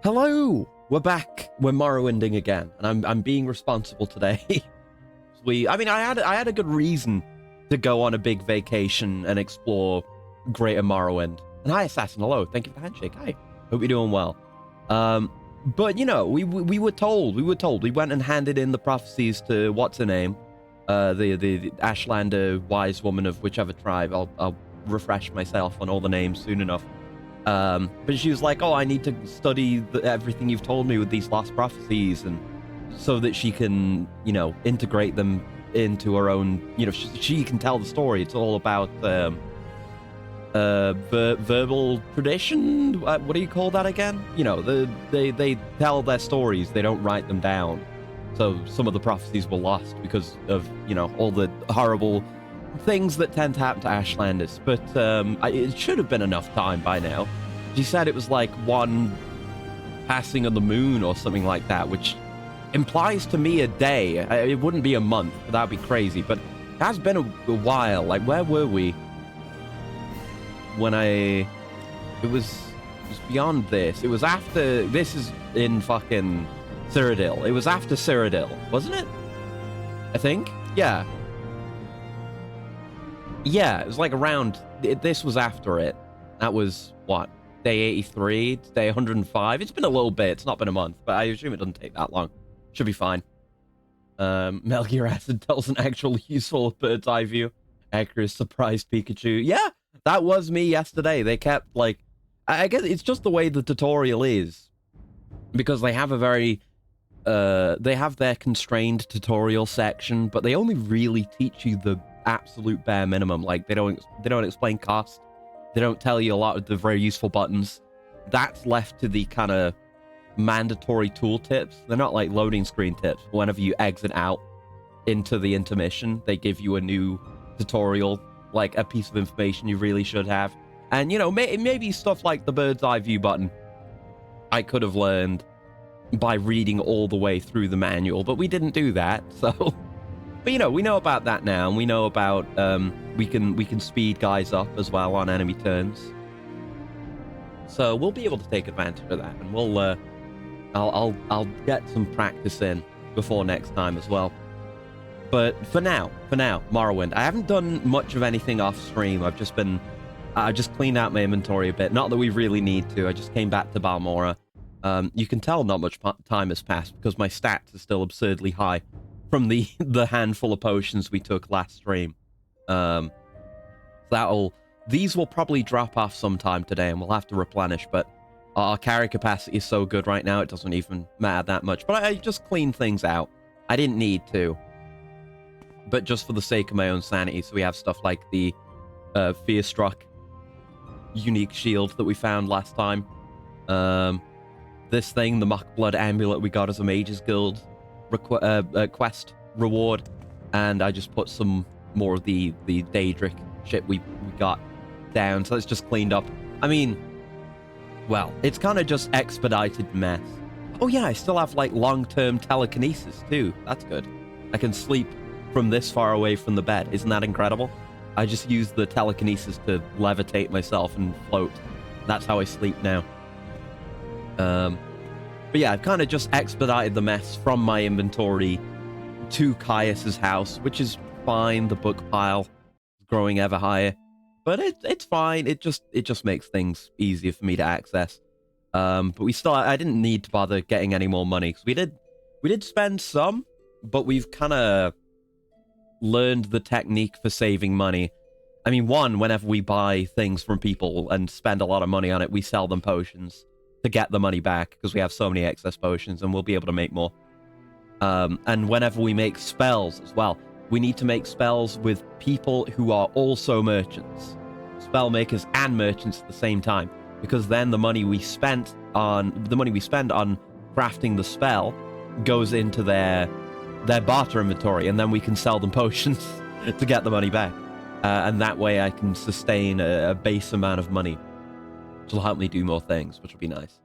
Hello! We're back. We're Morrowinding again, and I'm being responsible today. I had a good reason to go on a big vacation and explore Greater Morrowind. And hi, Assassin. Hello. Thank you for the handshake. Hi. Hope you're doing well. But you know, we were told. We went and handed in the prophecies to what's her name, the Ashlander wise woman of whichever tribe. I'll refresh myself on all the names soon enough. But she was like, oh, I need to study everything you've told me with these lost prophecies, and so that she can, you know, integrate them into her own, you know, she can tell the story. It's all about verbal tradition. What do you call that again? You know, they tell their stories, they don't write them down. So some of the prophecies were lost because of, you know, all the horrible things that tend to happen to Ashlanders. But it should have been enough time by now. She said it was like one passing of the moon or something like that, which implies to me a day. It wouldn't be a month. That would be crazy. But it has been a while. Like, where were we when it was beyond this? It was after, this is in fucking Cyrodiil. It was after Cyrodiil, wasn't it? I think? Yeah. Yeah, it was like around, this was after it. That was, what, day 83, day 105? It's been a little bit, it's not been a month, but I assume it doesn't take that long. Should be fine. Metal Gear Acid tells an actual useful bird's eye view. Accurate surprised Pikachu. Yeah, that was me yesterday. They kept, like, I guess it's just the way the tutorial is. Because they have a very, they have their constrained tutorial section, but they only really teach you the absolute bare minimum. Like, they don't explain cost. They don't tell you a lot of the very useful buttons. That's left to the kind of mandatory tooltips. They're not like loading screen tips. Whenever you exit out into the intermission, they give you a new tutorial, like a piece of information you really should have. And, you know, maybe stuff like the bird's eye view button I could have learned by reading all the way through the manual, but we didn't do that, so... But, you know, we know about that now, and we know about, we can speed guys up as well on enemy turns. So we'll be able to take advantage of that, and we'll, I'll get some practice in before next time as well. But for now, Morrowind. I haven't done much of anything off stream. I've just been, I just cleaned out my inventory a bit. Not that we really need to. I just came back to Balmora. You can tell not much time has passed because my stats are still absurdly high from the handful of potions we took last stream. These will probably drop off sometime today, and we'll have to replenish, but our carry capacity is so good right now, it doesn't even matter that much. But I just cleaned things out. I didn't need to, but just for the sake of my own sanity. So we have stuff like the Fear-Struck unique shield that we found last time. This thing, the Mockblood amulet we got as a Mages Guild quest reward, and I just put some more of the Daedric shit we got down, so it's just cleaned up. I mean, well, it's kind of just expedited mess. Oh yeah, I still have like long-term telekinesis too. That's good. I can sleep from this far away from the bed. Isn't that incredible? I just use the telekinesis to levitate myself and float. That's how I sleep now. But yeah, I've kind of just expedited the mess from my inventory to Caius's house, which is fine. The book pile is growing ever higher, but it's fine. It just makes things easier for me to access. But I didn't need to bother getting any more money, because we did spend some, but we've kind of learned the technique for saving money. I mean, whenever we buy things from people and spend a lot of money on it, we sell them potions to get the money back, because we have so many excess potions, and we'll be able to make more. And whenever we make spells as well, we need to make spells with people who are also merchants, spell makers and merchants at the same time, because then the money we spend on crafting the spell goes into their barter inventory, and then we can sell them potions to get the money back. And that way I can sustain a base amount of money, which will help me do more things, which will be nice.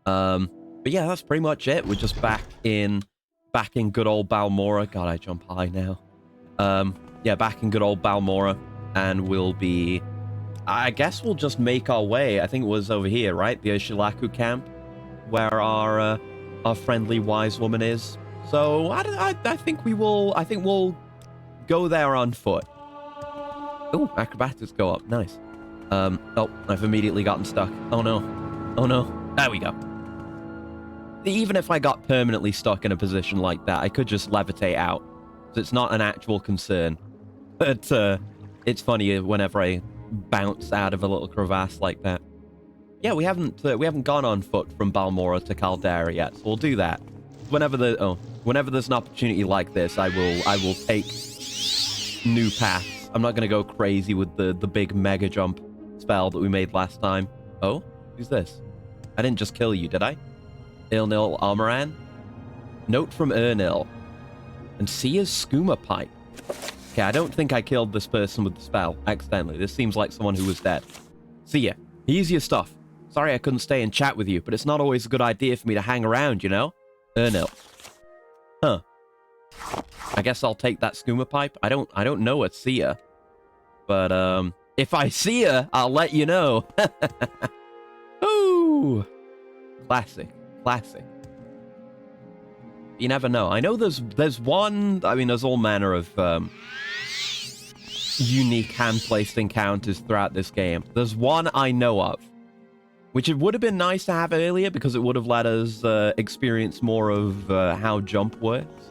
But yeah, that's pretty much it. We're just back in good old Balmora. God, I jump high now. Yeah, back in good old Balmora, and I guess we'll just make our way. I think it was over here, right? The Oshilaku camp. where our friendly wise woman is. So I think we'll go there on foot. Oh, acrobatics go up. Nice. Oh, I've immediately gotten stuck. Oh no. Oh no. There we go. Even if I got permanently stuck in a position like that, I could just levitate out. So it's not an actual concern. But it's funny whenever I bounce out of a little crevasse like that. Yeah, we haven't gone on foot from Balmora to Caldera yet, so we'll do that. Whenever there's an opportunity like this, I will take new paths. I'm not gonna go crazy with the big mega jump spell that we made last time. Oh, who's this? I didn't just kill you, did I? Ilnil Armoran? Note from Ernil. And Sia's skooma pipe. Okay, I don't think I killed this person with the spell accidentally. This seems like someone who was dead. Sia, here's your stuff. Sorry I couldn't stay and chat with you, but it's not always a good idea for me to hang around, you know? Ernil. Huh. I guess I'll take that skooma pipe. I don't know a Sia. But if I see her, I'll let you know. Ooh. Classic. Classic. You never know. I know there's one... I mean, there's all manner of unique hand-placed encounters throughout this game. There's one I know of, which it would have been nice to have earlier because it would have let us experience more of how jump works.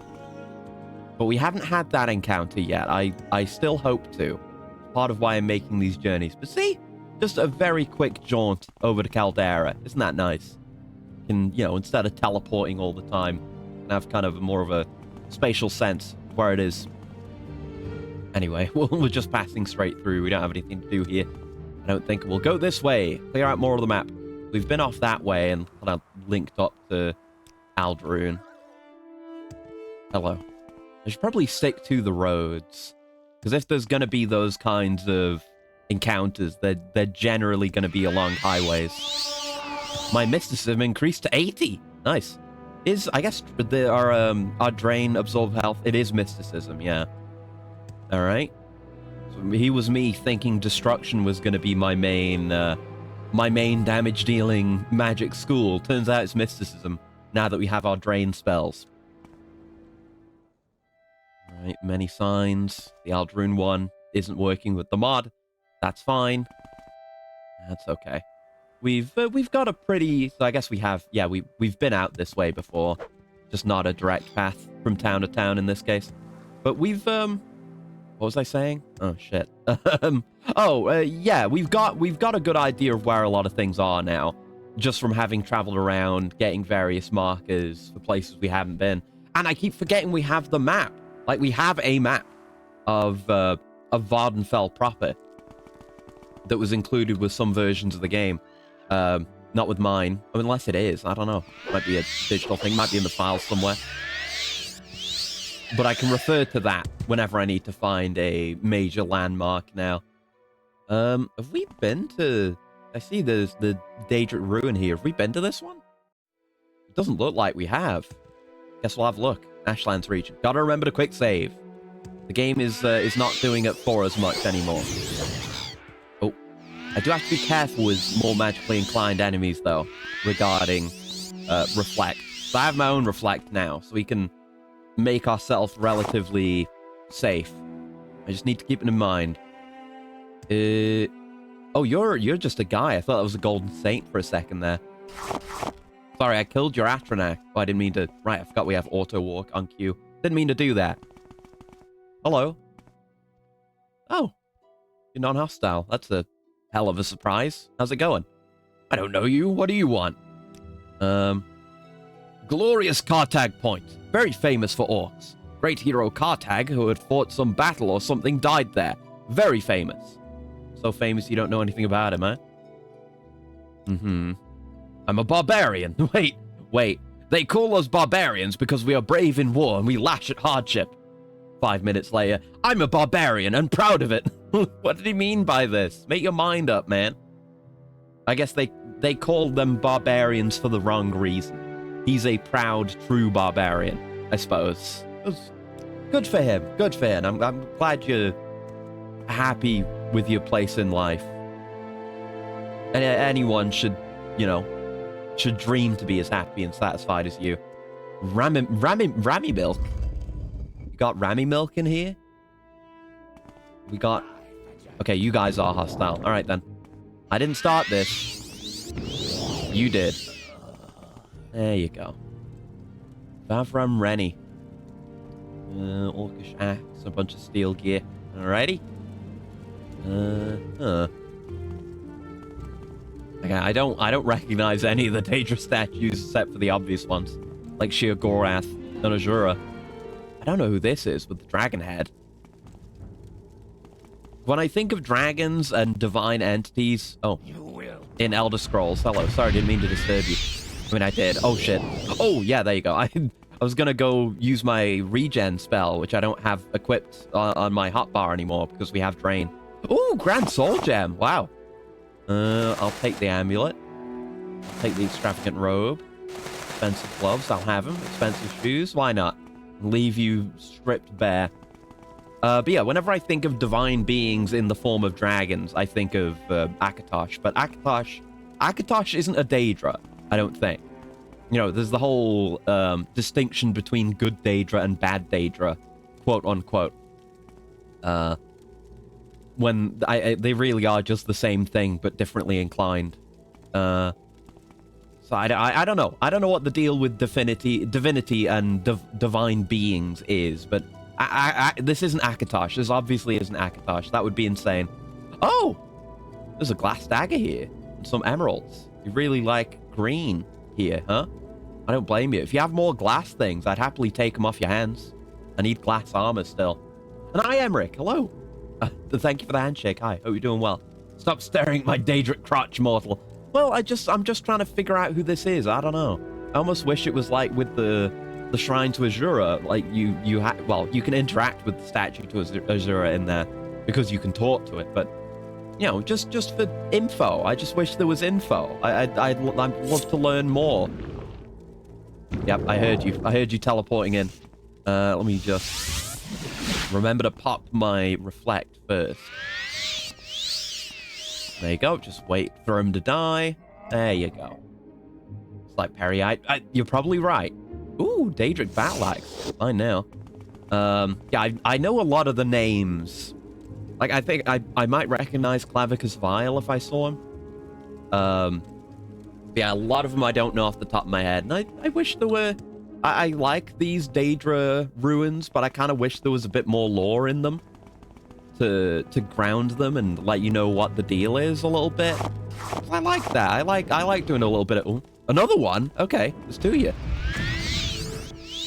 But we haven't had that encounter yet. I still hope to. Part of why I'm making these journeys. But see, just a very quick jaunt over to Caldera. Isn't that nice? Can, you know, instead of teleporting all the time, and have kind of more of a spatial sense where it is. Anyway, we're just passing straight through. We don't have anything to do here. I don't think. We'll go this way. Clear out more of the map. We've been off that way and kind of linked up to Alderaan. Hello. I should probably stick to the roads. Because if there's going to be those kinds of encounters, they're generally going to be along highways. My mysticism increased to 80. Nice. I guess our drain absorb health. It is mysticism, yeah. All right. So he was me thinking destruction was going to be my main damage dealing magic school. Turns out it's mysticism. Now that we have our drain spells. All right. Many signs. The Alderaan one isn't working with the mod. That's fine. That's okay. We've got a pretty... So I guess we have... Yeah, we've been out this way before. Just not a direct path from town to town in this case. But we've... What was I saying? Oh, shit. Yeah, we've got a good idea of where a lot of things are now. Just from having traveled around, getting various markers for places we haven't been. And I keep forgetting we have the map. Like, we have a map of Vardenfell proper that was included with some versions of the game. Not with mine. Unless it is. I don't know. Might be a digital thing. Might be in the file somewhere. But I can refer to that whenever I need to find a major landmark now. Have we been to... I see there's the Daedric Ruin here. Have we been to this one? It doesn't look like we have. Guess we'll have a look. Ashlands region. Gotta remember to quick save. The game is not doing it for us much anymore. Oh. I do have to be careful with more magically inclined enemies, though, regarding Reflect. So I have my own Reflect now, so we can make ourselves relatively safe. I just need to keep it in mind. Oh, you're just a guy. I thought that was a Golden Saint for a second there. Sorry, I killed your Atronak. Oh, I didn't mean to... Right, I forgot we have auto walk on cue. Didn't mean to do that. Hello. Oh. You're non-hostile. That's a hell of a surprise. How's it going? I don't know you. What do you want? Glorious Kartag Point. Very famous for orcs. Great hero Kartag, who had fought some battle or something, died there. Very famous. So famous you don't know anything about him, huh? Mm-hmm. I'm a barbarian. Wait. They call us barbarians because we are brave in war and we lash at hardship. 5 minutes later, I'm a barbarian and proud of it. What did he mean by this? Make your mind up, man. I guess they called them barbarians for the wrong reason. He's a proud, true barbarian, I suppose. Good for him. Good for him. I'm glad you're happy with your place in life. And anyone should, you know, should dream to be as happy and satisfied as you. Rami milk. You got Rami milk in here? We got... Okay, you guys are hostile. All right, then. I didn't start this. You did. There you go. Vavram Rennie. Orcish axe, a bunch of steel gear. Alrighty. Okay, I don't recognize any of the Daedra statues except for the obvious ones, like Sheer Gorath and Azura. I don't know who this is with the dragon head. When I think of dragons and divine entities, in Elder Scrolls. Hello, sorry, didn't mean to disturb you. I mean, I did. Oh shit. Oh yeah, there you go. I was gonna go use my regen spell, which I don't have equipped on my hotbar anymore because we have drain. Ooh, Grand Soul Gem. Wow. I'll take the amulet. I'll take the extravagant robe. Expensive gloves, I'll have them. Expensive shoes, why not? Leave you stripped bare. But yeah, whenever I think of divine beings in the form of dragons, I think of Akatosh. But Akatosh isn't a Daedra, I don't think. You know, there's the whole distinction between good Daedra and bad Daedra, quote unquote. When they really are just the same thing, but differently inclined. So I don't know. I don't know what the deal with divinity and divine beings is, but this isn't Akatosh. This obviously isn't Akatosh. That would be insane. Oh! There's a glass dagger here. And some emeralds. You really like green here, huh? I don't blame you. If you have more glass things, I'd happily take them off your hands. I need glass armor still. And hi, Emmerich. Hello. Thank you for the handshake. Hi. Hope you're doing well. Stop staring at my Daedric crotch, mortal. Well, I'm just trying to figure out who this is. I don't know. I almost wish it was like with the shrine to Azura. Like you can interact with the statue to Azura in there because you can talk to it. But you know, just for info. I just wish there was info. I'd love to learn more. Yep, I heard you. I heard you teleporting in. Let me just remember to pop my reflect first. There you go. Just wait for him to die. There you go. It's like Perry. You're probably right. Ooh, Daedric battle axe. I know. Yeah, I know a lot of the names. Like, I think I might recognize Clavicus Vile if I saw him. Yeah, a lot of them I don't know off the top of my head. And I wish there were... I like these Daedra ruins, but I kind of wish there was a bit more lore in them to ground them and let you know what the deal is a little bit. I like that. I like doing a little bit of... Ooh, another one? Okay, there's two of you.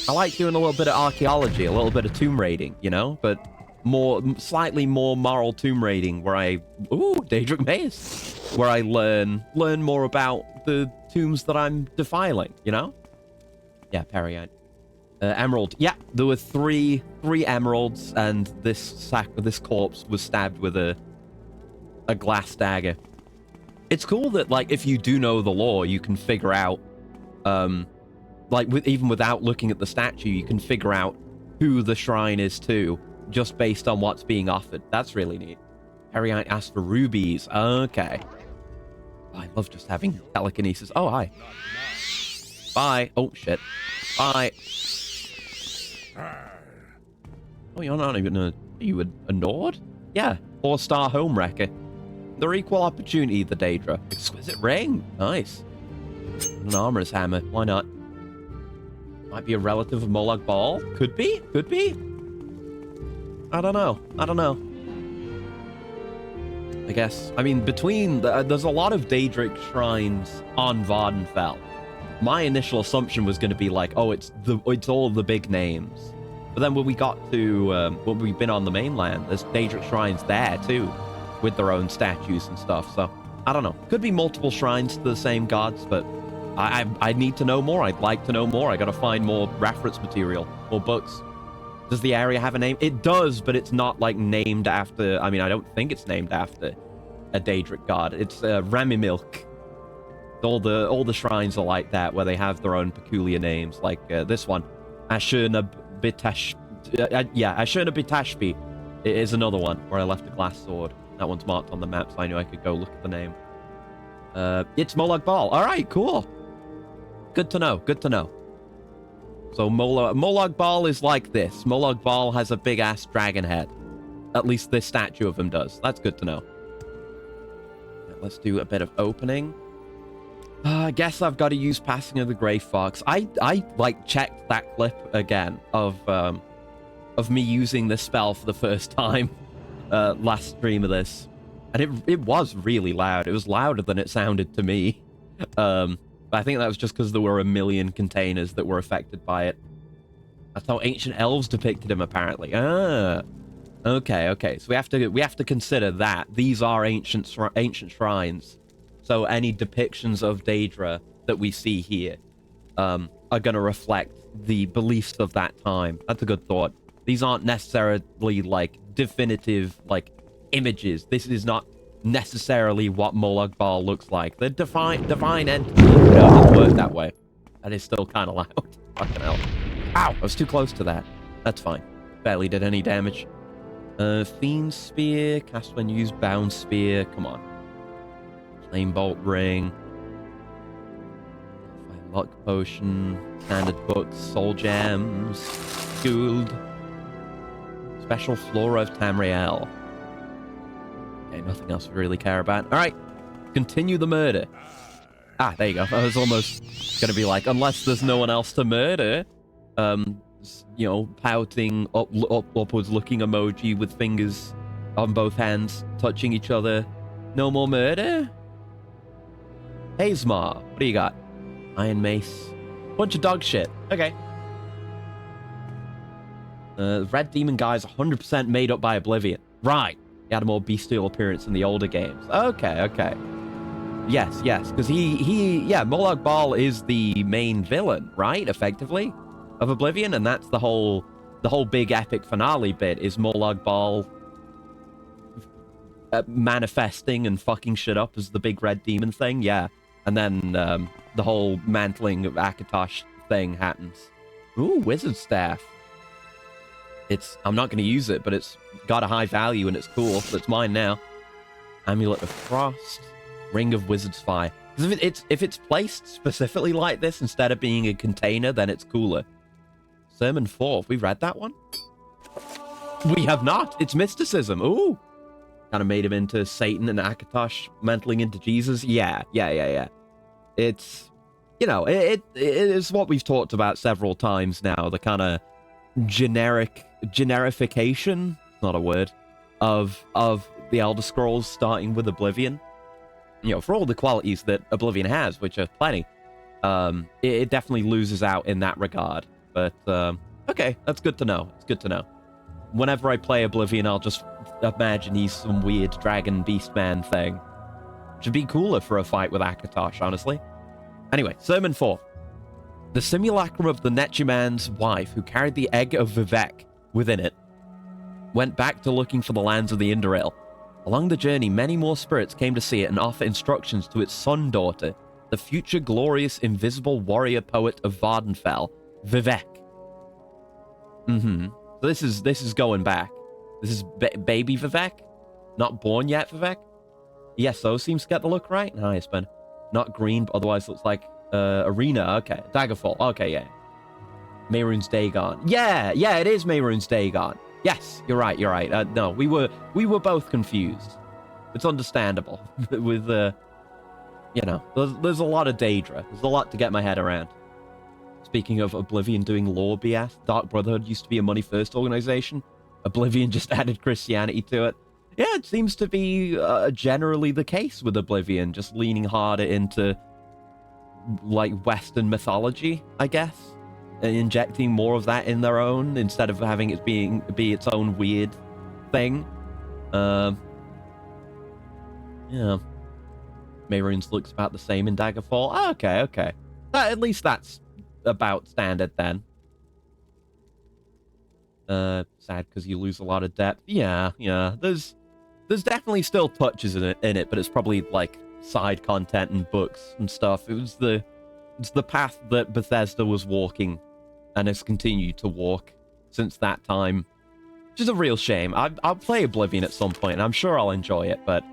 I like doing a little bit of archaeology, a little bit of tomb raiding, you know? But slightly more moral tomb raiding where Ooh, Daedric Maze! Where I learn more about the tombs that I'm defiling, you know? Yeah, Periite. Emerald. Yeah, there were three emeralds, and this corpse was stabbed with a glass dagger. It's cool that, like, if you do know the lore, you can figure out, like, even without looking at the statue, you can figure out who the shrine is to, just based on what's being offered. That's really neat. Periite asked for rubies. Okay. Oh, I love just having telekinesis. Oh, hi. Bye. Oh, shit. Bye. Oh, you're not even are you a Nord? Yeah, 4-star home wrecker. They're equal opportunity, the Daedra. Exquisite ring. Nice. An armorer's hammer. Why not? Might be a relative of Molag Bal. Could be. Could be. I don't know. I don't know. I guess. I mean, there's a lot of Daedric shrines on Vardenfell. My initial assumption was going to be like, oh, it's all the big names. But then when we got to, when we've been on the mainland, there's Daedric shrines there too, with their own statues and stuff. So, I don't know. Could be multiple shrines to the same gods, but I need to know more. I'd like to know more. I gotta find more reference material, more books. Does the area have a name? It does, but it's not like named after, I mean, I don't think it's named after a Daedric god. It's Ramimilk. All the shrines are like that, where they have their own peculiar names, like this one, Ashurna Bitashbi. It is another one where I left a glass sword. That one's marked on the map, so I knew I could go look at the name. It's Molag Bal. All right, cool. Good to know. Good to know. So Molag Bal is like this. Molag Bal has a big-ass dragon head. At least this statue of him does. That's good to know. Let's do a bit of opening. I guess I've got to use Passing of the Grey Fox. I like checked that clip again of me using this spell for the first time last stream of this, and it was really loud. It was louder than it sounded to me. But I think that was just because there were a million containers that were affected by it. That's how ancient elves depicted him, apparently. Okay. So we have to consider that these are ancient shrines. So any depictions of Daedra that we see here are going to reflect the beliefs of that time. That's a good thought. These aren't necessarily like definitive like images. This is not necessarily what Molag Bal looks like. The divine entity doesn't work that way. That is still kind of loud. Fucking hell. Ow! I was too close to that. That's fine. Barely did any damage. Fiend Spear. Cast when used. Bound Spear. Come on. Flame Bolt Ring. Luck Potion. Standard Books. Soul Gems. Gould. Special Flora of Tamriel. Okay, nothing else we really care about. Alright. Continue the murder. Ah, there you go. I was almost going to be like, unless there's no one else to murder, you know, pouting, upwards looking emoji with fingers on both hands, touching each other. No more murder? Hazemar, what do you got? Iron Mace. Bunch of dog shit. Okay. Red Demon guy's 100% made up by Oblivion. Right. He had a more bestial appearance in the older games. Okay. Yes, because yeah, Molag Bal is the main villain, right? Effectively, of Oblivion, and that's the whole big epic finale bit is Molag Bal manifesting and fucking shit up as the big red demon thing, yeah. And then the whole mantling of Akatosh thing happens. Ooh, wizard staff. I'm not going to use it, but it's got a high value and it's cool, so it's mine now. Amulet of Frost. Ring of Wizard's Fire. If it's placed specifically like this instead of being a container, then it's cooler. Sermon 4. Have we read that one? We have not. It's mysticism. Ooh. Kind of made him into Satan and Akatosh mantling into Jesus. Yeah. It's, you know, it is what we've talked about several times now. The kind of generification, not a word, of the Elder Scrolls starting with Oblivion. You know, for all the qualities that Oblivion has, which are plenty, it definitely loses out in that regard. But, okay, that's good to know. It's good to know. Whenever I play Oblivion, I'll just imagine he's some weird dragon beast man thing. Should be cooler for a fight with Akatosh, honestly. Anyway, Sermon 4. The simulacrum of the Nechiman's wife, who carried the egg of Vivek within it, went back to looking for the lands of the Indoril. Along the journey, many more spirits came to see it and offer instructions to its son-daughter, the future glorious invisible warrior poet of Vardenfell, Vivek. So this is going back. This is baby Vivek? Not born yet Vivek? ESO seems to get the look right. Nice, but not green, but otherwise looks like Arena. Okay, Daggerfall. Okay, yeah. Mehrunes Dagon. Yeah, it is Mehrunes Dagon. Yes, you're right. No, we were both confused. It's understandable. With, you know, there's a lot of Daedra. There's a lot to get my head around. Speaking of Oblivion doing lore BS, Dark Brotherhood used to be a money-first organization. Oblivion just added Christianity to it. Yeah, it seems to be generally the case with Oblivion, just leaning harder into, like, Western mythology, I guess. Injecting more of that in their own instead of having it be its own weird thing. Yeah. Mehrunes looks about the same in Daggerfall. Okay. At least that's about standard then. Sad because you lose a lot of depth. Yeah. There's definitely still touches in it, but it's probably like side content and books and stuff. It's the path that Bethesda was walking and has continued to walk since that time, which is a real shame. I'll play Oblivion at some point, and I'm sure I'll enjoy it, but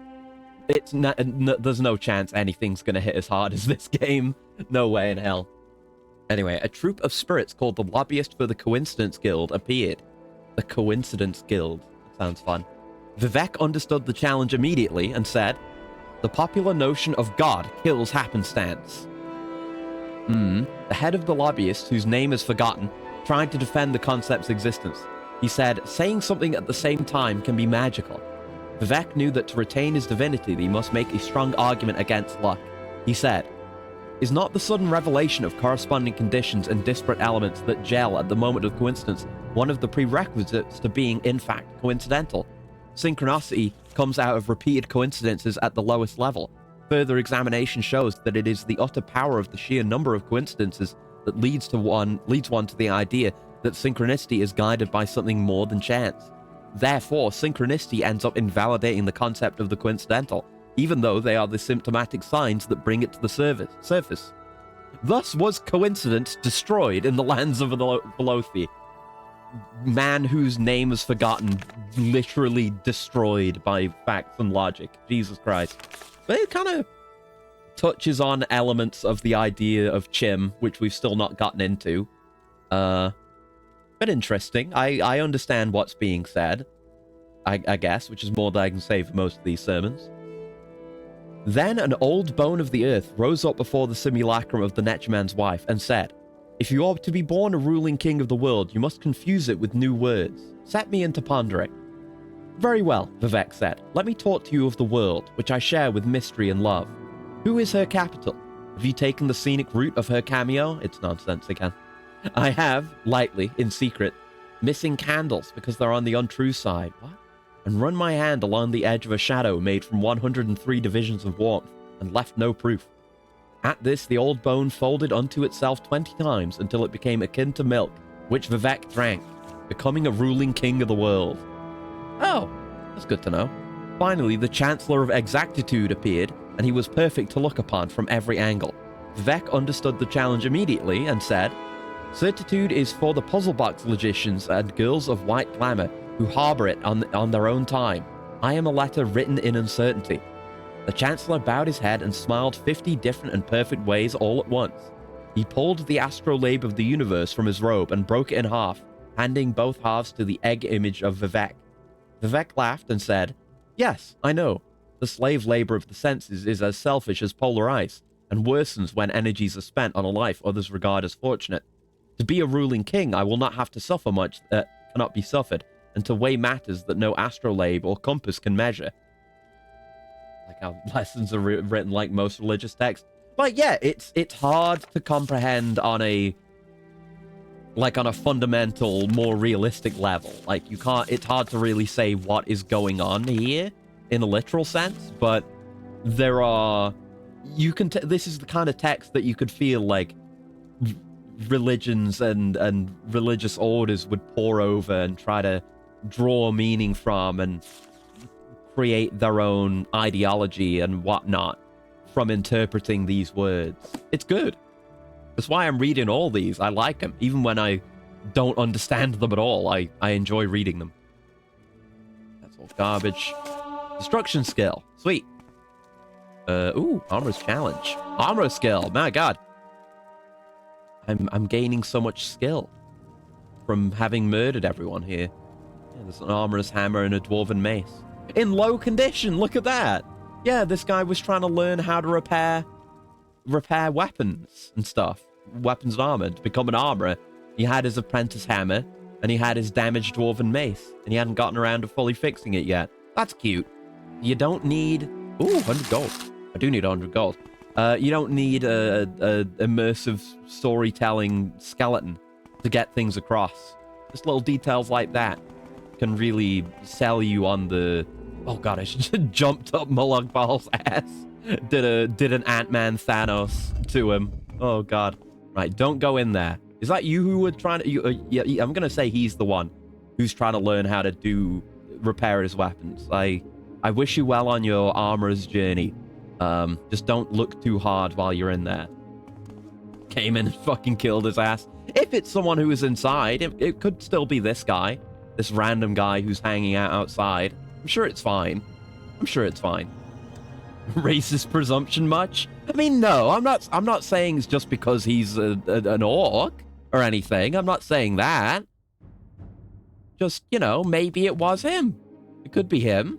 there's no chance anything's going to hit as hard as this game. No way in hell. Anyway, a troupe of spirits called the Lobbyist for the Coincidence Guild appeared. The Coincidence Guild. That sounds fun. Vivek understood the challenge immediately and said, "The popular notion of God kills happenstance." The head of the Lobbyists, whose name is forgotten, tried to defend the concept's existence. He said, saying something at the same time can be magical. Vivek knew that to retain his divinity, he must make a strong argument against luck. He said, "Is not the sudden revelation of corresponding conditions and disparate elements that gel at the moment of coincidence one of the prerequisites to being, in fact, coincidental? Synchronicity comes out of repeated coincidences at the lowest level. Further examination shows that it is the utter power of the sheer number of coincidences that leads one to the idea that synchronicity is guided by something more than chance. Therefore, synchronicity ends up invalidating the concept of the coincidental, even though they are the symptomatic signs that bring it to the surface. Thus was coincidence destroyed in the lands of Velothi. Man whose name is forgotten, literally destroyed by facts and logic. Jesus Christ. But it kind of touches on elements of the idea of Chim, which we've still not gotten into. But interesting. I understand what's being said, I guess, which is more than I can say for most of these sermons. Then an old bone of the earth rose up before the simulacrum of the Netchman's wife and said, "If you are to be born a ruling king of the world, you must confuse it with new words. Set me into pondering." "Very well," Vivek said. "Let me talk to you of the world, which I share with mystery and love. Who is her capital? Have you taken the scenic route of her cameo?" It's nonsense again. "I have, lightly, in secret, missing candles because they're on the untrue side." What? "And run my hand along the edge of a shadow made from 103 divisions of warmth, and left no proof." At this, the old bone folded unto itself 20 times until it became akin to milk, which Vivek drank, becoming a ruling king of the world. Oh, that's good to know. Finally, the Chancellor of Exactitude appeared, and he was perfect to look upon from every angle. Vivek understood the challenge immediately and said, "Certitude is for the puzzle box logicians and girls of white glamour who harbor it on their own time. I am a letter written in uncertainty." The Chancellor bowed his head and smiled 50 different and perfect ways all at once. He pulled the astrolabe of the universe from his robe and broke it in half, handing both halves to the egg image of Vivek. Vivek laughed and said, "Yes, I know. The slave labor of the senses is as selfish as polar ice, and worsens when energies are spent on a life others regard as fortunate. To be a ruling king, I will not have to suffer much that cannot be suffered, and to weigh matters that no astrolabe or compass can measure." Like how lessons are written like most religious texts. But yeah, it's hard to comprehend on a fundamental, more realistic level. Like it's hard to really say what is going on here in a literal sense, but there are, this is the kind of text that you could feel like religions and religious orders would pore over and try to draw meaning from and create their own ideology and whatnot from interpreting these words. It's good. That's why I'm reading all these. I like them. Even when I don't understand them at all, I enjoy reading them. That's all garbage. Destruction skill. Sweet. Ooh, armor's challenge. Armor skill. My god. I'm gaining so much skill from having murdered everyone here. Yeah, there's an armorer's hammer and a dwarven mace. In low condition, look at that. Yeah, this guy was trying to learn how to repair weapons and stuff. Weapons and armor. To become an armorer, he had his apprentice hammer, and he had his damaged dwarven mace, and he hadn't gotten around to fully fixing it yet. That's cute. You don't need... Ooh, 100 gold. I do need 100 gold. You don't need a immersive storytelling skeleton to get things across. Just little details like that can really sell you on the... Oh god, I just jumped up Mulug Bal's ass. Did an Ant-Man Thanos to him. Oh god. Right, don't go in there. Is that you who were trying to... yeah, I'm gonna say he's the one who's trying to learn how to repair his weapons. I wish you well on your armorer's journey. Just don't look too hard while you're in there. Came in and fucking killed his ass. If it's someone who is inside, it could still be this guy. This random guy who's hanging out outside. I'm sure it's fine. I'm sure it's fine. racist presumption much. I mean, no, I'm not saying it's just because he's an orc or anything. I'm not saying that. Just, you know, maybe it was him. It could be him.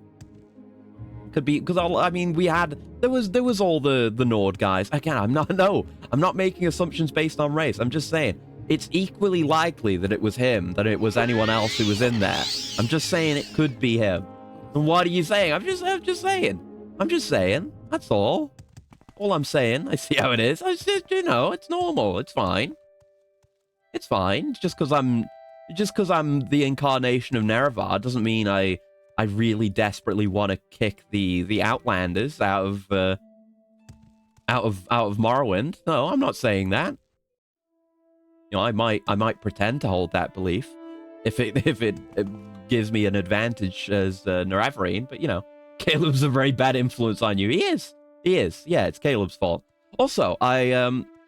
Could be, because I mean, there was all the Nord guys. Again, I'm not making assumptions based on race. I'm just saying it's equally likely that it was him than it was anyone else who was in there. I'm just saying it could be him. And what are you saying? I'm just saying. I'm just saying. That's all. All I'm saying. I see how it is. I just, you know, it's normal. It's fine. It's fine. Just because I'm the incarnation of Nerevar doesn't mean I really desperately want to kick the Outlanders out of Morrowind. No, I'm not saying that. You know, I might pretend to hold that belief if it gives me an advantage as Nerevarine, but you know, Caleb's a very bad influence on you. He is. Yeah, it's Caleb's fault. Also, I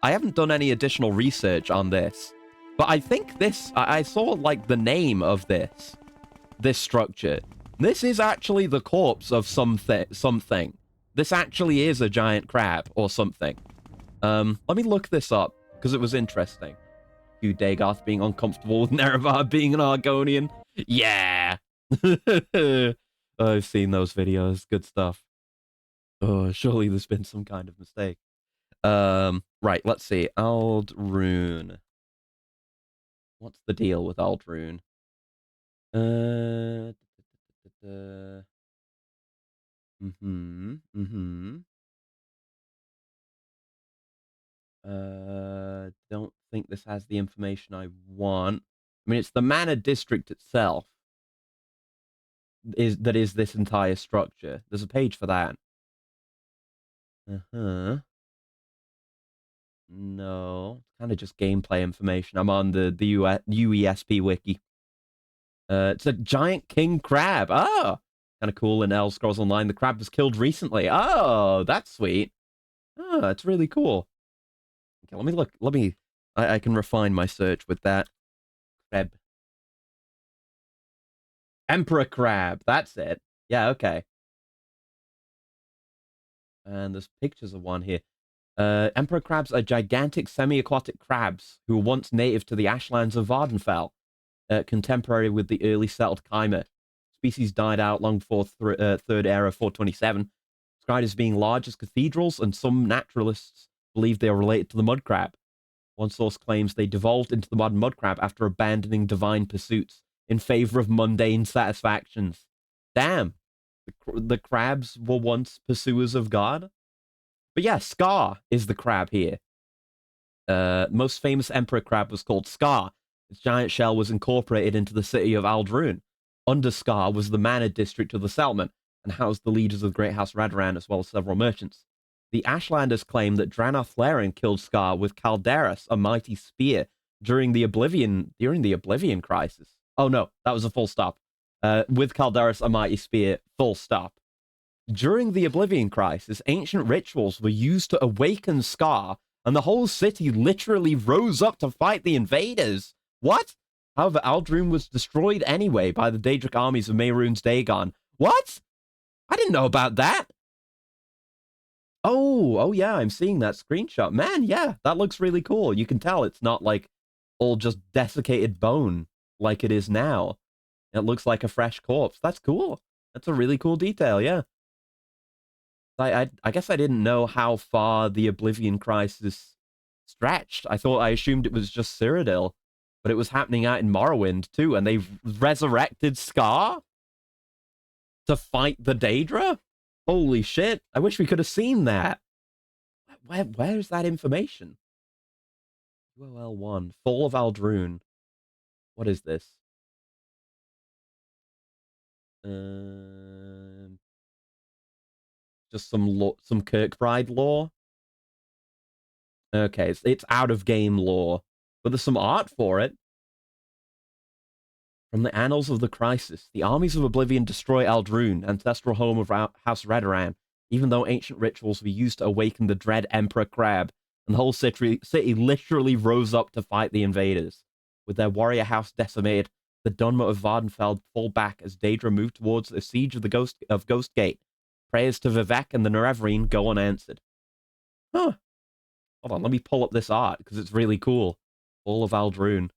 haven't done any additional research on this, but I think I saw like the name of this structure. This is actually the corpse of something. This actually is a giant crab or something. Let me look this up because it was interesting. You Dagoth being uncomfortable with Nerevar being an Argonian. Yeah. I've seen those videos. Good stuff. Oh, surely there's been some kind of mistake. Right, let's see. Aldrune. What's the deal with Aldrune? Don't think this has the information I want. I mean, it's the Manor District itself that is this entire structure. There's a page for that. No, it's kind of just gameplay information. I'm on the UESP wiki. It's a giant king crab. Oh, kind of cool. In Elder Scrolls Online, the crab was killed recently. Oh, that's sweet. Oh, it's really cool. Okay, let me look. I can refine my search with that. Crab. Emperor crab. That's it. Yeah, okay. And there's pictures of one here. Emperor crabs are gigantic semi-aquatic crabs who were once native to the ashlands of Vardenfell, contemporary with the early settled Chimer. Species died out long before Third Era 427, described as being large as cathedrals, and some naturalists believe they are related to the mud crab. One source claims they devolved into the modern mud crab after abandoning divine pursuits in favor of mundane satisfactions. Damn. The crabs were once pursuers of God? But yeah, Scar is the crab here. Most famous emperor crab was called Scar. Its giant shell was incorporated into the city of Aldrune. Under Scar was the manor district of the settlement and housed the leaders of the Great House Radaran as well as several merchants. The Ashlanders claim that Dranoth Laren killed Scar with Calderas, a mighty spear, during the Oblivion Crisis. Oh no, that was a full stop. With Calderas, a mighty spear, full stop. During the Oblivion Crisis, ancient rituals were used to awaken Scar, and the whole city literally rose up to fight the invaders. What? However, Aldrune was destroyed anyway by the Daedric armies of Mehrunes Dagon. What? I didn't know about that. Oh yeah, I'm seeing that screenshot. Man, yeah, that looks really cool. You can tell it's not like all just desiccated bone like it is now. It looks like a fresh corpse. That's cool. That's a really cool detail, yeah. I guess I didn't know how far the Oblivion Crisis stretched. I assumed it was just Cyrodiil, but it was happening out in Morrowind too, and they resurrected Scar to fight the Daedra? Holy shit, I wish we could have seen that. Where's that information? UOL1, Fall of Aldrune. What is this? Just some Kirkbride lore. Okay, it's out of game lore, but there's some art for it. From the annals of the crisis, the armies of Oblivion destroy Aldrune, ancestral home of House Radaran, even though ancient rituals were used to awaken the dread Emperor Crab, and the whole city literally rose up to fight the invaders. With their warrior house decimated, the Dunmer of Vardenfell fall back as Daedra moved towards the siege of the Ghostgate. Prayers to Vivek and the Nerevarine go unanswered. Huh. Hold on, let me pull up this art, because it's really cool. All of Aldrune.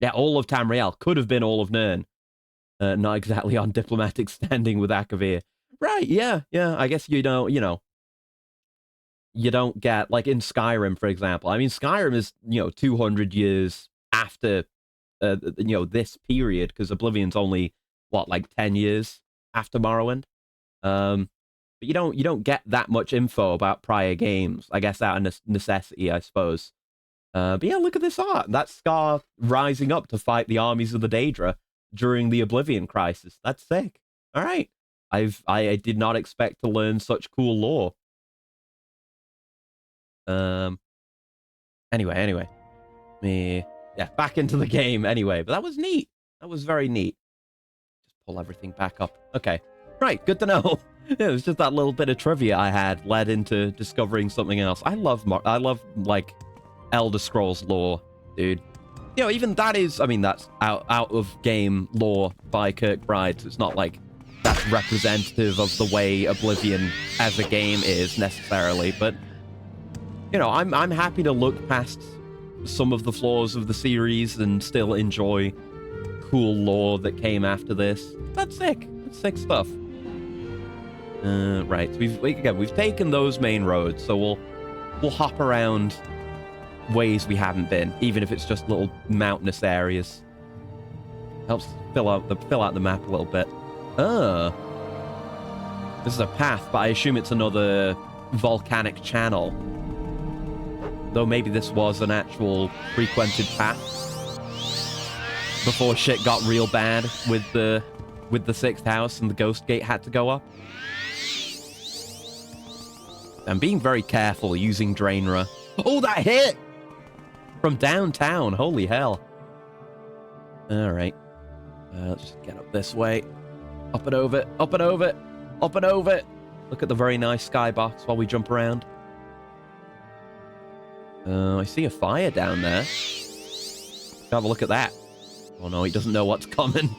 Yeah, all of Tamriel. Could have been all of Nirn. Not exactly on diplomatic standing with Akavir. Right, yeah. I guess you don't, you don't get, like in Skyrim, for example. I mean, Skyrim is, 200 years after, this period, because Oblivion's only, like 10 years after Morrowind. But you don't get that much info about prior games. I guess out of necessity, I suppose. But yeah, look at this art. That's Scar rising up to fight the armies of the Daedra during the Oblivion Crisis. That's sick. All right. I did not expect to learn such cool lore. Anyway. Back into the game anyway. But that was neat. That was very neat. Just pull everything back up. Okay. Right, good to know. It was just that little bit of trivia I had led into discovering something else. I love like Elder Scrolls lore, dude. Even that is, I mean, that's out of game lore by Kirkbride. So it's not like that's representative of the way Oblivion as a game is necessarily, but I'm happy to look past some of the flaws of the series and still enjoy cool lore that came after this. That's sick. That's sick stuff. Right. So we've taken those main roads, so we'll hop around ways we haven't been, even if it's just little mountainous areas. Helps fill out the map a little bit. This is a path, but I assume it's another volcanic channel. Though maybe this was an actual frequented path before shit got real bad with the sixth house and the ghost gate had to go up. I'm being very careful using Draenra. Oh, that hit! From downtown, holy hell. Alright. Let's just get up this way. Up and over, up and over, up and over. Look at the very nice skybox while we jump around. I see a fire down there. Have a look at that. Oh no, he doesn't know what's coming.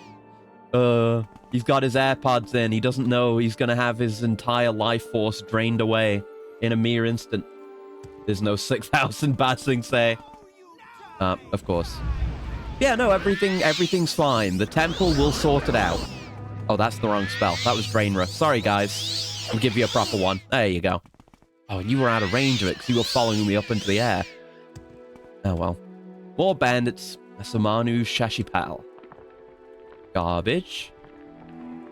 He's got his AirPods in. He doesn't know he's gonna have his entire life force drained away in a mere instant. There's no 6,000 Basing say. Of course. Yeah, no, everything's fine. The temple will sort it out. Oh, that's the wrong spell. That was Draenra. Sorry, guys. I'll give you a proper one. There you go. Oh, and you were out of range of it because you were following me up into the air. Oh, well. More bandits. Asamanu Shashipal. Garbage.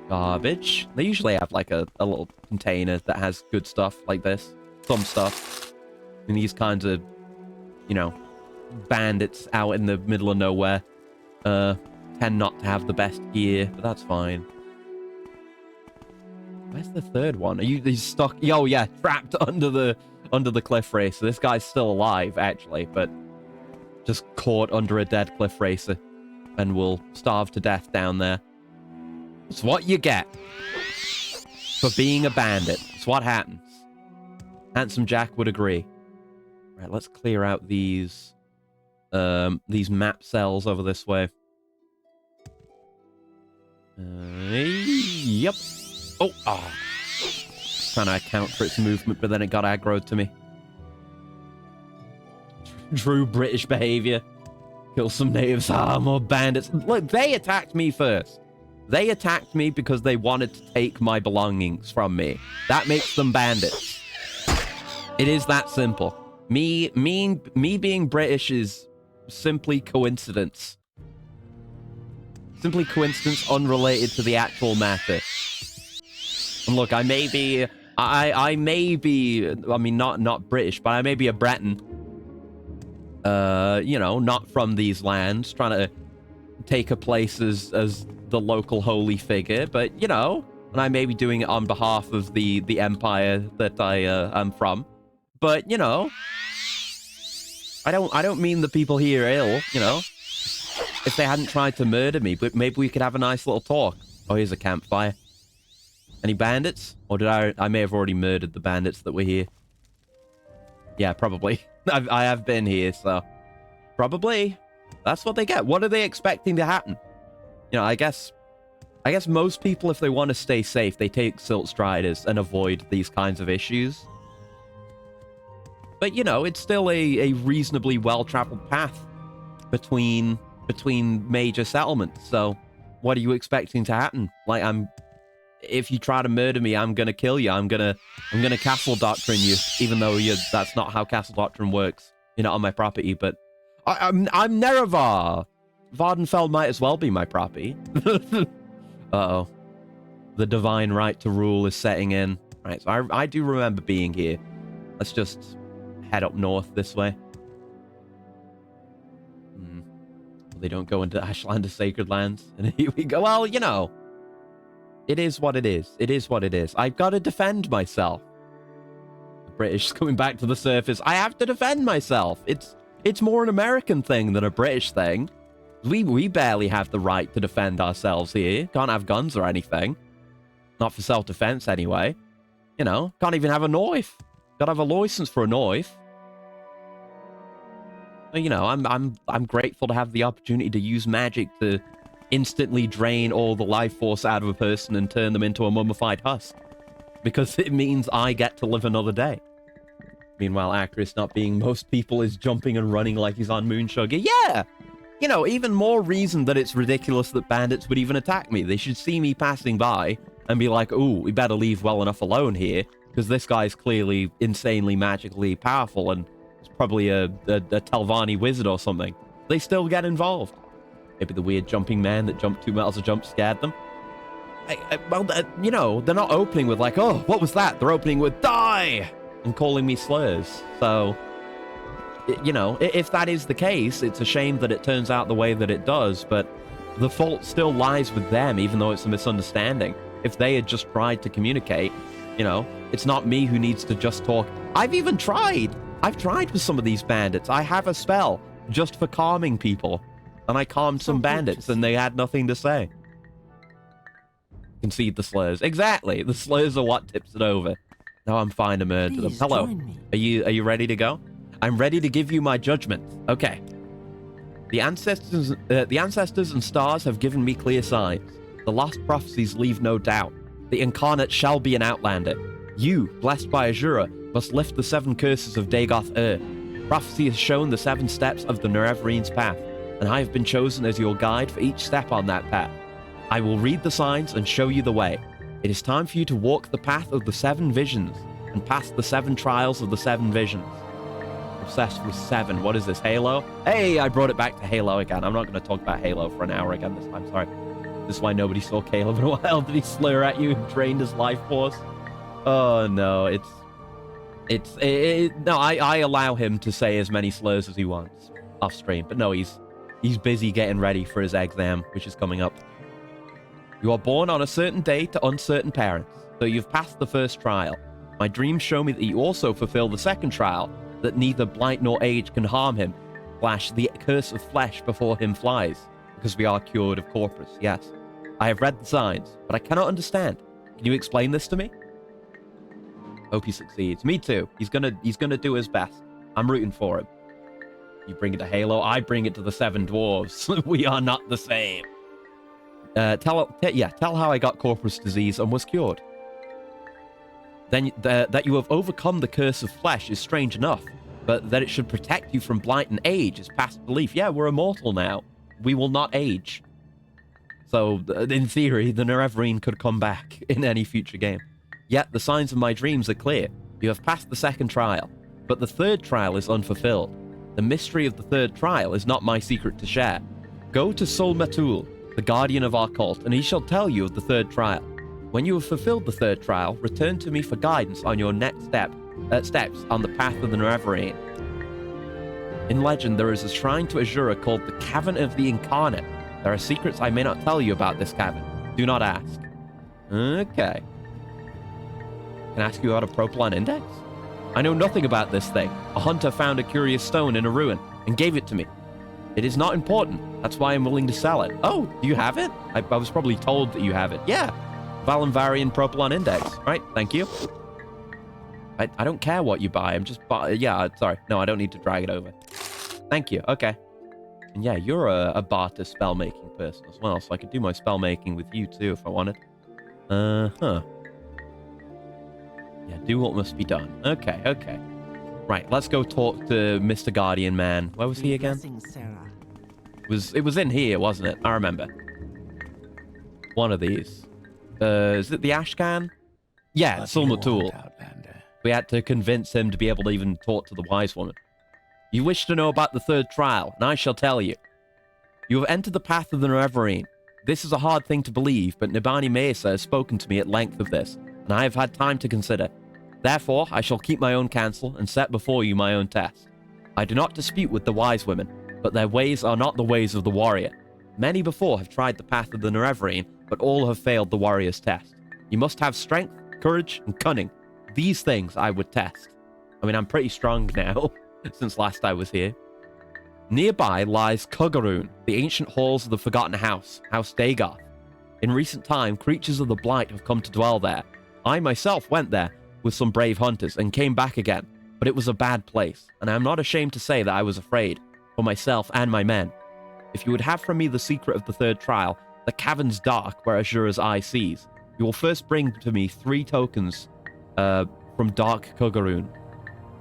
Garbage. They usually have like a little container that has good stuff like this. Some stuff. And these kinds of, bandits out in the middle of nowhere tend not to have the best gear, but that's fine. Where's the third one? He's stuck? Oh yeah, trapped under the cliff racer. This guy's still alive actually, but just caught under a dead cliff racer and will starve to death down there. It's what you get for being a bandit. It's what happens. Handsome Jack would agree. Right, let's clear out these map cells over this way. Yep. Oh. Trying to account for its movement, but then it got aggroed to me. True British behavior. Kill some natives, more bandits. Look, they attacked me first. They attacked me because they wanted to take my belongings from me. That makes them bandits. It is that simple. Me being British is simply coincidence. Simply coincidence unrelated to the actual matter. And look, I may be, I mean, not British, but I may be a Breton. Not from these lands, trying to take a place as the local holy figure, but, and I may be doing it on behalf of the empire that I am from. But, I don't mean the people here ill, If they hadn't tried to murder me, but maybe we could have a nice little talk. Oh, here's a campfire. Any bandits? Or did I may have already murdered the bandits that were here. Yeah, probably. I have been here, so probably. That's what they get. What are they expecting to happen? I guess I guess most people, if they want to stay safe, they take Silt Striders and avoid these kinds of issues. But, you know, it's still a reasonably well-traveled path between major settlements. So what are you expecting to happen? Like, if you try to murder me, I'm gonna kill you. I'm gonna castle doctrine you, even though that's not how castle doctrine works. You're not on my property, but I'm Nerevar. Vardenfeld might as well be my property. Uh-oh. The divine right to rule is setting in. Right, so I do remember being here. Let's just head up north this way. They don't go into Ashland of Sacred Lands. And here we go. Well, you know, it is what it is. It is what it is. I've got to defend myself. The British coming back to the surface. I have to defend myself. It's more an American thing than a British thing. We barely have the right to defend ourselves here. Can't have guns or anything. Not for self-defense anyway. You know, can't even have a knife. Gotta have a license for a knife. You know, I'm grateful to have the opportunity to use magic to instantly drain all the life force out of a person and turn them into a mummified husk. Because it means I get to live another day. Meanwhile, Acris, not being most people, is jumping and running like he's on Moon Sugar. Yeah! You know, even more reason that it's ridiculous that bandits would even attack me. They should see me passing by and be like, ooh, we better leave well enough alone here, because this guy's clearly insanely magically powerful and it's probably a Telvanni wizard or something. They still get involved. Maybe the weird jumping man that jumped 2 miles a jump scared them. Well, you know, they're not opening with like, oh, what was that? They're opening with die and calling me slurs. So, you know, if that is the case, it's a shame that it turns out the way that it does, but the fault still lies with them, even though it's a misunderstanding. If they had just tried to communicate, you know, it's not me who needs to just talk. I've even tried. I've tried with some of these bandits. I have a spell just for calming people, and I calmed some bandits, and they had nothing to say. Concede the slurs. Exactly. The slurs are what tips it over. Now I'm fine to murder them. Hello. Are you ready to go? I'm ready to give you my judgment. Okay. The ancestors and stars have given me clear signs. The lost prophecies leave no doubt. The incarnate shall be an outlander. You, blessed by Azura, must lift the 7 curses of Dagoth Prophecy has shown the 7 steps of the Nerevrine's path, and I have been chosen as your guide for each step on that path. I will read the signs and show you the way. It is time for you to walk the path of the 7 visions and pass the 7 trials of the 7 visions. Obsessed with 7. What is this, Halo? Hey, I brought it back to Halo again. I'm not going to talk about Halo for an hour again this time, sorry. This is why nobody saw Caleb in a while. Did he slur at you and drained his life force? Oh, no, no, I allow him to say as many slurs as he wants off stream, but no, he's busy getting ready for his exam, which is coming up. You are born on a certain day to uncertain parents, so you've passed the first trial. My dreams show me that you also fulfill the second trial, that neither blight nor age can harm him, / the curse of flesh before him flies, because we are cured of corpus, yes. I have read the signs, but I cannot understand. Can you explain this to me? Hope he succeeds. Me too. He's gonna do his best. I'm rooting for him. You bring it to Halo, I bring it to the 7 dwarves. We are not the same. Tell how I got corpus disease and was cured. Then that you have overcome the curse of flesh is strange enough, but that it should protect you from blight and age is past belief. Yeah, we're immortal now. We will not age. So, in theory, the Nerevrine could come back in any future game. Yet, the signs of my dreams are clear. You have passed the second trial, but the third trial is unfulfilled. The mystery of the third trial is not my secret to share. Go to Sol Matul, the guardian of our cult, and he shall tell you of the third trial. When you have fulfilled the third trial, return to me for guidance on your next steps on the path of the Nerevrine. In legend, there is a shrine to Azura called the Cavern of the Incarnate. There are secrets I may not tell you about this cavern. Do not ask. Okay. Can I ask you about a Propylon Index? I know nothing about this thing. A hunter found a curious stone in a ruin and gave it to me. It is not important. That's why I'm willing to sell it. Oh, do you have it? I was probably told that you have it. Yeah. Valenvarian Propylon Index. Right, thank you. I don't care what you buy. I'm just yeah, sorry. No, I don't need to drag it over. Thank you. Okay. And yeah, you're a barter spell-making person as well, so I could do my spell-making with you too if I wanted. Huh. Yeah, do what must be done. Okay, okay. Right, let's go talk to Mr. Guardian Man. Where was he again? It was in here, wasn't it? I remember. One of these. Is it the Ashcan? Yeah, Sulma Tool. We had to convince him to be able to even talk to the wise woman. You wish to know about the third trial, and I shall tell you. You have entered the path of the Neverine. This is a hard thing to believe, but Nibani Mesa has spoken to me at length of this, and I have had time to consider. Therefore, I shall keep my own counsel and set before you my own test. I do not dispute with the wise women, but their ways are not the ways of the warrior. Many before have tried the path of the Neverine, but all have failed the warrior's test. You must have strength, courage, and cunning. These things I would test. I mean, I'm pretty strong now, since last I was here. Nearby lies Kugaroon, the ancient halls of the Forgotten House, House Dagoth. In recent time, creatures of the Blight have come to dwell there. I myself went there with some brave hunters and came back again, but it was a bad place, and I am not ashamed to say that I was afraid, for myself and my men. If you would have from me the secret of the third trial, the cavern's dark where Azura's eye sees, you will first bring to me 3 tokens from Dark Kugaroon.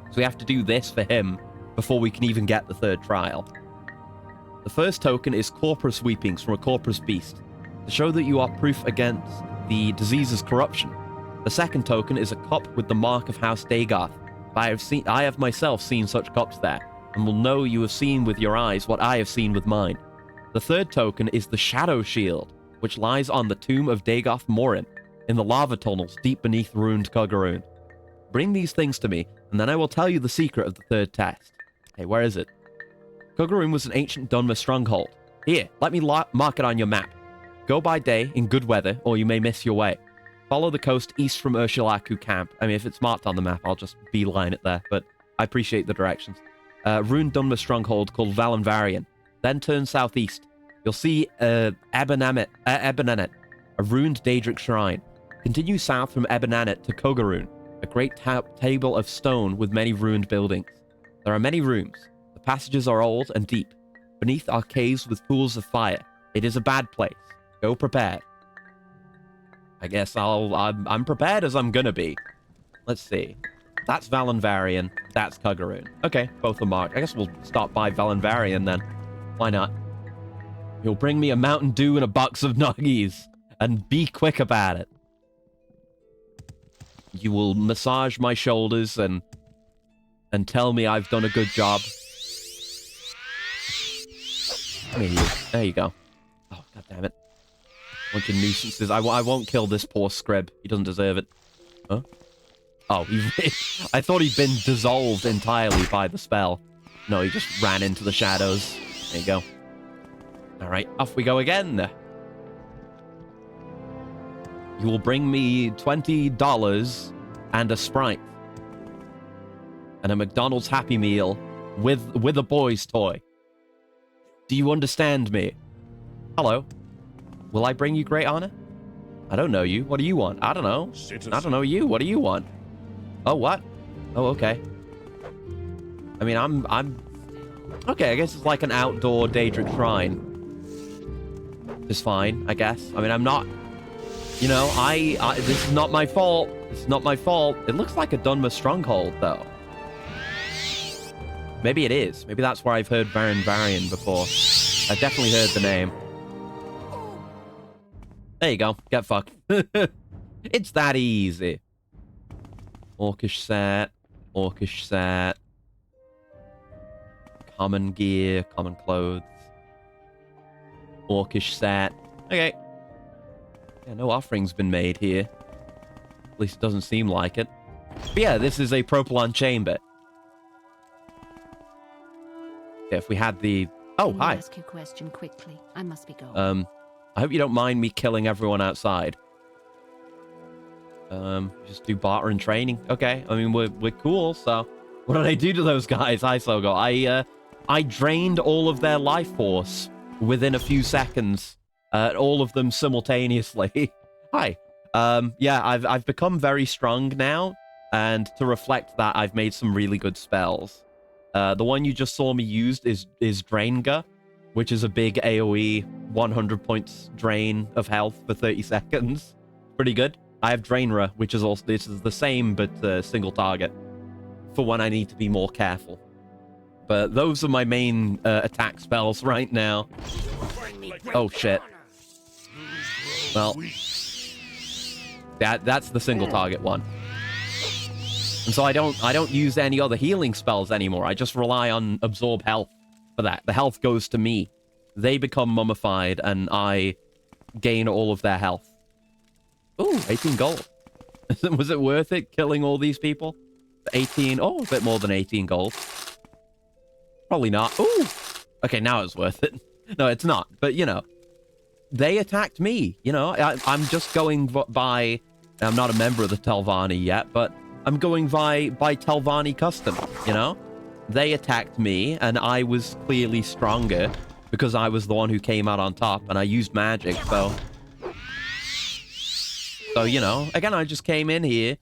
So we have to do this for him before we can even get the third trial. The first token is Corpus Weepings from a Corpus Beast, to show that you are proof against the disease's corruption. The second token is a cup with the mark of House Dagoth. I have myself seen such cups there, and will know you have seen with your eyes what I have seen with mine. The third token is the Shadow Shield, which lies on the tomb of Dagoth Morin, in the lava tunnels deep beneath ruined Kugaroon. Bring these things to me, and then I will tell you the secret of the third test. Hey, where is it? Kugaroon was an ancient Dunmer stronghold. Here, let me mark it on your map. Go by day in good weather, or you may miss your way. Follow the coast east from Ursulaku Camp. I mean, if it's marked on the map, I'll just beeline it there, but I appreciate the directions. Ruined Dunmer stronghold called Valenvarian. Then turn southeast. You'll see Ebenanet, a ruined Daedric shrine. Continue south from Ebenanet to Kugaroon, a great table of stone with many ruined buildings. There are many rooms. The passages are old and deep. Beneath are caves with pools of fire. It is a bad place. Go prepared. I guess I'm prepared as I'm gonna be. Let's see. That's Valenvarian. That's Kugaroon. Okay, both are marked. I guess we'll stop by Valenvarian then. Why not? You'll bring me a Mountain Dew and a box of nuggies. And be quick about it. You will massage my shoulders and tell me I've done a good job. There you go. Oh, god damn it. Bunch of nuisances. I won't kill this poor Scrib. He doesn't deserve it. Huh? Oh, I thought he'd been dissolved entirely by the spell. No, he just ran into the shadows. There you go. Alright, off we go again. You will bring me $20 and a Sprite. And a McDonald's Happy Meal with a boy's toy. Do you understand me? Hello. Will I bring you great honor? I don't know you. What do you want? I don't know. I don't know you. What do you want? Oh, what? Oh, okay. I mean, I'm... Okay, I guess it's like an outdoor Daedric shrine. It's fine, I guess. I mean, I'm not... You know, this is not my fault. This is not my fault. It looks like a Dunmer stronghold, though. Maybe it is. Maybe that's where I've heard Varanvarian before. I've definitely heard the name. There you go. Get fucked. It's that easy. Orcish set. Orcish set. Common gear. Common clothes. Orcish set. Okay. Yeah, no offering's been made here. At least it doesn't seem like it. But yeah, this is a Propylon chamber. Yeah, if we had the... Oh, hi. Ask your question quickly. I must be going. I hope you don't mind me killing everyone outside. Just do barter and training. Okay, I mean, we're cool, so... What did I do to those guys? Hi, Sogo. I drained all of their life force within a few seconds. All of them simultaneously. Hi. Yeah, I've become very strong now, and to reflect that, I've made some really good spells. The one you just saw me used is Draenga, which is a big AoE 100 points drain of health for 30 seconds. Pretty good. I have Drainra, which is also, this is the same, but single target for when I need to be more careful. But those are my main attack spells right now. Oh, shit. Well, that's the single target one. And so I don't use any other healing spells anymore. I just rely on absorb health for that. The health goes to me. They become mummified, and I gain all of their health. Ooh, 18 gold. Was it worth it killing all these people? 18, oh, a bit more than 18 gold. Probably not. Ooh! Okay, now it's worth it. No, it's not. But, you know, they attacked me. You know, I'm just going by... I'm not a member of the Telvanni yet, but I'm going by Telvanni custom, you know? They attacked me, and I was clearly stronger because I was the one who came out on top, and I used magic, so... So, you know, again, I just came in here,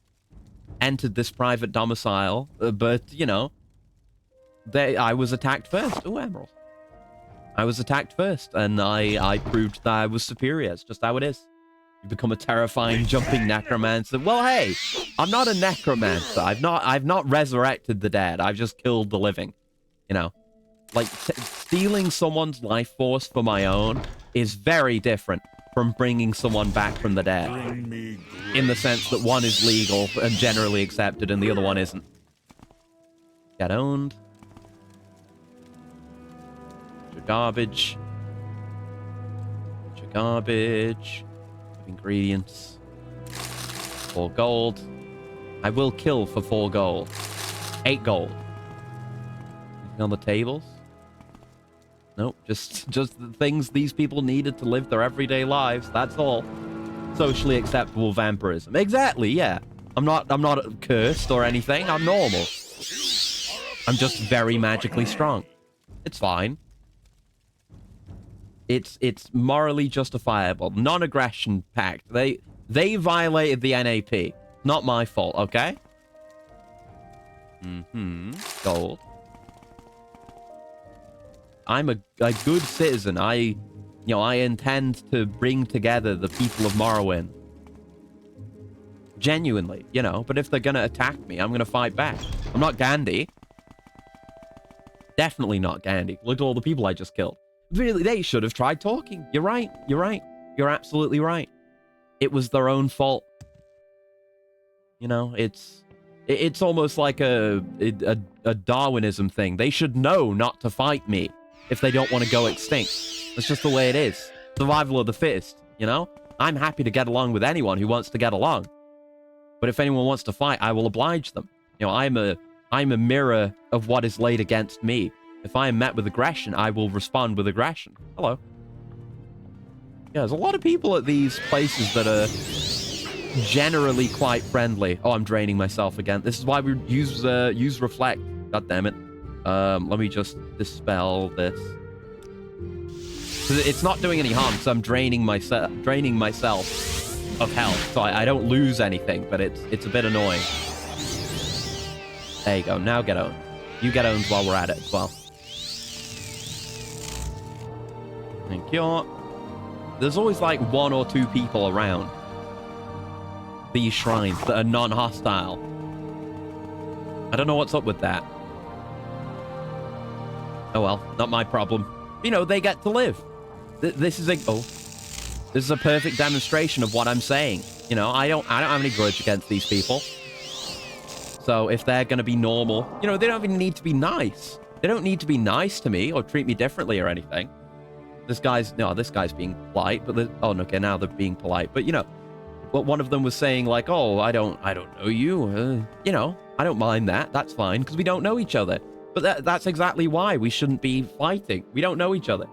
entered this private domicile, but, you know, I was attacked first. Ooh, emerald. I was attacked first, and I proved that I was superior. It's just how it is. You become a terrifying jumping necromancer. Well, hey, I'm not a necromancer. I've not resurrected the dead. I've just killed the living. You know, like stealing someone's life force for my own is very different from bringing someone back from the dead. In the sense that one is legal and generally accepted, and the other one isn't. Get owned. Garbage. Garbage. Ingredients. 4 gold. I will kill for 4 gold. 8 gold. Anything on the tables? Nope, just the things these people needed to live their everyday lives. That's all. Socially acceptable vampirism. Exactly, yeah. I'm not cursed or anything. I'm normal. I'm just very magically strong. It's fine. It's morally justifiable. Non-aggression pact. They violated the NAP. Not my fault, okay? Gold. I'm a good citizen. I intend to bring together the people of Morrowind. Genuinely, you know. But if they're gonna attack me, I'm gonna fight back. I'm not Gandhi. Definitely not Gandhi. Look at all the people I just killed. Really, they should have tried talking. You're right. You're right. You're absolutely right. It was their own fault. You know, it's almost like a Darwinism thing. They should know not to fight me if they don't want to go extinct. That's just the way it is. Survival of the fittest, you know? I'm happy to get along with anyone who wants to get along. But if anyone wants to fight, I will oblige them. You know, I'm a mirror of what is laid against me. If I am met with aggression, I will respond with aggression. Hello. Yeah, there's a lot of people at these places that are generally quite friendly. Oh, I'm draining myself again. This is why we use reflect. God damn it. Let me just dispel this. It's not doing any harm, so I'm draining myself of health, so I don't lose anything, but it's a bit annoying. There you go. Now get owned. You get owned while we're at it as well. Thank you. There's always like 1 or 2 people around these shrines that are non-hostile. I don't know what's up with that. Oh well, not my problem. You know, they get to live. This is a perfect demonstration of what I'm saying. You know, I don't have any grudge against these people. So if they're gonna be normal, you know, they don't even need to be nice. They don't need to be nice to me or treat me differently or anything. This guy's being polite, but oh, okay, now they're being polite. But you know, what one of them was saying, like, oh, I don't know you. You know, I don't mind that. That's fine because we don't know each other. But that's exactly why we shouldn't be fighting. We don't know each other.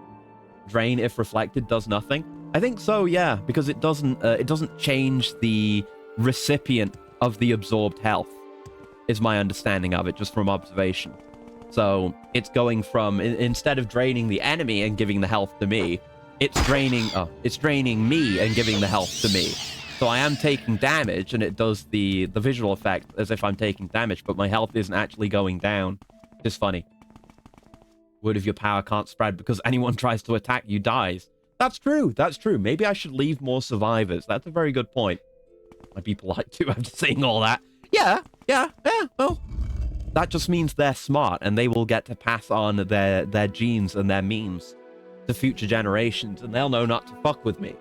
Drain, if reflected, does nothing. I think so, yeah, because it doesn't change the recipient of the absorbed health. Is my understanding of it, just from observation. So it's going from, instead of draining the enemy and giving the health to me, it's draining me and giving the health to me. So I am taking damage, and it does the visual effect as if I'm taking damage, but my health isn't actually going down. It's funny. word of your power can't spread because anyone tries to attack you dies. That's true. That's true. Maybe I should leave more survivors. That's a very good point. I'd be polite too after saying all that. Yeah. Well, that just means they're smart and they will get to pass on their genes and their memes to future generations, and they'll know not to fuck with me.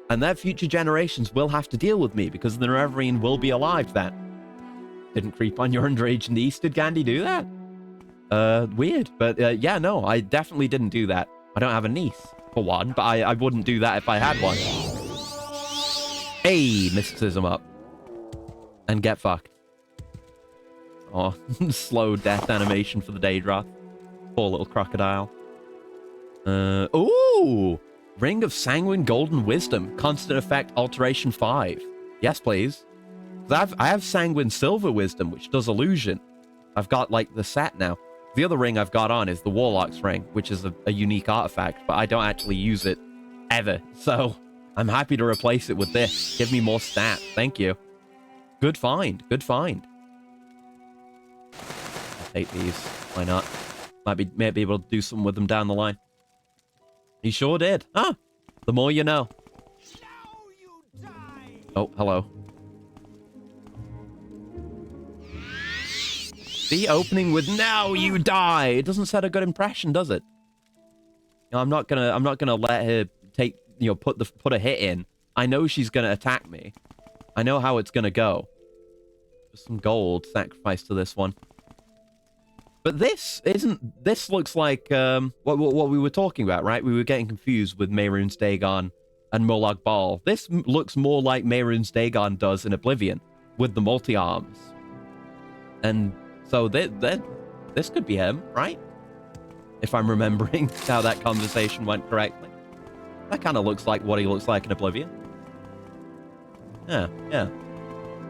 And their future generations will have to deal with me because the Nerevarine will be alive then. Didn't creep on your underage niece, did Gandhi do that? Weird. But yeah, no, I definitely didn't do that. I don't have a niece, for one, but I wouldn't do that if I had one. Hey, mysticism up. And get fucked. Oh, slow death animation for the Daedra. Poor little crocodile. Ooh! Ring of Sanguine Golden Wisdom. Constant Effect Alteration 5. Yes, please. I have Sanguine Silver Wisdom, which does illusion. I've got, like, the set now. The other ring I've got on is the Warlock's Ring, which is a unique artifact, but I don't actually use it ever. So, I'm happy to replace it with this. Give me more stats. Thank you. Good find. Good find. I'll take these. Why not? Might be able to do something with them down the line. He sure did. Ah, the more you know. Oh, hello. The opening with "Now you die." It doesn't set a good impression, does it? You know, I'm not gonna let her take, put a hit in. I know she's gonna attack me. I know how it's gonna go. There's some gold sacrificed to this one. But this looks like what we were talking about, right? We were getting confused with Mehrunes Dagon and Molag Bal. This looks more like Mehrunes Dagon does in Oblivion with the multi-arms. And so this could be him, right? If I'm remembering how that conversation went correctly. That kind of looks like what he looks like in Oblivion. Yeah.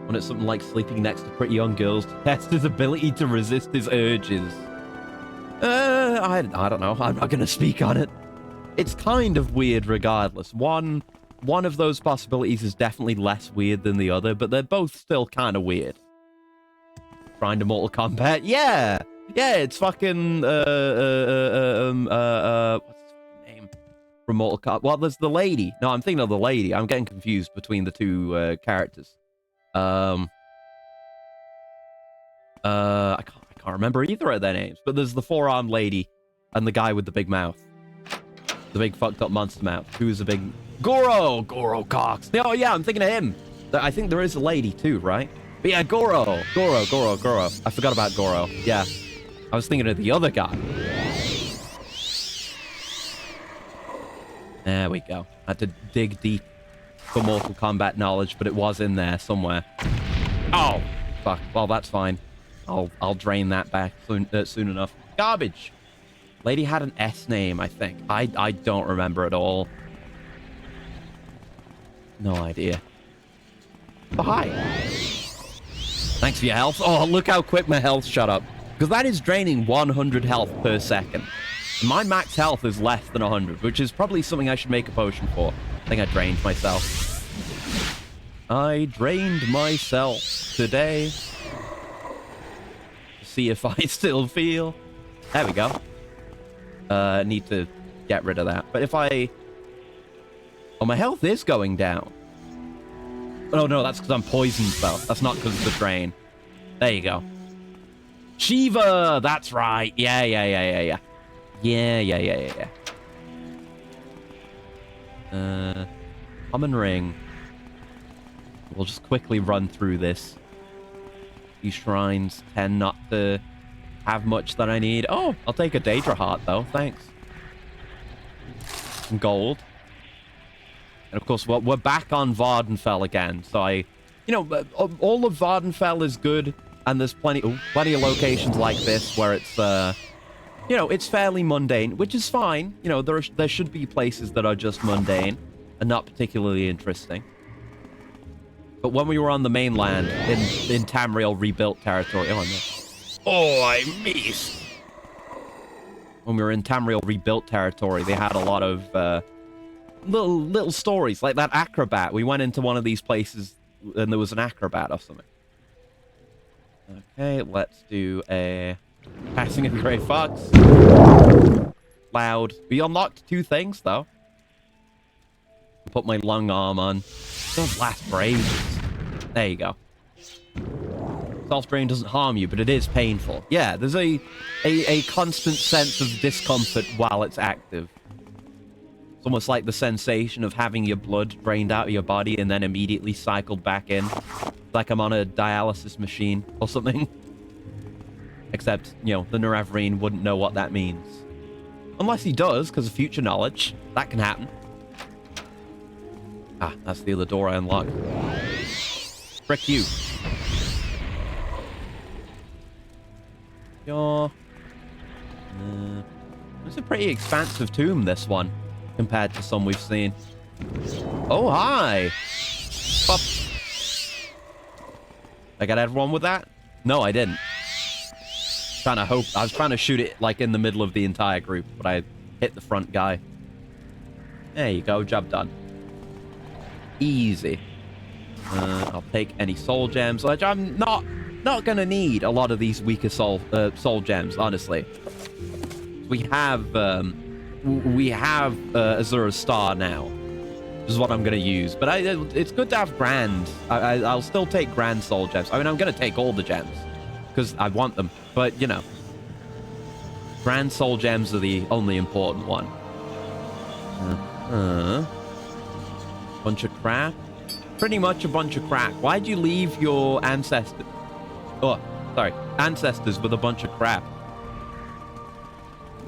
When it's something like sleeping next to pretty young girls to test his ability to resist his urges. I don't know. I'm not going to speak on it. It's kind of weird regardless. One of those possibilities is definitely less weird than the other, but they're both still kind of weird. Trying to Mortal Kombat? Yeah, it's fucking what's his name from Mortal Kombat? Well, there's the lady. No, I'm thinking of the lady. I'm getting confused between the two characters. I can't remember either of their names, but there's the four-armed lady and the guy with the big mouth, the big fucked up monster mouth, who's a big Goro Cox. Oh yeah, I'm thinking of him. I think there is a lady too, right? But yeah, Goro. I forgot about Goro. Yeah, I was thinking of the other guy. There we go. I had to dig deep for Mortal Kombat knowledge, but it was in there somewhere. Oh, fuck. Well, that's fine. I'll drain that back soon enough. Garbage. Lady had an S name, I think. I don't remember at all. No idea. But hi. Thanks for your health. Oh, look how quick my health shot up. Because that is draining 100 health per second. My max health is less than 100, which is probably something I should make a potion for. I think I drained myself. I drained myself today. See if I still feel. There we go. Need to get rid of that. But if I... Oh, my health is going down. Oh, no, that's because I'm poisoned, though. That's not because of the drain. There you go. Shiva! That's right. Yeah. Common ring. We'll just quickly run through this. These shrines tend not to have much that I need. Oh, I'll take a Daedra heart, though. Thanks. Some gold. And of course, we're back on Vardenfell again. So all of Vardenfell is good. And there's plenty of locations like this where it's, it's fairly mundane, which is fine. There should be places that are just mundane and not particularly interesting. But when we were on the mainland in Tamriel rebuilt territory, I missed. When we were in Tamriel rebuilt territory, they had a lot of little stories like that acrobat. We went into one of these places and there was an acrobat or something. Okay, let's do a Passing a gray fox. Loud. We unlocked 2 things, though. Put my long arm on. Those last braves. There you go. Self-drain doesn't harm you, but it is painful. Yeah, there's a constant sense of discomfort while it's active. It's almost like the sensation of having your blood drained out of your body and then immediately cycled back in. Like I'm on a dialysis machine or something. Except, you know, the Nerevarine wouldn't know what that means. Unless he does, because of future knowledge. That can happen. Ah, that's the other door I unlocked. Frick you. It's a pretty expansive tomb, this one, compared to some we've seen. Oh, hi! Pop. I got everyone with that? No, I didn't. I was trying to shoot it, like, in the middle of the entire group, but I hit the front guy. There you go, job done. Easy. I'll take any soul gems, which I'm not gonna need a lot of these weaker soul gems, honestly. We have Azura's Star now, which is what I'm gonna use. But it's good to have Grand. I'll still take Grand soul gems. I mean, I'm gonna take all the gems because I want them. But you know, Grand soul gems are the only important one. Bunch of crap. Pretty much a bunch of crap. Why'd you leave your ancestors? Oh, sorry. Ancestors with a bunch of crap.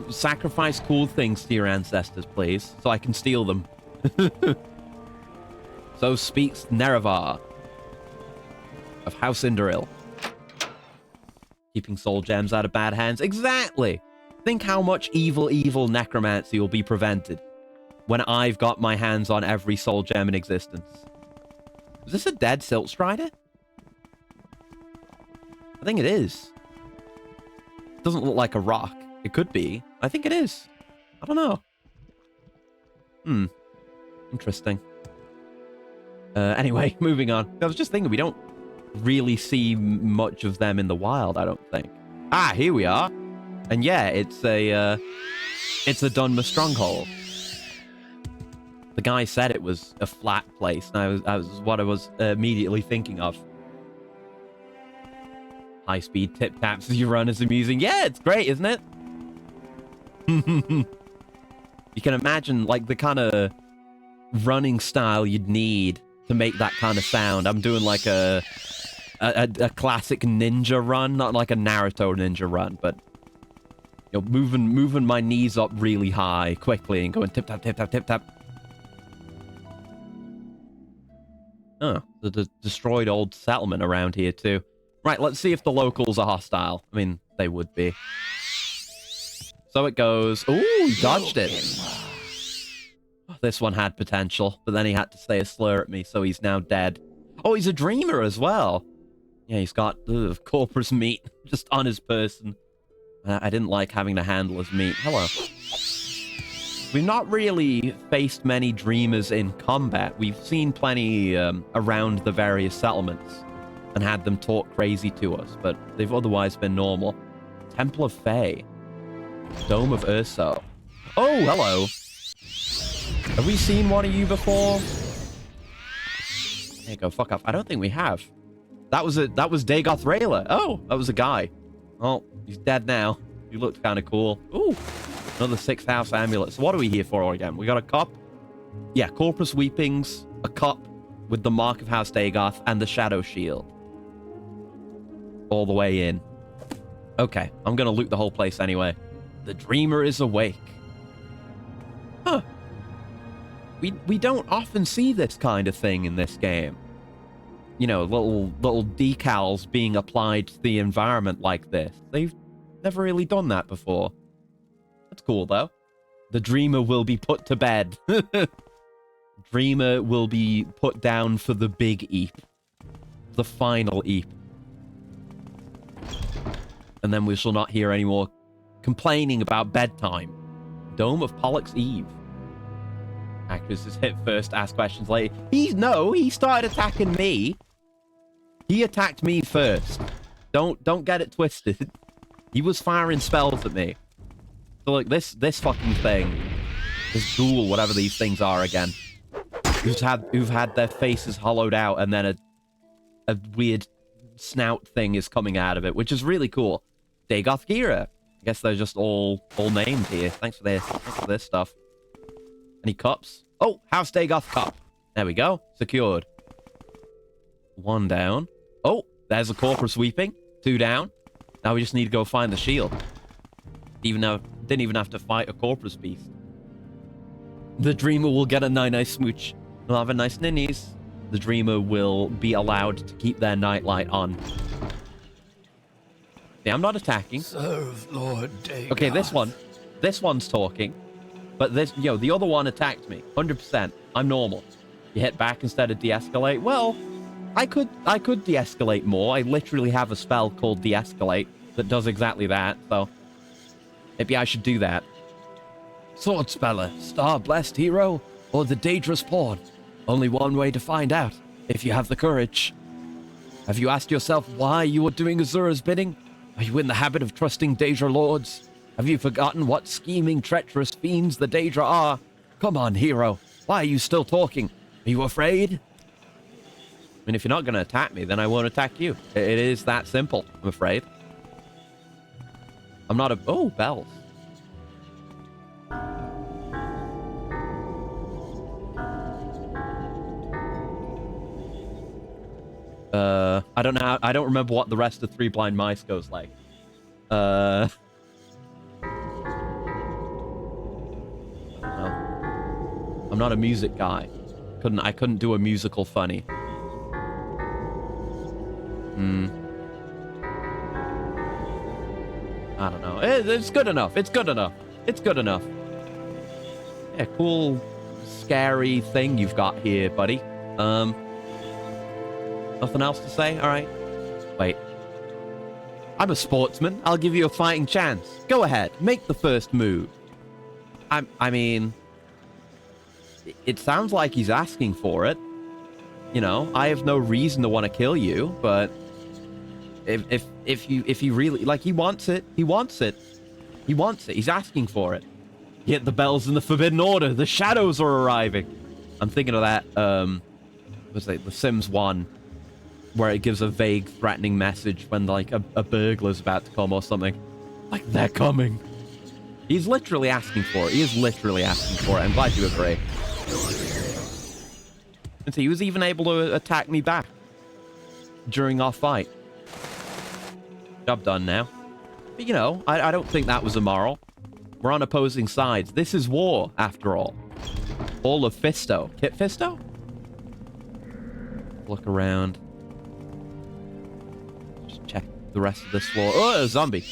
Sacrifice cool things to your ancestors, please, so I can steal them. So speaks Nerevar of House Indoril. Keeping soul gems out of bad hands. Exactly! Think how much evil necromancy will be prevented when I've got my hands on every soul gem in existence. Is this a dead Silt Strider? I think it is. It doesn't look like a rock. It could be. I think it is. I don't know. Interesting. Anyway, moving on. I was just thinking we don't really see much of them in the wild, I don't think. Ah, here we are. And yeah, it's a Dunmer stronghold. The guy said it was a flat place, and I was what I was immediately thinking of. High-speed tip-taps as you run is amusing. Yeah, it's great, isn't it? You can imagine, like, the kind of running style you'd need to make that kind of sound. I'm doing, like, a classic ninja run, not like a Naruto ninja run, but, you know, moving my knees up really high, quickly, and going tip-tap, tip-tap, tip-tap. Oh, the destroyed old settlement around here, too. Right, let's see if the locals are hostile. I mean, they would be. So it goes. Ooh, he dodged it. This one had potential, but then he had to say a slur at me, so he's now dead. Oh, he's a dreamer as well. Yeah, he's got corpus meat just on his person. I didn't like having to handle his meat. Hello. We've not really faced many dreamers in combat. We've seen plenty around the various settlements and had them talk crazy to us, but they've otherwise been normal. Temple of Fae. Dome of Urso. Oh, hello. Have we seen one of you before? There you go, fuck off. I don't think we have. That was Dagoth Rayla. Oh, that was a guy. Oh, he's dead now. He looked kind of cool. Ooh, another 6th house amulet. So what are we here for again? We got a cup. Yeah, Corpus Weepings, a cup with the mark of House Dagoth, and the Shadow Shield. All the way in. Okay, I'm gonna loot the whole place anyway. The Dreamer is awake. Huh. We don't often see this kind of thing in this game. You know, little decals being applied to the environment like this. They've never really done that before. That's cool, though. The Dreamer will be put to bed. Dreamer will be put down for the big Eep. The final Eep. And then we shall not hear any more complaining about bedtime. Dome of Pollux Eve. Actresses hit first, ask questions later. He started attacking me. He attacked me first. Don't get it twisted. He was firing spells at me. So look, this fucking thing, this ghoul, whatever these things are again, who've had their faces hollowed out, and then a weird snout thing is coming out of it, which is really cool. Dagoth Gira. I guess they're just all named here. Thanks for this. Thanks for this stuff. Any cups? Oh, House Dagoth cup. There we go. Secured. 1 down. Oh, there's a corpus sweeping. 2 down. Now we just need to go find the shield. Didn't even have to fight a corpus beast. The dreamer will get a nice smooch. He'll have a nice ninnies. The dreamer will be allowed to keep their nightlight on. Yeah, I'm not attacking. Serve Lord Dagoth. Okay, this one's talking. But the other one attacked me. 100%. I'm normal. You hit back instead of de-escalate. Well, I could de-escalate more. I literally have a spell called de-escalate that does exactly that, so maybe I should do that. Sword Speller, Star-Blessed Hero, or the Dangerous Pawn? Only one way to find out, if you have the courage. Have you asked yourself why you are doing Azura's bidding? Are you in the habit of trusting Daedra Lords? Have you forgotten what scheming, treacherous fiends the Daedra are? Come on, hero. Why are you still talking? Are you afraid? I mean, if you're not going to attack me, then I won't attack you. It is that simple, I'm afraid. I'm not a... Oh, bells. I don't know. I don't remember what the rest of Three Blind Mice goes like. I don't know. I'm not a music guy. I couldn't do a musical funny. I don't know. It's good enough. It's good enough. It's good enough. Yeah, cool, scary thing you've got here, buddy. Nothing else to say? All right. Wait. I'm a sportsman. I'll give you a fighting chance. Go ahead. Make the first move. I mean, it sounds like he's asking for it. You know, I have no reason to want to kill you, but if you really, like, he wants it. He wants it. He wants it. He's asking for it. You hit the bells in the Forbidden Order. The shadows are arriving. I'm thinking of that, what's it, The Sims 1, where it gives a vague, threatening message when, like, a burglar's about to come or something. Like, they're coming. He's literally asking for it. He is literally asking for it. I'm glad you agree. And see, he was even able to attack me back during our fight. Job done now. But, you know, I don't think that was immoral. We're on opposing sides. This is war, after all. All of Fisto. Kit Fisto? Look around. Just check the rest of this floor. Oh, a zombie.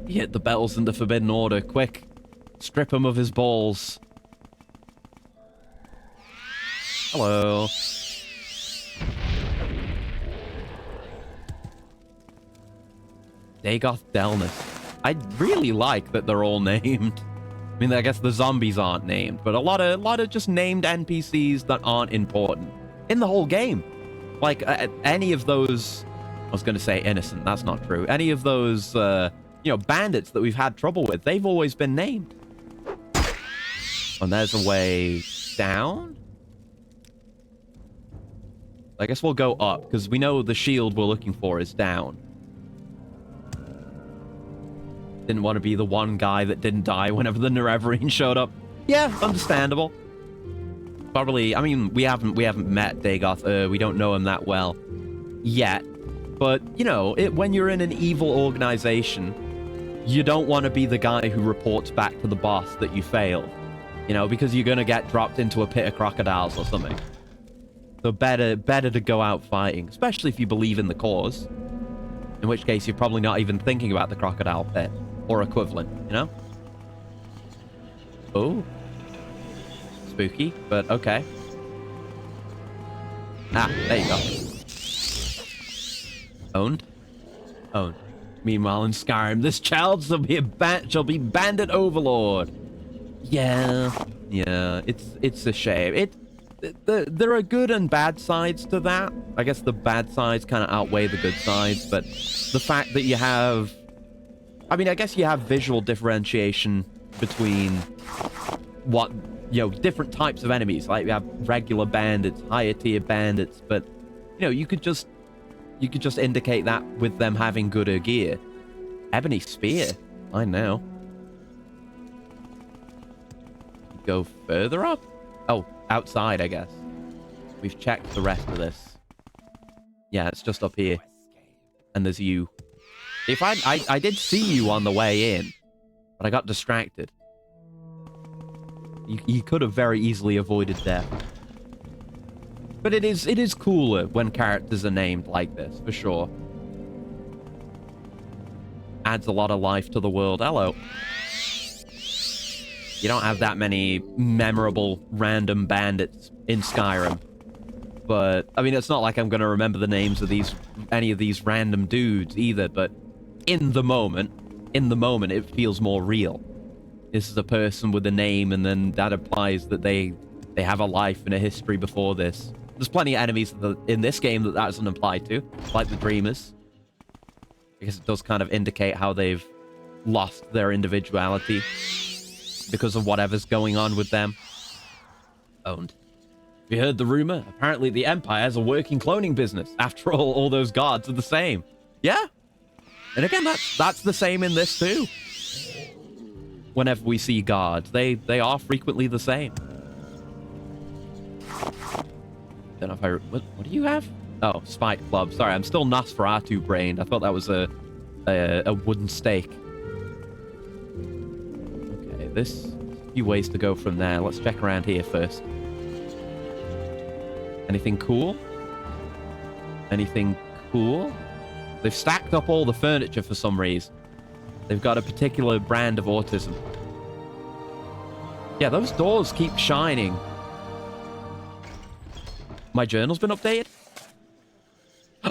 Hit the bells in the Forbidden Order. Quick. Strip him of his balls. Hello. Dagoth Delnus. I really like that they're all named. I mean, I guess the zombies aren't named, but a lot of just named NPCs that aren't important in the whole game. Like, any of those... I was going to say innocent. That's not true. Any of those, you know, bandits that we've had trouble with, they've always been named. And there's a way down? I guess we'll go up, because we know the shield we're looking for is down. Didn't want to be the one guy that didn't die whenever the Nerevarine showed up. Yeah, understandable. Probably, I mean, we haven't met Dagoth. We don't know him that well yet. But, you know, when you're in an evil organization, you don't want to be the guy who reports back to the boss that you failed. You know, because you're going to get dropped into a pit of crocodiles or something. So better to go out fighting, especially if you believe in the cause. In which case, you're probably not even thinking about the crocodile pit or equivalent, you know? Oh. Spooky, but okay. Ah, there you go. Owned? Owned. Meanwhile, in Skyrim, this child shall be bandit overlord. Yeah, it's a shame. there are good and bad sides to that. I guess the bad sides kind of outweigh the good sides, but the fact that you have... I mean, I guess you have visual differentiation between what, different types of enemies. Like, you have regular bandits, higher tier bandits, but, you could just indicate that with them having gooder gear. Ebony Spear. I know. Go further up? Oh, outside, I guess. We've checked the rest of this. Yeah, it's just up here. And there's you. If I did see you on the way in, but I got distracted. You could have very easily avoided death. But it is cooler when characters are named like this, for sure. Adds a lot of life to the world. Hello. You don't have that many memorable random bandits in Skyrim. But, I mean, it's not like I'm going to remember the names of any of these random dudes either, but in the moment, it feels more real. This is a person with a name, and then that implies that they have a life and a history before this. There's plenty of enemies in this game that doesn't apply to, like the Dreamers. Because it does kind of indicate how they've lost their individuality because of whatever's going on with them. Owned. Have you heard the rumor? Apparently the Empire has a working cloning business. After all those guards are the same. Yeah. And again, that's the same in this too. Whenever we see guards, they are frequently the same. Don't know if what do you have? Oh, Spike Club. Sorry, I'm still Nosferatu brained. I thought that was a wooden stake. Okay, there's a few ways to go from there. Let's check around here first. Anything cool? Anything cool? They've stacked up all the furniture for some reason. They've got a particular brand of autism. Yeah, those doors keep shining. My journal's been updated?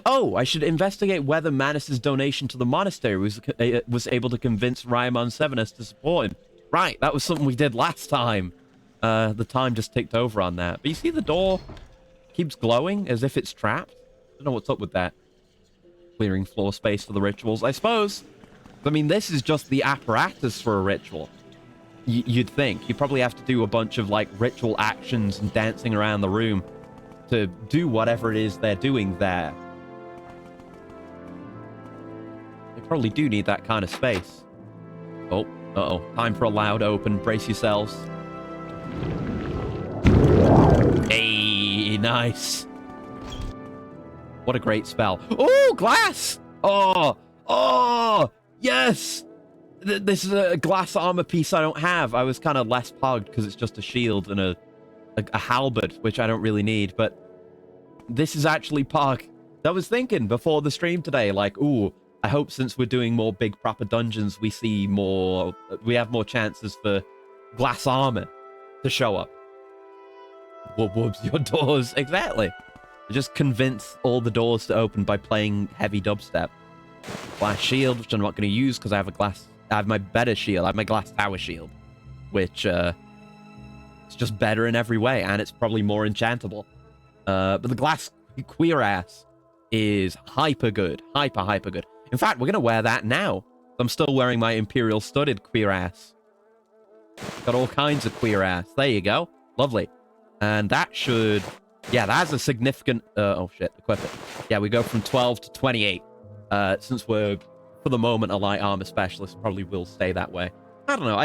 Oh, I should investigate whether Manus's donation to the monastery was able to convince Ryamon Sevenus to support him. Right, that was something we did last time. The time just ticked over on that. But you see the door keeps glowing as if it's trapped? I don't know what's up with that. Clearing floor space for the rituals, I suppose. I mean, this is just the apparatus for a ritual. You'd think. You probably have to do a bunch of, like, ritual actions and dancing around the room to do whatever it is they're doing there. They probably do need that kind of space. Oh, uh-oh. Time for a loud open. Brace yourselves. Hey, nice. What a great spell. Oh, glass! Oh, yes! This is a glass armor piece I don't have. I was kind of less pogged because it's just a shield and a halberd, which I don't really need, but this is actually pog. I was thinking before the stream today, like, ooh, I hope since we're doing more big proper dungeons, we have more chances for glass armor to show up. Whoobs, your doors. Exactly. Just convince all the doors to open by playing heavy dubstep. Glass shield, which I'm not going to use because I have my better shield. I have my glass tower shield, which it's just better in every way, and it's probably more enchantable. But the glass queer ass is hyper good. Hyper good. In fact, we're going to wear that now. I'm still wearing my Imperial studded queer ass. Got all kinds of queer ass. There you go. Lovely. And that should... Yeah, that's a significant... oh, shit. Equip it. Yeah, we go from 12 to 28. Since we're, for the moment, a light armor specialist, probably will stay that way. I don't know.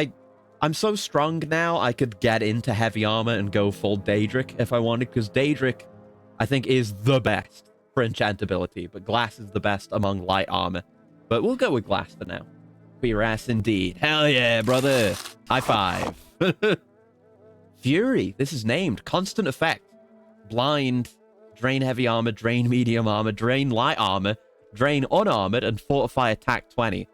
I'm so strong now, I could get into heavy armor and go full Daedric if I wanted, because Daedric, I think, is the best for enchantability, but glass is the best among light armor. But we'll go with glass for now. Queer ass indeed. Hell yeah, brother. High five. Fury. This is named. Constant effect. Blind. Drain heavy armor. Drain medium armor. Drain light armor. Drain unarmored. And fortify attack 20.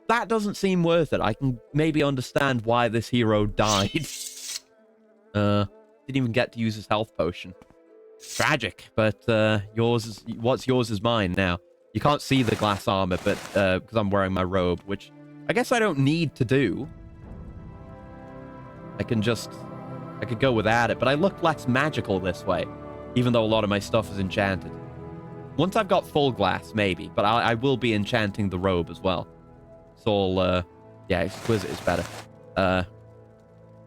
That doesn't seem worth it. I can maybe understand why this hero died. Didn't even get to use his health potion. Tragic, but what's yours is mine now. You can't see the glass armor, but because I'm wearing my robe, which I guess I don't need to do. I can just I could go without it, but I look less magical this way, even though a lot of my stuff is enchanted. Once I've got full glass, maybe, but I will be enchanting the robe as well. It's all, yeah, exquisite is better.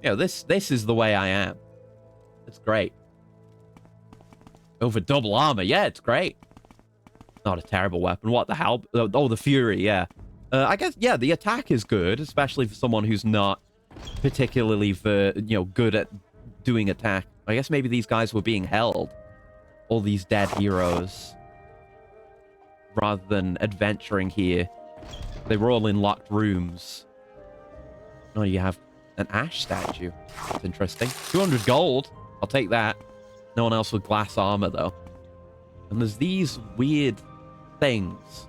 You know, this is the way I am. It's great. Over double armor, yeah, it's great. Not a terrible weapon. What the hell? Oh, the Fury, yeah. I guess, yeah, the attack is good, especially for someone who's not particularly, good at doing attack. I guess maybe these guys were being held. All these dead heroes. Rather than adventuring here. They were all in locked rooms. Oh, you have an Ash statue. That's interesting. 200 gold. I'll take that. No one else with glass armor, though. And there's these weird things.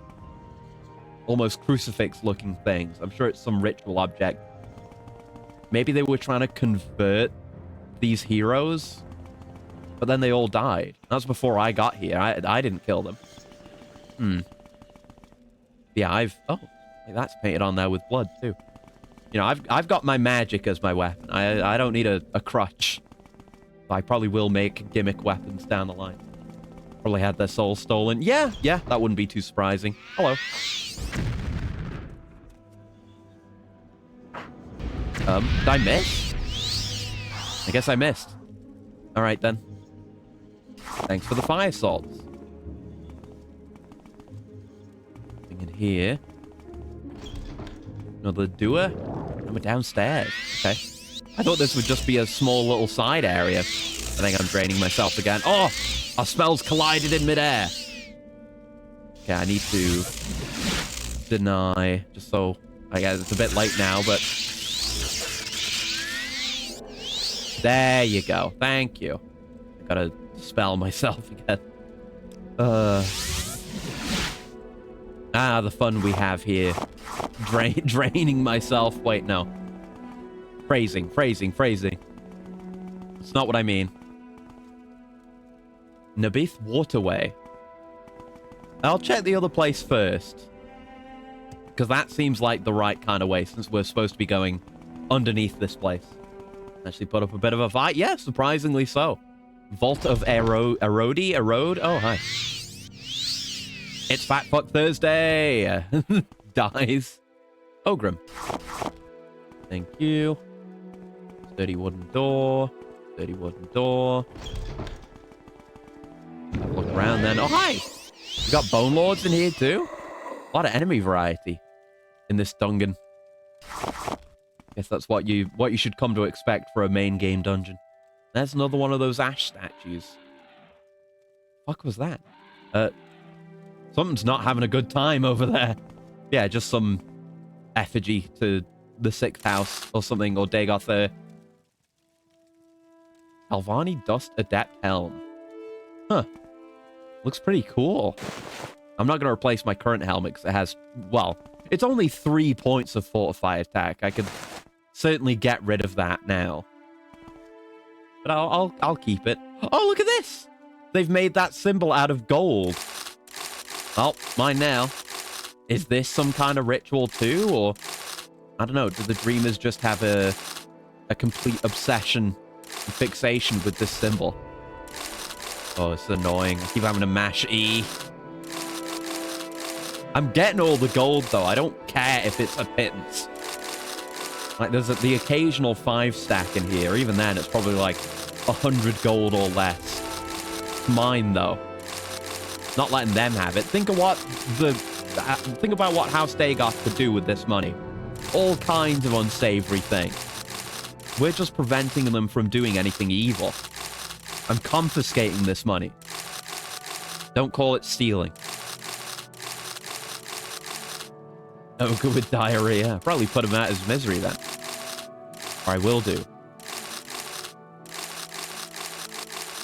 Almost crucifix-looking things. I'm sure it's some ritual object. Maybe they were trying to convert these heroes, but then they all died. That's before I got here. I didn't kill them. Yeah, oh, that's painted on there with blood, too. You know, I've got my magic as my weapon. I don't need a crutch. I probably will make gimmick weapons down the line. Probably had their soul stolen. Yeah, that wouldn't be too surprising. Hello. Did I miss? I guess I missed. All right, then. Thanks for the fire salts. Thing in here. Another doer. And we're downstairs. Okay. I thought this would just be a small little side area. I think I'm draining myself again. Oh! Our spells collided in midair. Okay, I need to deny, just so... I guess it's a bit late now, but... There you go. Thank you. I gotta spell myself again. The fun we have here. Draining myself. Wait, no. Phrasing. It's not what I mean. Nabith Waterway. I'll check the other place first. Because that seems like the right kind of way, since we're supposed to be going underneath this place. Actually put up a bit of a fight. Yeah, surprisingly so. Vault of Erode? Oh, hi. It's Fat Fuck Thursday. Dies. Ogrim. Thank you. Sturdy wooden door. Have a look around then. Oh, hi! We got Bone Lords in here too. A lot of enemy variety in this dungeon. Guess that's what you should come to expect for a main game dungeon. There's another one of those Ash statues. Fuck was that? Something's not having a good time over there. Yeah, just some effigy to the 6th house or something, or Dagoth. Alvani Dust Adept Helm. Huh. Looks pretty cool. I'm not going to replace my current helmet because it has, well, it's only 3 points of fortify attack. I could certainly get rid of that now. But I'll keep it. Oh, look at this! They've made that symbol out of gold. Oh, mine now. Is this some kind of ritual too, or I don't know? Do the dreamers just have a complete obsession, and fixation with this symbol? Oh, it's annoying. I keep having to mash E. I'm getting all the gold, though. I don't care if it's a pittance. Like, there's the occasional 5 stack in here. Even then, it's probably like 100 gold or less. Mine, though. Not letting them have it. Think about what House Dagoth could do with this money. All kinds of unsavory things. We're just preventing them from doing anything evil. I'm confiscating this money. Don't call it stealing. Oh, good with diarrhea. Probably put him out of his misery then. Or I will do.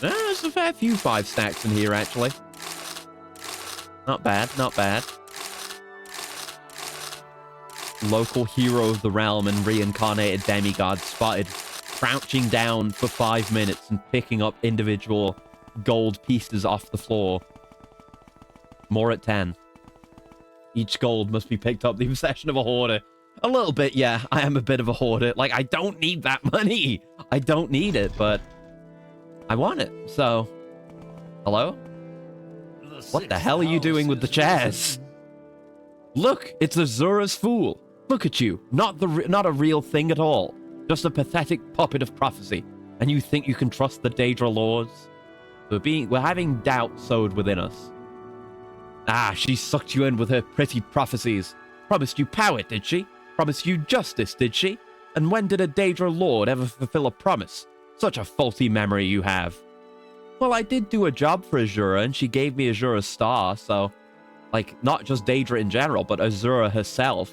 There's a fair few 5 stacks in here, actually. Not bad, not bad. Local hero of the realm and reincarnated demigod spotted crouching down for 5 minutes and picking up individual gold pieces off the floor. More at 10. Each gold must be picked up. The obsession of a hoarder. A little bit, yeah. I am a bit of a hoarder. Like, I don't need that money. I don't need it, but I want it. So, hello? What the hell are you doing with the chairs? Look, it's Azura's fool. Look at you. Not a real thing at all. Just a pathetic puppet of prophecy. And you think you can trust the Daedra Lords? We're having doubt sowed within us. Ah, she sucked you in with her pretty prophecies. Promised you power, did she? Promised you justice, did she? And when did a Daedra Lord ever fulfill a promise? Such a faulty memory you have. Well, I did do a job for Azura, and she gave me Azura's star, so... Like, not just Daedra in general, but Azura herself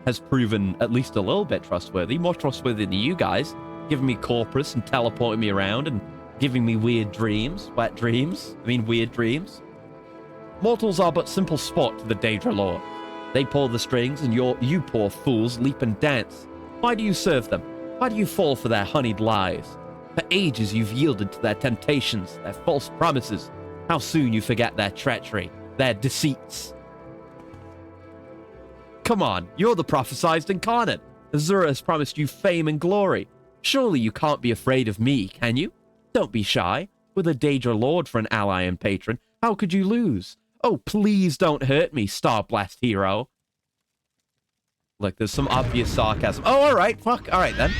has proven at least a little bit trustworthy. More trustworthy than you guys. Giving me corpus and teleporting me around and giving me weird dreams. Wet dreams. I mean, weird dreams. Mortals are but simple sport to the Daedra Lord. They pull the strings, and you poor fools leap and dance. Why do you serve them? Why do you fall for their honeyed lies? For ages you've yielded to their temptations, their false promises. How soon you forget their treachery, their deceits. Come on, you're the prophesized incarnate. Azura has promised you fame and glory. Surely you can't be afraid of me, can you? Don't be shy. With a Daedra Lord for an ally and patron, how could you lose? Oh, please don't hurt me, Star-Blessed hero. Look, there's some obvious sarcasm. Oh, all right, fuck. All right, then.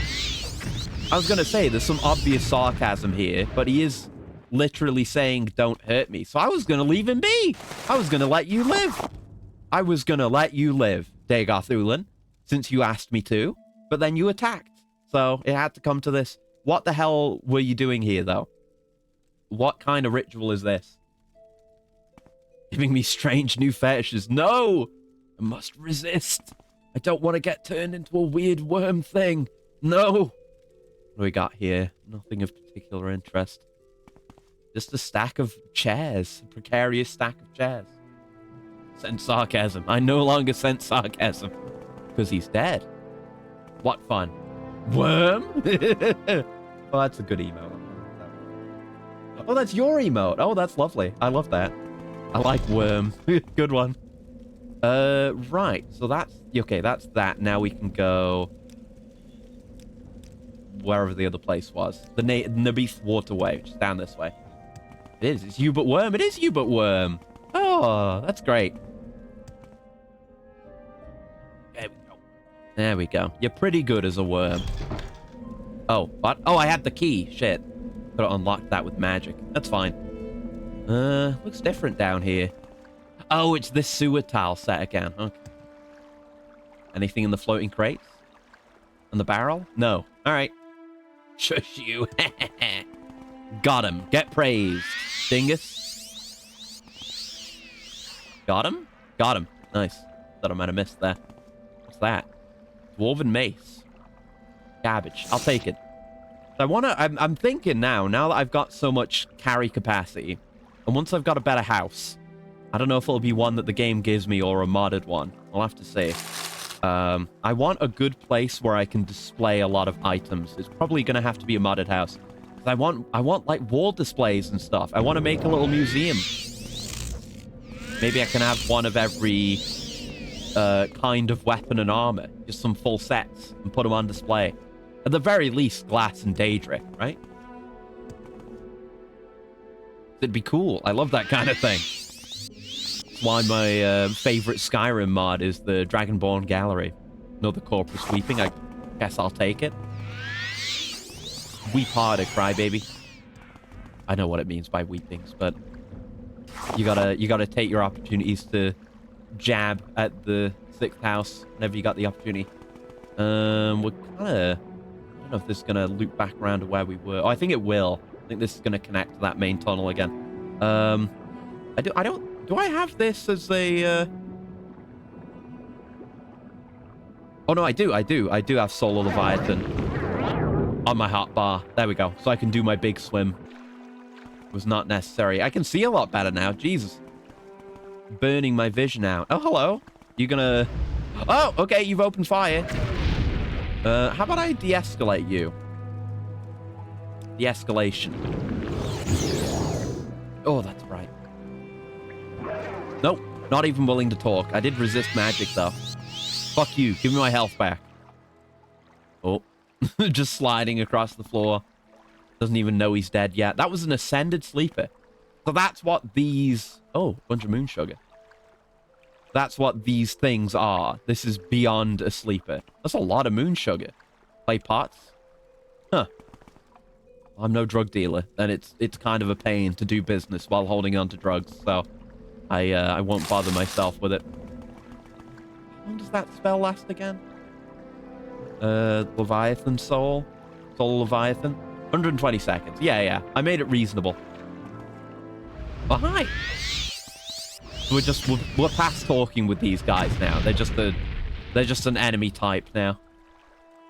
I was going to say, there's some obvious sarcasm here, but he is literally saying, don't hurt me. So I was going to leave him be. I was going to let you live. I was going to let you live, Dagoth Ulan, since you asked me to, but then you attacked. So it had to come to this. What the hell were you doing here, though? What kind of ritual is this? Giving me strange new fetishes. No! I must resist. I don't want to get turned into a weird worm thing. No! What do we got here? Nothing of particular interest. Just a stack of chairs. A precarious stack of chairs. Sense sarcasm. I no longer sense sarcasm. Because he's dead. What fun. Worm? Oh, that's a good emote. Oh, that's your emote. Oh, that's lovely. I love that. I like worm. Good one. Right. So that's... Okay, that's that. Now we can go... wherever the other place was. The Nabith Waterway, which is down this way. It is. It's you but worm. It is you but worm. Oh, that's great. There we go. There we go. You're pretty good as a worm. Oh, what? Oh, I had the key. Shit. Could have unlocked that with magic. That's fine. Looks different down here. Oh, it's this sewer tile set again. Okay. Anything in the floating crates? And the barrel? No. All right. Shush you. Got him. Get praised. Dingus. Got him? Got him. Nice. Thought I might have missed there. What's that? Dwarven mace. Garbage. I'll take it. I'm thinking now that I've got so much carry capacity, and once I've got a better house, I don't know if it'll be one that the game gives me or a modded one. I'll have to see. I want a good place where I can display a lot of items. It's probably going to have to be a modded house. I want like wall displays and stuff. I want to make a little museum. Maybe I can have one of every kind of weapon and armor. Just some full sets and put them on display. At the very least, glass and Daedric, right? It'd be cool. I love that kind of thing. That's why my favorite Skyrim mod is the Dragonborn Gallery. Another corpus weeping. I guess I'll take it. Weep harder, crybaby. I know what it means by weepings, but you gotta take your opportunities to jab at the 6th house whenever you got the opportunity. We're kind of... I don't know if this is gonna loop back around to where we were. Oh, I think it will. I think this is gonna connect to that main tunnel again. Do I have this as a... Oh, no, I do have Solar Leviathan on my hotbar. There we go. So I can do my big swim. It was not necessary. I can see a lot better now. Jesus. Burning my vision out. Oh, hello. You gonna... Oh, okay. You've opened fire. How about I de-escalate you? De-escalation. Oh, that's right. Nope. Not even willing to talk. I did resist magic, though. Fuck you. Give me my health back. Oh. Just sliding across the floor. Doesn't even know he's dead yet. That was an ascended sleeper. So that's what these... Oh, bunch of moon sugar. That's what these things are. This is beyond a sleeper. That's a lot of moon sugar. Clay pots? Huh. I'm no drug dealer, and it's kind of a pain to do business while holding on to drugs, so I won't bother myself with it. How long does that spell last again? Leviathan Soul? Soul Leviathan? 120 seconds. Yeah. I made it reasonable. Oh, hi! We're past talking with these guys now. They're just an enemy type now.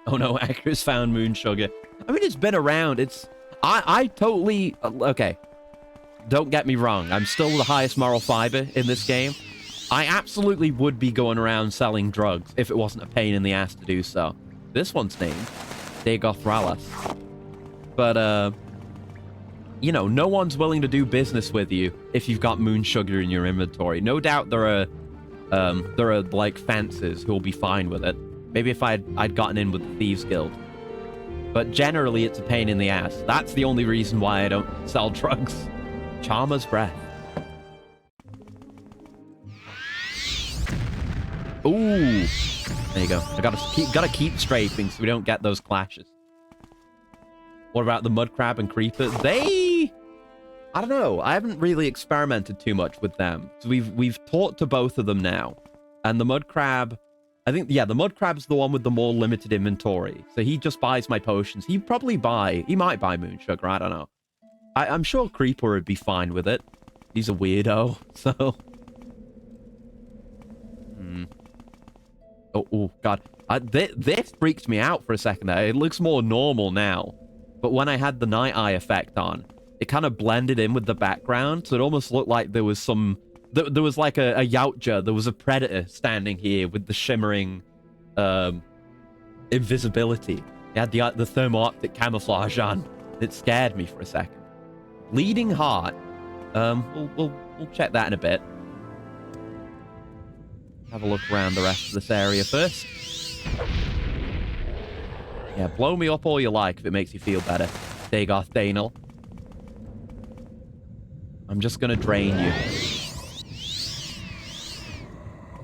Oh no, Akira's found moon sugar. I mean, it's been around. I totally... Okay. Don't get me wrong. I'm still the highest moral fiber in this game. I absolutely would be going around selling drugs if it wasn't a pain in the ass to do so. This one's named Dagothralas. But, you know, no one's willing to do business with you if you've got moon sugar in your inventory. No doubt there are like, fences who'll be fine with it. Maybe if I'd gotten in with the Thieves Guild. But generally, it's a pain in the ass. That's the only reason why I don't sell drugs. Charmer's Breath. Ooh. There you go. I gotta keep strafing so we don't get those clashes. What about the mud crab and creeper? I don't know. I haven't really experimented too much with them. So we've talked to both of them now. And the mud crab, I think, yeah, the mud crab's the one with the more limited inventory. So he just buys my potions. He might buy moon sugar. I don't know. I'm sure creeper would be fine with it. He's a weirdo, so... Oh, God. This freaked me out for a second there. It looks more normal now. But when I had the night eye effect on, it kind of blended in with the background. So it almost looked like there was some... There was like a Yautja. There was a predator standing here with the shimmering invisibility. It had the thermo-optic camouflage on. It scared me for a second. Bleeding Heart. We'll check that in a bit. Have a look around the rest of this area first. Yeah, blow me up all you like if it makes you feel better. Dagoth Danel. I'm just gonna drain you.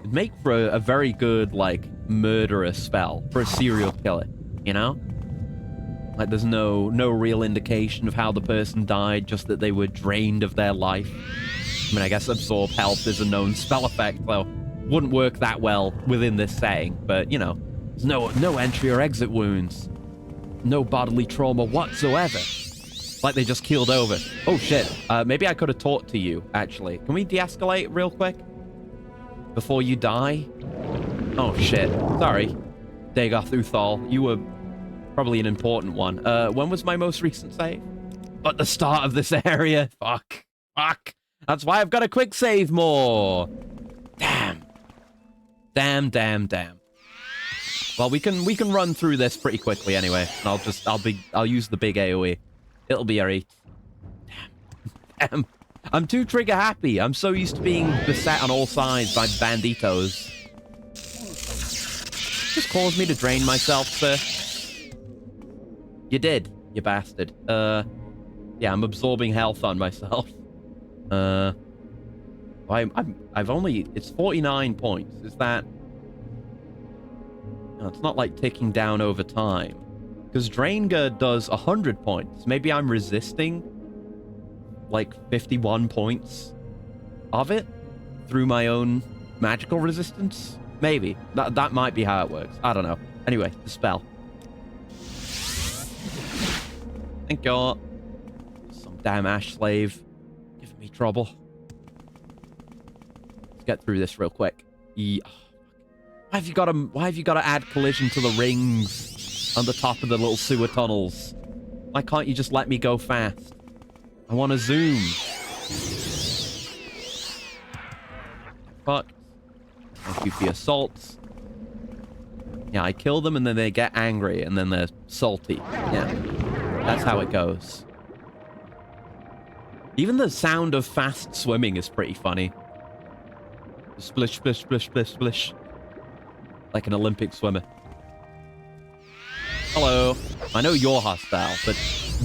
It'd make for a very good, like, murderous spell for a serial killer, you know? Like, there's no real indication of how the person died, just that they were drained of their life. I mean, I guess Absorb Health is a known spell effect, though. Wouldn't work that well within this setting, but, you know, there's no entry or exit wounds. No bodily trauma whatsoever. Like they just keeled over. Oh, shit. Maybe I could have talked to you, actually. Can we de-escalate real quick? Before you die? Oh, shit. Sorry. Dagoth Uthal, you were probably an important one. When was my most recent save? At the start of this area. Fuck. That's why I've got to quick save more. Damn. Well, we can run through this pretty quickly anyway. And I'll use the big AoE. It'll be alright. Damn. I'm too trigger happy. I'm so used to being beset on all sides by banditos. Just caused me to drain myself, sir. You did, you bastard. Yeah, I'm absorbing health on myself. I've only... It's 49 points. Is that... No, it's not like ticking down over time. Because Draengar does 100 points. Maybe I'm resisting like 51 points of it through my own magical resistance. Maybe. That might be how it works. I don't know. Anyway, the spell. Thank God. Some damn ash slave giving me trouble. Let's get through this real quick. Yeah. Why have you got to add collision to the rings on the top of the little sewer tunnels? Why can't you just let me go fast? I want to zoom. Fuck. Thank you for your salts. Yeah, I kill them and then they get angry and then they're salty. Yeah, that's how it goes. Even the sound of fast swimming is pretty funny. Splish, splish, splish, splish, splish. like an Olympic swimmer. Hello. I know you're hostile, but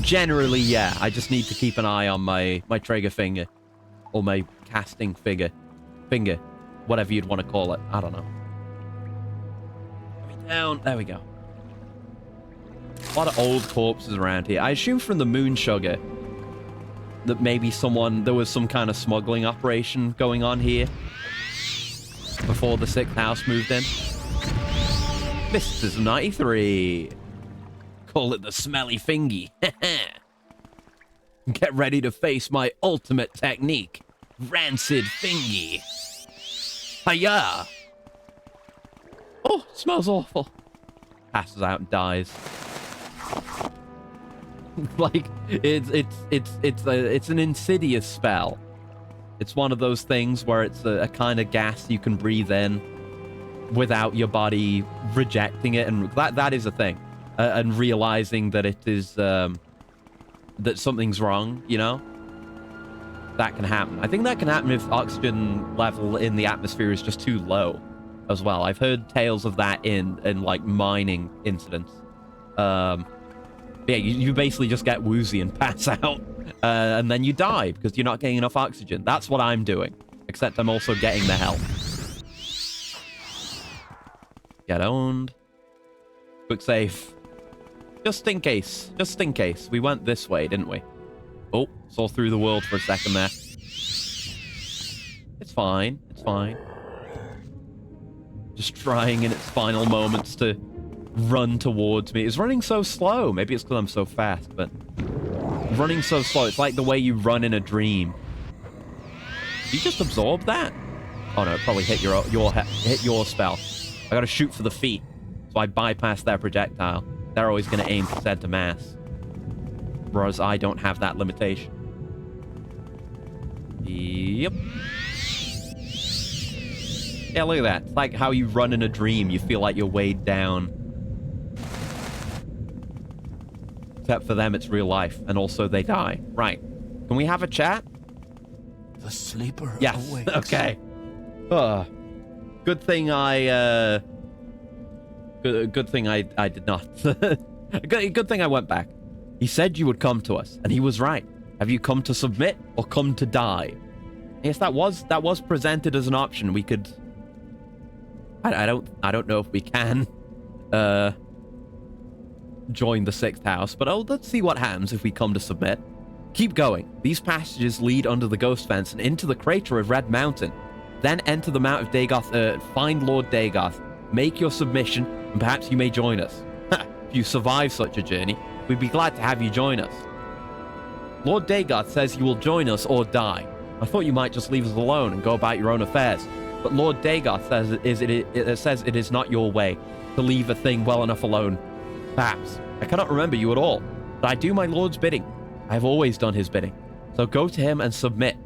generally, yeah, I just need to keep an eye on my trigger finger. Or my casting finger. Whatever you'd want to call it. I don't know. Let me down. There we go. A lot of old corpses around here. I assume from the moon sugar that maybe there was some kind of smuggling operation going on here before the 6th house moved in. Mysticism 93. Call it the smelly fingy. Get ready to face my ultimate technique. Rancid fingy. Hiya! Oh, smells awful. Passes out and dies. Like, it's an insidious spell. It's one of those things where it's a kind of gas you can breathe in without your body rejecting it, and that is a thing. And realizing that it is, that something's wrong, you know? That can happen. I think that can happen if oxygen level in the atmosphere is just too low as well. I've heard tales of that in like, mining incidents. Yeah, you basically just get woozy and pass out, and then you die because you're not getting enough oxygen. That's what I'm doing, except I'm also getting the health. Get owned. Quick save. Just in case. Just in case. We went this way, didn't we? Oh, saw through the world for a second there. It's fine. It's fine. Just trying in its final moments to run towards me. It's running so slow. Maybe it's because I'm so fast, but running so slow. It's like the way you run in a dream. Did you just absorb that? Oh no, it probably hit your spell. I gotta shoot for the feet, so I bypass their projectile. They're always gonna aim for center mass, whereas I don't have that limitation. Yep. Yeah, look at that. It's like how you run in a dream. You feel like you're weighed down. Except for them, it's real life, and also they die. Right. Can we have a chat? The sleeper yes. awakes. Okay. Good thing I good thing I did not. good thing I went back. He said you would come to us, and he was right. Have you come to submit or come to die? Yes, that was presented as an option. We could. I don't know if we can join the 6th house, but let's see what happens if we come to submit. Keep going. These passages lead under the ghost fence and into the crater of Red Mountain. Then enter the Mount of Dagoth, find Lord Dagoth, make your submission, and perhaps you may join us. If you survive such a journey, we'd be glad to have you join us. Lord Dagoth says you will join us or die. I thought you might just leave us alone and go about your own affairs, but Lord Dagoth says it is not your way to leave a thing well enough alone. Perhaps. I cannot remember you at all, but I do my Lord's bidding. I have always done his bidding. So go to him and submit.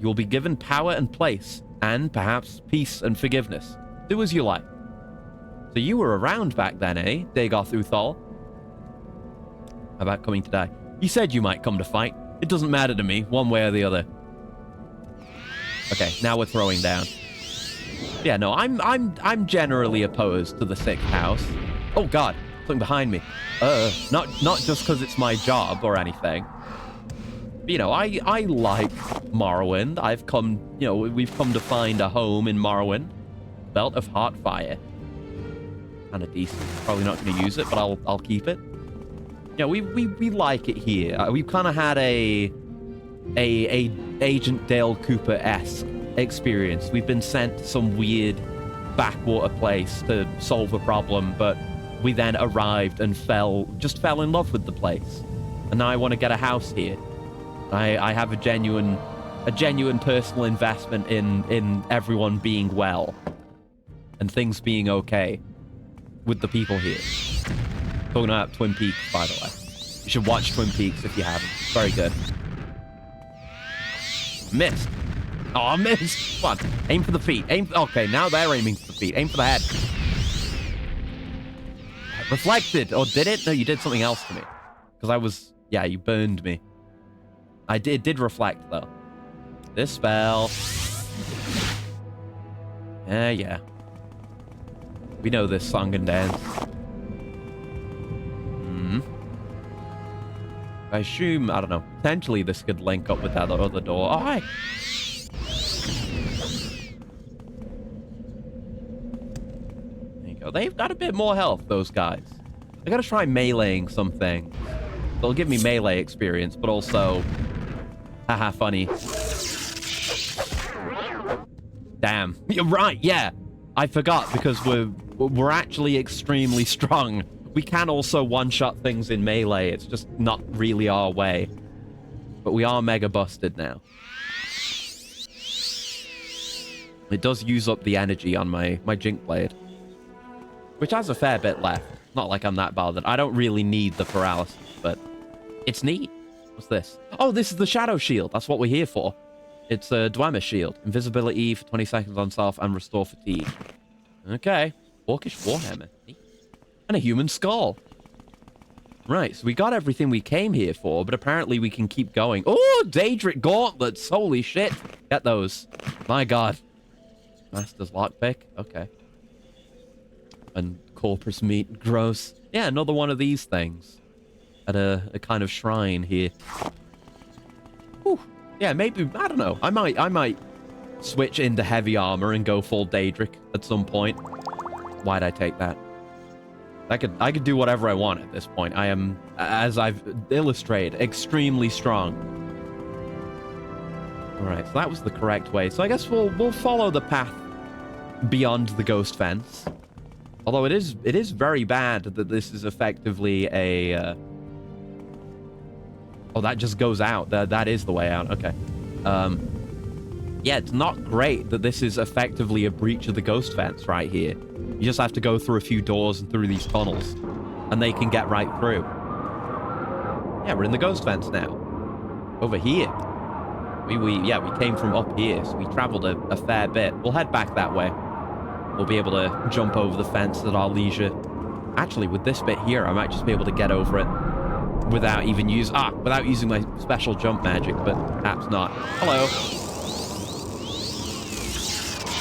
You will be given power and place, and perhaps peace and forgiveness. Do as you like. So you were around back then, eh, Dagoth Uthal? How about coming to die? You said you might come to fight. It doesn't matter to me, one way or the other. Okay, now we're throwing down. Yeah, no, I'm generally opposed to the 6th house. Oh God. Something behind me. Not just because it's my job or anything. But, you know, I like Morrowind. We've come to find a home in Morrowind. Belt of Heartfire. Kind of decent. Probably not going to use it, but I'll keep it. You know, we like it here. We've kind of had a Agent Dale Cooper-esque experience. We've been sent to some weird backwater place to solve a problem, but we then arrived and fell in love with the place. And now I want to get a house here. I have a genuine personal investment in everyone being well and things being okay with the people here. Talking about Twin Peaks, by the way. You should watch Twin Peaks if you haven't. Very good. Missed. Oh, I missed. Come on. Aim for the feet. Okay, now they're aiming for the feet. Aim for the head. Reflected. Or did it? No, you did something else to me. Because yeah, you burned me. It did reflect, though. This spell. Yeah. We know this song and dance. I assume, I don't know, potentially this could link up with that other door. Oh, hi! There you go. They've got a bit more health, those guys. I gotta try meleeing something. They'll give me melee experience, but also... Haha, funny. Damn. You're right, yeah. I forgot, because we're actually extremely strong. We can also one-shot things in melee. It's just not really our way. But we are mega busted now. It does use up the energy on my Jink Blade. Which has a fair bit left. Not like I'm that bothered. I don't really need the paralysis, but it's neat. What's this? Oh, this is the Shadow Shield. That's what we're here for. It's a Dwemer Shield. Invisibility for 20 seconds on self and restore fatigue. Okay. Orcish Warhammer. Neat. And a human skull. Right, so we got everything we came here for, but apparently we can keep going. Oh, Daedric Gauntlets. Holy shit. Get those. My god. Master's Lockpick. Okay. And Corpus Meat. Gross. Yeah, another one of these things. At a kind of shrine here. Whew. Yeah, maybe, I don't know. I might switch into heavy armor and go full Daedric at some point. Why'd I take that? I could do whatever I want at this point. I am, as I've illustrated, extremely strong. Alright, so that was the correct way. So I guess we'll follow the path beyond the ghost fence. Although it is very bad that this is effectively a... Oh, that just goes out. That is the way out. Okay. Yeah, it's not great that this is effectively a breach of the ghost fence right here. You just have to go through a few doors and through these tunnels, and they can get right through. Yeah, we're in the ghost fence now. Over here. We came from up here, so we traveled a fair bit. We'll head back that way. We'll be able to jump over the fence at our leisure. Actually, with this bit here, I might just be able to get over it without even using my special jump magic, but perhaps not. Hello.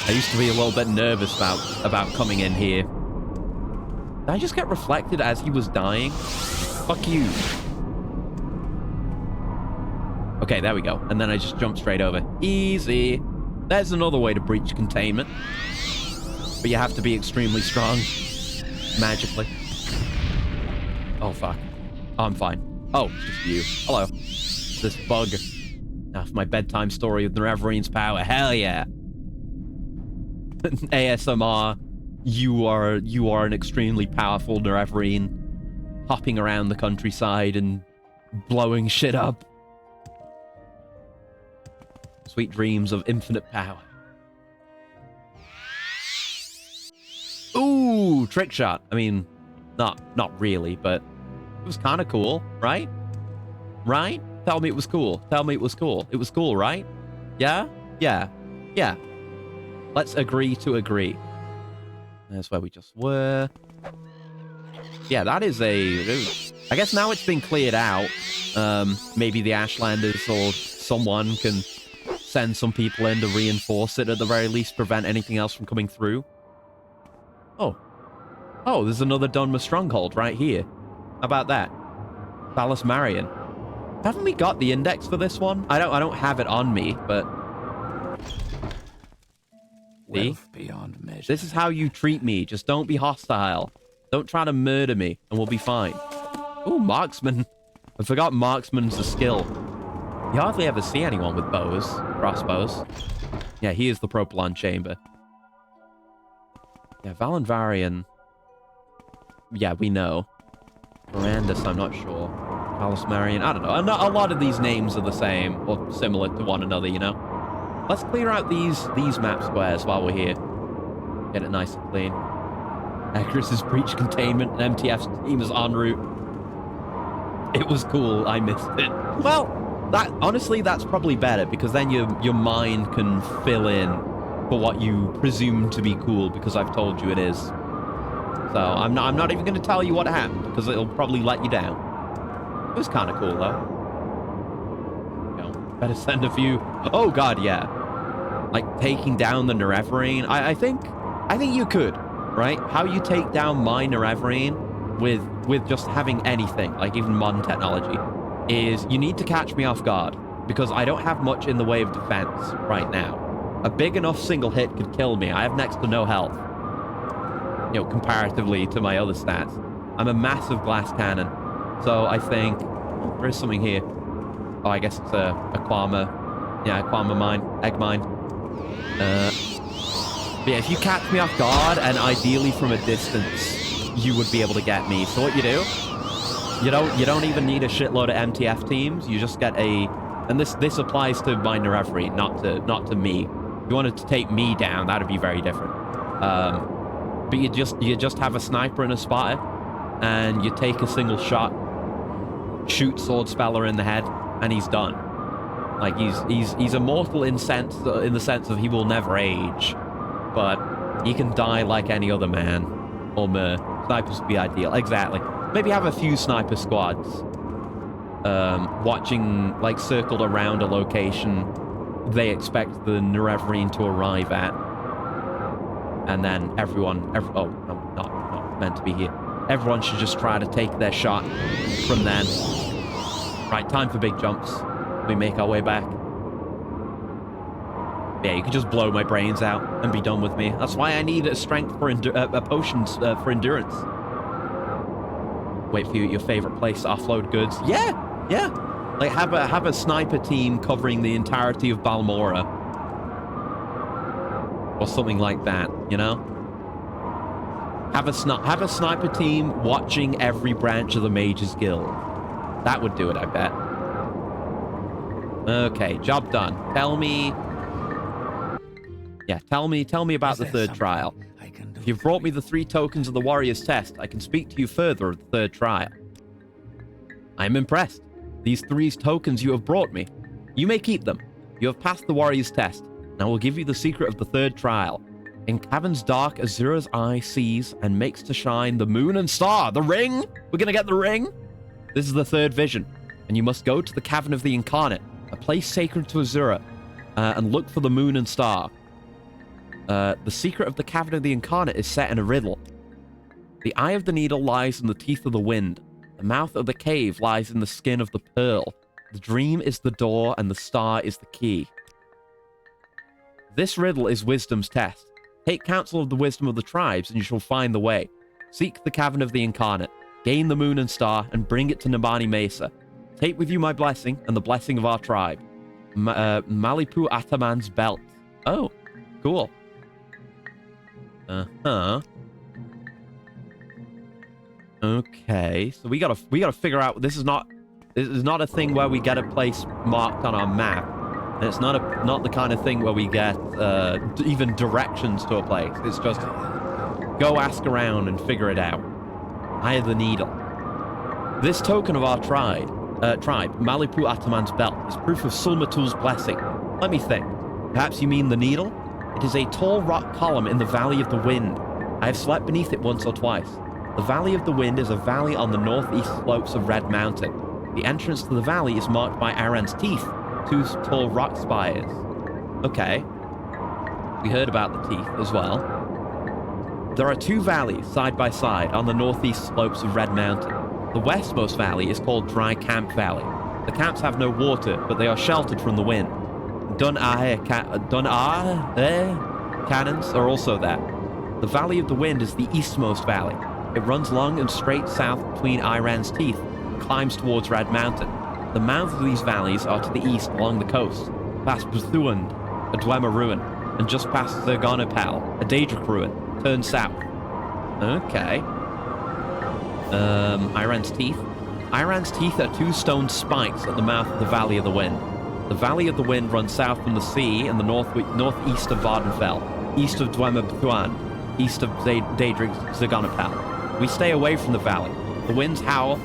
I used to be a little bit nervous about coming in here. Did I just get reflected as he was dying? Fuck you. Okay, there we go. And then I just jumped straight over. Easy. There's another way to breach containment. But you have to be extremely strong. Magically. Oh, fuck. Oh, I'm fine. Oh, it's just you. Hello. This bug. Now for my bedtime story with Nereverine's power. Hell yeah. ASMR. You are an extremely powerful Nereverine. Hopping around the countryside and blowing shit up. Sweet dreams of infinite power. Ooh, trick shot. I mean, not really, but it was kind of cool, right? Right? Tell me it was cool. Tell me it was cool. It was cool, right? Yeah? Yeah. Yeah. Let's agree to agree. That's where we just were. Yeah, that is I guess now it's been cleared out. Maybe the Ashlanders or someone can send some people in to reinforce it, at the very least prevent anything else from coming through. Oh, there's another Dunmer stronghold right here. How about that? Palace Marion. Haven't we got the index for this one? I don't have it on me, but... Wealth beyond measure. This is how you treat me. Just don't be hostile. Don't try to murder me, and we'll be fine. Ooh, marksman. I forgot marksman's a skill. You hardly ever see anyone with bows, crossbows. Yeah, he is the Propylon Chamber. Yeah, Valenvarian. Yeah, we know. Mirandus, I'm not sure. Palace Marion, I don't know. A lot of these names are the same, or similar to one another, you know? Let's clear out these map squares while we're here. Get it nice and clean. Acris's breach containment and MTF's team is en route. It was cool, I missed it. Well, honestly, that's probably better, because then your mind can fill in for what you presume to be cool, because I've told you it is. So I'm not even going to tell you what happened, because it'll probably let you down. It was kind of cool, though. Better send a few. Oh god, yeah. Like taking down the Nereverine. I think you could. right? How you take down my Nerevarine with just having anything, like even modern technology, is you need to catch me off guard, because I don't have much in the way of defense right now. A big enough single hit could kill me. I have next to no health, you know, comparatively to my other stats. I'm a massive glass cannon, so I think... Oh, there is something here. Oh, I guess it's a Aquama. Yeah, Aquama mine. Egg mine. But yeah, if you catch me off guard, and ideally from a distance, you would be able to get me. So what you do, you don't even need a shitload of MTF teams. You just get a... And this applies to my Nerevarine, not to me. If you wanted to take me down, that'd be very different. But you just have a sniper and a spotter, and you take a single shot, shoot Sword Speller in the head, and he's done. Like he's immortal in the sense of he will never age, but he can die like any other man or mer. Snipers would be ideal. Exactly. Maybe have a few sniper squads, watching, like, circled around a location they expect the Nerevarine to arrive at, and then oh, no, not meant to be here. Everyone should just try to take their shot from then. Right, time for big jumps. We make our way back. Yeah, you can just blow my brains out and be done with me. That's why I need a strength for potions for endurance. Wait for your favorite place to offload goods. Yeah. Like have a sniper team covering the entirety of Balmora, or something like that. You know. Have a sniper team watching every branch of the Mages Guild. That would do it, I bet. Okay, job done. Tell me about the third trial. If you've brought me the 3 tokens of the Warrior's Test, I can speak to you further of the third trial. I am impressed. These 3 tokens you have brought me. You may keep them. You have passed the Warrior's Test, and I will give you the secret of the third trial. In caverns dark, Azura's eye sees and makes to shine the moon and star. The ring? We're gonna get the ring? This is the third vision, and you must go to the Cavern of the Incarnate, a place sacred to Azura, and look for the moon and star. The secret of the Cavern of the Incarnate is set in a riddle. The eye of the needle lies in the teeth of the wind. The mouth of the cave lies in the skin of the pearl. The dream is the door, and the star is the key. This riddle is wisdom's test. Take counsel of the wisdom of the tribes, and you shall find the way. Seek the Cavern of the Incarnate. Gain the moon and star, and bring it to Nabani Mesa. Take with you my blessing, and the blessing of our tribe. Malipu Ataman's belt. Oh, cool. Okay, so we gotta figure out. This is not a thing where we get a place marked on our map, and it's not the kind of thing where we get even directions to a place. It's just go ask around and figure it out. Eye of the Needle. This token of our tribe, Malipu Ataman's belt, is proof of Sulmatul's blessing. Let me think. Perhaps you mean the needle? It is a tall rock column in the Valley of the Wind. I have slept beneath it once or twice. The Valley of the Wind is a valley on the northeast slopes of Red Mountain. The entrance to the valley is marked by Aran's teeth, 2 tall rock spires. Okay. We heard about the teeth as well. There are 2 valleys side by side on the northeast slopes of Red Mountain. The westmost valley is called Dry Camp Valley. The camps have no water, but they are sheltered from the wind. Dun-Ahe cannons are also there. The Valley of the Wind is the eastmost valley. It runs long and straight south between Iran's teeth and climbs towards Red Mountain. The mouths of these valleys are to the east along the coast, past Buthuand, a Dwemer ruin, and just past Zergonopal, a Daedric ruin. Turn south. Okay. Iran's teeth. Iran's teeth are 2 stone spikes at the mouth of the Valley of the Wind. The Valley of the Wind runs south from the sea in the northeast of Vardenfell, east of Dwemer Buthuand, east of Daedric Zergonopal. We stay away from the valley. The winds howl.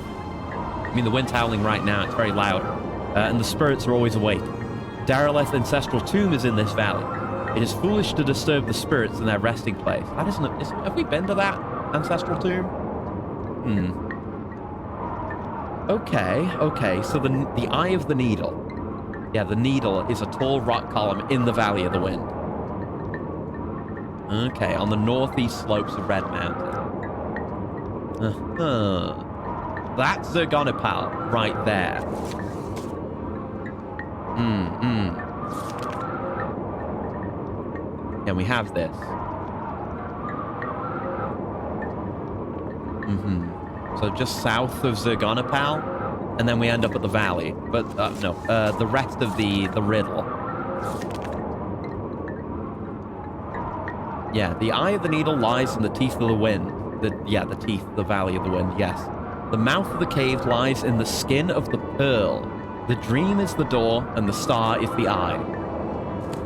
The wind's howling right now. It's very loud. And the spirits are always awake. Daryleth's ancestral tomb is in this valley. It is foolish to disturb the spirits in their resting place. That isn't... have we been to that ancestral tomb? Okay. So the Eye of the Needle. Yeah, the Needle is a tall rock column in the Valley of the Wind. Okay, on the northeast slopes of Red Mountain. That's Zergonipal right there. And we have this. So just south of Zergonipal, and then we end up at the valley. But, no, the rest of the riddle. Yeah, the eye of the needle lies in the teeth of the wind. The teeth, the valley of the wind, yes. The mouth of the cave lies in the skin of the pearl. The dream is the door, and the star is the eye.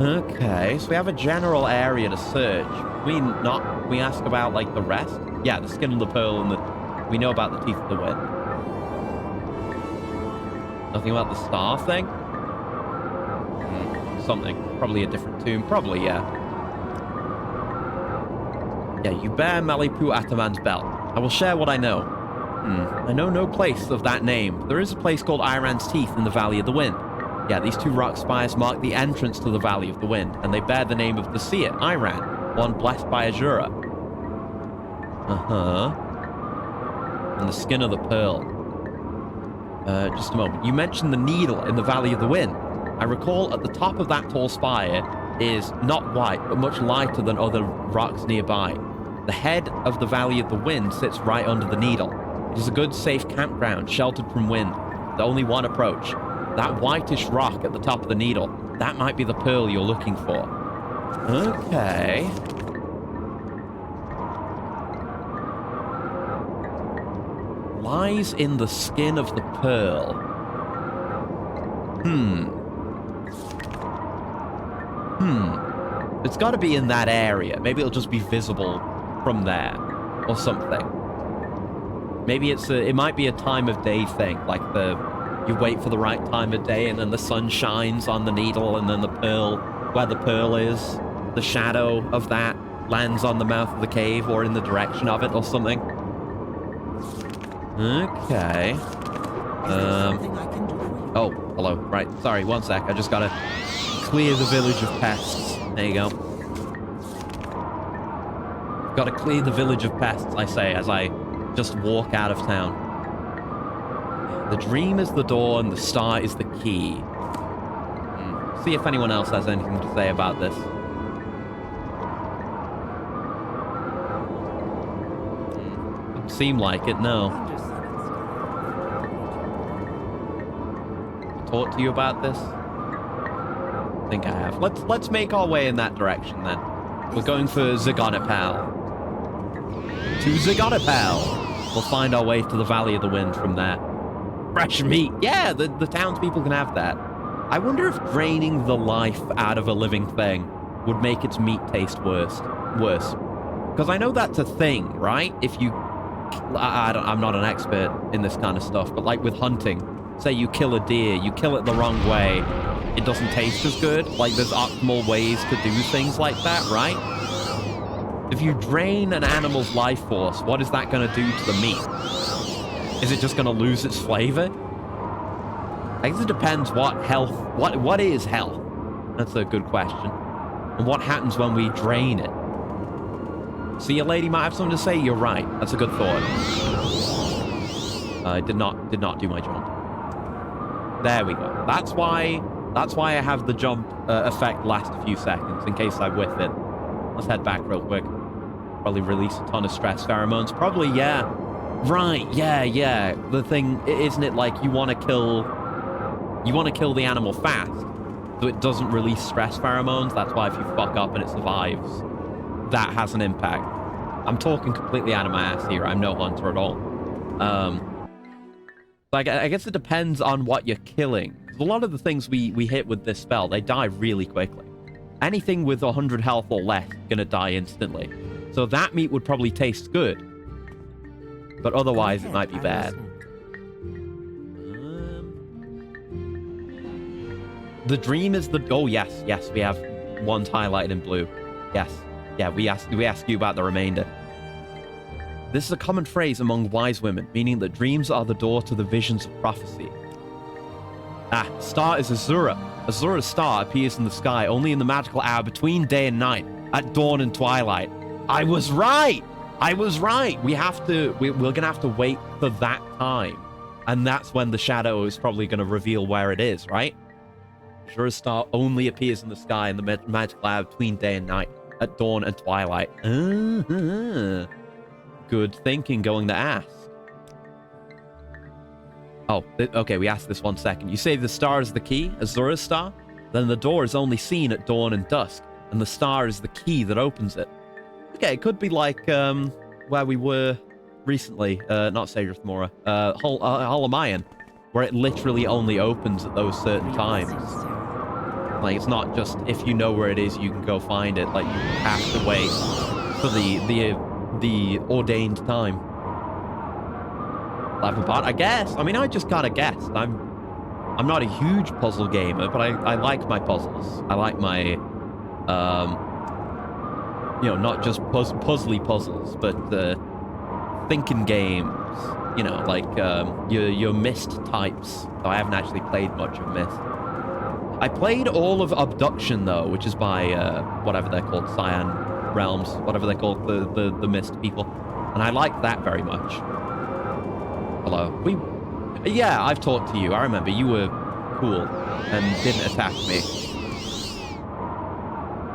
Okay, so we have a general area to search. We ask about, like, the rest? Yeah, the skin of the pearl, and we know about the teeth of the wind. Nothing about the star thing? Something. Probably a different tomb. Probably, yeah. Yeah, you bear Malipu Ataman's belt. I will share what I know. I know no place of that name. There is a place called Iran's Teeth in the Valley of the Wind. Yeah, these two rock spires mark the entrance to the Valley of the Wind, and they bear the name of the seer, Iran, one blessed by Azura. And the skin of the pearl. Just a moment. You mentioned the needle in the Valley of the Wind. I recall at the top of that tall spire is not white, but much lighter than other rocks nearby. The head of the Valley of the Wind sits right under the needle. It is a good, safe campground, sheltered from wind. The only one approach. That whitish rock at the top of the needle. That might be the pearl you're looking for. Okay. Lies in the skin of the pearl. It's got to be in that area. Maybe it'll just be visible from there or something. Maybe it might be a time of day thing, like you wait for the right time of day and then the sun shines on the needle and then the pearl, where the pearl is, the shadow of that lands on the mouth of the cave or in the direction of it or something. Okay. Oh, hello. Right. Sorry, one sec. I just gotta clear the village of pests. There you go. Gotta clear the village of pests, I say, as I just walk out of town. The dream is the door and the star is the key. See if anyone else has anything to say about this. Doesn't seem like it, no. Talk to you about this? I think I have. Let's make our way in that direction then. We're going for Zergonipal. To Zergonipal! We'll find our way to the Valley of the Wind from there. Fresh meat! Yeah, the townspeople can have that. I wonder if draining the life out of a living thing would make its meat taste worse. Because I know that's a thing, right? If you... I'm not an expert in this kind of stuff, but like with hunting, say you kill a deer, you kill it the wrong way, it doesn't taste as good. Like, there's optimal ways to do things like that, right? If you drain an animal's life force, what is that going to do to the meat? Is it just going to lose its flavor? I guess it depends what health... What is health? That's a good question. And what happens when we drain it? See, your lady might have something to say. You're right. That's a good thought. I did not do my jump. There we go. That's why I have the jump effect last a few seconds, in case I whiff it. Let's head back real quick. Probably release a ton of stress pheromones. Probably, yeah. Right, yeah. The thing, isn't it like you want to kill the animal fast, so it doesn't release stress pheromones? That's why if you fuck up and it survives, that has an impact. I'm talking completely out of my ass here. I'm no hunter at all. Like, I guess it depends on what you're killing. A lot of the things we hit with this spell, they die really quickly. Anything with 100 health or less gonna die instantly. So that meat would probably taste good. But otherwise, it might be bad. The dream is the... Oh, yes, we have ones highlighted in blue. Yes. Yeah, we ask you about the remainder. This is a common phrase among wise women, meaning that dreams are the door to the visions of prophecy. Star is Azura. Azura's star appears in the sky only in the magical hour between day and night. at dawn and twilight. I was right. I was right. We're gonna have to wait for that time, and that's when the shadow is probably gonna reveal where it is, right? Azura's star only appears in the sky in the magic cloud between day and night, at dawn and twilight. Good thinking, going to ask. Oh, okay, we asked this 1 second. You say the star is the key, Azura's star? Then the door is only seen at dawn and dusk, and the star is the key that opens it. Okay, it could be like where we were recently, not Sage of Thmora, Hollow, where it literally only opens at those certain times. Like, it's not just if you know where it is, you can go find it. Like, you have to wait for the ordained time. Life apart, I guess. I mean, I just kind of guessed. I'm not a huge puzzle gamer, but I like my puzzles. I like my you know, not just puzzly puzzles, but thinking games. You know, like your Myst types. So I haven't actually played much of Myst. I played all of Abduction though, which is by whatever they're called, Cyan Realms, whatever they're called, the Myst people, and I like that very much. Hello. Yeah, I've talked to you. I remember you were cool and didn't attack me.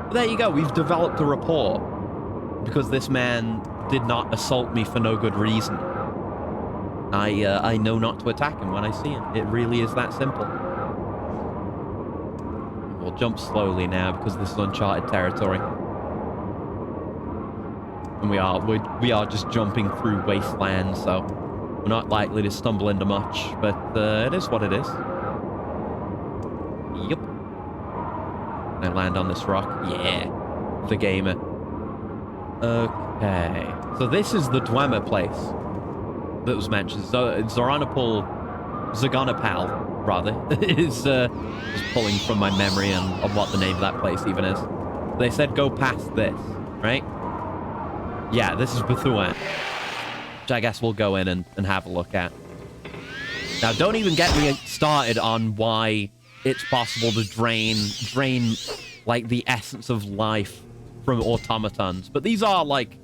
But there you go. We've developed a rapport because this man did not assault me for no good reason. I know not to attack him when I see him. It really is that simple. We'll jump slowly now because this is uncharted territory. And we are just jumping through wasteland, so we're not likely to stumble into much, but it is what it is. Yep. I land on this rock. Yeah. The gamer. Okay. So this is the Dwemer place that was mentioned. Zagonapal, rather, is pulling from my memory on what the name of that place even is. They said go past this, right? Yeah, this is Bethuan, which I guess we'll go in and have a look at. Now, don't even get me started on why it's possible to drain like the essence of life from automatons. But these are like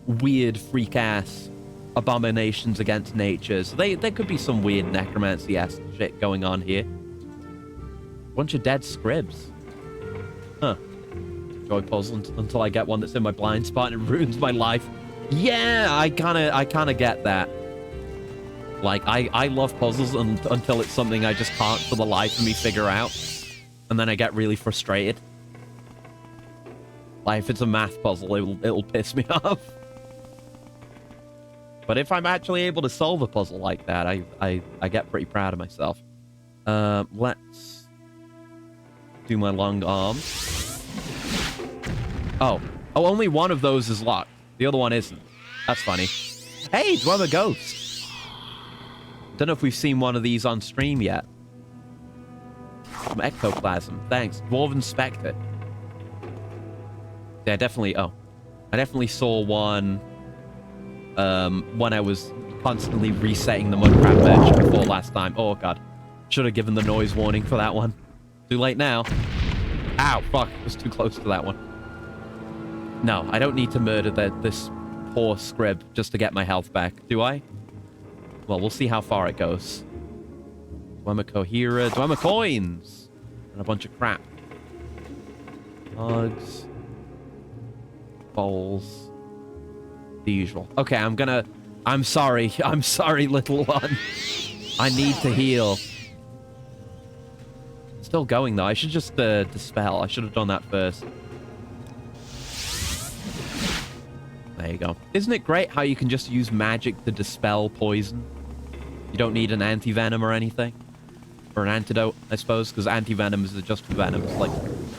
weird freak-ass abominations against nature. So there could be some weird necromancy-esque shit going on here. Bunch of dead scribs. Huh. Joy puzzle until I get one that's in my blind spot and it ruins my life. Yeah, I kind of get that. Like, I love puzzles until it's something I just can't for the life of me figure out. And then I get really frustrated. Like, if it's a math puzzle, it'll piss me off. But if I'm actually able to solve a puzzle like that, I get pretty proud of myself. Let's do my long arm. Oh, only one of those is locked. The other one isn't. That's funny. Hey, Dwemer Ghost. Don't know if we've seen one of these on stream yet. Some ectoplasm. Thanks. Dwarven Spectre. Yeah, I definitely saw one when I was constantly resetting the Mudcrab bench before last time. Oh, God. Should have given the noise warning for that one. Too late now. Ow, fuck. I was too close to that one. No, I don't need to murder this poor scrib just to get my health back, do I? Well, we'll see how far it goes. Dwemer Cohera, Dwemer Coins, and a bunch of crap. Mugs. Bowls. The usual. Okay, I'm sorry. I'm sorry, little one. I need to heal. Still going, though. I should just dispel. I should have done that first. There you go. Isn't it great how you can just use magic to dispel poison? You don't need an anti-venom or anything. Or an antidote, I suppose, because anti-venom is just venom. It's like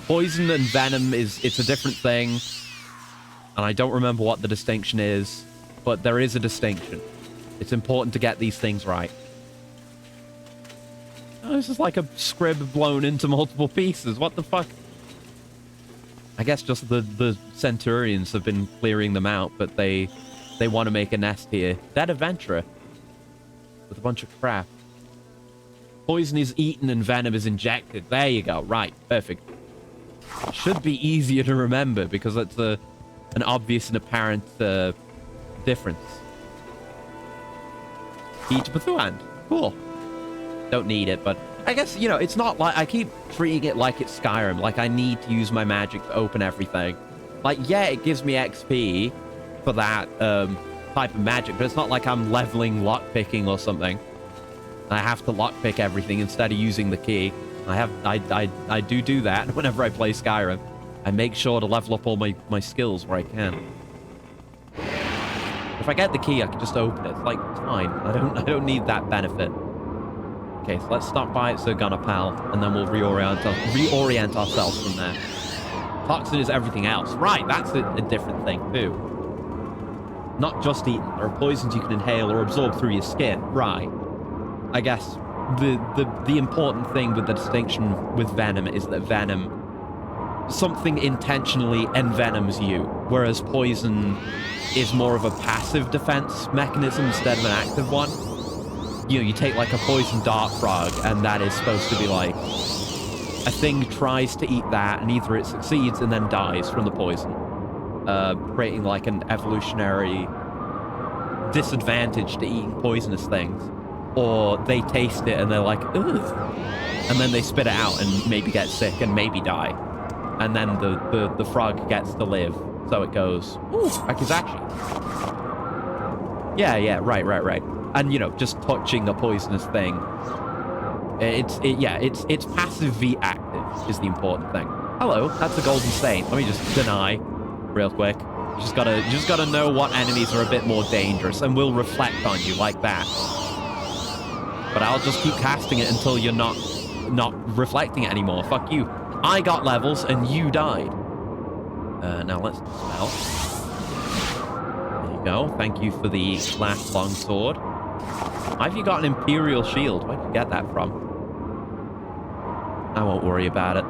poison and venom it's a different thing. And I don't remember what the distinction is, but there is a distinction. It's important to get these things right. Oh, this is like a scrib blown into multiple pieces. What the fuck? I guess just the Centurions have been clearing them out, but they want to make a nest here. Dead adventurer. With a bunch of crap. Poison is eaten and venom is injected. There you go. Right. Perfect. should be easier to remember because it's an obvious and apparent difference. Key to Bethuand. Cool. Don't need it, but I guess, you know, it's not like... I keep treating it like it's Skyrim. Like, I need to use my magic to open everything. Like, yeah, it gives me XP for that type of magic, but it's not like I'm leveling lockpicking or something. I have to lockpick everything instead of using the key. I do that whenever I play Skyrim. I make sure to level up all my skills where I can. If I get the key, I can just open it. It's like, it's fine. I don't need that benefit. Okay, so let's stop by at Sir Gunnerpal, and then we'll reorient ourselves from there. Toxin is everything else. Right, that's a different thing, too. Not just eaten. There are poisons you can inhale or absorb through your skin. Right. I guess the important thing with the distinction with venom is that venom, something intentionally envenoms you, whereas poison is more of a passive defense mechanism instead of an active one. You know, you take like a poison dart frog, and that is supposed to be like a thing tries to eat that, and either it succeeds and then dies from the poison, creating like an evolutionary disadvantage to eating poisonous things. Or they taste it and they're like, ugh. And then they spit it out and maybe get sick and maybe die. And then the frog gets to live. So it goes, ooh, Akizashi. Yeah, right. And, you know, just touching a poisonous thing. It's passive v active is the important thing. Hello, that's a golden stain. Let me just deny real quick. You just gotta know what enemies are a bit more dangerous, and we'll reflect on you like that. But I'll just keep casting it until you're not reflecting it anymore. Fuck you. I got levels and you died. Now let's dispel. There you go. Thank you for the last long sword. Why have you got an Imperial shield? Where'd you get that from? I won't worry about it.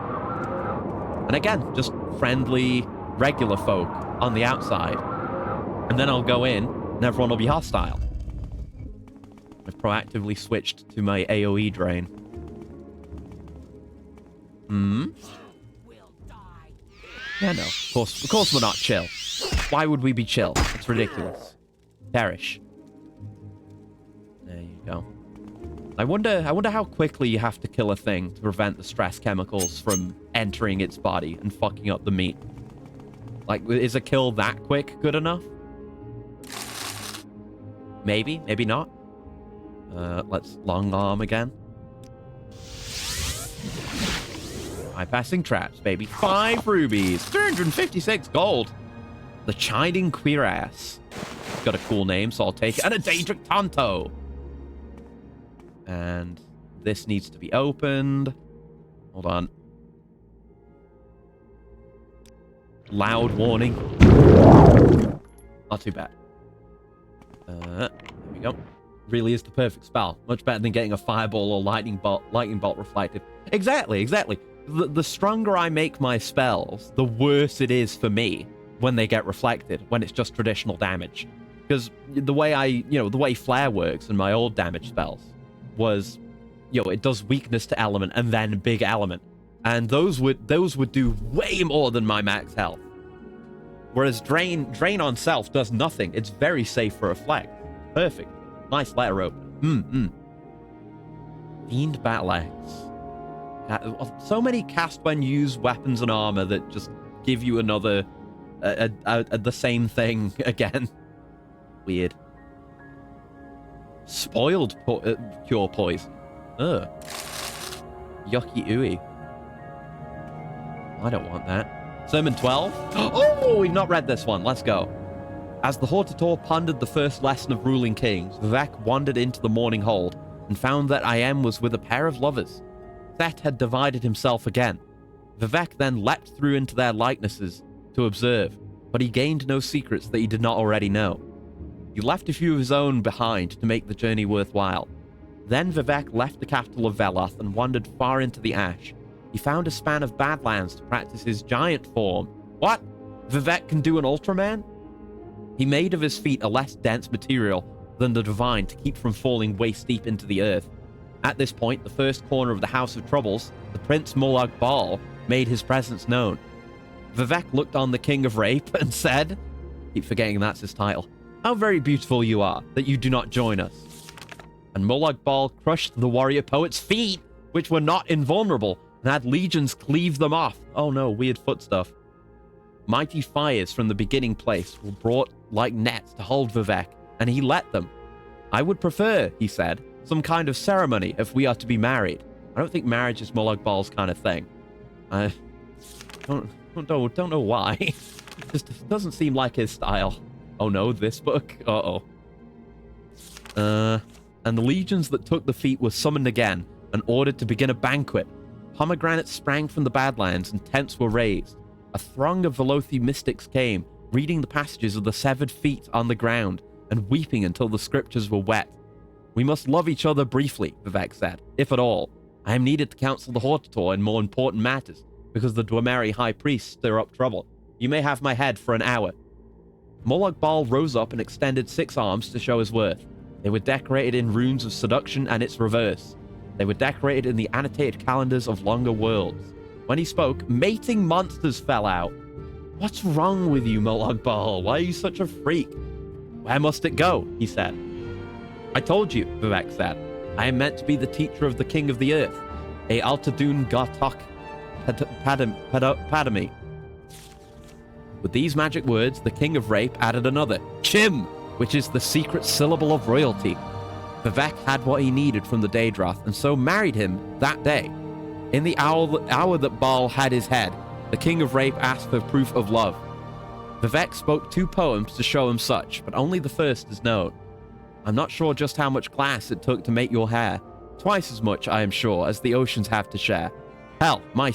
And again, just friendly, regular folk on the outside. And then I'll go in and everyone will be hostile. I've proactively switched to my AoE drain. Yeah, no. Of course we're not chill. Why would we be chill? It's ridiculous. Perish. There you go. I wonder how quickly you have to kill a thing to prevent the stress chemicals from entering its body and fucking up the meat. Like, is a kill that quick good enough? Maybe, maybe not. Let's long arm again. Bypassing traps, baby. 5 rubies. 356 gold. The Chiding Cuirass. It's got a cool name, so I'll take it. And a Daedric Tonto. And this needs to be opened. Hold on. Loud warning. Not too bad. There we go. Really is the perfect spell. Much better than getting a fireball or lightning bolt reflected. Exactly. The stronger I make my spells, the worse it is for me when they get reflected, when it's just traditional damage. Because the way Flare works in my old damage spells was, it does weakness to element and then big element. And those would do way more than my max health. Whereas Drain on self does nothing. It's very safe for reflect. Perfect. Nice letter opener. Fiend Battle Axe. So many cast when used weapons and armor that just give you another, the same thing again. Weird. Spoiled cure poison. Ugh. Yucky ooey. I don't want that. Sermon 12? Oh, we've not read this one. Let's go. As the Hortator pondered the first lesson of ruling kings, Vivek wandered into the morning hold and found that Iam was with a pair of lovers. Seth had divided himself again. Vivek then leapt through into their likenesses to observe, but he gained no secrets that he did not already know. He left a few of his own behind to make the journey worthwhile. Then Vivek left the capital of Veloth and wandered far into the ash. He found a span of badlands to practice his giant form. What? Vivek can do an Ultraman? He made of his feet a less dense material than the divine to keep from falling waist deep into the earth. At this point, the first corner of the House of Troubles, the Prince Molag Bal, made his presence known. Vivek looked on the King of Rape and said, keep forgetting that's his title, "How very beautiful you are, that you do not join us." And Molag Bal crushed the warrior poet's feet, which were not invulnerable, and had legions cleave them off. Oh no, weird foot stuff. Mighty fires from the beginning place were brought like nets to hold Vivek, and he let them. "I would prefer," he said, "some kind of ceremony if we are to be married." I don't think marriage is Molag Bal's kind of thing. I don't know why. Just doesn't seem like his style. Oh no, this book? Uh-oh. And the legions that took the feet were summoned again and ordered to begin a banquet. Pomegranates sprang from the Badlands and tents were raised. A throng of Velothi mystics came, reading the passages of the severed feet on the ground and weeping until the scriptures were wet. "We must love each other briefly," Vivek said, "if at all. I am needed to counsel the Hortator in more important matters, because the Dwameri high priests stir up trouble. You may have my head for an hour." Molag Bal rose up and extended 6 arms to show his worth. They were decorated in runes of seduction and its reverse. They were decorated in the annotated calendars of longer worlds. When he spoke, mating monsters fell out. "What's wrong with you, Molag Bal? Why are you such a freak?" "Where must it go?" he said. "I told you," Vivek said. "I am meant to be the teacher of the King of the Earth, a Altadun Gartok Padami." With these magic words, the King of Rape added another, Chim, which is the secret syllable of royalty. Vivek had what he needed from the Daedroth, and so married him that day. In the hour that Baal had his head, the King of Rape asked for proof of love. Vivek spoke 2 poems to show him such, but only the first is known. "I'm not sure just how much glass it took to make your hair. Twice as much, I am sure, as the oceans have to share. Hell, my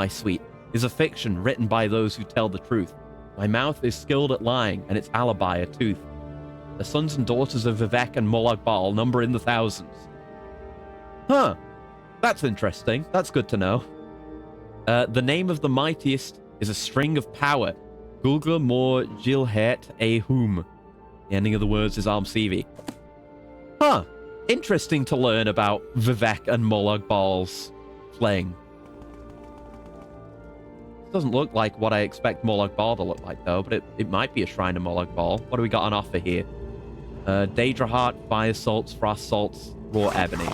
sweet, is a fiction written by those who tell the truth. My mouth is skilled at lying, and its alibi a tooth. The sons and daughters of Vivek and Molag Bal number in the thousands." Huh. That's interesting. That's good to know. The name of the mightiest is a string of power. Gulga Mor Jilhet Ehum. The ending of the words is Armsivi. Huh. Interesting to learn about Vivek and Molag Bal's fling. Doesn't look like what I expect Molag Bal to look like, though, but it might be a shrine to Molag Bal. What do we got on offer here? Daedra Heart, Fire Salts, Frost Salts, Raw Ebony.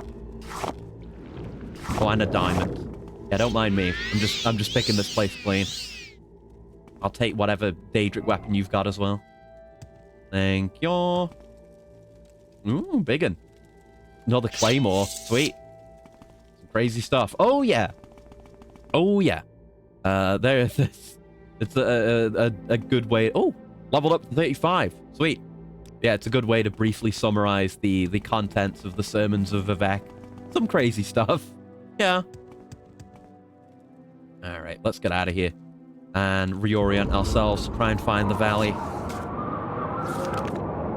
Oh, and a diamond. Yeah, don't mind me. I'm just picking this place clean. I'll take whatever Daedric weapon you've got as well. Thank you. Ooh, big one. Another Claymore. Sweet. Some crazy stuff. Oh, yeah. Oh, yeah. It's a good way. Oh, leveled up to 35. Sweet. Yeah, it's a good way to briefly summarize the contents of the sermons of Vivek. Some crazy stuff. Yeah. All right, let's get out of here and reorient ourselves, try and find the valley.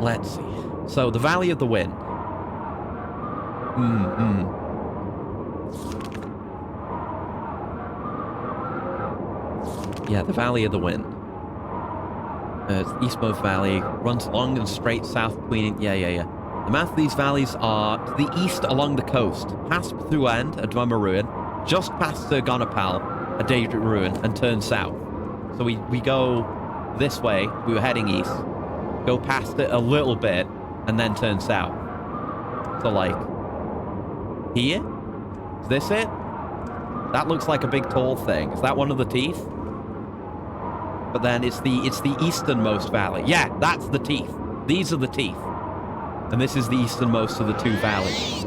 Let's see. So, the Valley of the Wind. Yeah, the Valley of the Wind. It's the eastmost valley, runs long and straight south between... Yeah. The mouth of these valleys are to the east along the coast, past Thuand, a Dwemer ruin, just past Gonapal, a Daedric ruin, and turn south. So we go this way, we were heading east, go past it a little bit, and then turn south. So, like, here? Is this it? That looks like a big tall thing. Is that one of the teeth? But then it's the easternmost valley. Yeah, that's the teeth. These are the teeth. And this is the easternmost of the 2 valleys.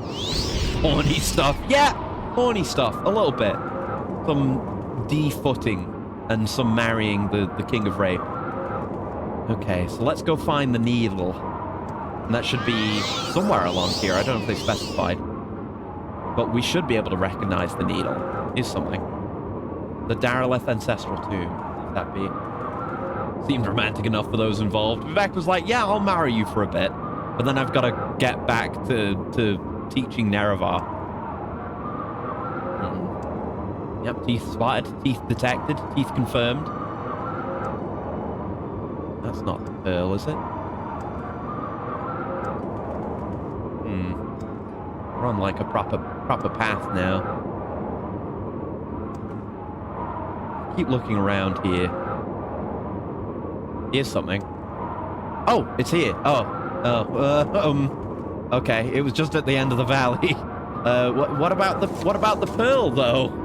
Horny stuff. Yeah, horny stuff. A little bit. Some defooting and some marrying the King of Rape. Okay, so let's go find the needle. And that should be somewhere along here. I don't know if they specified. But we should be able to recognize the needle. Is something. The Daraleth Ancestral Tomb. What would that be? Seemed romantic enough for those involved. Vivek was like, yeah, I'll marry you for a bit. But then I've got to get back to teaching Nerevar. Yep, teeth spotted, teeth detected, teeth confirmed. That's not the pearl, is it? We're on like a proper path now. keep looking around here. Here's something. Oh, it's here. Okay, it was just at the end of the valley. What about the pearl though?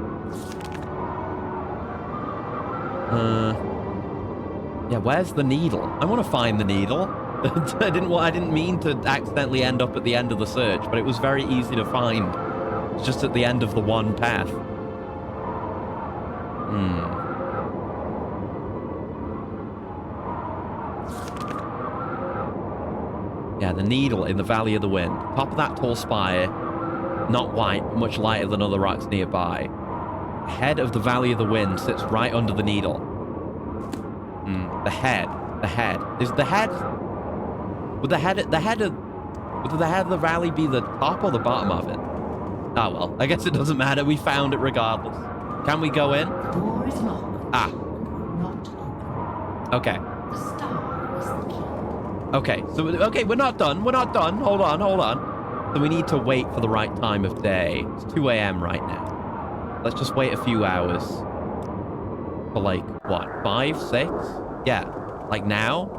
Yeah, where's the needle? I want to find the needle. I didn't mean to accidentally end up at the end of the search, but it was very easy to find. It's just at the end of the one path. Yeah, the needle in the Valley of the Wind. Top of that tall spire, not white, but much lighter than other rocks nearby. The head of the Valley of the Wind sits right under the needle. The head. Is the head... Would the head of the valley be the top or the bottom of it? Ah, well, I guess it doesn't matter. We found it regardless. Can we go in? The door is locked. Ah. Not open. Okay. The star is the key. Okay, so, we're not done. We're not done. Hold on. So we need to wait for the right time of day. It's 2 a.m. right now. Let's just wait a few hours. For like, what, 5, 6? Yeah, like now?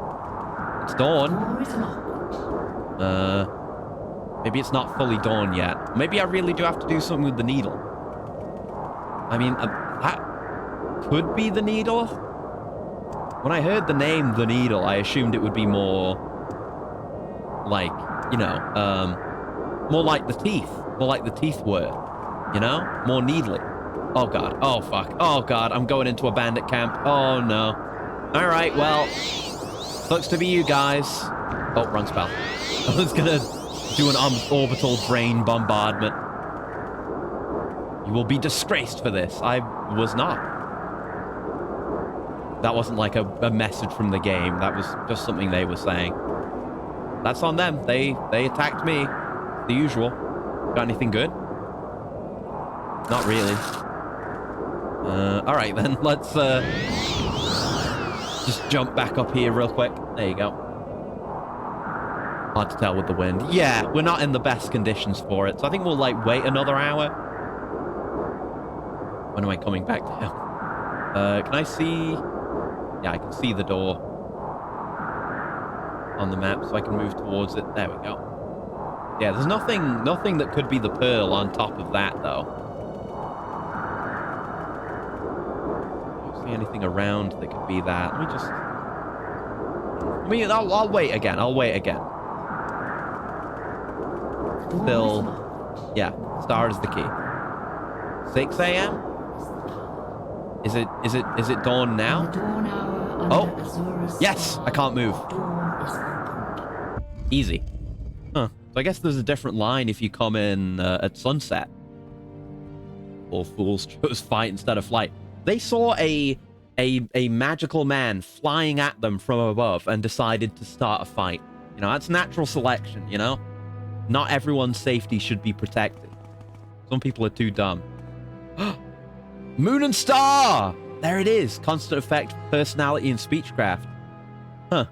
It's dawn. The door is locked. Maybe it's not fully dawn yet. Maybe I really do have to do something with the needle. I mean, that could be the needle. When I heard the name The Needle, I assumed it would be more like, you know, more like the teeth. More like the teeth were, you know? More needly. Oh, God. Oh, fuck. Oh, God. I'm going into a bandit camp. Oh, no. All right, well, sucks to be you guys. Oh, wrong spell. I was going to do an orbital drain bombardment. You will be disgraced for this. I was not. That wasn't like a message from the game. That was just something they were saying. That's on them. They attacked me. The usual. Got anything good? Not really. All right, then. Let's just jump back up here real quick. There you go. Hard to tell with the wind. Yeah, we're not in the best conditions for it. So I think we'll, like, wait another hour. When am I coming back down? Can I see... Yeah, I can see the door on the map, so I can move towards it. There we go. Yeah, there's nothing that could be the pearl on top of that, though. Don't see anything around that could be that. Let me just... I'll wait again. I'll wait again. Still... Yeah, star is the key. 6 a.m.? Is it dawn now? Oh, yes, I can't move. Easy. Huh. So I guess there's a different line if you come in at sunset. All fools chose fight instead of flight. They saw a magical man flying at them from above and decided to start a fight. You know, that's natural selection, you know? Not everyone's safety should be protected. Some people are too dumb. Moon and Star! There it is. Constant effect, personality, and speechcraft. Huh.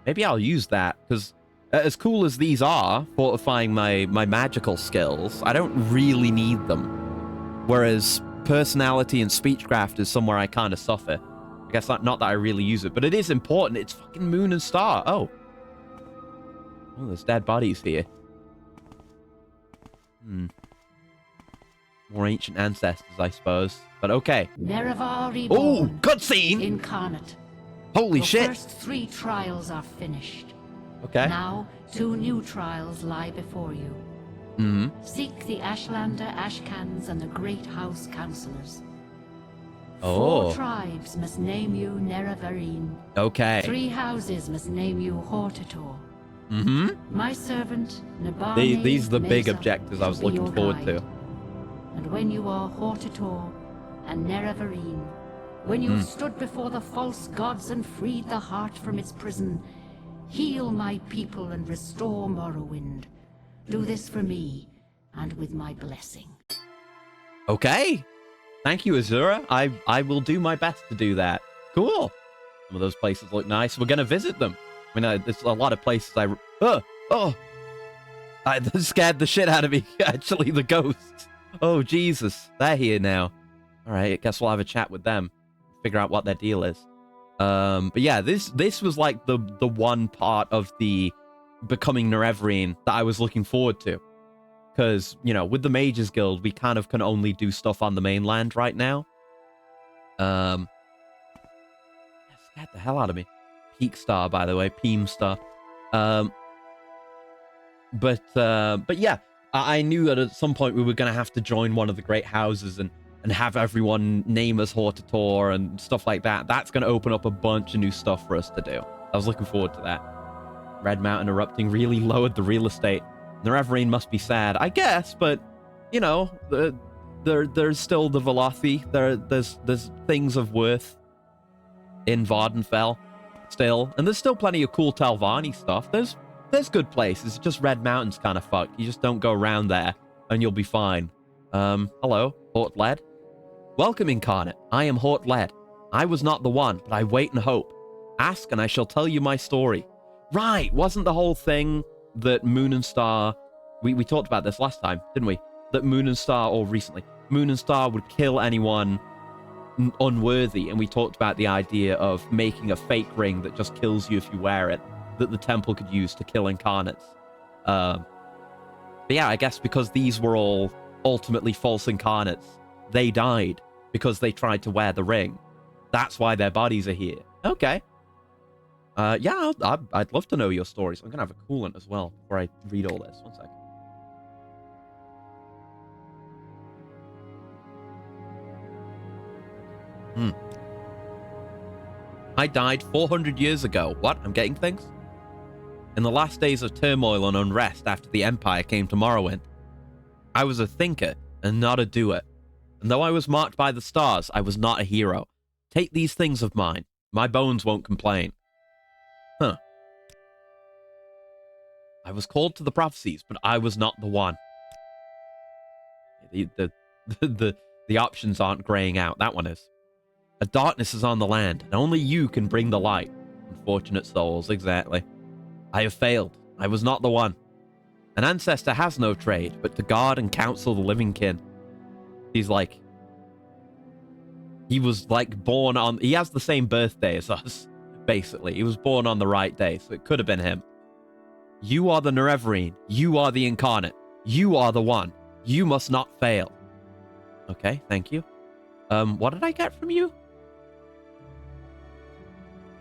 Maybe I'll use that, because as cool as these are, fortifying my magical skills, I don't really need them. Whereas personality and speechcraft is somewhere I kind of suffer. I guess not that I really use it, but it is important. It's fucking Moon and Star. Oh, there's dead bodies here. More ancient ancestors, I suppose. But okay. Nerevar reborn. Oh, cutscene! Incarnate. Holy Your shit! First 3 trials are finished. Okay. Now 2 new trials lie before you. Seek the Ashlander Ashcans and the Great House Councillors. 4 tribes must name you Nerevarine. Okay. 3 houses must name you Hortator. My servant, Nabane These are the big Mesa, objectives I was shall be looking your forward guide. to. And when you are Hortator and Nerevarine, when you've stood before the false gods and freed the heart from its prison, heal my people and restore Morrowind. Do this for me, and with my blessing. Okay. Thank you, Azura. I will do my best to do that. Cool. Some of those places look nice. We're going to visit them. I mean, there's a lot of places that scared the shit out of me, actually, the ghosts. Oh, Jesus. They're here now. All right, I guess we'll have a chat with them. figure out what their deal is. But yeah, this was like the one part of the becoming Nerevarine that I was looking forward to. Because, you know, with the Mages Guild, we kind of can only do stuff on the mainland right now. That scared the hell out of me. Peak Star, by the way. Peem Star. But yeah, I knew that at some point we were going to have to join one of the great houses and have everyone name us Hortator and stuff like that. That's going to open up a bunch of new stuff for us to do. I was looking forward to that. Red Mountain erupting really lowered the real estate. Nerevarine must be sad, I guess, but, you know, there's still the Velothi. There's things of worth in Vardenfell still, and there's still plenty of cool Telvanni stuff. There's good places. It's just Red Mountain's kind of fucked. You just don't go around there, and you'll be fine. Hello, Hortled. Welcome, Incarnate. I am Hortled. I was not the one, but I wait and hope. Ask, and I shall tell you my story. Right, wasn't the whole thing that Moon and Star... We talked about this last time, didn't we? That Moon and Star, or recently, Moon and Star would kill anyone unworthy, and we talked about the idea of making a fake ring that just kills you if you wear it, that the temple could use to kill incarnates. But yeah, I guess because these were all ultimately false incarnates, they died because they tried to wear the ring. That's why their bodies are here. Okay. Yeah, I'd love to know your stories. I'm gonna have a coolant as well before I read all this. 1 second. I died 400 years ago. What? I'm getting things? In the last days of turmoil and unrest after the Empire came to Morrowind, I was a thinker and not a doer. And though I was marked by the stars, I was not a hero. Take these things of mine. My bones won't complain. Huh. I was called to the prophecies, but I was not the one. The options aren't graying out. That one is. A darkness is on the land, and only you can bring the light. Unfortunate souls, exactly. I have failed. I was not the one. An ancestor has no trade, but to guard and counsel the living kin. He's like... He was, like, born on... He has the same birthday as us, basically. He was born on the right day, so it could have been him. You are the Nerevarine. You are the incarnate. You are the one. You must not fail. Okay, thank you. What did I get from you?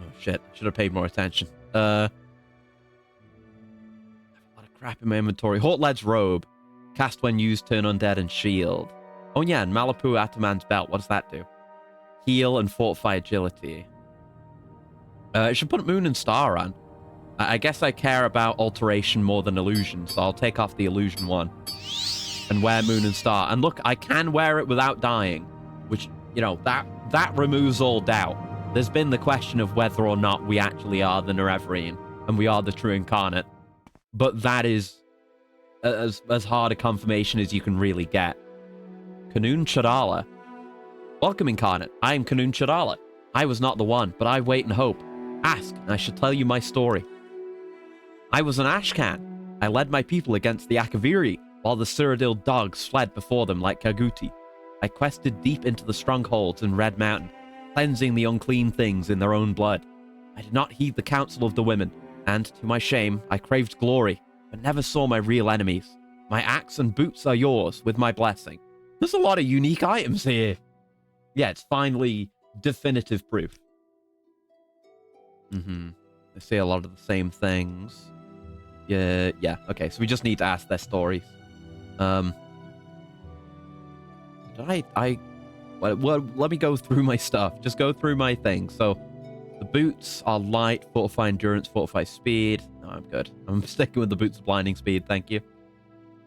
Oh, shit. Should have paid more attention. I have a lot of crap in my inventory. Hortled's robe. Cast when used, turn undead, and shield. Oh, yeah, and Malapu Ataman's belt. What does that do? Heal and fortify agility. I should put Moon and Star on. I guess I care about alteration more than illusion, so I'll take off the illusion one and wear Moon and Star. And look, I can wear it without dying, which, you know, that removes all doubt. There's been the question of whether or not we actually are the Nerevarine and we are the true incarnate, but that is as hard a confirmation as you can really get. Kanun Chadala. Welcome, Incarnate. I am Kanun Chadala. I was not the one, but I wait and hope. Ask, and I shall tell you my story. I was an Ashcan. I led my people against the Akaviri, while the Cyrodiil dogs fled before them like Kaguti. I quested deep into the strongholds in Red Mountain, cleansing the unclean things in their own blood. I did not heed the counsel of the women, and, to my shame, I craved glory, but never saw my real enemies. My axe and boots are yours, with my blessing. There's a lot of unique items here. Yeah, it's finally definitive proof. I see a lot of the same things. Yeah, okay, so we just need to ask their stories. Well, let me go through my stuff. Just go through my things. So, the boots are light, fortify endurance, fortify speed. No, I'm good. I'm sticking with the boots of blinding speed, thank you.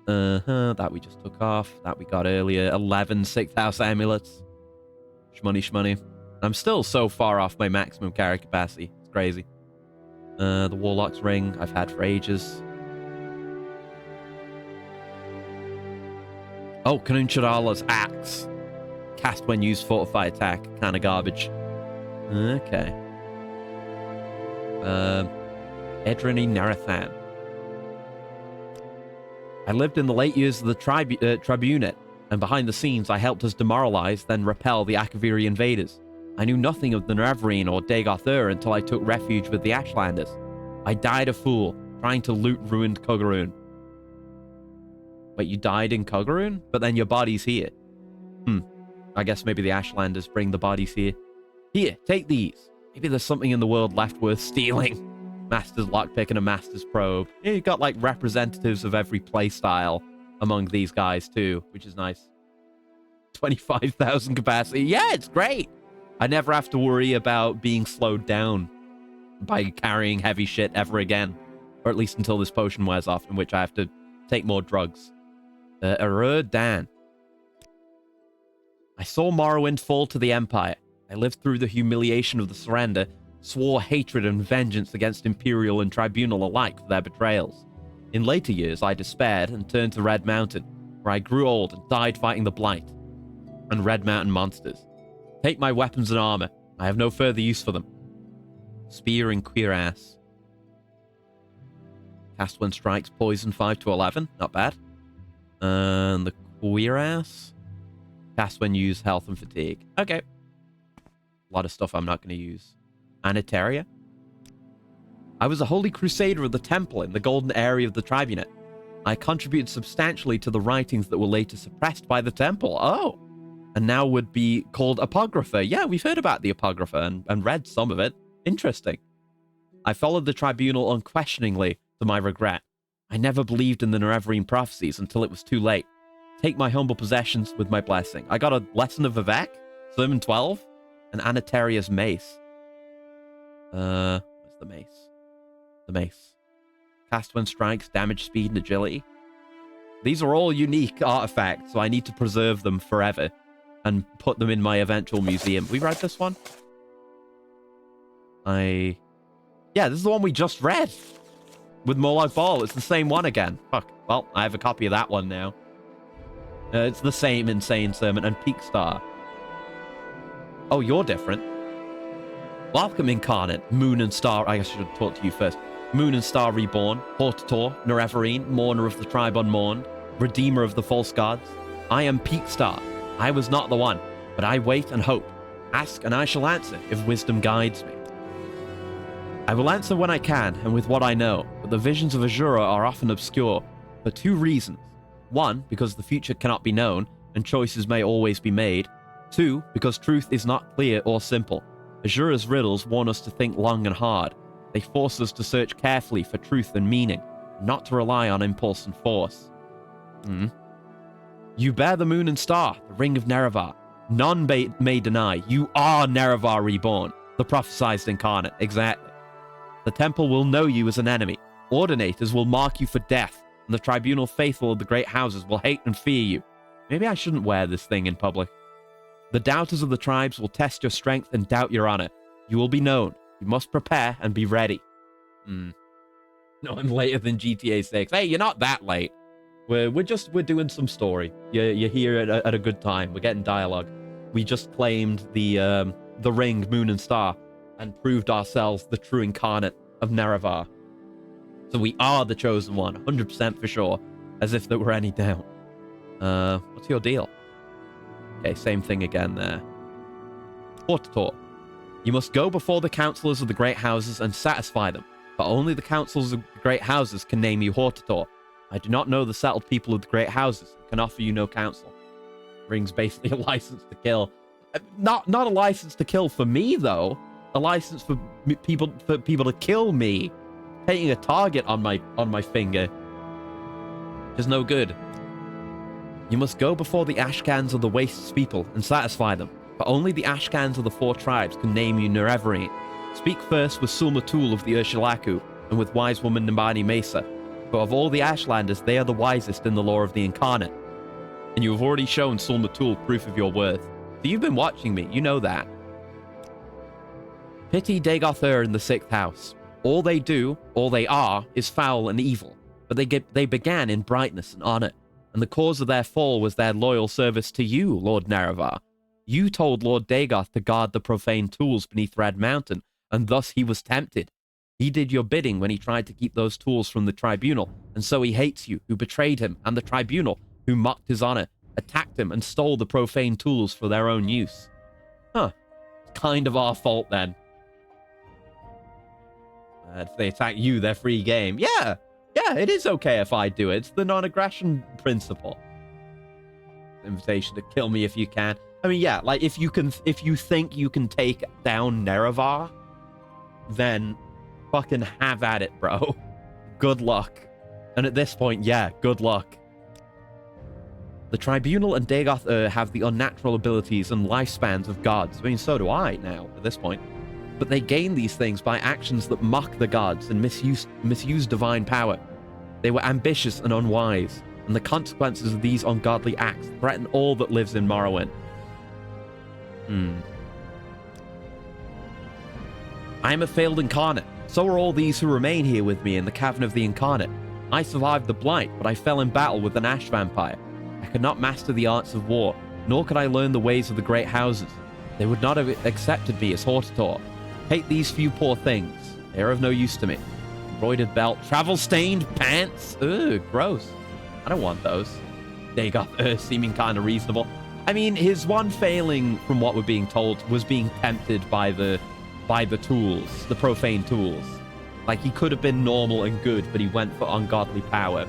That we just took off. That we got earlier. 11 6th house amulets. Shmoney. I'm still so far off my maximum carry capacity. It's crazy. The Warlock's ring I've had for ages. Oh, Kanun Chadala's axe. Cast when used, fortify attack. Kind of garbage. Okay. Edriny Narathan. I lived in the late years of the Tribunate, and behind the scenes I helped us demoralize, then repel the Akaviri invaders. I knew nothing of the Nerevarine or Dagoth Ur until I took refuge with the Ashlanders. I died a fool, trying to loot ruined Kuggaroon. Wait, you died in Kuggaroon? But then your body's here. I guess maybe the Ashlanders bring the bodies here. Here, take these. Maybe there's something in the world left worth stealing. Master's lockpick and a Master's probe. Yeah, you've got like representatives of every playstyle among these guys too, which is nice. 25,000 capacity. Yeah, it's great. I never have to worry about being slowed down by carrying heavy shit ever again. Or at least until this potion wears off, in which I have to take more drugs. Arur Dan. I saw Morrowind fall to the Empire. I lived through the humiliation of the surrender, swore hatred and vengeance against Imperial and Tribunal alike for their betrayals. In later years, I despaired and turned to Red Mountain, where I grew old and died fighting the Blight and Red Mountain monsters. Take my weapons and armor. I have no further use for them. Spear and Cuirass. Cast when strikes, poison 5 to 11. Not bad. And the Cuirass. Cast when use health and fatigue. Okay. A lot of stuff I'm not going to use. Anetaria. I was a holy crusader of the temple in the golden area of the tribunate. I contributed substantially to the writings that were later suppressed by the temple. Oh. And now would be called apocrypha. Yeah, we've heard about the apocrypha and read some of it. Interesting. I followed the tribunal unquestioningly, to my regret. I never believed in the Nerevarine prophecies until it was too late. Take my humble possessions with my blessing. I got a Lesson of Vivek, Sermon 12, and Anetaria's mace. Where's the mace? The mace. Cast when strikes, damage, speed, and agility. These are all unique artifacts, so I need to preserve them forever and put them in my eventual museum. We read this one? Yeah, this is the one we just read. With Morlock Ball. It's the same one again. Fuck. Well, I have a copy of that one now. It's the same Insane Sermon and Peak Star. Oh, you're different. Welcome, Incarnate. Moon and Star. I guess I should talk to you first. Moon and Star Reborn. Hortator. Nerevarine. Mourner of the Tribe Unmourned. Redeemer of the False Gods. I am Peak Star. I was not the one, but I wait and hope. Ask and I shall answer if wisdom guides me. I will answer when I can and with what I know, but the visions of Azura are often obscure for two reasons. One, because the future cannot be known and choices may always be made. Two, because truth is not clear or simple. Azura's riddles warn us to think long and hard. They force us to search carefully for truth and meaning, not to rely on impulse and force. You bear the moon and star, the ring of Nerevar. None may deny you are Nerevar reborn, the prophesized incarnate. Exactly. The temple will know you as an enemy. Ordinators will mark you for death, and the tribunal faithful of the great houses will hate and fear you. Maybe I shouldn't wear this thing in public. The doubters of the tribes will test your strength and doubt your honor. You will be known. You must prepare and be ready. No, I'm later than GTA 6. Hey, you're not that late. We're doing some story. You're here at a good time. We're getting dialogue. We just claimed the ring, moon, and star, and proved ourselves the true incarnate of Nerevar. So we are the chosen one, 100% for sure, as if there were any doubt. What's your deal? Okay, same thing again there. Hortator. You must go before the counselors of the great houses and satisfy them, but only the councils of the great houses can name you Hortator. I do not know the settled people of the great houses, and can offer you no counsel. Ring's basically a license to kill. Not a license to kill for me, though. A license for people to kill me. Painting a target on my finger is no good. You must go before the Ashcans of the Wastes people and satisfy them, but only the Ashcans of the 4 tribes can name you Nerevarine. Speak first with Sulmatul of the Ursulaku and with wise woman Nambani Mesa, for of all the Ashlanders they are the wisest in the lore of the Incarnate. And you have already shown Sulmatul proof of your worth. So you've been watching me, you know that. Pity Dagoth Ur in the 6th house. All they do, all they are, is foul and evil, but they began in brightness and honor, and the cause of their fall was their loyal service to you, Lord Nerevar. You told Lord Dagoth to guard the profane tools beneath Red Mountain, and thus he was tempted. He did your bidding when he tried to keep those tools from the tribunal, and so he hates you, who betrayed him, and the tribunal, who mocked his honor, attacked him, and stole the profane tools for their own use. Huh. kind of our fault then. If they attack you, they're free game. Yeah, it is okay if I do it. It's the non-aggression principle. Invitation to kill me if you can. I mean, yeah, like if you think you can take down Nerevar, then fucking have at it, bro. Good luck. And at this point, yeah, good luck. The Tribunal and Dagoth have the unnatural abilities and lifespans of gods. I mean, so do I now, at this point. But they gain these things by actions that mock the gods and misuse divine power. They were ambitious and unwise, and the consequences of these ungodly acts threaten all that lives in Morrowind. I am a failed incarnate. So are all these who remain here with me in the Cavern of the Incarnate. I survived the Blight, but I fell in battle with an Ash Vampire. I could not master the arts of war, nor could I learn the ways of the great houses. They would not have accepted me as Hortator. Take these few poor things. They are of no use to me. Embroidered belt, travel-stained pants. Ugh, gross. I don't want those. Dagoth, seeming kind of reasonable. I mean, his one failing, from what we're being told, was being tempted by the tools, the profane tools. Like, he could have been normal and good, but he went for ungodly power.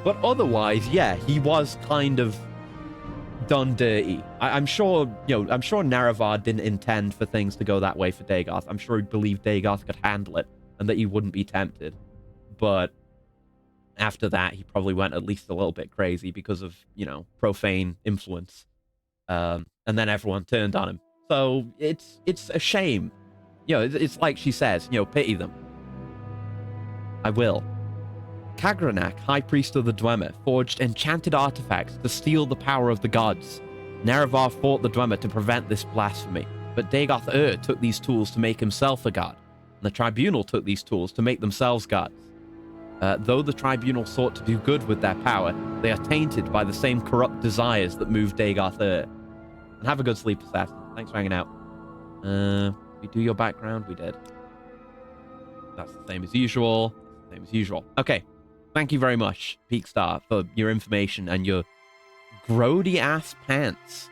But otherwise, yeah, he was kind of done dirty. I'm sure Nerevar didn't intend for things to go that way for Dagoth. I'm sure he believed Dagoth could handle it and that he wouldn't be tempted. But after that, he probably went at least a little bit crazy because of, profane influence. And then everyone turned on him. So it's a shame. It's like she says, pity them. I will. Kagranak, High Priest of the Dwemer, forged enchanted artifacts to steal the power of the gods. Nerevar fought the Dwemer to prevent this blasphemy, but Dagoth took these tools to make himself a god, and the Tribunal took these tools to make themselves gods. Though the Tribunal sought to do good with their power, they are tainted by the same corrupt desires that moved Dagoth. And have a good sleep, Assassin. Thanks for hanging out. We do your background? We did. That's the same as usual. Okay. Thank you very much, Peakstar, for your information and your grody-ass pants.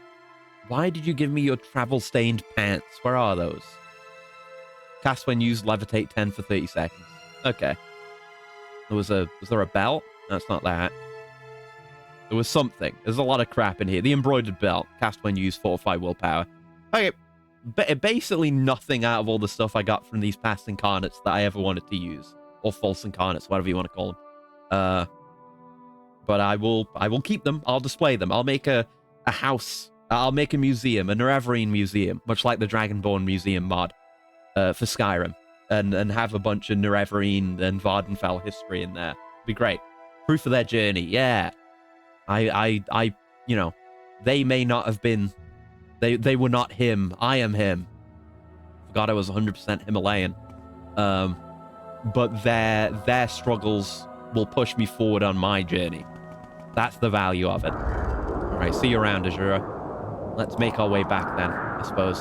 Why did you give me your travel-stained pants? Where are those? Cast when used, levitate 10 for 30 seconds. Okay. Was there a belt? That's not that. There was something. There's a lot of crap in here. The embroidered belt. Cast when used, fortify willpower. Okay. Basically nothing out of all the stuff I got from these past incarnates that I ever wanted to use. Or false incarnates, whatever you want to call them. But I will keep them. I'll display them. I'll make a house. I'll make a museum, a Nerevarine museum, much like the Dragonborn Museum mod for Skyrim, and have a bunch of Nerevarine and Vardenfell history in there. Be great. Proof of their journey. Yeah. I they may not have been. They were not him. I am him. Forgot I was 100% Himalayan. But their struggles will push me forward on my journey. That's the value of it. All right, see you around, Azura. Let's make our way back then, I suppose.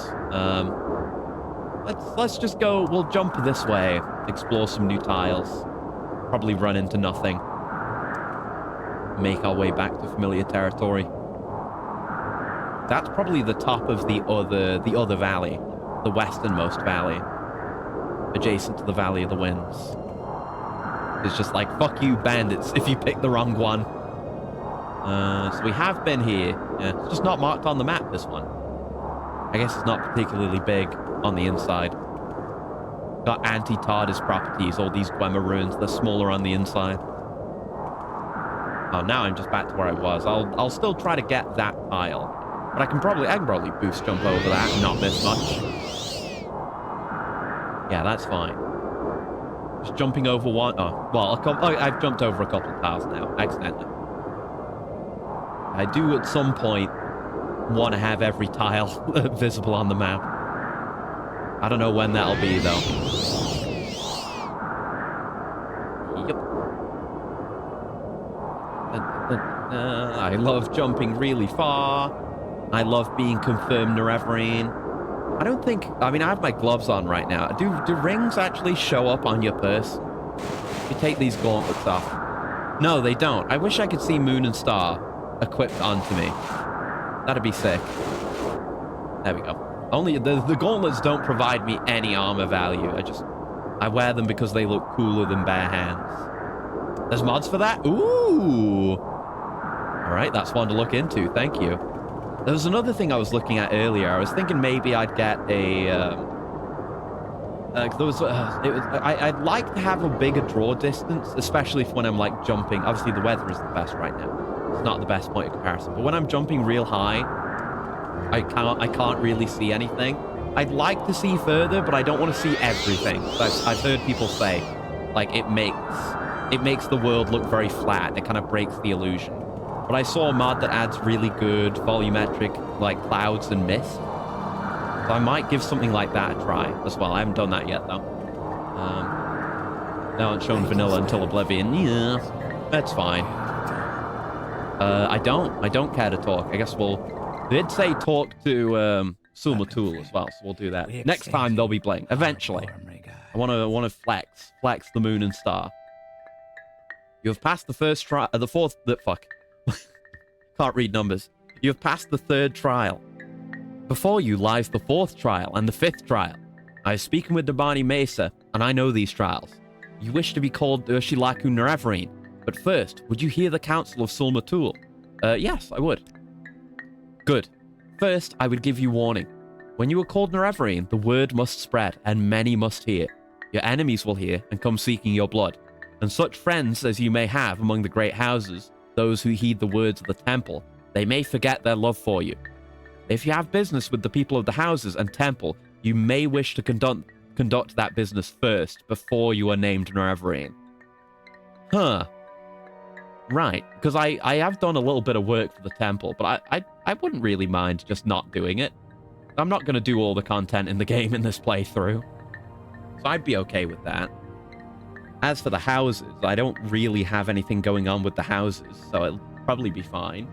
Let's just go. We'll jump this way, explore some new tiles, probably run into nothing. Make our way back to familiar territory. That's probably the top of the other valley, the westernmost valley, adjacent to the Valley of the Winds. It's just like, fuck you, bandits, if you pick the wrong one. So we have been here. Yeah, it's just not marked on the map, this one. I guess it's not particularly big on the inside. Got anti-TARDIS properties, all these Dwemer ruins. They're smaller on the inside. Oh, now I'm just back to where I was. I'll still try to get that tile. But I can probably boost jump over that and not miss much. Yeah, that's fine. Just jumping over one. Oh, well, I've jumped over a couple of tiles now, accidentally. I do at some point want to have every tile visible on the map. I don't know when that'll be, though. Yep. I love jumping really far. I love being confirmed Nerevarine. I don't think... I mean, I have my gloves on right now. Do rings actually show up on your person? If you take these gauntlets off. No, they don't. I wish I could see Moon and Star equipped onto me. That'd be sick. There we go. Only the gauntlets don't provide me any armor value. I wear them because they look cooler than bare hands. There's mods for that? Ooh. All right, that's one to look into. Thank you. There was another thing I was looking at earlier. I was thinking maybe I'd get a... I'd like to have a bigger draw distance, especially when I'm like jumping. Obviously, the weather isn't the best right now. It's not the best point of comparison. But when I'm jumping real high, I can't really see anything. I'd like to see further, but I don't want to see everything. I've heard people say, like, it makes the world look very flat. It kind of breaks the illusion. But I saw a mod that adds really good volumetric, like, clouds and mist. So I might give something like that a try as well. I haven't done that yet, though. They aren't shown vanilla until Oblivion. Yeah, that's fine. I don't care to talk. I guess they did say talk to Sulma Tool as well, so we'll do that. Next time they'll be blank. Eventually. I wanna flex the moon and star. You have passed the first trial, fuck. Can't read numbers. You have passed the 3rd trial. Before you lies the 4th trial and the 5th trial. I have spoken with Nabani Mesa, and I know these trials. You wish to be called Urshilaku Nerevarine, but first, would you hear the counsel of Sulma Tool? Yes, I would. Good. First, I would give you warning. When you are called Nerevarine, the word must spread, and many must hear. Your enemies will hear and come seeking your blood. And such friends as you may have among the great houses, those who heed the words of the temple, they may forget their love for you. If you have business with the people of the houses and temple, you may wish to conduct that business first, before you are named Nerevarine. Huh. Right, because I have done a little bit of work for the temple, but I wouldn't really mind just not doing it. I'm not going to do all the content in the game in this playthrough. So I'd be okay with that. As for the houses, I don't really have anything going on with the houses, so it'll probably be fine.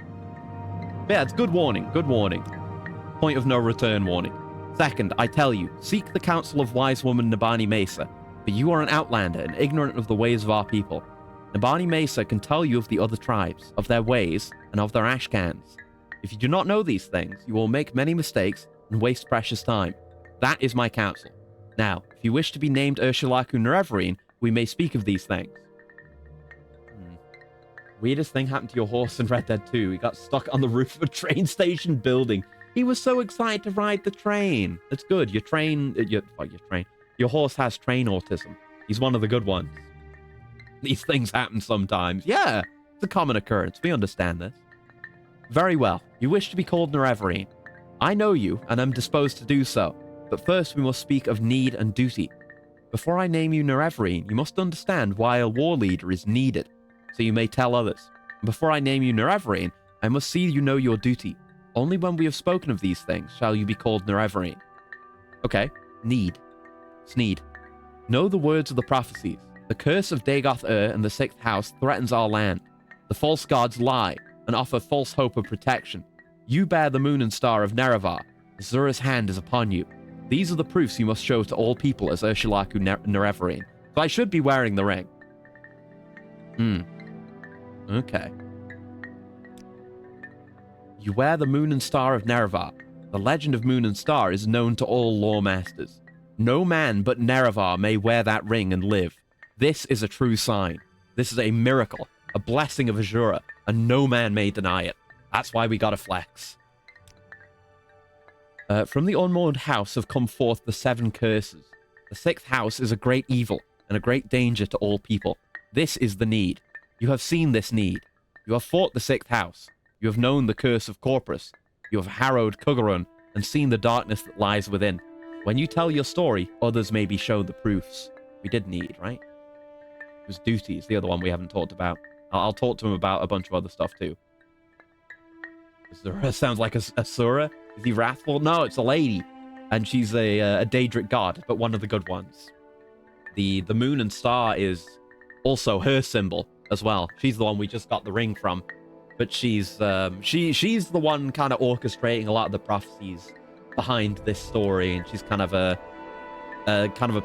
But yeah, it's good warning, good warning. Point of no return warning. Second, I tell you, seek the counsel of wise woman Nabani Mesa, for you are an outlander and ignorant of the ways of our people. Nabani Mesa can tell you of the other tribes, of their ways, and of their ashcans. If you do not know these things, you will make many mistakes and waste precious time. That is my counsel. Now, if you wish to be named Urshilaku Nerevarine, we may speak of these things. Weirdest thing happened to your horse in Red Dead 2. He got stuck on the roof of a train station building. He was so excited to ride the train. That's good. Your horse has train autism. He's one of the good ones. These things happen sometimes. Yeah, it's a common occurrence. We understand this. Very well. You wish to be called Nerevarine. I know you, and am disposed to do so. But first we must speak of need and duty. Before I name you Nerevarine, you must understand why a war leader is needed, so you may tell others. And before I name you Nerevarine, I must see you know your duty. Only when we have spoken of these things shall you be called Nerevarine. Okay, need. Sneed. Know the words of the prophecies. The curse of Dagoth-Ur and the 6th house threatens our land. The false gods lie and offer false hope of protection. You bear the moon and star of Nerevar. Azura's hand is upon you. These are the proofs you must show to all people as Urshilaku Nerevarine. So I should be wearing the ring. Okay. You wear the moon and star of Nerevar. The legend of moon and star is known to all lore masters. No man but Nerevar may wear that ring and live. This is a true sign. This is a miracle, a blessing of Azura, and no man may deny it. That's why we gotta flex. From the unmourned house have come forth the 7 curses. The 6th house is a great evil and a great danger to all people. This is the need. You have seen this need. You have fought the 6th house. You have known the curse of Corpus. You have harrowed Kugarun and seen the darkness that lies within. When you tell your story, others may be shown the proofs. We did need, right? It was duty is the other one we haven't talked about. I'll talk to him about a bunch of other stuff too. Azura sounds like Asura. Is he wrathful? No, it's a lady. And she's a Daedric god, but one of the good ones. The moon and star is also her symbol as well. She's the one we just got the ring from. But she's the one kind of orchestrating a lot of the prophecies behind this story, and she's kind of a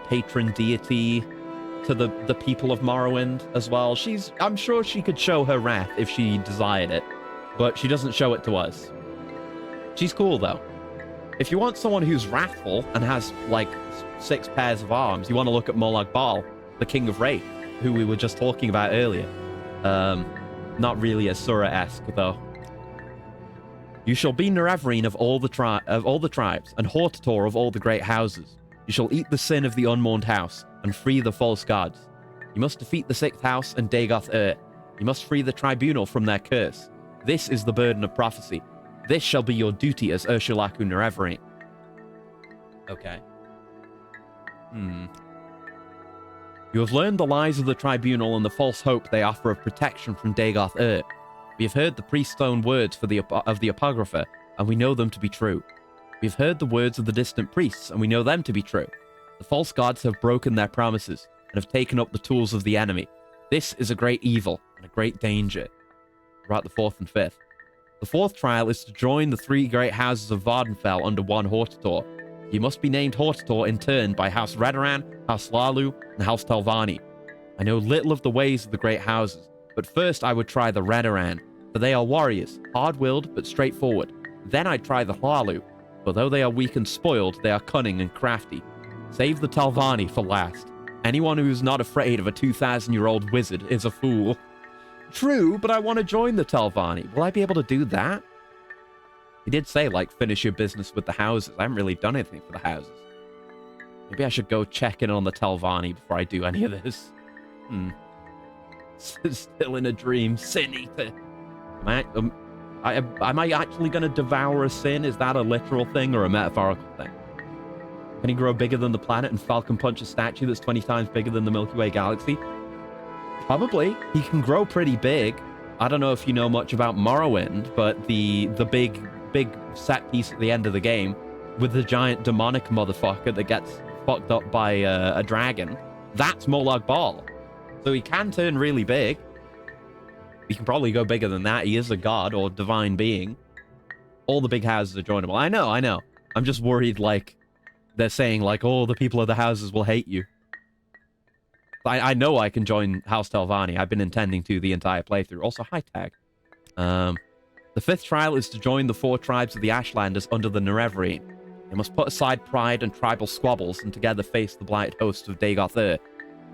patron deity to the people of Morrowind as well. I'm sure she could show her wrath if she desired it, but she doesn't show it to us. She's cool though. If you want someone who's wrathful and has, like, 6 pairs of arms, you want to look at Molag Bal, the King of Wraith, who we were just talking about earlier. Not really Asura-esque, though. You shall be Nerevarine of all the tribes, and Hortator of all the great houses. You shall eat the sin of the unmourned house, and free the false gods. You must defeat the 6th house and Dagoth-Ur. You must free the tribunal from their curse. This is the burden of prophecy. This shall be your duty as Ursulaku Nerevarine. Okay. You have learned the lies of the tribunal and the false hope they offer of protection from Dagoth-Ur. We have heard the priest's own words of the Apocrypha, and we know them to be true. We have heard the words of the distant priests, and we know them to be true. The false gods have broken their promises, and have taken up the tools of the enemy. This is a great evil, and a great danger. Right, the 4th and 5th. The 4th trial is to join the 3 great houses of Vardenfell under one Hortator. You must be named Hortator in turn by House Redoran, House Hlalu, and House Telvanni. I know little of the ways of the great houses, but first I would try the Redoran, for they are warriors, hard-willed but straightforward. Then I'd try the Hlalu, for though they are weak and spoiled, they are cunning and crafty. Save the Telvanni for last. Anyone who is not afraid of a 2,000-year-old wizard is a fool. True, but I want to join the Telvanni. Will I be able to do that? He did say, like, finish your business with the houses. I haven't really done anything for the houses. Maybe I should go check in on the Telvanni before I do any of this. Still in a dream. Sin eater. Am I actually going to devour a sin? Is that a literal thing or a metaphorical thing? Can he grow bigger than the planet and Falcon punch a statue that's 20 times bigger than the Milky Way galaxy? Probably. He can grow pretty big. I don't know if you know much about Morrowind, but the big set piece at the end of the game with the giant demonic motherfucker that gets fucked up by a dragon, that's Molag Bal. So he can turn really big. He can probably go bigger than that. He is a god or divine being. All the big houses are joinable. I know. I'm just worried, like, they're saying, like, oh, the people of the houses will hate you. I know I can join House Telvanni. I've been intending to the entire playthrough. Also, hi, Tag. The 5th trial is to join the 4 tribes of the Ashlanders under the Nerevarine. They must put aside pride and tribal squabbles and together face the blighted hosts of Dagoth-Ur.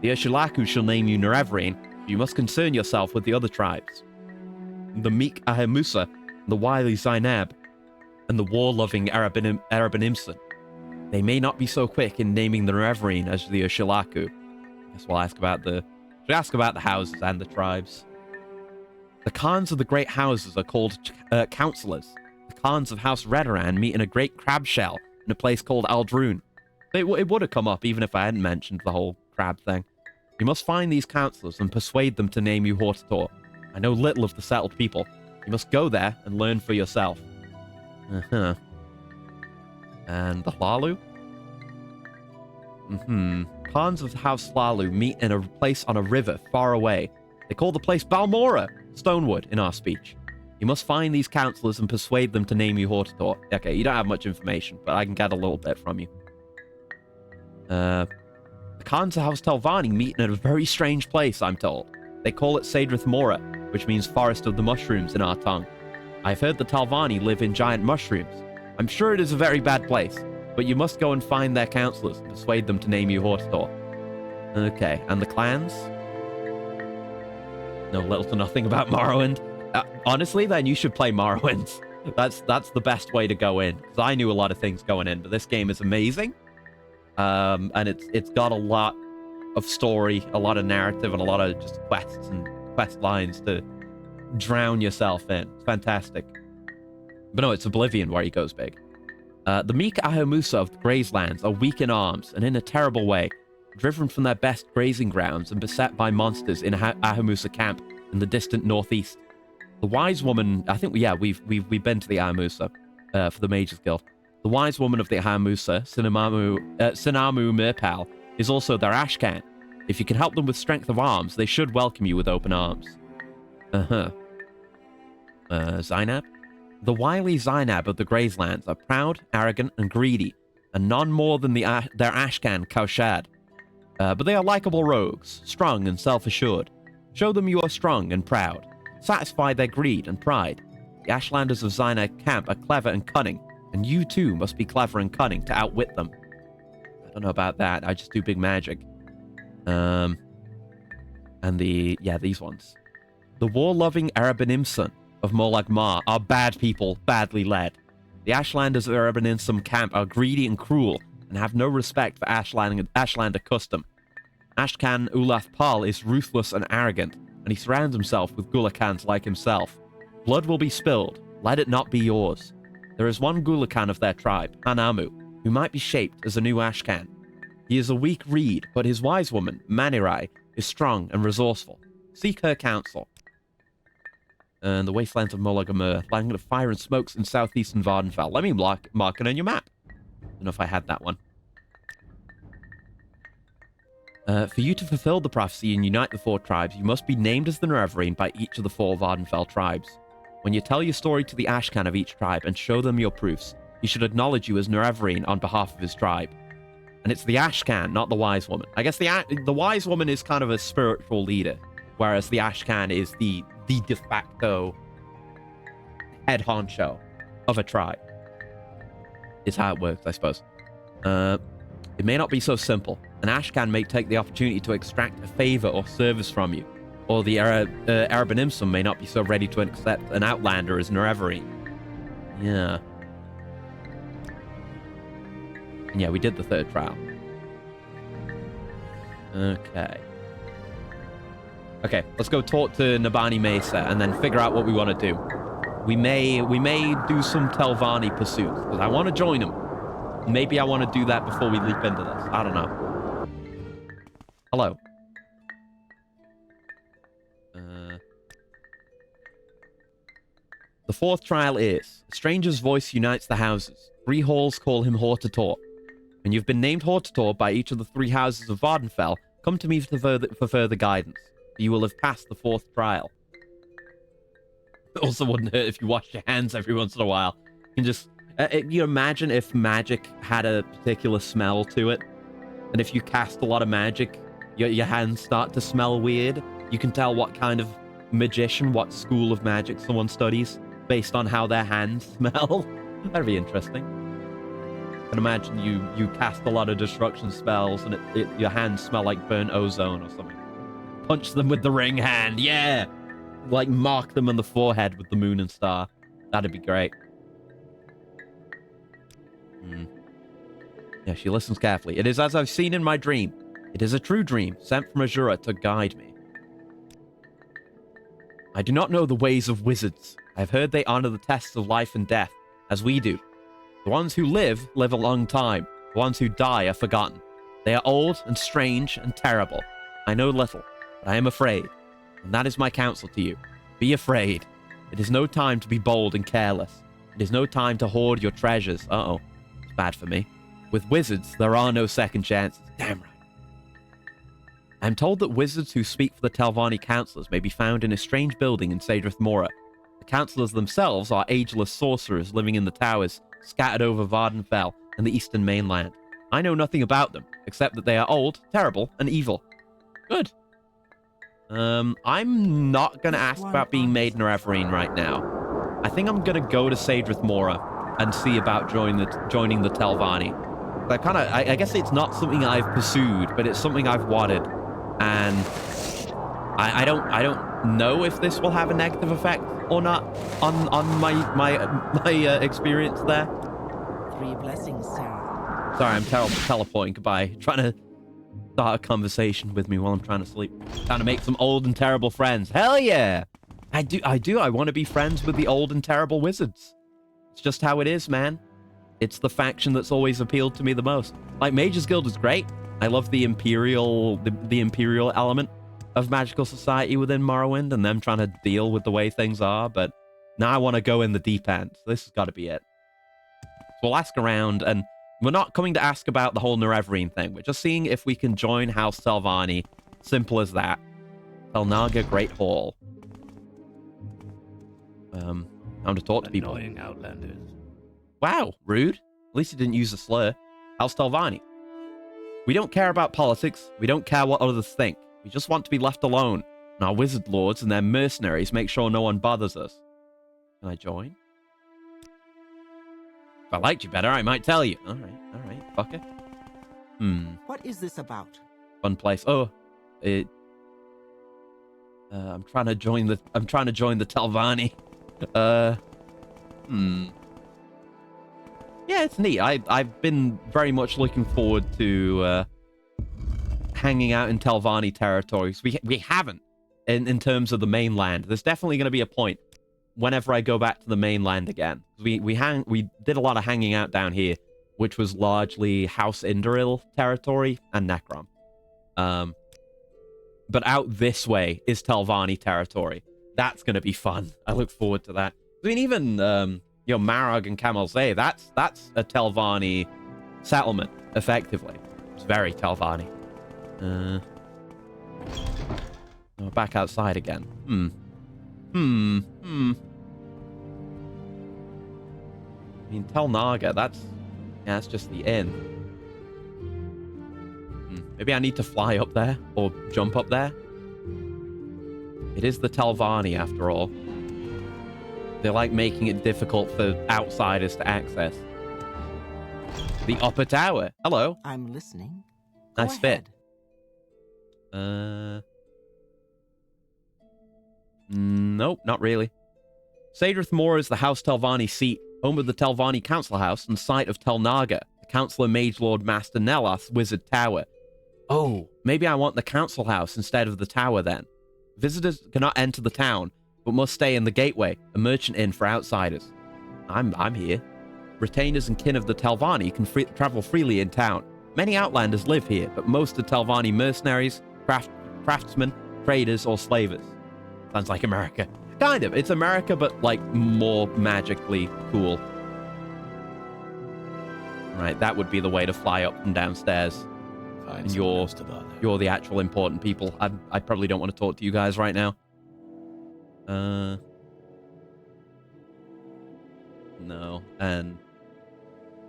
The Ursulaku shall name you Nerevarine, but you must concern yourself with the other tribes. The meek Ahemusa, the wily Zainab, and the war-loving Erebenimson. They may not be so quick in naming the Nerevarine as the Ursulaku. Guess we'll ask about the houses and the tribes. The Khans of the great houses are called counselors. The Khans of House Redoran meet in a great crab shell in a place called Aldrune. It would have come up even if I hadn't mentioned the whole crab thing. You must find these counselors and persuade them to name you Hortator. I know little of the settled people. You must go there and learn for yourself. And the Hlalu? Khans of House Hlalu meet in a place on a river far away. They call the place Balmora, Stonewood, in our speech. You must find these counselors and persuade them to name you Hortator. Okay, you don't have much information, but I can get a little bit from you. The Khans of House Telvanni meet in a very strange place, I'm told. They call it Sadrith Mora, which means Forest of the Mushrooms in our tongue. I've heard the Telvanni live in giant mushrooms. I'm sure it is a very bad place, but you must go and find their counselors and persuade them to name you Hortator. Okay, and the clans? Know little to nothing about Morrowind. Honestly, then you should play Morrowind. That's the best way to go in, because I knew a lot of things going in, but this game is amazing. And it's got a lot of story, a lot of narrative, and a lot of just quests and quest lines to drown yourself in. It's fantastic. But no, it's Oblivion where he goes big. The meek Ahemusa of the Grazelands are weak in arms and in a terrible way, driven from their best grazing grounds and beset by monsters in Ahemusa camp in the distant northeast. The wise woman, I think, yeah, we've been to the Ahemusa for the Mages Guild. The wise woman of the Ahemusa, Sinamu Mirpal, is also their Ashcan. If you can help them with strength of arms, they should welcome you with open arms. Zainab? The wily Zainab of the Grazelands are proud, arrogant, and greedy, and none more than their Ashcan Kaushad. But they are likable rogues, strong and self-assured. Show them you are strong and proud. Satisfy their greed and pride. The Ashlanders of Zainab camp are clever and cunning, And you too must be clever and cunning to outwit them. I don't know about that. I just do big magic. And these ones. The war-loving Erebinimson of Molag Mar are bad people, badly led. The Ashlanders of Erebinimson camp are greedy and cruel, and have no respect for Ashlander custom. Ashkan Ulath Pal is ruthless and arrogant, and he surrounds himself with Gulakans like himself. Blood will be spilled. Let it not be yours. There is one Gulakan of their tribe, Hanamu, who might be shaped as a new Ashkan. He is a weak reed, but his wise woman, Manirai, is strong and resourceful. Seek her counsel. And the wastelands of Molag land of fire and smokes in southeastern Vardenfell. Let me mark it on your map. I don't know if I had that one. For you to fulfill the prophecy and unite the 4 tribes, you must be named as the Nerevarine by each of the 4 Vardenfell tribes. When you tell your story to the Ashcan of each tribe and show them your proofs, he should acknowledge you as Nerevarine on behalf of his tribe. And it's the Ashcan, not the Wise Woman. I guess the Wise Woman is kind of a spiritual leader, whereas the Ashcan is the de facto head honcho of a tribe. Is how it works, I suppose. It may not be so simple. An Ashcan may take the opportunity to extract a favor or service from you, or the Erebinimson may not be so ready to accept an outlander as Nerevarine. Yeah. And yeah, we did the 3rd trial. Okay, let's go talk to Nabani Mesa and then figure out what we want to do. We may do some Telvanni pursuits, because I want to join them. Maybe I want to do that before we leap into this. I don't know. Hello. The 4th trial is, a stranger's voice unites the houses. 3 halls call him Hortator. When you've been named Hortator by each of the 3 houses of Vardenfell, come to me for further guidance. You will have passed the 4th trial. It also wouldn't hurt if you washed your hands every once in a while. You can just... you imagine if magic had a particular smell to it, and if you cast a lot of magic, your hands start to smell weird. You can tell what kind of magician, what school of magic someone studies, based on how their hands smell. That'd be interesting. And imagine you cast a lot of destruction spells, and your hands smell like burnt ozone or something. Punch them with the ring hand, yeah! Like, mark them on the forehead with the moon and star. That'd be great. Yeah, she listens carefully. It is as I've seen in my dream. It is a true dream, sent from Azura to guide me. I do not know the ways of wizards. I have heard they honor the tests of life and death, as we do. The ones who live a long time. The ones who die are forgotten. They are old and strange and terrible. I know little, but I am afraid. And that is my counsel to you. Be afraid. It is no time to be bold and careless. It is no time to hoard your treasures. Uh-oh. It's bad for me. With wizards, there are no second chances. Damn right. I am told that wizards who speak for the Telvanni counselors may be found in a strange building in Sadrith Mora. The counselors themselves are ageless sorcerers living in the towers, scattered over Vardenfell and the eastern mainland. I know nothing about them, except that they are old, terrible, and evil. Good. I'm not going to ask about being made Nerevarine right now. I think I'm going to go to Sadrith Mora and see about joining the Telvanni. I guess it's not something I've pursued, but it's something I've wanted. And I don't know if this will have a negative effect or not on my experience there. 3 blessings, sir. Sorry, I'm teleporting. Goodbye. Trying to start a conversation with me while I'm trying to sleep. Trying to make some old and terrible friends. Hell yeah! I do. I want to be friends with the old and terrible wizards. It's just how it is, man. It's the faction that's always appealed to me the most. Like, Mages Guild is great. I love the imperial element of magical society within Morrowind and them trying to deal with the way things are, but now I want to go in the deep end. So this has got to be it. So we'll ask around, and we're not coming to ask about the whole Nerevarine thing. We're just seeing if we can join House Telvanni. Simple as that. Telnaga Great Hall. Time to talk to people. Annoying outlanders. Wow, rude. At least he didn't use a slur. House Telvanni. We don't care about politics. We don't care what others think. We just want to be left alone. And our wizard lords and their mercenaries make sure no one bothers us. Can I join? If I liked you better, I might tell you. All right, fucker. What is this about? Fun place. Oh, it. I'm trying to join the Telvanni. Yeah, it's neat. I've been very much looking forward to hanging out in Telvanni territories. We haven't in terms of the mainland. There's definitely going to be a point whenever I go back to the mainland again. We did a lot of hanging out down here, which was largely House Indoril territory and Necrom. But out this way is Telvanni territory. That's going to be fun. I look forward to that. I mean, even Marag and Camelzay, that's a Telvanni settlement, effectively. It's very Telvanni. Oh, back outside again. I mean, Tel Naga, that's just the inn. Maybe I need to fly up there or jump up there. It is the Telvanni, after all. They like making it difficult for outsiders to access. The upper tower. Hello. I'm listening. Nice fit. Nope, not really. Sadrith Moor is the House Telvanni seat, home of the Telvanni Council House and site of Tel Naga, the Councillor Mage Lord Master Nellath's Wizard Tower. Oh, maybe I want the Council House instead of the tower then. Visitors cannot enter the town, but must stay in the gateway, a merchant inn for outsiders. I'm here. Retainers and kin of the Telvanni can travel freely in town. Many outlanders live here, but most are Telvanni mercenaries, craftsmen, traders, or slavers. Sounds like America. Kind of. It's America, but, like, more magically cool. Right, that would be the way to fly up from downstairs. And you're the actual important people. I probably don't want to talk to you guys right now. No, and...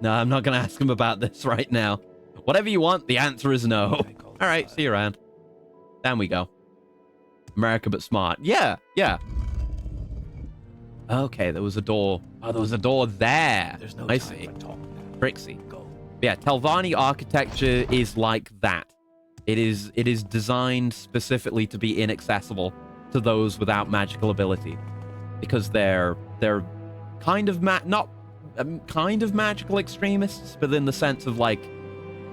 No, I'm not going to ask him about this right now. Whatever you want, the answer is no. Alright, see you around. Down we go. America but smart. Yeah. Okay, there was a door. Oh, there was a door there. There's no I time see. for talk now. Trixie. Go. Yeah, Telvanni architecture is like that. It is designed specifically to be inaccessible to those without magical ability, because they're kind of kind of magical extremists, but in the sense of, like,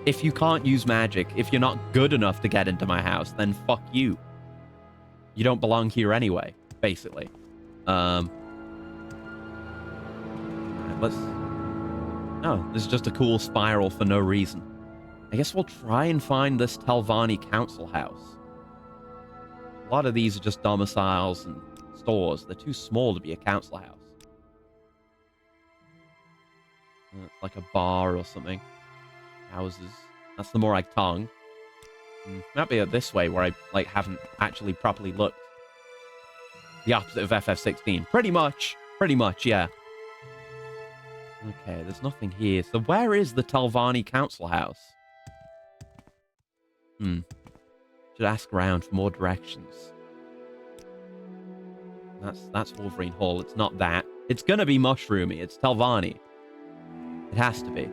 if you can't use magic, if you're not good enough to get into my house, then fuck you. You don't belong here anyway, basically. Let's... Oh, this is just a cool spiral for no reason. I guess we'll try and find this Telvanni Council House. A lot of these are just domiciles and stores. They're too small to be a council house. It's like a bar or something. Houses. That's the Morag Tong. Might be this way where I, like, haven't actually properly looked. The opposite of FF16. Pretty much, yeah. Okay, there's nothing here. So where is the Telvanni Council House? Should ask around for more directions. That's Wolverine Hall. It's not that. It's gonna be mushroomy. It's Telvanni. It has to be.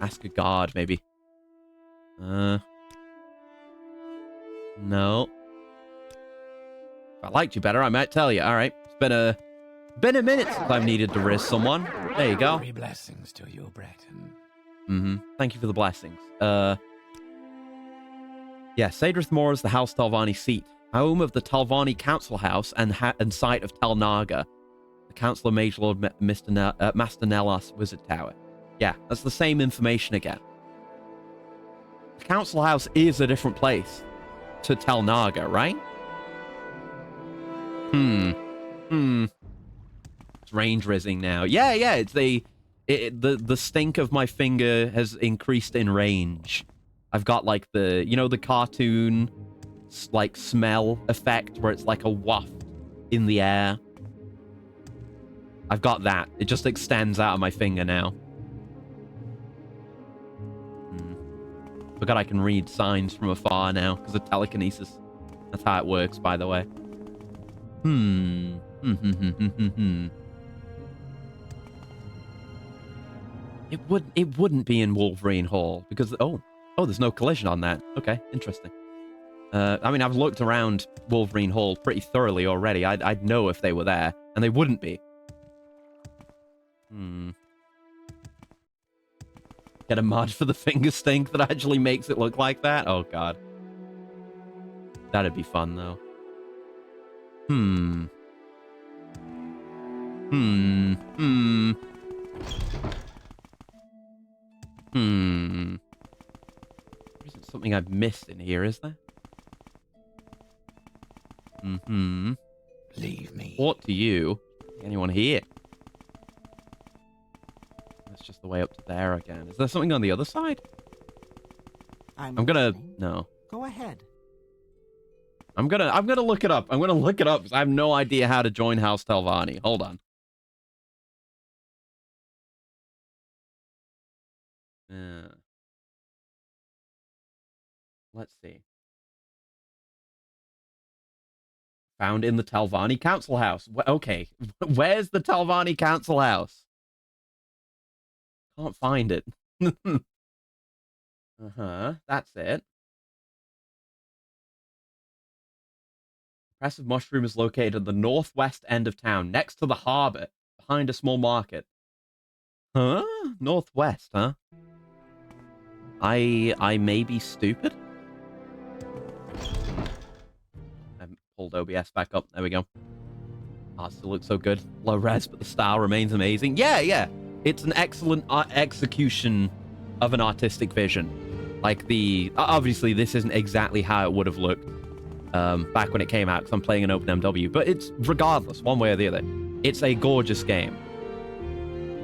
Ask a guard, maybe. No. If I liked you better, I might tell you. All right. It's been a minute since I've needed to risk someone. There you go. 3 blessings to you, Breton. Thank you for the blessings. Yeah, Sadrith Moor is the House Telvanni seat, home of the Telvanni Council House and site of Tel Naga, the Councillor Mage Lord Master Nellath's Wizard Tower. Yeah, that's the same information again. The Council House is a different place to Tel Naga, right? It's range rizzing now. Yeah, it's the stink of my finger has increased in range. I've got, like, the cartoon, like, smell effect where it's like a waft in the air. I've got that. It just extends out of my finger now. Forgot I can read signs from afar now because of telekinesis. That's how it works, by the way. It wouldn't be in Wolverine Hall because there's no collision on that. Okay, interesting. I mean, I've looked around Wolverine Hall pretty thoroughly already. I'd know if they were there, and they wouldn't be. Get a mod for the finger stink that actually makes it look like that? Oh, God. That'd be fun, though. There isn't something I've missed in here, is there? Leave me. What to you? Anyone here? That's just the way up to there again. Is there something on the other side? I'm gonna... listening. No. Go ahead. I'm gonna look it up. I'm gonna look it up because I have no idea how to join House Telvanni. Hold on. Let's see. Found in the Telvanni Council House. Okay. Where's the Telvanni Council House? Can't find it. That's it. Impressive Mushroom is located at the northwest end of town, next to the harbor, behind a small market. Huh? Northwest, huh? I may be stupid. I pulled OBS back up. There we go. Art still looks so good. Low res, but the style remains amazing. Yeah. It's an excellent execution of an artistic vision. Like obviously this isn't exactly how it would have looked back when it came out, because I'm playing an OpenMW, but it's regardless, one way or the other. It's a gorgeous game.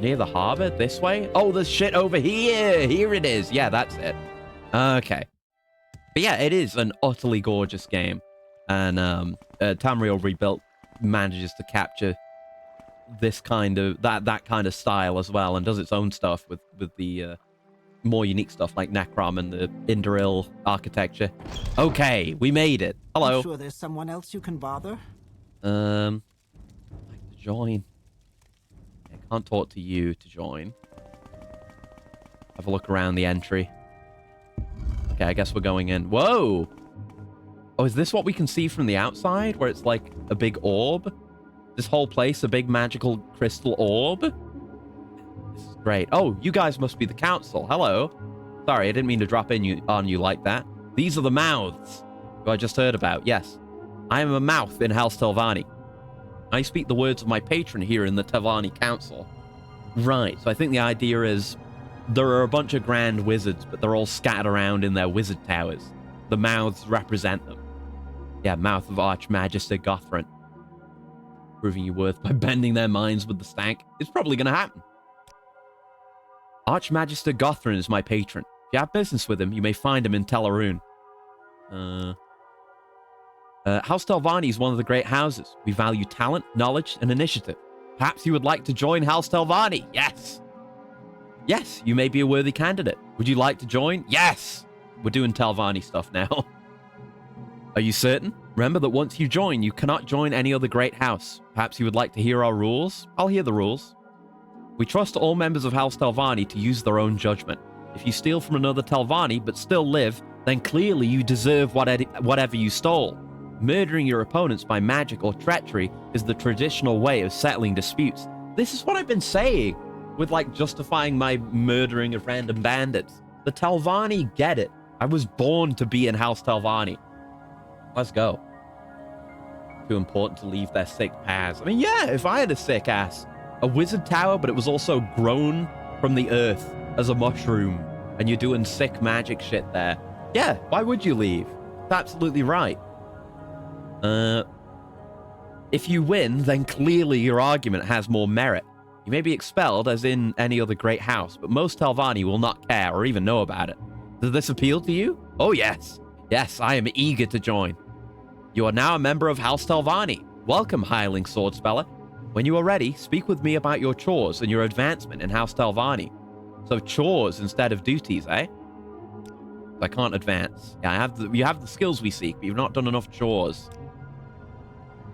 Near the harbor, this way? Oh, there's shit over here. Here it is. Yeah, that's it. Okay. But yeah, it is an utterly gorgeous game. And Tamriel Rebuilt manages to capture this kind of, that kind of style as well, and does its own stuff with the more unique stuff like Necrom and the Indoril architecture. Okay, we made it. Hello. I'm sure there's someone else you can bother. I'd like to join. I can't talk to you to join. Have a look around the entry. Okay, I guess we're going in. Whoa! Oh, is this what we can see from the outside? Where it's like a big orb? This whole place, a big magical crystal orb? This is great. Oh, you guys must be the council. Hello. Sorry, I didn't mean to drop in on you like that. These are the mouths who I just heard about. Yes. I am a mouth in House Telvanni. I speak the words of my patron here in the Telvanni Council. Right, so I think the idea is there are a bunch of grand wizards, but they're all scattered around in their wizard towers. The mouths represent them. Yeah, mouth of Archmagister Gothrin. Proving your worth by bending their minds with the stank. It's probably going to happen. Archmagister Gothrin is my patron. If you have business with him, you may find him in Teleroon. House Telvanni is one of the great houses. We value talent, knowledge, and initiative. Perhaps you would like to join House Telvanni. Yes. Yes, you may be a worthy candidate. Would you like to join? Yes. We're doing Telvanni stuff now. Are you certain? Remember that once you join, you cannot join any other great house. Perhaps you would like to hear our rules? I'll hear the rules. We trust all members of House Telvanni to use their own judgment. If you steal from another Telvanni but still live, then clearly you deserve whatever you stole. Murdering your opponents by magic or treachery is the traditional way of settling disputes. This is what I've been saying with, like, justifying my murdering of random bandits. The Telvanni get it. I was born to be in House Telvanni. Let's go. Too important to leave their sick paths. I mean, yeah, if I had a sick ass. A wizard tower, but it was also grown from the earth as a mushroom, and you're doing sick magic shit there. Yeah, why would you leave? That's absolutely right. If you win, then clearly your argument has more merit. You may be expelled, as in any other great house, but most Telvanni will not care or even know about it. Does this appeal to you? Oh, yes. Yes, I am eager to join. You are now a member of House Telvanni. Welcome, hireling swordspeller. When you are ready, speak with me about your chores and your advancement in House Telvanni. So chores instead of duties, eh? I can't advance. Yeah, you have the skills we seek, but you've not done enough chores.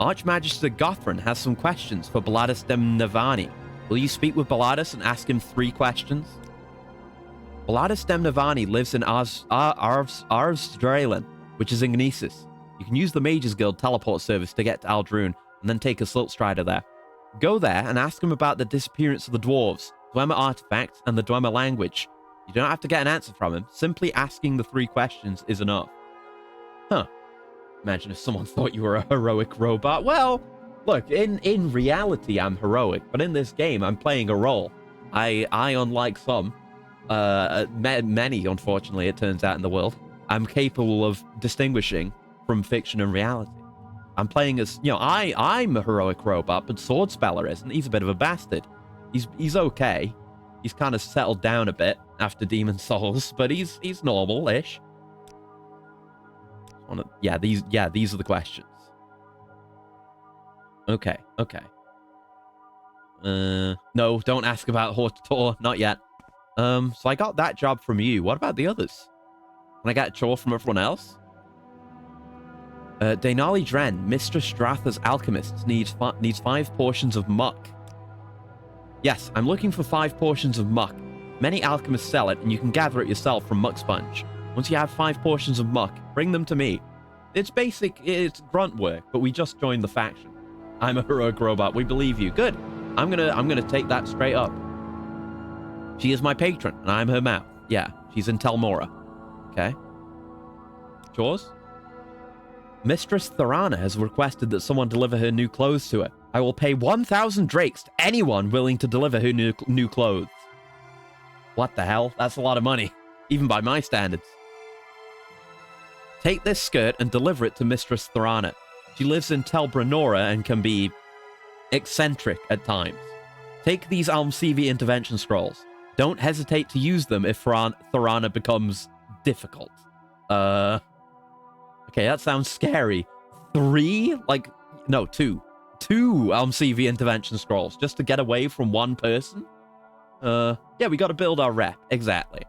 Archmagister Gothrin has some questions for Baladus Demnavani. Will you speak with Baladus and ask him 3 questions? Bladus Demnavani lives in Arvstralen, which is in Gnesis. You can use the Mages Guild teleport service to get to Aldrune, and then take a Siltstrider there. Go there and ask him about the disappearance of the dwarves, Dwemer artifacts, and the Dwemer language. You don't have to get an answer from him. Simply asking the 3 questions is enough. Huh. Imagine if someone thought you were a heroic robot. Well, look, in reality, I'm heroic, but in this game, I'm playing a role. I unlike some, many, unfortunately, it turns out in the world, I'm capable of distinguishing from fiction and reality. I'm playing as, you know, I'm a heroic robot, but Swordspeller isn't. He's a bit of a bastard. He's okay. He's kind of settled down a bit after Demon Souls, but he's normal-ish. Yeah, these are the questions. Okay. No, don't ask about Hortator, not yet. So I got that job from you. What about the others? Can I get a chore from everyone else? Dainali Dren, Mistress Stratha's alchemist, needs 5 portions of muck. Yes, I'm looking for 5 portions of muck. Many alchemists sell it, and you can gather it yourself from Muck Sponge. Once you have 5 portions of muck, bring them to me. It's grunt work, but we just joined the faction. I'm a heroic robot. We believe you. Good. I'm gonna take that straight up. She is my patron, and I'm her mouth. Yeah, she's in Telmora. Okay. Chores? Mistress Thorana has requested that someone deliver her new clothes to her. I will pay 1,000 drakes to anyone willing to deliver her new clothes. What the hell? That's a lot of money, even by my standards. Take this skirt and deliver it to Mistress Thorana. She lives in Telbranora and can be eccentric at times. Take these Almsevi intervention scrolls. Don't hesitate to use them if Thorana becomes difficult. Okay, that sounds scary. 3? Like, no, 2. 2 Almsevi intervention scrolls just to get away from one person? Yeah, we got to build our rep. Exactly.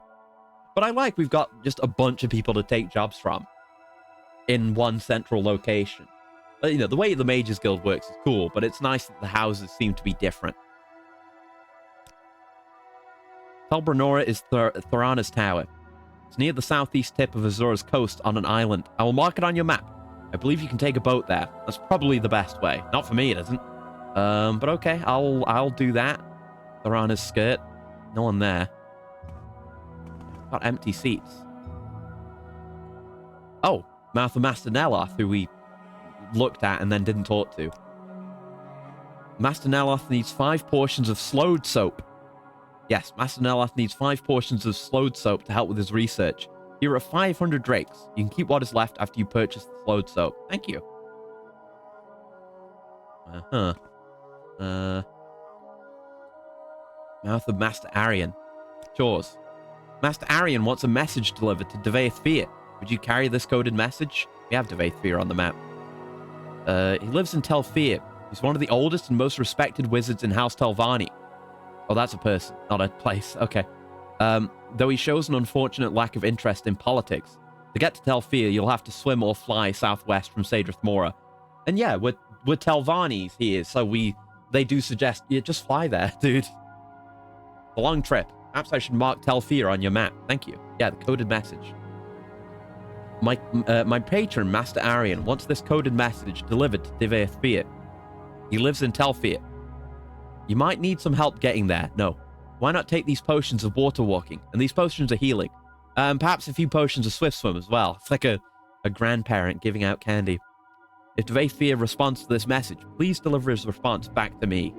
But I like we've got just a bunch of people to take jobs from in one central location. You know, the way the Mages Guild works is cool, but it's nice that the houses seem to be different. Telbranora is Thorana's tower. It's near the southeast tip of Azura's coast on an island. I will mark it on your map. I believe you can take a boat there. That's probably the best way. Not for me, it isn't. But okay, I'll do that. Thorana's skirt. No one there. Got empty seats. Oh, Mouth of Master Neloth, who we looked at and then didn't talk to. Master Neloth needs 5 portions of slowed soap. Yes, Master Neloth needs 5 portions of slowed soap to help with his research. Here are 500 drakes. You can keep what is left after you purchase the slowed soap. Thank you. Mouth of Master Arian. Chores. Master Arian wants a message delivered to Devaeth Fear. Would you carry this coded message? We have Devaeth Fear on the map. He lives in Telfir. He's one of the oldest and most respected wizards in House Telvanni. Oh, that's a person, not a place. Okay. Though he shows an unfortunate lack of interest in politics. To get to Telfir, you'll have to swim or fly southwest from Sadrith Mora. And yeah, we're Telvannis here, so they do suggest you just fly there, dude. A long trip. Perhaps I should mark Telfir on your map. Thank you. Yeah, the coded message. My patron, Master Arian, wants this coded message delivered to Devaeth Fear. He lives in Telfir. You might need some help getting there. No. Why not take these potions of water walking? And these potions are healing. Perhaps a few potions of swift swim as well. It's like a grandparent giving out candy. If Devaeth Fear responds to this message, please deliver his response back to me.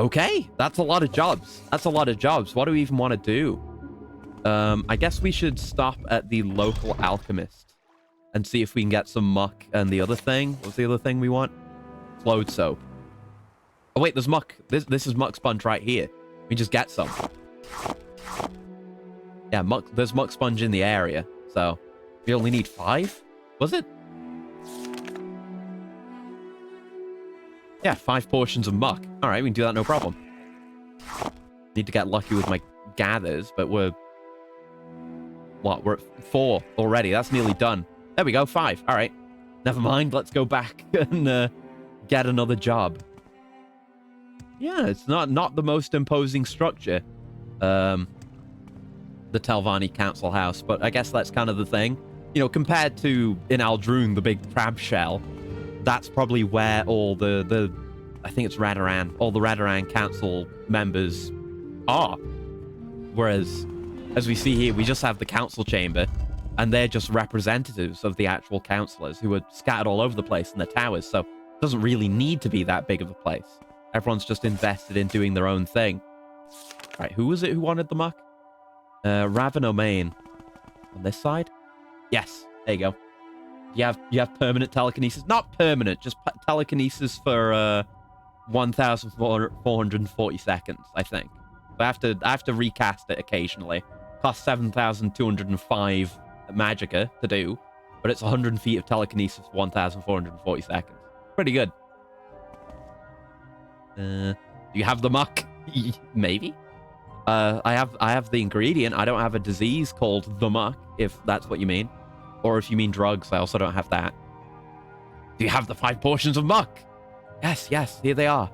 Okay, that's a lot of jobs. That's a lot of jobs. What do we even want to do? I guess we should stop at the local alchemist and see if we can get some muck. And the other thing, what's the other thing we want? Flowed soap. Oh wait, there's muck. This is muck sponge right here. We just get some. Yeah, there's muck sponge in the area, so we only need 5. Was it? Yeah, 5 portions of muck. All right, we can do that, no problem. Need to get lucky with my gathers, but we're at 4 already. That's nearly done. There we go, 5. All right, never mind. Let's go back and get another job. Yeah, it's not the most imposing structure. the Telvanni Council House, but I guess that's kind of the thing. You know, compared to in Aldrune, the big crab shell, that's probably where all the I think it's Radaran, all the Radaran Council members are. Whereas, as we see here, we just have the council chamber, and they're just representatives of the actual councillors who are scattered all over the place in the towers, so it doesn't really need to be that big of a place. Everyone's just invested in doing their own thing. Right, who was it who wanted the muck? Raven O'Main. On this side? Yes, there you go. You have permanent telekinesis. Not permanent, just telekinesis for 1,440 seconds, I think. I have to recast it occasionally. Costs 7,205 magicka to do, but it's 100 feet of telekinesis for 1,440 seconds. Pretty good. Do you have the muck? Maybe. I have the ingredient. I don't have a disease called the muck, if that's what you mean. Or if you mean drugs, I also don't have that. Do you have the 5 portions of muck? Yes, here they are.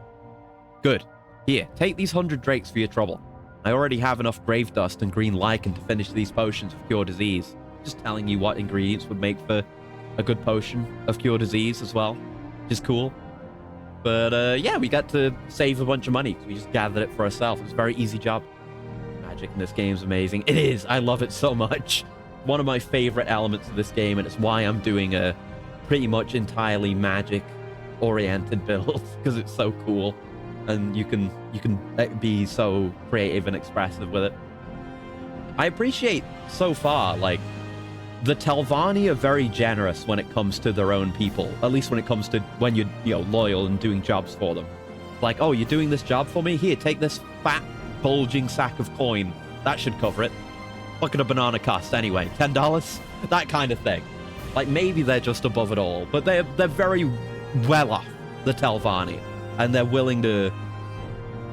Good. Here, take these 100 drakes for your trouble. I already have enough grave dust and green lichen to finish these potions of cure disease. Just telling you what ingredients would make for a good potion of cure disease as well, which is cool. But yeah, we got to save a bunch of money because we just gathered it for ourselves. It was a very easy job. Magic in this game is amazing. It is. I love it so much. One of my favorite elements of this game, and it's why I'm doing a pretty much entirely magic-oriented build because it's so cool, and you can be so creative and expressive with it. I appreciate so far, like, the Telvanni are very generous when it comes to their own people. At least when it comes to when you're, loyal and doing jobs for them. Like, oh, you're doing this job for me? Here, take this fat, bulging sack of coin. That should cover it. What could a banana cost anyway? $10? That kind of thing. Like, maybe they're just above it all, but they're very well off, the Telvanni. And they're willing to...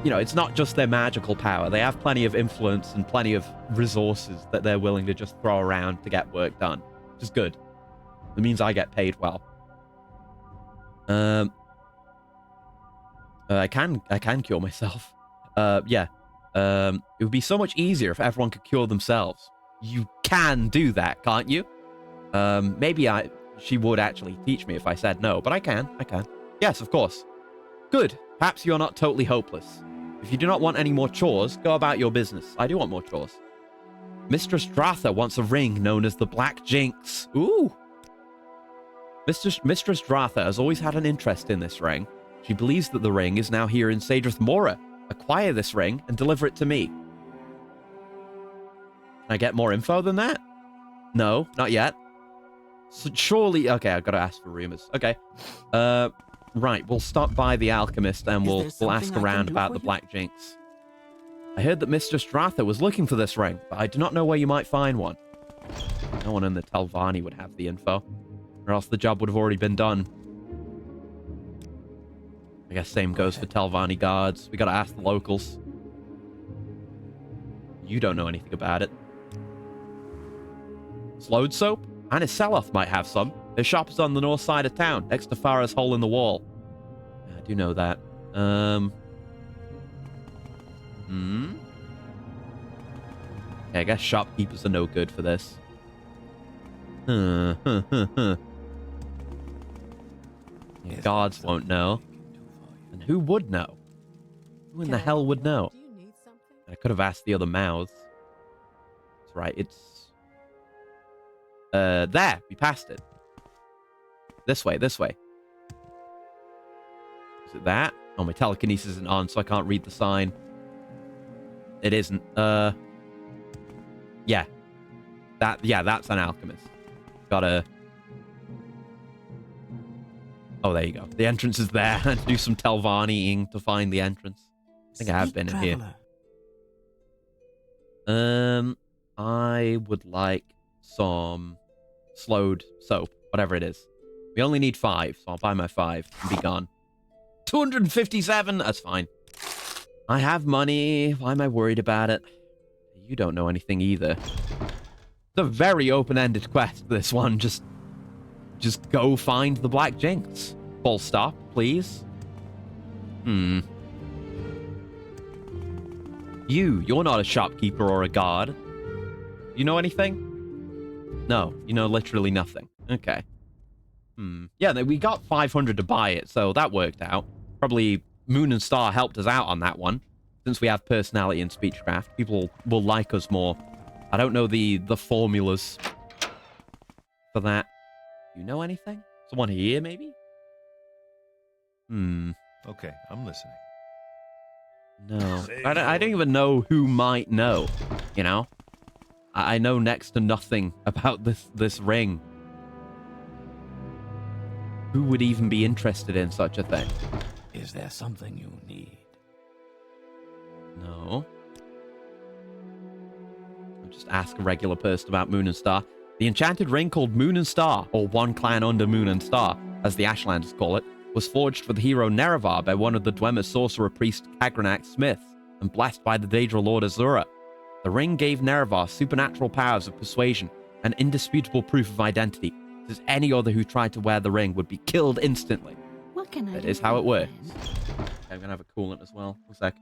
it's not just their magical power. They have plenty of influence and plenty of resources that they're willing to just throw around to get work done. Which is good. It means I get paid well. I can cure myself. Yeah. It would be so much easier if everyone could cure themselves. You can do that, can't you? Maybe she would actually teach me if I said no, but I can. Yes, of course. Good. Perhaps you're not totally hopeless. If you do not want any more chores, go about your business. I do want more chores. Mistress Dratha wants a ring known as the Black Jinx. Ooh. Mistress Dratha has always had an interest in this ring. She believes that the ring is now here in Sadrith Mora. Acquire this ring and deliver it to me. Can I get more info than that? No, not yet. So surely... Okay, I've got to ask for rumors. Okay. Right, we'll stop by the alchemist and we'll ask around about the Black Jinx. I heard that Mistress Dratha was looking for this ring, but I do not know where you might find one. No one in the Telvanni would have the info, or else the job would have already been done. I guess same goes for Telvanni guards. We gotta ask the locals. You don't know anything about it. Slowed soap? Anna Seloth might have some. Her shop is on the north side of town, next to Farah's hole in the wall. I do know that. Okay, I guess shopkeepers are no good for this. Yeah, guards won't know. And who would know? Who in the hell would know? I could have asked the other mouths. That's right, it's... there! We passed it. This way. Is it that? Oh, my telekinesis isn't on, so I can't read the sign. It isn't. Yeah. That's an alchemist. Gotta... Oh, there you go. The entrance is there. I have to do some Telvanni-ing to find the entrance. I think I have been in here. I would like some slowed soap, whatever it is. We only need 5, so I'll buy my 5 and be gone. 257? That's fine. I have money. Why am I worried about it? You don't know anything either. It's a very open-ended quest, this one. Just go find the Black Jinx. Full stop, please. You're not a shopkeeper or a guard. You know anything? No, you know literally nothing. Okay. Yeah, we got 500 to buy it, so that worked out. Probably Moon and Star helped us out on that one. Since we have personality and speechcraft, people will like us more. I don't know the formulas for that. Do you know anything? Someone here, maybe? Okay, I'm listening. No. I don't even know who might know, you know? I know next to nothing about this ring. Who would even be interested in such a thing? Is there something you need? No. I'll just ask a regular person about Moon and Star. The enchanted ring called Moon and Star, or one clan under Moon and Star, as the Ashlanders call it, was forged for the hero Nerevar by one of the Dwemer sorcerer priest Kagranak smiths, and blessed by the Daedra Lord Azura. The ring gave Nerevar supernatural powers of persuasion and indisputable proof of identity, as any other who tried to wear the ring would be killed instantly. What can I That do is how for it you, works. friend? Okay, I'm gonna have a coolant as well. One sec.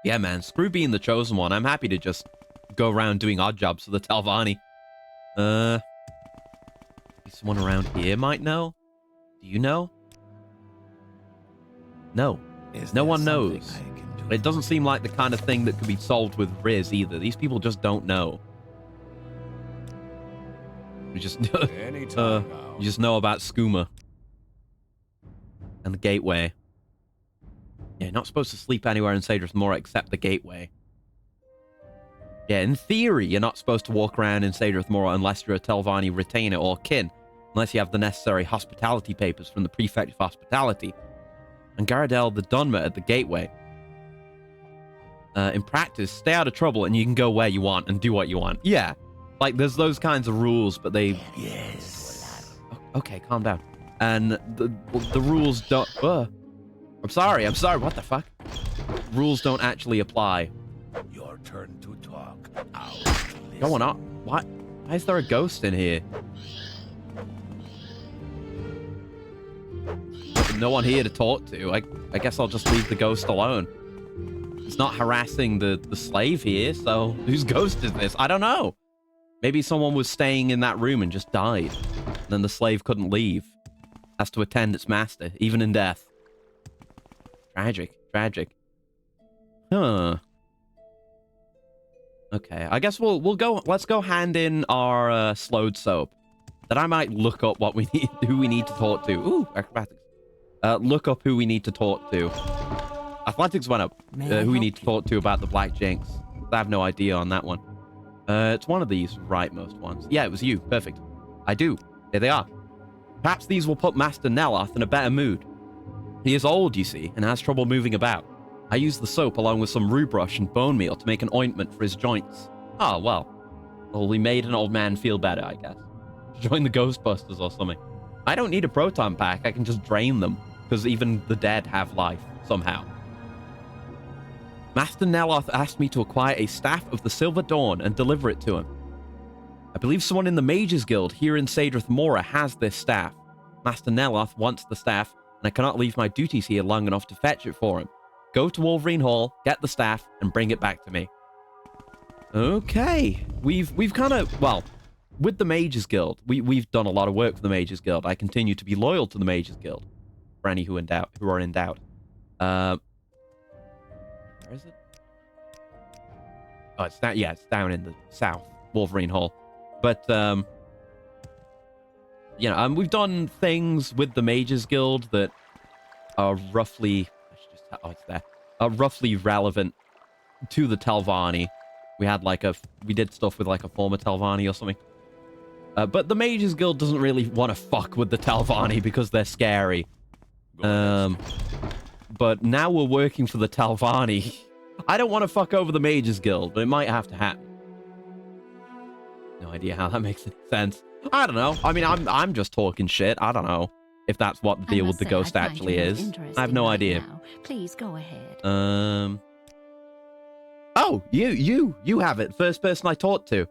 Yeah, man, screw being the chosen one. I'm happy to just go around doing odd jobs for the Talvani. Maybe someone around here might know? Do you know? No. No one knows. It doesn't seem like the kind of thing that could be solved with Riz either. These people just don't know. We just you just know about skooma and the gateway. Yeah, not supposed to sleep anywhere in Sadrith Mora except the gateway. Yeah, in theory, you're not supposed to walk around in Sadrith Mora unless you're a Telvanni retainer or kin, unless you have the necessary hospitality papers from the Prefect of Hospitality. And Garadel the Dunmer at the gateway. In practice, stay out of trouble and you can go where you want and do what you want. Yeah, like there's those kinds of rules, but they... Yes. Okay, calm down. And the rules don't... I'm sorry, what the fuck? Rules don't actually apply. Your turn to talk. Going on? What? Why is there a ghost in here? No one here to talk to. I guess I'll just leave the ghost alone. It's not harassing the slave here, so whose ghost is this? I don't know. Maybe someone was staying in that room and just died. And then the slave couldn't leave. Has to attend its master, even in death. Tragic. Huh. Okay, I guess we'll go. Let's go hand in our slowed soap. Then I might look up what we need, who we need to talk to. Ooh, acrobatics. Look up who we need to talk to. Athletics went up. Who we need to talk to about the Black Jinx. I have no idea on that one. It's one of these rightmost ones. Yeah, it was you. Perfect. I do. Here they are. Perhaps these will put Master Neloth in a better mood. He is old, you see, and has trouble moving about. I used the soap along with some rue brush and bone meal to make an ointment for his joints. Ah, well. Well, we made an old man feel better, I guess. Join the Ghostbusters or something. I don't need a proton pack. I can just drain them, because even the dead have life, somehow. Master Neloth asked me to acquire a staff of the Silver Dawn and deliver it to him. I believe someone in the Mages Guild here in Sadrith Mora has this staff. Master Neloth wants the staff, and I cannot leave my duties here long enough to fetch it for him. Go to Wolverine Hall, get the staff, and bring it back to me. Okay. We've kind of, well, with the Mages Guild, we've done a lot of work for the Mages Guild. I continue to be loyal to the Mages Guild. For any who are in doubt. Where is it? Oh, it's down, yeah, it's down in the south, Wolverine Hall. But, you know, we've done things with the Mages Guild that are roughly, it's there, are roughly relevant to the Telvanni. We did stuff with like a former Telvanni or something. But the Mages Guild doesn't really want to fuck with the Telvanni because they're scary. But now we're working for the Telvanni. I don't want to fuck over the Mages Guild, but it might have to happen. No idea how that makes any sense. I don't know. I mean, I'm just talking shit. I don't know if that's what the deal with the ghost actually is. I have no idea. Now. Please go ahead. Oh, you have it. First person I talked to.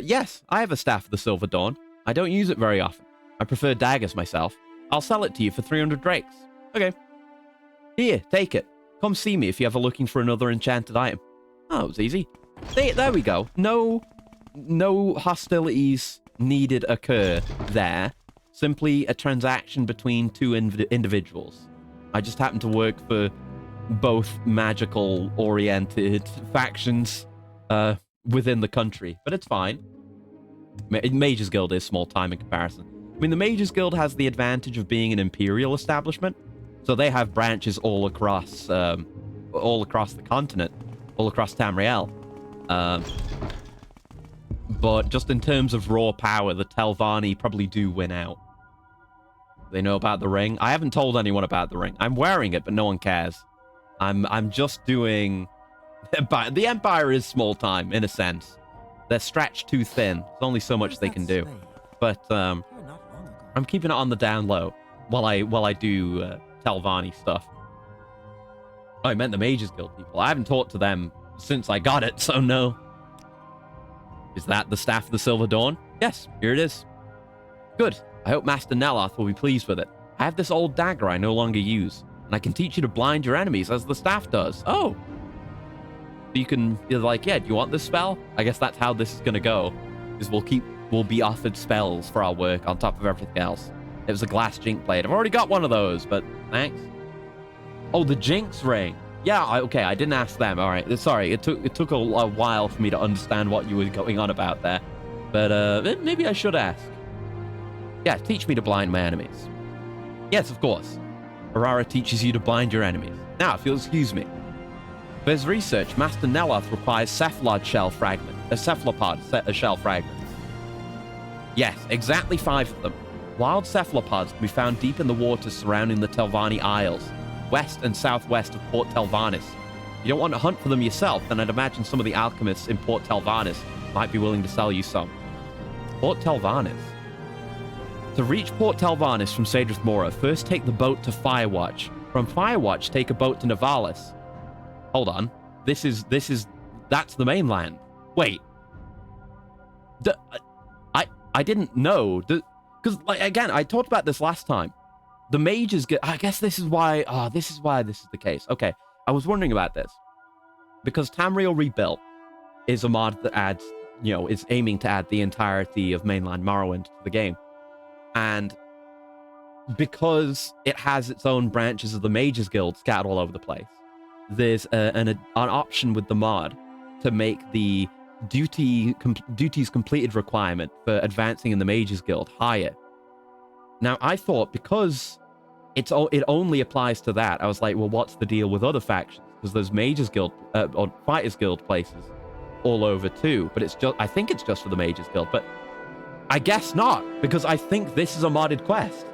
Yes, I have a staff of the Silver Dawn. I don't use it very often. I prefer daggers myself. I'll sell it to you for 300 drakes. Okay. Here, take it. Come see me if you're ever looking for another enchanted item. Oh, it was easy. There we go. No hostilities needed occur there. Simply a transaction between two individuals. I just happen to work for both magical-oriented factions within the country, but it's fine. Mages Guild is small time in comparison. I mean, the Mages Guild has the advantage of being an imperial establishment, so they have branches all across the continent, all across Tamriel. But just in terms of raw power, the Telvanni probably do win out. They know about the ring. I haven't told anyone about the ring. I'm wearing it, but no one cares. I'm just doing... The Empire is small time, in a sense. They're stretched too thin. There's only so much they can do. But I'm keeping it on the down low while I do Telvanni stuff. Oh, I meant the Mages Guild people. I haven't talked to them since I got it, so no. Is that the Staff of the Silver Dawn? Yes, here it is. Good. I hope Master Neloth will be pleased with it. I have this old dagger I no longer use, and I can teach you to blind your enemies as the staff does. Oh. You can, you're like, yeah, do you want this spell? I guess that's how this is going to go, is we'll be offered spells for our work on top of everything else. It was a glass Jinx blade. I've already got one of those, but thanks. Oh, the Jinx ring. Yeah, okay, I didn't ask them. All right, sorry, it took a while for me to understand what you were going on about there. But maybe I should ask. Yeah, teach me to blind my enemies. Yes, of course. Aurora teaches you to blind your enemies. Now, if you'll excuse me. For his research, Master Neloth requires cephalopod shell fragments. Yes, exactly 5 of them. Wild cephalopods can be found deep in the waters surrounding the Telvanni Isles, west and southwest of Port Telvannis. If you don't want to hunt for them yourself, then I'd imagine some of the alchemists in Port Telvannis might be willing to sell you some. Port Telvannis. To reach Port Telvannis from Sadrith Mora, first take the boat to Firewatch. From Firewatch, take a boat to Navalis. Hold on. That's the mainland. Wait. I didn't know. Because, like, again, I talked about this last time. The mages get... I guess this is why this is the case. Okay. I was wondering about this. Because Tamriel Rebuilt is a mod that adds, is aiming to add the entirety of mainland Morrowind to the game. And because it has its own branches of the Mages Guild scattered all over the place, there's an option with the mod to make the duties completed requirement for advancing in the Mages Guild higher. Now, I thought because it only applies to that, I was like, well, what's the deal with other factions? Because there's Mages Guild or Fighters Guild places all over too. But I think it's just for the Mages Guild. But I guess not, because I think this is a modded quest.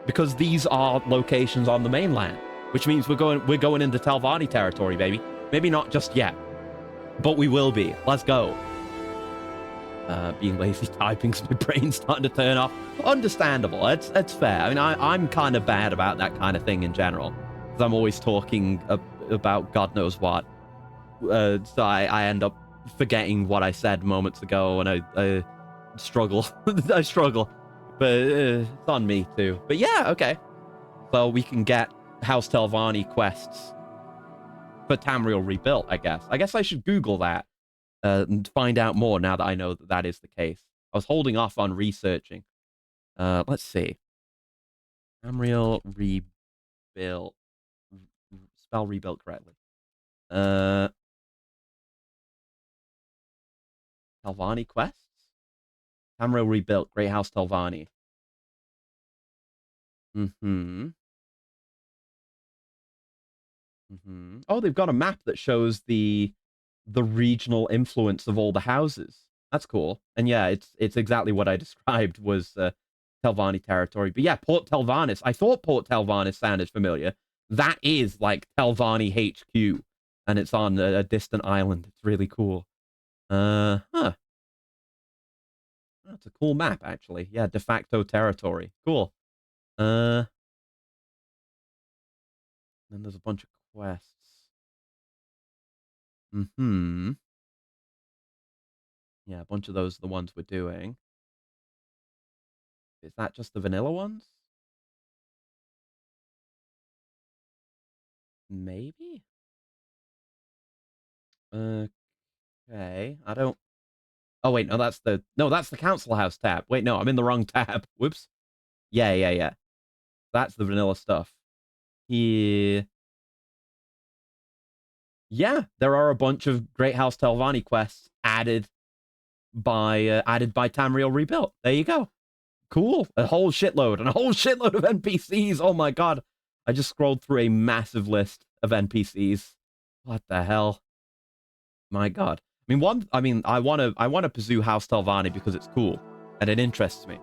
Because these are locations on the mainland, which means we're going into Telvanni territory, baby. Maybe not just yet, but we will be. Let's go. Being lazy typing, so my brain's starting to turn off. Understandable. It's fair. I mean, I'm kind of bad about that kind of thing in general, because I'm always talking about God knows what. So I end up forgetting what I said moments ago, and I struggle. I struggle, but it's on me too. But yeah, okay. So we can get House Telvanni quests for Tamriel Rebuilt, I guess. I guess I should Google that and find out more now that I know that is the case. I was holding off on researching. Let's see. Tamriel Rebuilt. Spell rebuilt correctly. Telvanni quests? Tamriel Rebuilt, Great House Telvanni. Oh, they've got a map that shows the regional influence of all the houses. That's cool. And yeah, it's exactly what I described was Telvanni territory. But yeah, Port Telvannis. I thought Port Telvannis sounded familiar. That is like Telvanni HQ, and it's on a distant island. It's really cool. Huh. That's a cool map, actually. Yeah, de facto territory. Cool. Then there's a bunch of quests. Yeah, a bunch of those are the ones we're doing. Is that just the vanilla ones? Maybe? Okay, I don't... Oh, wait, no, that's the... No, that's the Council House tab. Wait, no, I'm in the wrong tab. Whoops. Yeah. That's the vanilla stuff. Here... Yeah, there are a bunch of Great House Telvanni quests added by Tamriel Rebuilt. There you go. Cool. A whole shitload, and a whole shitload of NPCs. Oh my god. I just scrolled through a massive list of NPCs. What the hell? My god. I want to pursue House Telvanni because it's cool and it interests me.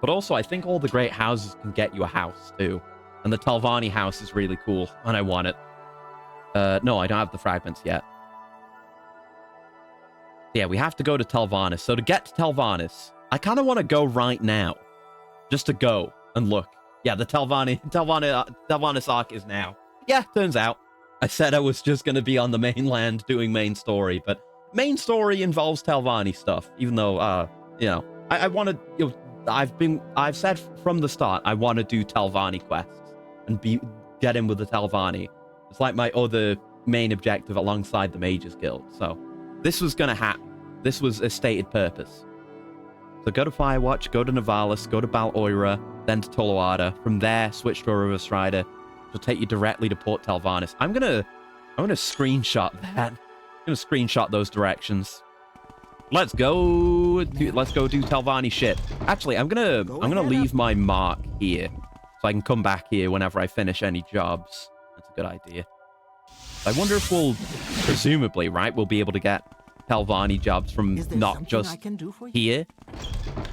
But also, I think all the great houses can get you a house too. And the Telvanni house is really cool, and I want it. No, I don't have the fragments yet. Yeah, we have to go to Telvannis. So to get to Telvannis, I kind of want to go right now. Just to go and look. Yeah, the Telvannis arc is now. Yeah, turns out. I said I was just going to be on the mainland doing main story, but main story involves Telvanni stuff, even though, you know, I want to, you know, I've said from the start, I want to do Telvanni quests and get in with the Telvanni. It's like my other main objective alongside the Mages Guild. So this was going to happen. This was a stated purpose. So go to Firewatch, go to Navalis, go to Bal Oira, then to Toloada. From there, switch to a River Strider. It'll take you directly to Port Telvannis. I'm gonna screenshot that. I'm gonna screenshot those directions. Let's go do Telvanni shit. Actually, I'm gonna leave my mark here so I can come back here whenever I finish any jobs. That's a good idea. I wonder if presumably, right, we'll be able to get Telvanni jobs from not just here.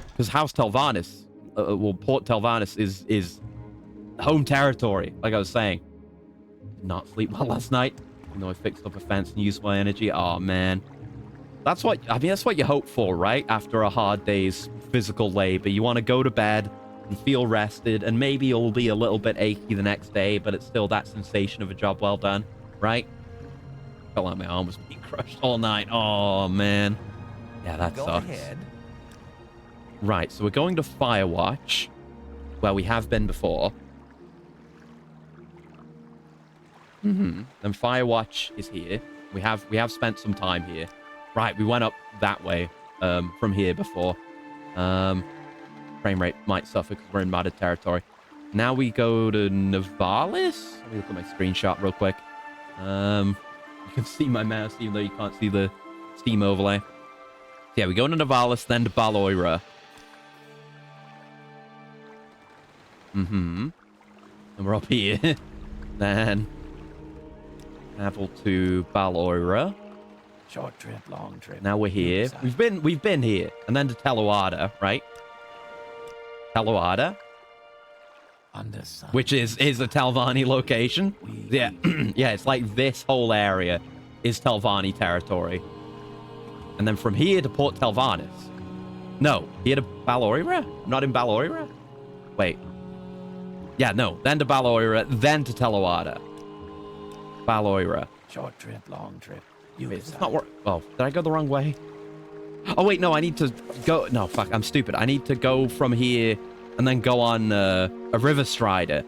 Because House Telvannis, Port Telvannis is home territory, like I was saying. Did not sleep well last night, even though I fixed up a fence and used my energy. Oh, man. That's what you hope for, right? After a hard day's physical labor. You want to go to bed and feel rested, and maybe you'll be a little bit achy the next day, but it's still that sensation of a job well done, right? Felt like my arm was being crushed all night. Oh, man. Yeah, that sucks. Go ahead. Right, so we're going to Firewatch, where we have been before. And Firewatch is here. We have spent some time here. Right, we went up that way from here before. Frame rate might suffer because we're in modded territory. Now we go to Navalis. Let me look at my screenshot real quick. You can see my mouse even though you can't see the Steam overlay. Yeah, we go to Navalis, then to Bal Oira. And we're up here. Then travel to Bal Oira. Short trip, long trip. Now we're here. We've been here. And then to Toloada, right? Toloada. Which is a Telvanni location. Yeah. Yeah, it's like this whole area is Telvanni territory. And then from here to Port Telvannis. No, here to Bal Oira? Not in Bal Oira? Wait. Yeah, no. Then to Bal Oira, then to Toloada. Bal Oira. Short trip, long trip. It's not work. Oh, did I go the wrong way? Oh, wait, no, I need to go. No, fuck, I'm stupid. I need to go from here and then go on a River Strider.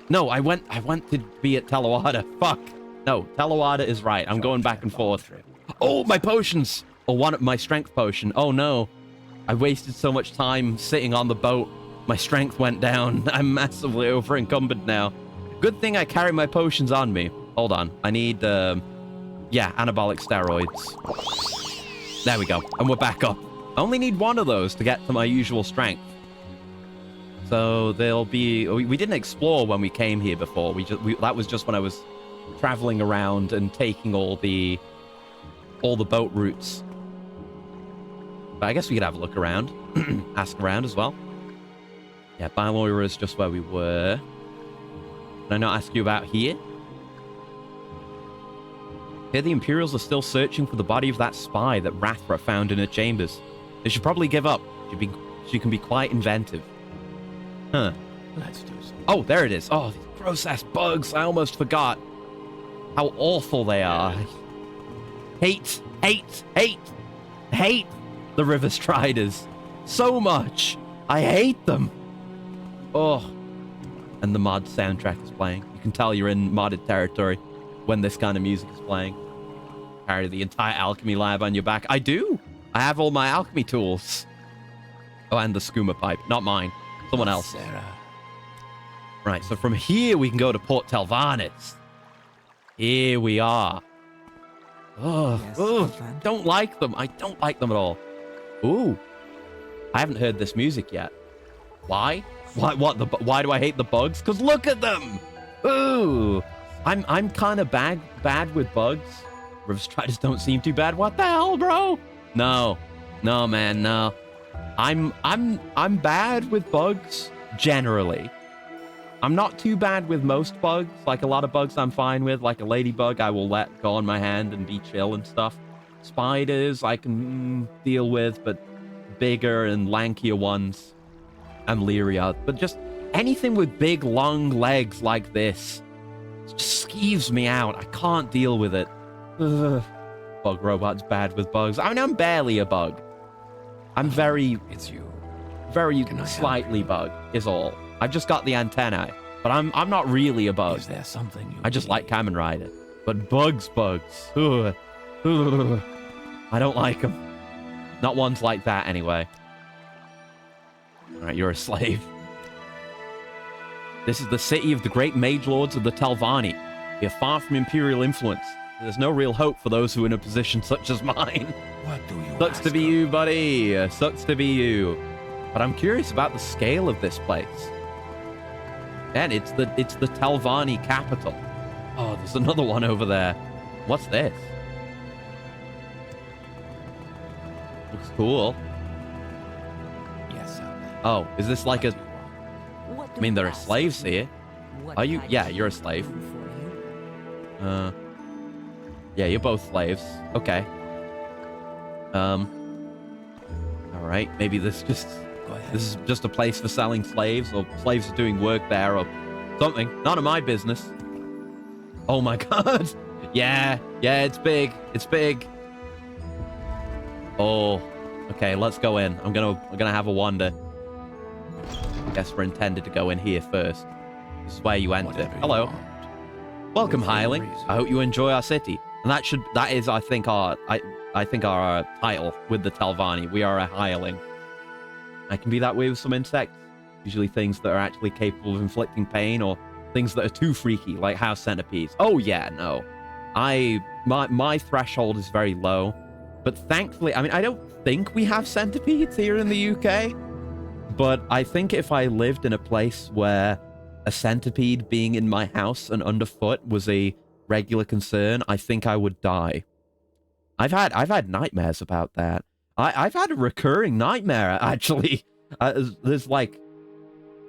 No, I went to be at Toloada. Fuck. No, Toloada is right. I'm going back and forth. Oh, my potions. Oh, my strength potion. Oh, no. I wasted so much time sitting on the boat. My strength went down. I'm massively over encumbered now. Good thing I carry my potions on me. Hold on. I need, yeah, anabolic steroids. There we go. And we're back up. I only need one of those to get to my usual strength. So there'll be... We didn't explore when we came here before. That was just when I was traveling around and taking all the boat routes. But I guess we could have a look around. Ask around as well. Yeah, Bal Oira is just where we were. Can I not ask you about here? Here the Imperials are still searching for the body of that spy that Rathra found in her chambers. They should probably give up. She can be quite inventive. Huh. Let's do some. Oh, there it is. Oh, these gross-ass bugs. I almost forgot how awful they are. Hate the River Striders so much. I hate them. Oh. And the mod soundtrack is playing. You You can tell you're in modded territory when this kind of music is playing. Carry the entire alchemy lab on your back. I do. I have all my alchemy tools. Oh, and the skooma pipe. Not mine. Someone else. Sarah. Right, so from here we can go to Port Telvanus. Here we are. Oh, Yes, oh, Ivan. don't like them. I don't like them at all. Ooh, I haven't heard this music yet. Why? Why do I hate the bugs? Because look at them. Ooh, I'm kind of bad with bugs. River Striders don't seem too bad. What the hell, bro? No, man, no. I'm bad with bugs generally. I'm not too bad with most bugs. Like a lot of bugs I'm fine with. Like a ladybug I will let go on my hand and be chill and stuff. Spiders I can deal with, but bigger and lankier ones I'm leery of. But just anything with big long legs like this just skeeves me out. I can't deal with it. Ugh. Bug robot's bad with bugs. I mean, I'm barely a bug. I'm very It's you. very Can I help slightly you? bug is all. I've just got the antennae, but I'm not really a bug. Is there something you I just like need? Kamen Rider. But bugs. Ugh. Ugh. I don't like them. Not ones like that, anyway. Alright, you're a slave. This is the city of the great mage lords of the Telvanni. We are far from imperial influence. There's no real hope for those who are in a position such as mine. What do you Sucks to ask be of you, me? buddy. Sucks to be you. But I'm curious about the scale of this place. Man, it's the Telvanni capital. Oh, there's another one over there. What's this? Looks cool. Yes, Outlander. Oh, is this like a... What I mean, there are slaves here. What Are you? can I Yeah, you're a slave. do for you? Yeah, you're both slaves. Okay. All right. Maybe this Go ahead. is just a place for selling slaves, or slaves are doing work there, or something. None of my business. Oh my god. Yeah, it's big. It's big. Oh. Okay, let's go in. I'm gonna have a wander. I guess we're intended to go in here first. This is where you enter. Whatever you Hello. want. Welcome, Within Hireling. reason. I hope you enjoy our city. And that is, I think, our title with the Telvanni. We are a hireling. I can be that way with some insects. Usually things that are actually capable of inflicting pain, or things that are too freaky, like house centipedes. Oh yeah, no. My threshold is very low. But thankfully, I mean, I don't think we have centipedes here in the UK. But I think if I lived in a place where a centipede being in my house and underfoot was a regular concern, I think I would die. I've had nightmares about that. I've had a recurring nightmare, actually. There's like...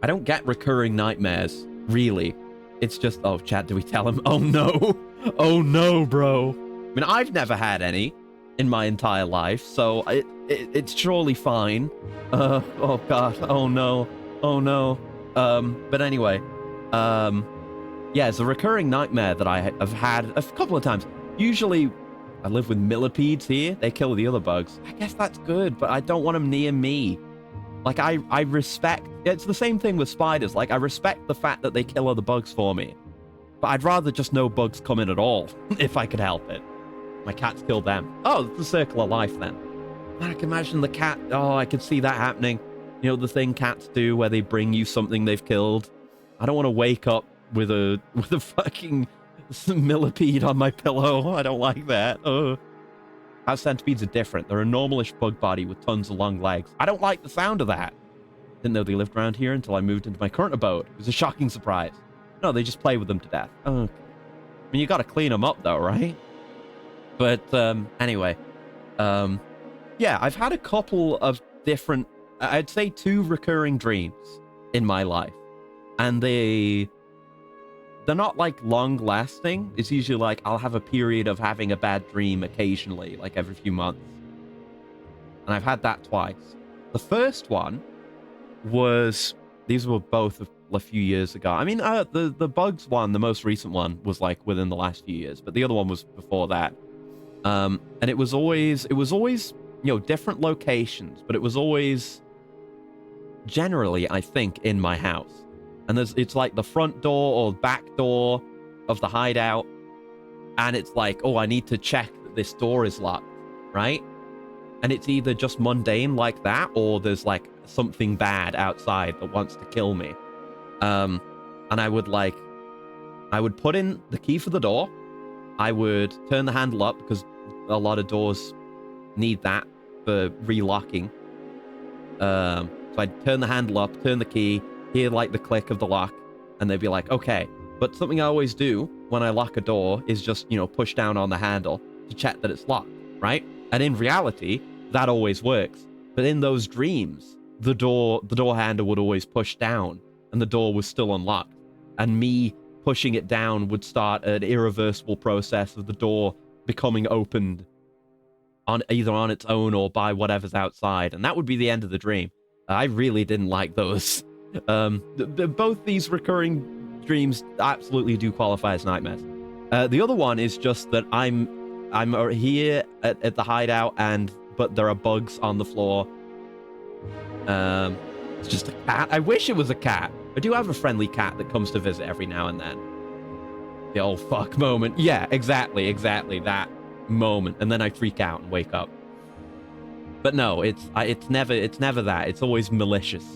I don't get recurring nightmares, really. It's just... Oh, chat, do we tell him? Oh, no. Oh, no, bro. I mean, I've never had any in my entire life, so it's surely fine. Oh, God. Oh, no. Oh, no. But anyway, yeah, it's a recurring nightmare that I have had a couple of times. Usually, I live with millipedes here. They kill the other bugs. I guess that's good, but I don't want them near me. Like, I respect... It's the same thing with spiders. Like, I respect the fact that they kill other bugs for me. But I'd rather just no bugs come in at all, if I could help it. My cats kill them. Oh, it's the circle of life, then. Man, I can imagine the cat... Oh, I could see that happening. You know, the thing cats do where they bring you something they've killed. I don't want to wake up with a fucking millipede on my pillow. I don't like that. House centipedes are different. They're a normalish bug body with tons of long legs. I don't like the sound of that. Didn't know they lived around here until I moved into my current abode. It was a shocking surprise. No, they just play with them to death. Okay. I mean, you gotta clean them up though, right? But, anyway. Yeah, I've had a couple of different... I'd say 2 recurring dreams in my life. And they're not like long lasting. It's usually like I'll have a period of having a bad dream occasionally, like every few months. And I've had that twice. The first one was... These were both a few years ago. I mean, the bugs one, the most recent one, was like within the last few years. But the other one was before that. And it was always, you know, different locations. But it was always... generally, I think, in my house. and it's like the front door or back door of the hideout, and it's like, oh, I need to check that this door is locked, right? And it's either just mundane like that, or there's like something bad outside that wants to kill me. And I would put in the key for the door. I would turn the handle up because a lot of doors need that for relocking. So I'd turn the handle up, turn the key, hear like the click of the lock, and they'd be like, okay. But something I always do when I lock a door is just, push down on the handle to check that it's locked, right? And in reality, that always works. But in those dreams, the door handle would always push down, and the door was still unlocked. And me pushing it down would start an irreversible process of the door becoming opened either on its own or by whatever's outside, and that would be the end of the dream. I really didn't like those. Both these recurring dreams absolutely do qualify as nightmares. The other one is just that I'm here at the hideout, but there are bugs on the floor. It's just a cat. I wish it was a cat. I do have a friendly cat that comes to visit every now and then. The old fuck moment. Yeah, exactly that moment. And then I freak out and wake up. But no, it's never that. It's always malicious.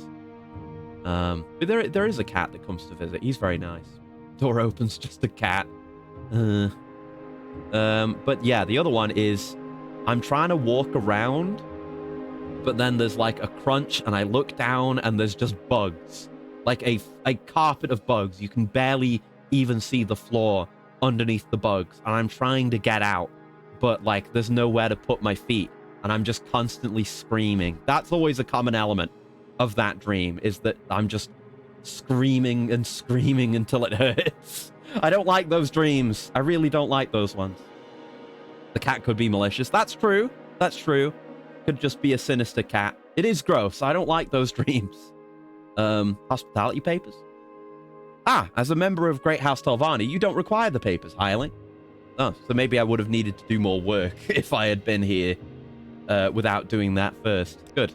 But there is a cat that comes to visit. He's very nice. Door opens, just a cat. But yeah, the other one is I'm trying to walk around, but then there's like a crunch, and I look down, and there's just bugs. Like a carpet of bugs. You can barely even see the floor underneath the bugs. And I'm trying to get out, but like there's nowhere to put my feet. And I'm just constantly screaming. That's always a common element of that dream, is that I'm just screaming and screaming until it hurts. I don't like those dreams. I really don't like those ones. The cat could be malicious. That's true. Could just be a sinister cat. It is gross. I don't like those dreams. Hospitality papers? As a member of Great House Telvanni, you don't require the papers, hireling. Oh, so maybe I would have needed to do more work if I had been here without doing that first. Good.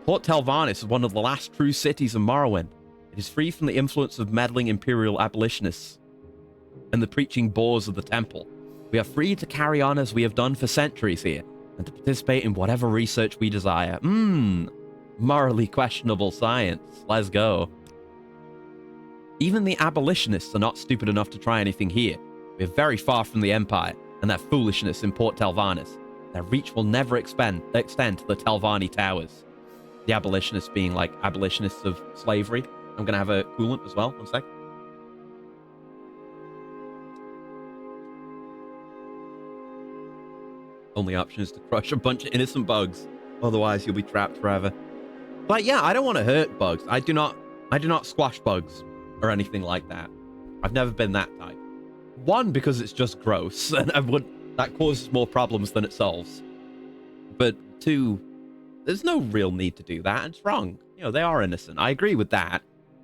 Port Telvannis is one of the last true cities of Morrowind. It is free from the influence of meddling imperial abolitionists and the preaching bores of the temple. We are free to carry on as we have done for centuries here, and to participate in whatever research we desire. Morally questionable science. Let's go. Even the abolitionists are not stupid enough to try anything here. We are very far from the Empire and their foolishness in Port Telvannis. Their reach will never extend to the Telvanni Towers. The abolitionists being like abolitionists of slavery. I'm going to have a coolant as well. One sec. Only option is to crush a bunch of innocent bugs. Otherwise, you'll be trapped forever. But yeah, I don't want to hurt bugs. I do not squash bugs or anything like that. I've never been that type. One, because it's just gross, and that causes more problems than it solves. But two, there's no real need to do that. It's wrong. They are innocent. I agree with that.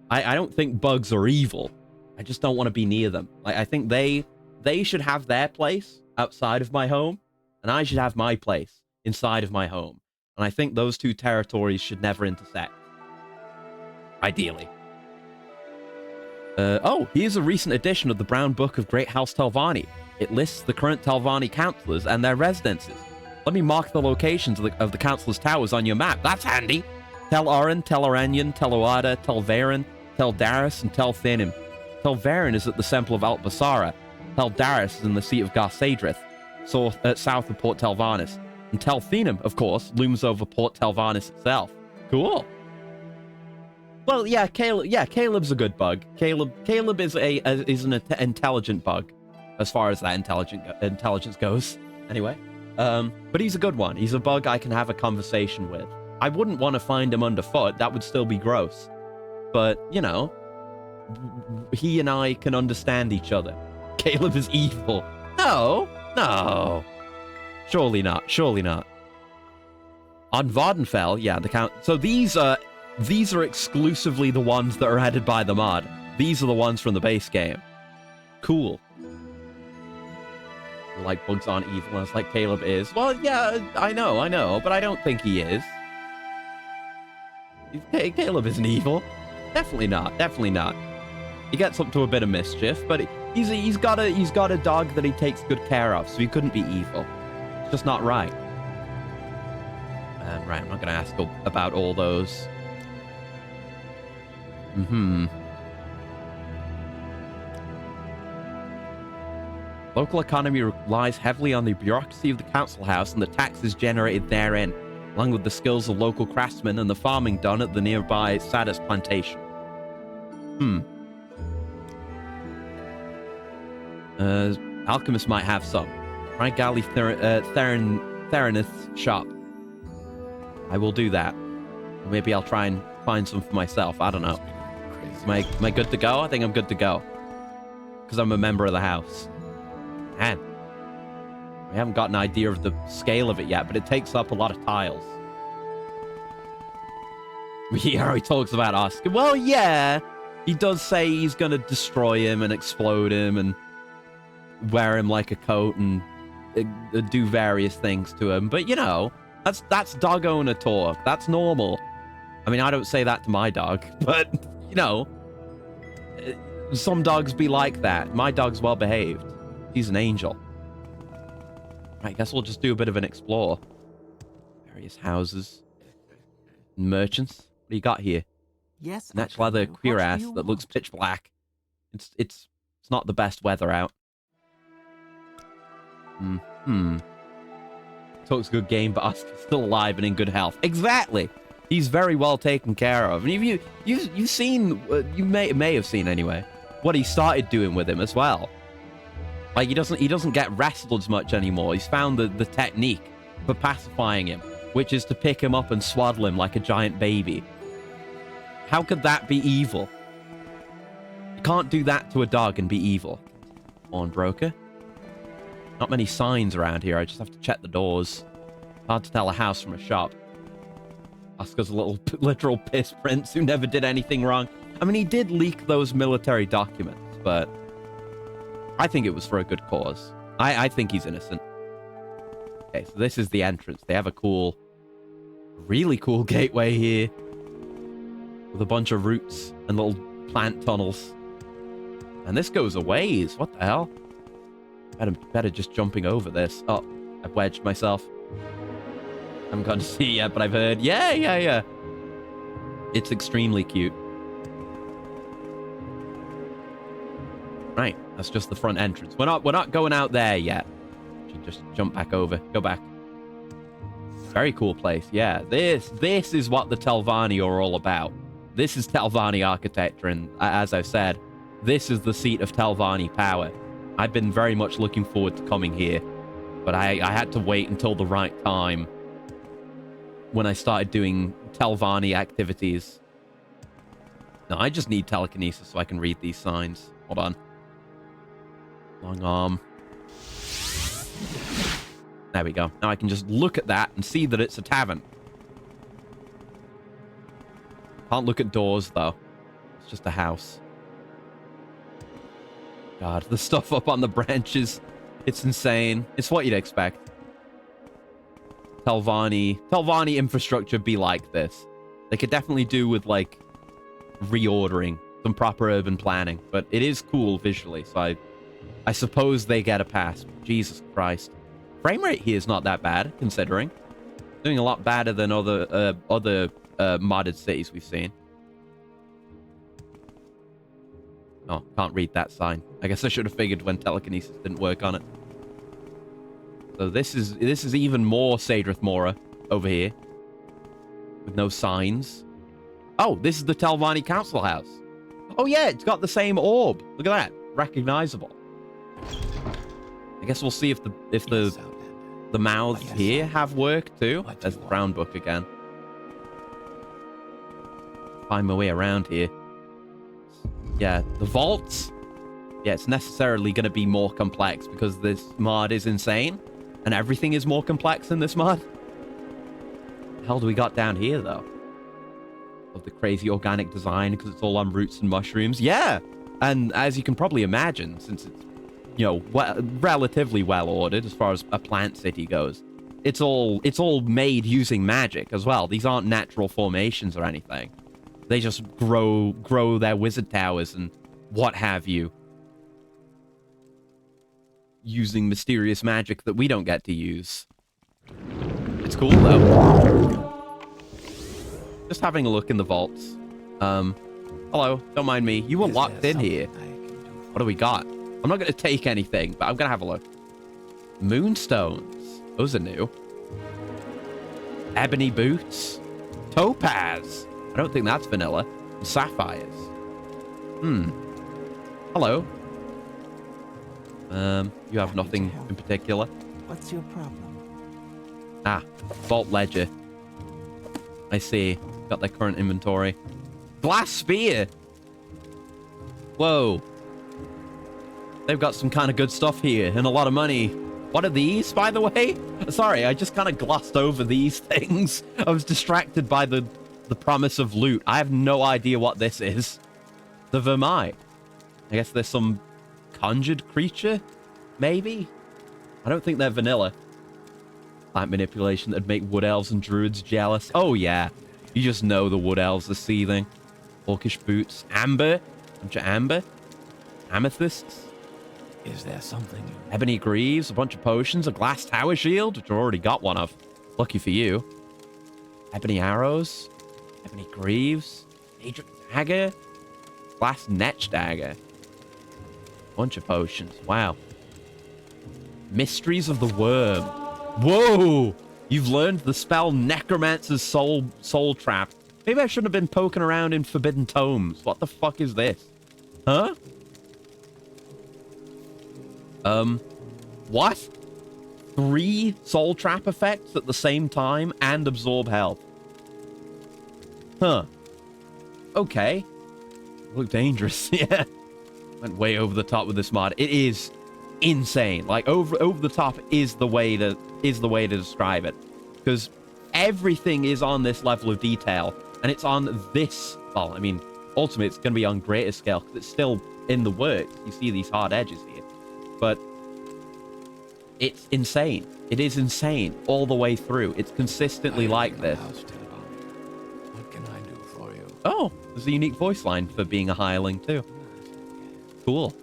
I don't think bugs are evil. I just don't want to be near them. I think they should have their place outside of my home, and I should have my place inside of my home. And I think those two territories should never intersect. Ideally. Here's a recent edition of the Brown Book of Great House Telvanni. It lists the current Telvanni councillors and their residences. Let me mark the locations of the councillors' towers on your map. That's handy. Tel Aran, Tel Aranyan, Tel Oada, Tel Varen, Tel Daris, and Tel Thanim. Tel Varen is at the Temple of Altbasara. Tel Daris is in the seat of Garcedrith, south of Port Telvannis. And Tel Thanim, of course, looms over Port Telvannis itself. Cool. Well, yeah, Caleb's a good bug. Caleb is an intelligent bug, as far as that intelligence goes. Anyway, but he's a good one. He's a bug I can have a conversation with. I wouldn't want to find him underfoot. That would still be gross. But he and I can understand each other. Caleb is evil. No. Surely not. On Vardenfell, yeah, the count. So these are exclusively the ones that are added by the mod. These are the ones from the base game. Cool. Like bugs aren't evil, as like Caleb is. Well, yeah, I know, but I don't think he is. Caleb isn't evil. Definitely not. Definitely not. He gets up to a bit of mischief, but he's got a dog that he takes good care of, so he couldn't be evil. It's just not right. Right, I'm not going to ask about all those. Local economy relies heavily on the bureaucracy of the council house and the taxes generated therein, along with the skills of local craftsmen and the farming done at the nearby Sadis plantation. Alchemist might have some. Try Gali Theranith's shop. I will do that. Maybe I'll try and find some for myself. I don't know. Am I good to go? I think I'm good to go. Because I'm a member of the house. Man. We haven't got an idea of the scale of it yet, but it takes up a lot of tiles. He already talks about Oscar. Well, yeah. He does say he's going to destroy him and explode him and wear him like a coat and do various things to him. But, you know, that's dog owner talk. That's normal. I mean, I don't say that to my dog, but, you know, some dogs be like that. My dog's well behaved. He's an angel. Right, I guess we'll just do a bit of an explore. Various houses. Merchants. What do you got here? Yes. Natural leather queer ass that looks pitch black. It's not the best weather out. Talks a good game, but Oscar's still alive and in good health. Exactly. He's very well taken care of. And you've seen, you may have seen anyway, what he started doing with him as well. Like he doesn't get wrestled as much anymore. He's found the technique for pacifying him, which is to pick him up and swaddle him like a giant baby. How could that be evil? You can't do that to a dog and be evil. Pawnbroker. Not many signs around here. I just have to check the doors. Hard to tell a house from a shop. Oscar's a little literal piss prince who never did anything wrong. I mean, he did leak those military documents, but I think it was for a good cause. I think he's innocent. Okay, so this is the entrance. They have a cool, really cool gateway here with a bunch of roots and little plant tunnels. And this goes a ways. What the hell? Better just jumping over this. Oh, I've wedged myself. I haven't gotten to see it yet, but I've heard. Yeah. It's extremely cute. Right, that's just the front entrance. We're not going out there yet. Should just jump back over. Go back. Very cool place. Yeah, this is what the Telvanni are all about. This is Telvanni architecture, and as I've said, this is the seat of Telvanni power. I've been very much looking forward to coming here, but I had to wait until the right time when I started doing Telvanni activities. No, I just need telekinesis so I can read these signs. Hold on. Long arm. There we go. Now I can just look at that and see that it's a tavern. Can't look at doors, though. It's just a house. God, the stuff up on the branches. It's insane. It's what you'd expect. Telvanni infrastructure be like this. They could definitely do with, like, reordering, some proper urban planning. But it is cool visually, so I suppose they get a pass. Jesus Christ. Frame rate here is not that bad, considering. Doing a lot better than other modded cities we've seen. Oh, can't read that sign. I guess I should have figured when telekinesis didn't work on it. So this is even more Sadrith Mora over here. With no signs. Oh, this is the Telvanni Council House. Oh yeah, it's got the same orb. Look at that. Recognizable. I guess we'll see if the mouths here have work too. There's the brown book again. Find my way around here. Yeah, the vaults. Yeah, it's necessarily going to be more complex because this mod is insane. And everything is more complex in this mod. What the hell do we got down here, though? Of the crazy organic design because it's all on roots and mushrooms. Yeah, and as you can probably imagine, since it's, you know, relatively well ordered as far as a plant city goes, it's all made using magic as well. These aren't natural formations or anything. They just grow their wizard towers and what have you. Using mysterious magic that we don't get to use. It's cool, though. Just having a look in the vaults. Hello, don't mind me. You were locked in here. What do we got? I'm not going to take anything, but I'm going to have a look. Moonstones. Those are new. Ebony boots. Topaz. I don't think that's vanilla. Sapphires. Hello. You have nothing in particular. What's your problem? Ah, Vault Ledger. I see. Got their current inventory. Glass spear. Whoa. They've got some kind of good stuff here and a lot of money. What are these, by the way? Sorry, I just kind of glossed over these things. I was distracted by the promise of loot. I have no idea what this is. The Vermite. I guess there's some conjured creature? Maybe? I don't think they're vanilla. Plant manipulation that'd make wood elves and druids jealous. Oh, yeah. You just know the wood elves are seething. Orcish boots. Amber. Bunch of amber. Amethysts. Is there something you... Ebony greaves. A bunch of potions. A glass tower shield, which I already got one of. Lucky for you. Ebony arrows. Ebony greaves. Adric dagger. Glass netch dagger. Bunch of potions. Wow. Mysteries of the Worm. Whoa! You've learned the spell Necromancer's Soul Trap. Maybe I shouldn't have been poking around in Forbidden Tomes. What the fuck is this? Huh? What? 3 Soul Trap effects at the same time and absorb health. Huh. Okay. Look dangerous, yeah. Went way over the top with this mod. It is insane. Like over the top is the way to describe it, because everything is on this level of detail, and it's on this. Well, I mean, ultimately it's going to be on greater scale because it's still in the works. You see these hard edges here, but it's insane. It is insane all the way through. It's consistently like this. What can I do for you? Oh, there's a unique voice line for being a hireling too. Cool.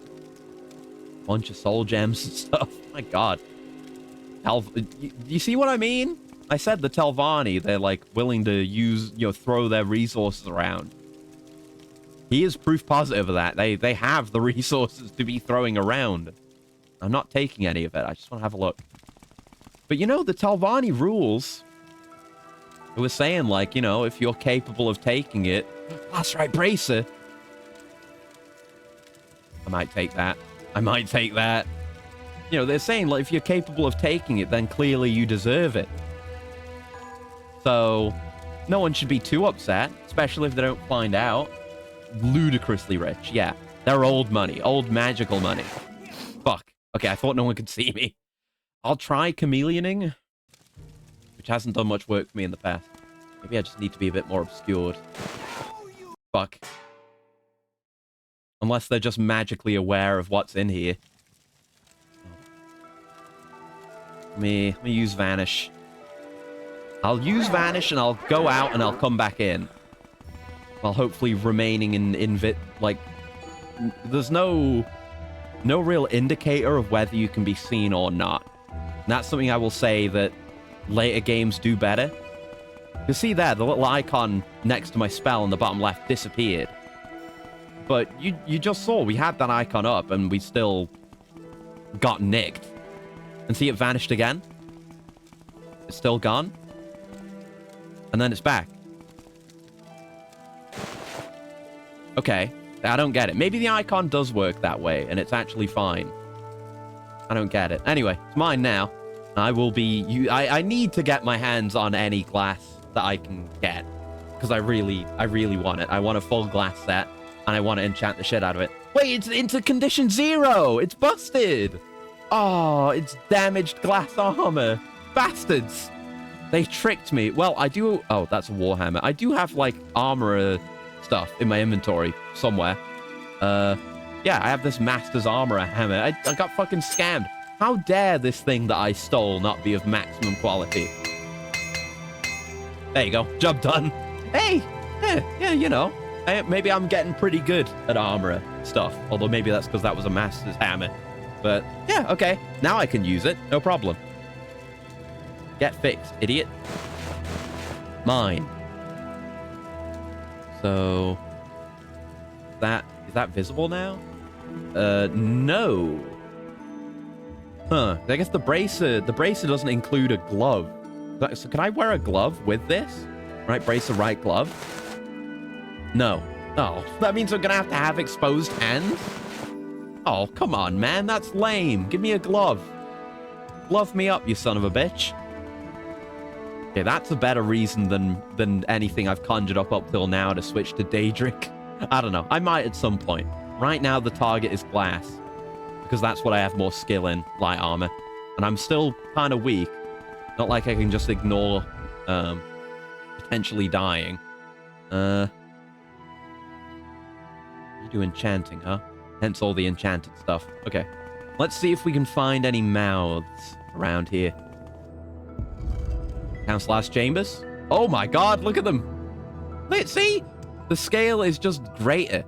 Bunch of soul gems and stuff. My god. You see what I mean? I said the Telvanni, they're like willing to use, throw their resources around. He is proof positive of that. They have the resources to be throwing around. I'm not taking any of it. I just want to have a look. But the Telvanni rules. It was saying, like, if you're capable of taking it. That's right, Bracer. I might take that. I might take that. They're saying, like, if you're capable of taking it, then clearly you deserve it. So, no one should be too upset, especially if they don't find out. Ludicrously rich, yeah. They're old money, old magical money. Fuck. Okay, I thought no one could see me. I'll try chameleoning, which hasn't done much work for me in the past. Maybe I just need to be a bit more obscured. Fuck. Unless they're just magically aware of what's in here. Let me use Vanish. I'll use Vanish and I'll go out and I'll come back in. While hopefully remaining in like... There's no real indicator of whether you can be seen or not. And that's something I will say that later games do better. You see there, the little icon next to my spell in the bottom left disappeared. But you just saw we had that icon up and we still got nicked. And see, it vanished again. It's still gone. And then it's back. Okay, I don't get it. Maybe the icon does work that way and it's actually fine. I don't get it. Anyway, it's mine now. I will be... I need to get my hands on any glass that I can get. Because I really want it. I want a full glass set. And I want to enchant the shit out of it. Wait, it's into condition 0. It's busted. Oh, it's damaged glass armor. Bastards. They tricked me. Well, I do... Oh, that's a warhammer. I do have, like, armor stuff in my inventory somewhere. Yeah, I have this Master's Armorer hammer. I got fucking scammed. How dare this thing that I stole not be of maximum quality? There you go. Job done. Hey, Yeah, you know. Maybe I'm getting pretty good at armor stuff. Although maybe that's because that was a master's hammer. But yeah, okay. Now I can use it. No problem. Get fixed, idiot. Mine. So is that visible now? No. Huh. I guess the bracer doesn't include a glove. So can I wear a glove with this? Right bracer, right glove? No. Oh, that means I'm gonna have to have exposed hands? Oh, come on, man. That's lame. Give me a glove. Glove me up, you son of a bitch. Okay, that's a better reason than anything I've conjured up till now to switch to Daedric. I don't know. I might at some point. Right now, the target is glass. Because that's what I have more skill in, light armor. And I'm still kind of weak. Not like I can just ignore potentially dying. You do enchanting, huh? Hence all the enchanted stuff. Okay. Let's see if we can find any mouths around here. Councilor's chambers? Oh my god, look at them. Wait, see? The scale is just greater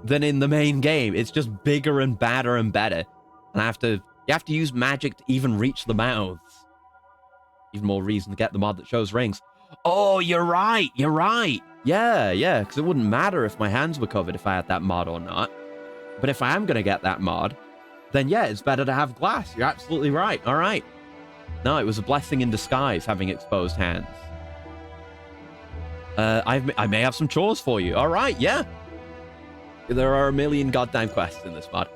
than in the main game. It's just bigger and badder and better. And you have to use magic to even reach the mouths. Even more reason to get the mod that shows rings. Oh, you're right. You're right. Yeah, because it wouldn't matter if my hands were covered if I had that mod or not. But if I am going to get that mod, then yeah, it's better to have glass. You're absolutely right. All right. No, it was a blessing in disguise having exposed hands. I may have some chores for you. All right, yeah. There are a million goddamn quests in this mod.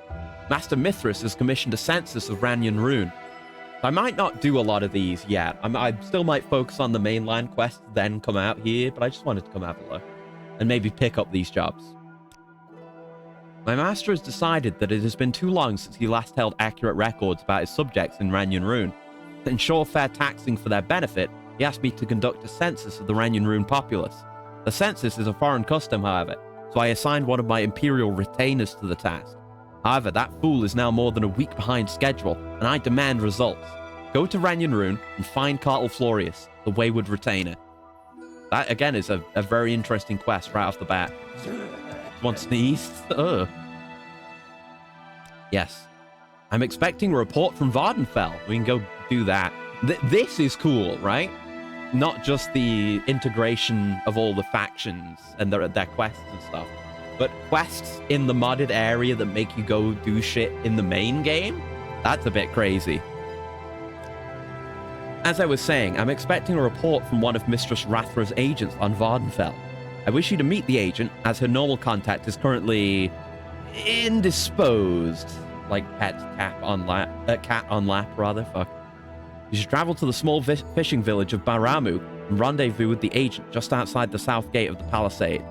Master Mithras has commissioned a census of Ranyan Rune. I might not do a lot of these yet. I still might focus on the mainline quests, then come out here, but I just wanted to come have a look. And maybe pick up these jobs. My master has decided that it has been too long since he last held accurate records about his subjects in Ranyan Rune. To ensure fair taxing for their benefit, he asked me to conduct a census of the Ranyan Rune populace. The census is a foreign custom, however, so I assigned one of my imperial retainers to the task. However, that fool is now more than a week behind schedule, and I demand results. Go to Ranyan Rune and find Cartel Florius, the wayward retainer. That, again, is a very interesting quest right off the bat. One sneeze? Ugh. Yes. I'm expecting a report from Vardenfell. We can go do that. This is cool, right? Not just the integration of all the factions and their quests and stuff, but quests in the modded area that make you go do shit in the main game? That's a bit crazy. As I was saying, I'm expecting a report from one of Mistress Rathra's agents on Vardenfell. I wish you to meet the agent, as her normal contact is currently indisposed. Like cat on lap, rather. Fuck. You should travel to the small fishing village of Baramu and rendezvous with the agent just outside the south gate of the palisade.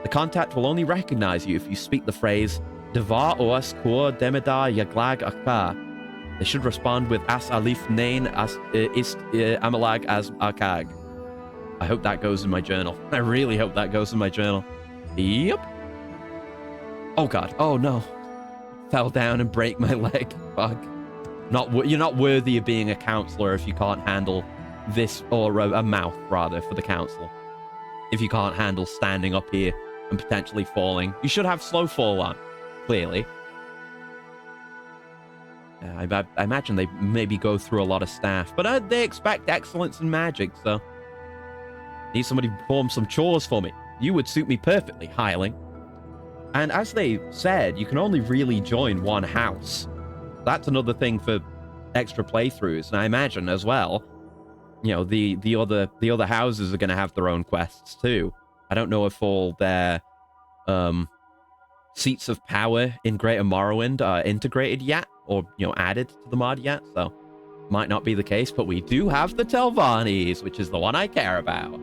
The contact will only recognize you if you speak the phrase Devar oas kur demedar yaglag akar. They should respond with As Alif Nain as ist Amalag as Akag. I hope that goes in my journal. I really hope that goes in my journal. Yep. Oh god. Oh no. Fell down and break my leg. Fuck. You're not worthy of being a counselor if you can't handle this, or a mouth rather, for the council. If you can't handle standing up here and potentially falling. You should have slow fall on, clearly. I imagine they maybe go through a lot of staff, but they expect excellence in magic, so... Need somebody to perform some chores for me. You would suit me perfectly, hireling. And as they said, you can only really join one house. That's another thing for extra playthroughs, and I imagine as well, you know, the other houses are going to have their own quests too. I don't know if all their seats of power in Greater Morrowind are integrated yet, or, you know, added to the mod yet, so might not be the case, but we do have the Telvannis, which is the one I care about.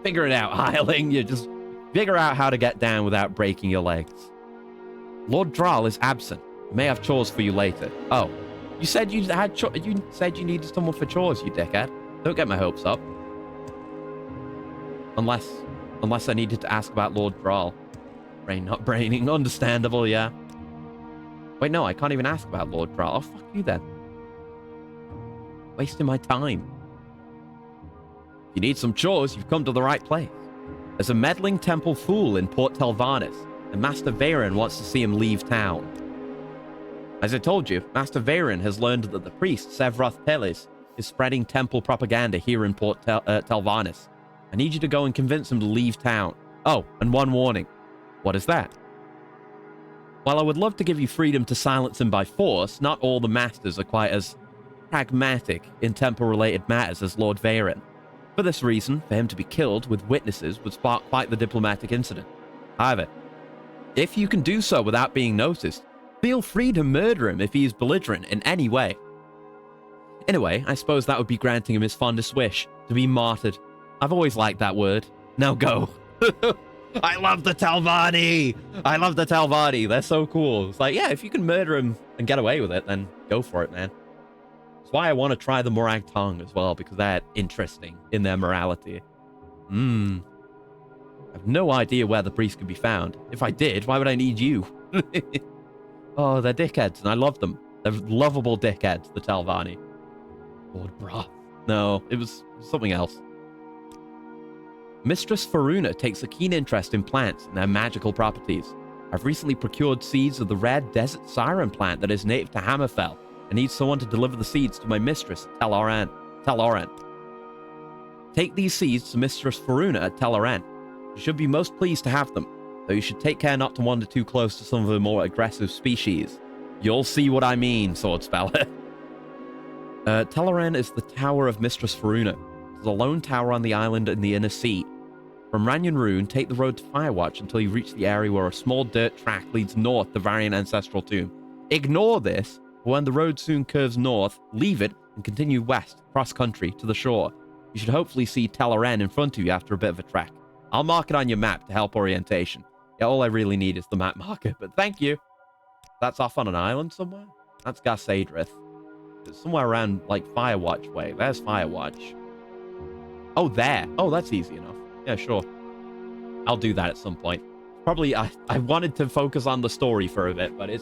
Figure it out, hireling. You just figure out how to get down without breaking your legs. Lord Dral is absent. May have chores for you later. Oh, you said you said you needed someone for chores, you dickhead. Don't get my hopes up. Unless I needed to ask about Lord Dral. Brain not braining. Understandable, yeah. Wait, no, I can't even ask about Lord Dral. Oh, fuck you then. Wasting my time. you need some chores, you've come to the right place. There's a meddling temple fool in Port Telvanus, and Master Veyron wants to see him leave town. As I told you, Master Veyron has learned that the priest, Sevroth Teles, is spreading temple propaganda here in Port Telvanus. I need you to go and convince him to leave town. Oh, and one warning. What is that? While I would love to give you freedom to silence him by force, not all the masters are quite as pragmatic in temple-related matters as Lord Veyron. For this reason, for him to be killed with witnesses would spark quite the diplomatic incident. However, if you can do so without being noticed, feel free to murder him if he is belligerent in any way. Anyway, I suppose that would be granting him his fondest wish, to be martyred. I've always liked that word. Now go. I love the Telvanni! I love the Telvanni. They're so cool. It's like, yeah, if you can murder him and get away with it, then go for it, man. That's why I want to try the Morag Tong as well, because they're interesting in their morality. I have no idea where the priest could be found. If I did, why would I need you? Oh, they're dickheads, and I love them. They're lovable dickheads, the Telvanni. Lord Broth. No, it was something else. Mistress Faruna takes a keen interest in plants and their magical properties. I've recently procured seeds of the rare desert siren plant that is native to Hammerfell. I need someone to deliver the seeds to my mistress at Teloran. Take these seeds to Mistress Faruna at Teloran. You should be most pleased to have them, though you should take care not to wander too close to some of the more aggressive species. You'll see what I mean, Sword Speller. Teloran is the tower of Mistress Faruna. It's a lone tower on the island in the inner sea. From Ranyan Rune, take the road to Firewatch until you reach the area where a small dirt track leads north to Varian Ancestral Tomb. Ignore this, but when the road soon curves north, leave it and continue west, cross-country, to the shore. You should hopefully see Teloran in front of you after a bit of a trek. I'll mark it on your map to help orientation. Yeah, all I really need is the map marker, but thank you. That's off on an island somewhere? That's Garsadrith. It's somewhere around, like, Firewatch way. There's Firewatch. Oh, there. Oh, that's easy enough. Yeah, sure. I'll do that at some point. Probably, I wanted to focus on the story for a bit, but it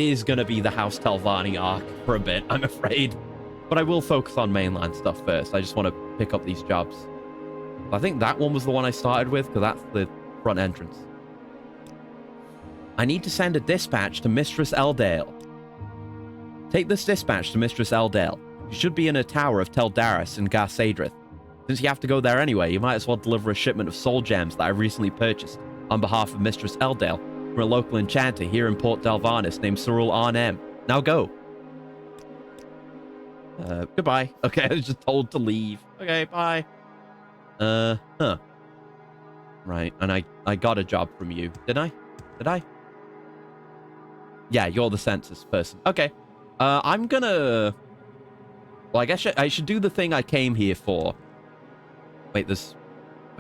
is going to be the House Telvanni arc for a bit, I'm afraid. But I will focus on mainland stuff first. I just want to pick up these jobs. I think that one was the one I started with, because that's the front entrance. I need to send a dispatch to Mistress Eldale. Take this dispatch to Mistress Eldale. You should be in a tower of Teldaris in Garsadrith. Since you have to go there anyway, you might as well deliver a shipment of soul gems that I recently purchased on behalf of Mistress Eldale from a local enchanter here in Port Delvanis named Cyril Arnem. Now go. Goodbye. Okay, I was just told to leave. Okay, bye. Huh. Right, and I got a job from you. Did I? Did I? Yeah, you're the census person. Okay. I'm gonna... Well, I guess I should do the thing I came here for. Wait,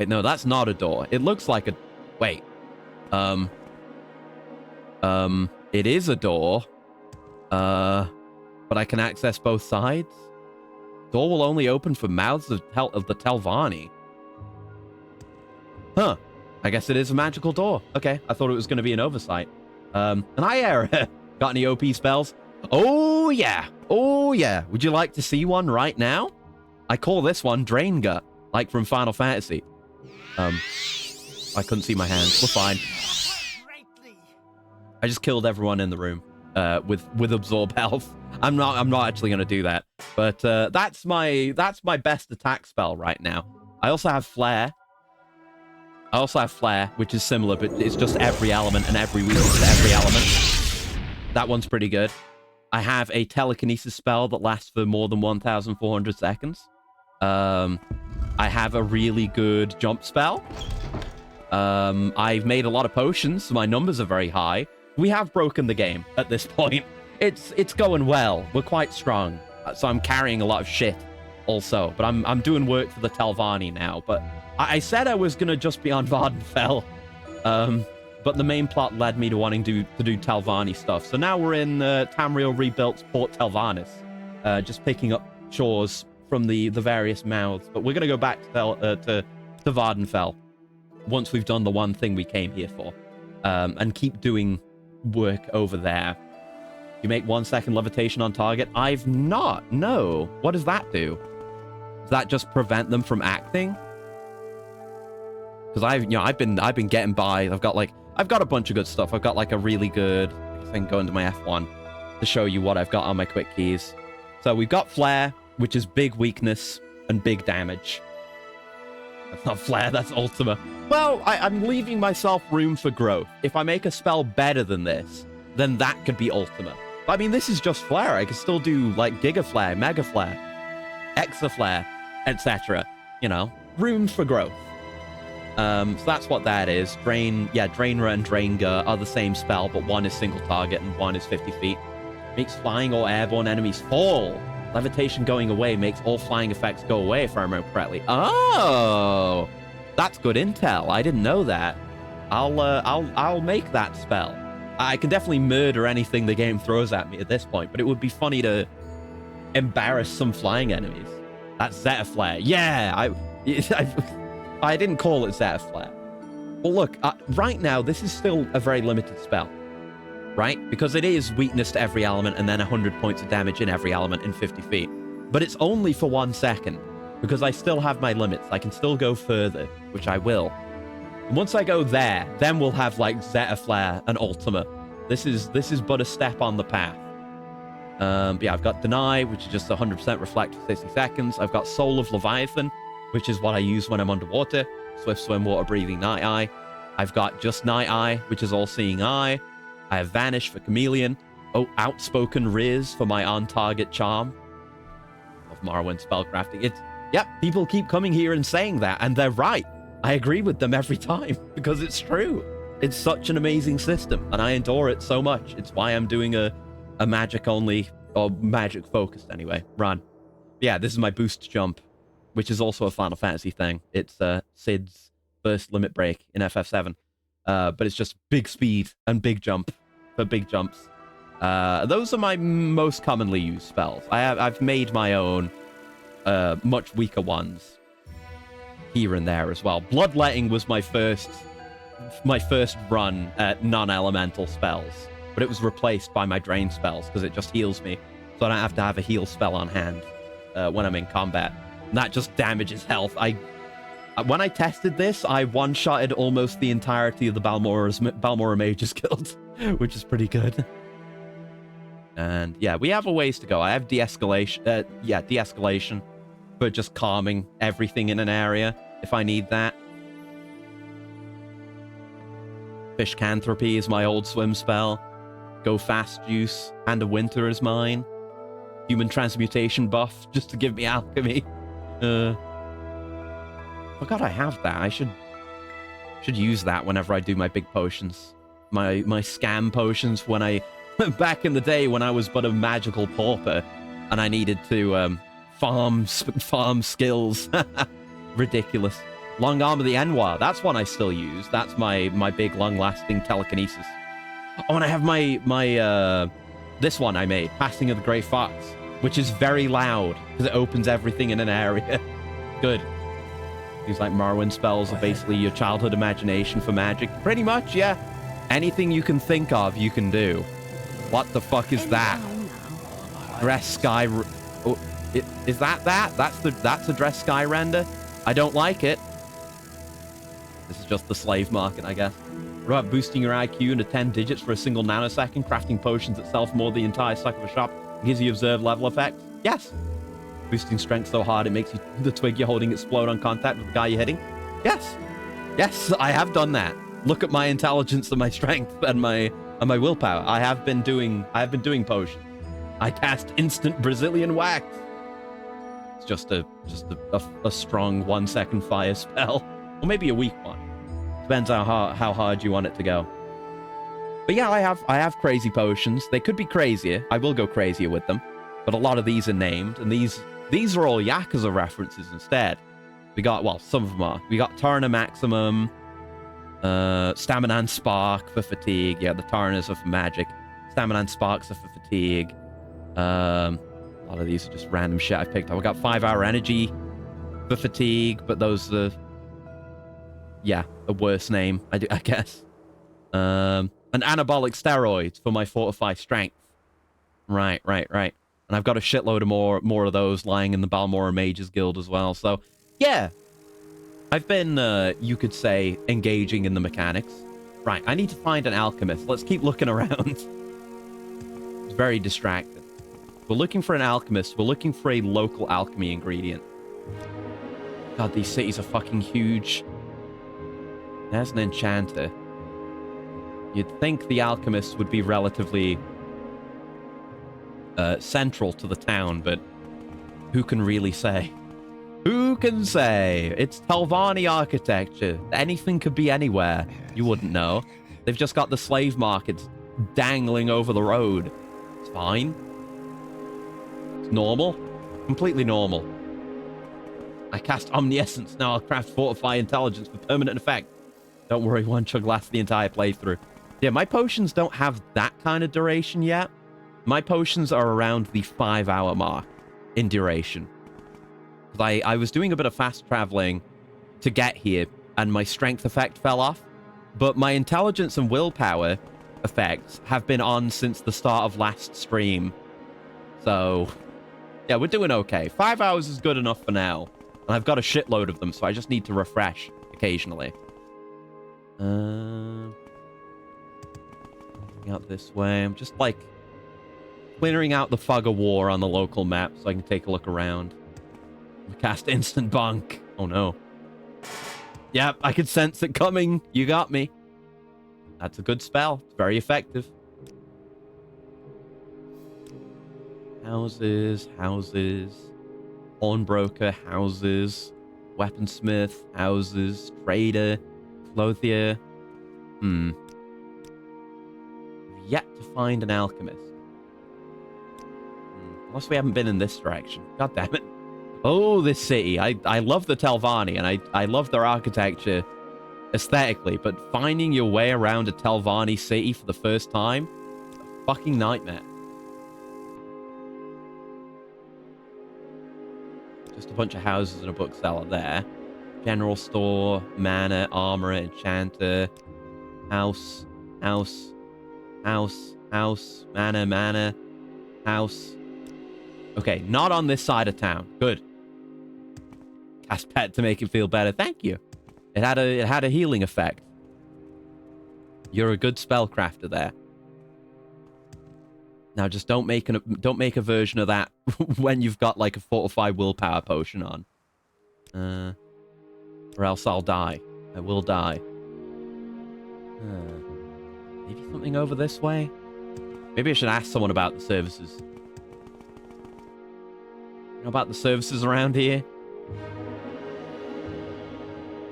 no, that's not a door. It looks like a... Wait. It is a door. But I can access both sides? Door will only open for mouths of the Telvanni. Huh. I guess it is a magical door. Okay, I thought it was going to be an oversight. And hi, Era. Got any OP spells? Oh, yeah. Oh, yeah. Would you like to see one right now? I call this one Drain Gut, like from Final Fantasy. I couldn't see my hands. We're fine. I just killed everyone in the room with absorb health. I'm not actually going to do that. But that's my best attack spell right now. I also have Flare. Which is similar, but it's just every element and every weakness to every element. That one's pretty good. I have a telekinesis spell that lasts for more than 1,400 seconds. I have a really good jump spell. I've made a lot of potions, so my numbers are very high. We have broken the game at this point. It's going well. We're quite strong. So I'm carrying a lot of shit also. But I'm doing work for the Telvanni now. But I said I was going to just be on Vardenfell. But the main plot led me to wanting to do Telvanni stuff. So now we're in Tamriel rebuilt Port Telvannis. Just picking up chores from the various mouths. But we're going to go back to Vardenfell once we've done the one thing we came here for. And keep doing work over there. You make 1 second levitation on target. I've not. No. What does that do? Does that just prevent them from acting? Because I've been getting by. I've got a bunch of good stuff. I've got like a really good thing going to my F1 to show you what I've got on my quick keys. So we've got Flare, which is big weakness and big damage. That's not Flare, that's Ultima. Well, I'm leaving myself room for growth. If I make a spell better than this, then that could be Ultima. I mean, this is just Flare. I could still do, like, Giga Flare, Mega Flare, Exa Flare, etc. You know, room for growth. So that's what that is. Drainra and Drainga are the same spell, but one is single target and one is 50 feet. Makes flying or airborne enemies fall. Levitation going away makes all flying effects go away, if I remember correctly. Oh, that's good intel. I didn't know that. I'll make that spell. I can definitely murder anything the game throws at me at this point, but it would be funny to embarrass some flying enemies. That's Zeta Flare. Yeah, I didn't call it Zeta Flare. Well, look, right now, this is still a very limited spell, right? Because it is weakness to every element and then 100 points of damage in every element in 50 feet. But it's only for 1 second, because I still have my limits. I can still go further, which I will. And once I go there, then we'll have, like, Zeta Flare and Ultima. This is but a step on the path. Yeah, I've got Deny, which is just 100% reflect for 60 seconds. I've got Soul of Leviathan, which is what I use when I'm underwater. Swift Swim, Water Breathing, Night Eye. I've got just Night Eye, which is All Seeing Eye. I have Vanish for Chameleon. Oh, Outspoken Riz for my on-target charm. Of Morrowind spellcrafting. Yep, people keep coming here and saying that, and they're right. I agree with them every time, because it's true. It's such an amazing system, and I adore it so much. It's why I'm doing a magic-only, or magic-focused anyway, run. Yeah, this is my boost jump, which is also a Final Fantasy thing. It's Sid's first limit break in FF7. But it's just big speed and big jump for big jumps. Those are my most commonly used spells. I've made my own much weaker ones here and there as well. Bloodletting was my first run at non-elemental spells, but it was replaced by my drain spells because it just heals me, so I don't have to have a heal spell on hand when I'm in combat. And that just damages health. When I tested this, I one-shotted almost the entirety of the Balmora Mages Guild, which is pretty good. And yeah, we have a ways to go. I have de-escalation. De-escalation for just calming everything in an area if I need that. Fishcanthropy is my old swim spell. Go Fast Juice. Hand of Winter is mine. Human Transmutation buff, just to give me alchemy. Forgot I have that. I should use that whenever I do my big potions. My scam potions when I... back in the day when I was but a magical pauper and I needed to farm skills. Ridiculous. Long Arm of the Enwa. That's one I still use. That's my big long-lasting telekinesis. Oh, and I have my this one I made, Passing of the Grey Fox, which is very loud because it opens everything in an area. Good. Things like Morrowind spells are basically your childhood imagination for magic. Pretty much, yeah. Anything you can think of, you can do. What the fuck is that? Dress Sky... Oh, is that? That's a Dress Sky render? I don't like it. This is just the slave market, I guess. What about boosting your IQ into 10 digits for a single nanosecond? Crafting potions that self more the entire stack of a shop gives you observed level effect? Yes. Boosting strength so hard it makes the twig you're holding explode on contact with the guy you're hitting? Yes. Yes, I have done that. Look at my intelligence and my strength and my willpower. I have been doing potions. I cast instant Brazilian wax. It's just a strong 1 second fire spell. Or maybe a weak one. Depends on how hard you want it to go. But yeah, I have crazy potions. They could be crazier. I will go crazier with them. But a lot of these are named, and these are all Yakuza references instead. We got, well, some of them are. We got Tarna Maximum, Stamina and Spark for fatigue. Yeah, the Tarnas are for magic. Stamina and Sparks are for fatigue. A lot of these are just random shit I picked up. We got 5-hour energy for fatigue, but those are, yeah, a worse name, I guess. And anabolic steroids for my fortify strength. Right. And I've got a shitload of more of those lying in the Balmora Mages Guild as well. So, yeah. I've been, you could say, engaging in the mechanics. Right, I need to find an alchemist. Let's keep looking around. It's very distracting. We're looking for an alchemist. We're looking for a local alchemy ingredient. God, these cities are fucking huge. There's an enchanter. You'd think the alchemist would be relatively central to the town, but who can really say? Who can say? It's Telvanni architecture. Anything could be anywhere. You wouldn't know. They've just got the slave markets dangling over the road. It's fine. It's normal. Completely normal. I cast Omniscience. Now I'll craft Fortify Intelligence for permanent effect. Don't worry, one chug lasts the entire playthrough. Yeah, my potions don't have that kind of duration yet. My potions are around the 5-hour mark in duration. I was doing a bit of fast traveling to get here, and my strength effect fell off. But my intelligence and willpower effects have been on since the start of last stream. So, yeah, we're doing okay. 5 hours is good enough for now. And I've got a shitload of them, so I just need to refresh occasionally. Out this way. I'm just, like, clearing out the fog of war on the local map so I can take a look around. Cast instant bonk. Oh no. Yep, I could sense it coming. You got me. That's a good spell. It's very effective. Houses, houses. Pawnbroker, houses. Weaponsmith, houses. Trader, clothier. Yet to find an alchemist. Unless we haven't been in this direction. God damn it. Oh, this city. I love the Telvanni, and I love their architecture aesthetically, but finding your way around a Telvanni city for the first time, is a fucking nightmare. Just a bunch of houses and a bookseller there. General store, manor, armorer, enchanter, house, house, house, house, manor, house. Okay, not on this side of town. Good. Cast pet to make it feel better. Thank you. It had a healing effect. You're a good spellcrafter there. Now just don't make a version of that when you've got like a fortify willpower potion on. Or else I'll die. I will die. Maybe something over this way? Maybe I should ask someone about the services. You know about the services around here?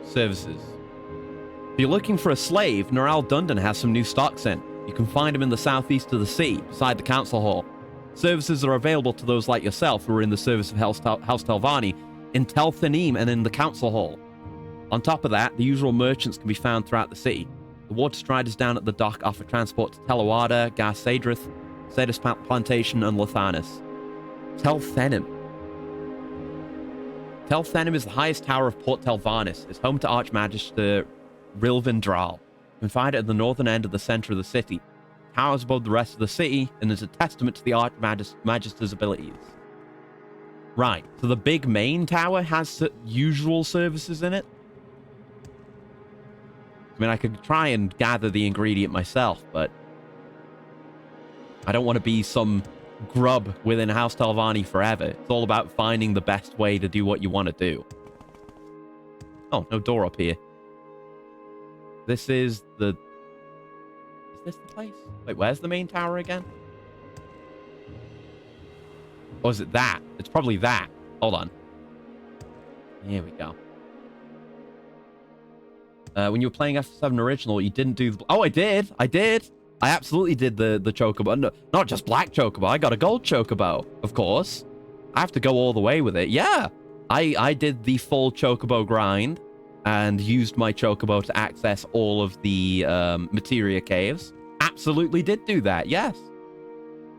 Services. If you're looking for a slave, Noral Dundon has some new stocks in. You can find him in the southeast of the sea, beside the council hall. Services are available to those like yourself who are in the service of House Telvanni, in Tel Thanim and in the council hall. On top of that, the usual merchants can be found throughout the city. The water striders down at the dock offer transport to Telawada, Gar Sadrith, Sadis Plantation, and Lathanis. Tel Thanim. Tel Thanim is the highest tower of Port Telvannis. It's home to Archmagister Rilvin Dral. You can find it at the northern end of the center of the city. It towers above the rest of the city and is a testament to the Archmagister's abilities. Right, so the big main tower has usual services in it? I mean, I could try and gather the ingredient myself, but I don't want to be some grub within House Telvanni forever. It's all about finding the best way to do what you want to do. Oh, no door up here. This is the... Is this the place? Wait, where's the main tower again? Or is it that? It's probably that. Hold on. Here we go. When you were playing F7 Original, you didn't do... Oh, I did! I did! I absolutely did the chocobo. No, not just black chocobo. I got a gold chocobo, of course. I have to go all the way with it. Yeah! I did the full chocobo grind and used my chocobo to access all of the materia caves. Absolutely did do that, yes.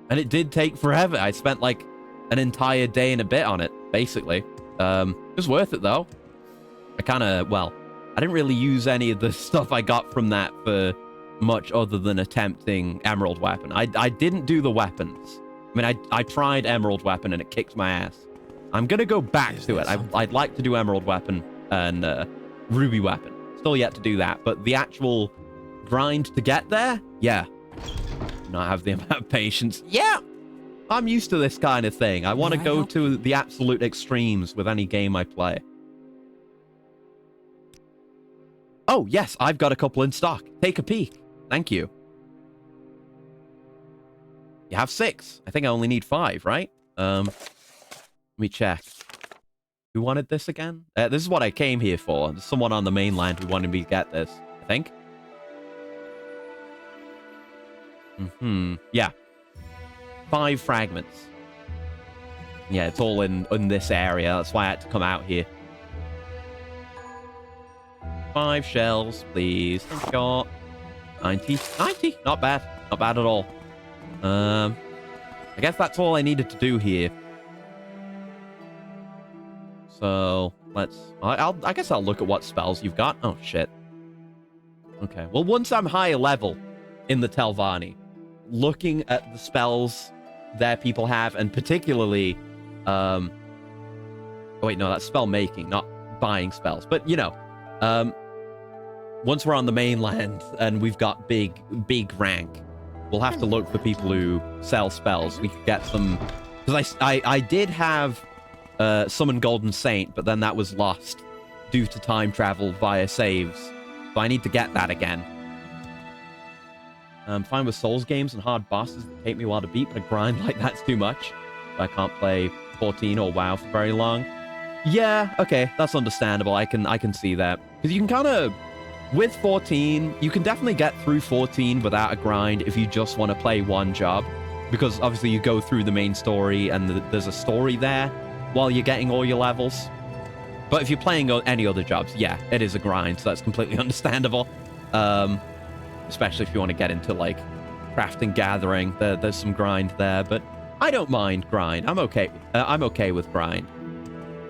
And it did take forever. I spent like an entire day and a bit on it, basically. It was worth it, though. I kind of, well, I didn't really use any of the stuff I got from that for much other than attempting Emerald Weapon. I didn't do the weapons. I mean, I tried Emerald Weapon and it kicked my ass. I'm going to go back to it. I'd like to do Emerald Weapon and Ruby Weapon. Still yet to do that. But the actual grind to get there, yeah. Not have the amount of patience. Yeah, I'm used to this kind of thing. I want to go to the absolute extremes with any game I play. Oh, yes, I've got a couple in stock. Take a peek. Thank you. You have 6. I think I only need 5, right? Let me check. Who wanted this again? This is what I came here for. There's someone on the mainland who wanted me to get this, I think. Yeah. 5 fragments. Yeah, it's all in this area. That's why I had to come out here. 5 shells, please. Thank you. 90. 90! Not bad. Not bad at all. I guess that's all I needed to do here. So, let's... I guess I'll look at what spells you've got. Oh, shit. Okay. Well, once I'm higher level in the Telvanni, looking at the spells that people have, and particularly... Oh, wait, no, that's spell making, not buying spells. But, you know, once we're on the mainland and we've got big rank, we'll have to look for people who sell spells. We could get some... Because I did have Summon Golden Saint, but then that was lost due to time travel via saves. So I need to get that again. I'm fine with Souls games and hard bosses that take me a while to beat, but a grind like that's too much. I can't play 14 or WoW for very long. Yeah, okay, that's understandable. I can see that. Because you can kind of... With 14, you can definitely get through 14 without a grind if you just want to play one job. Because obviously you go through the main story and there's a story there while you're getting all your levels. But if you're playing any other jobs, yeah, it is a grind, so that's completely understandable. Especially if you want to get into, like, crafting, gathering. There's some grind there, but I don't mind grind. I'm okay with grind.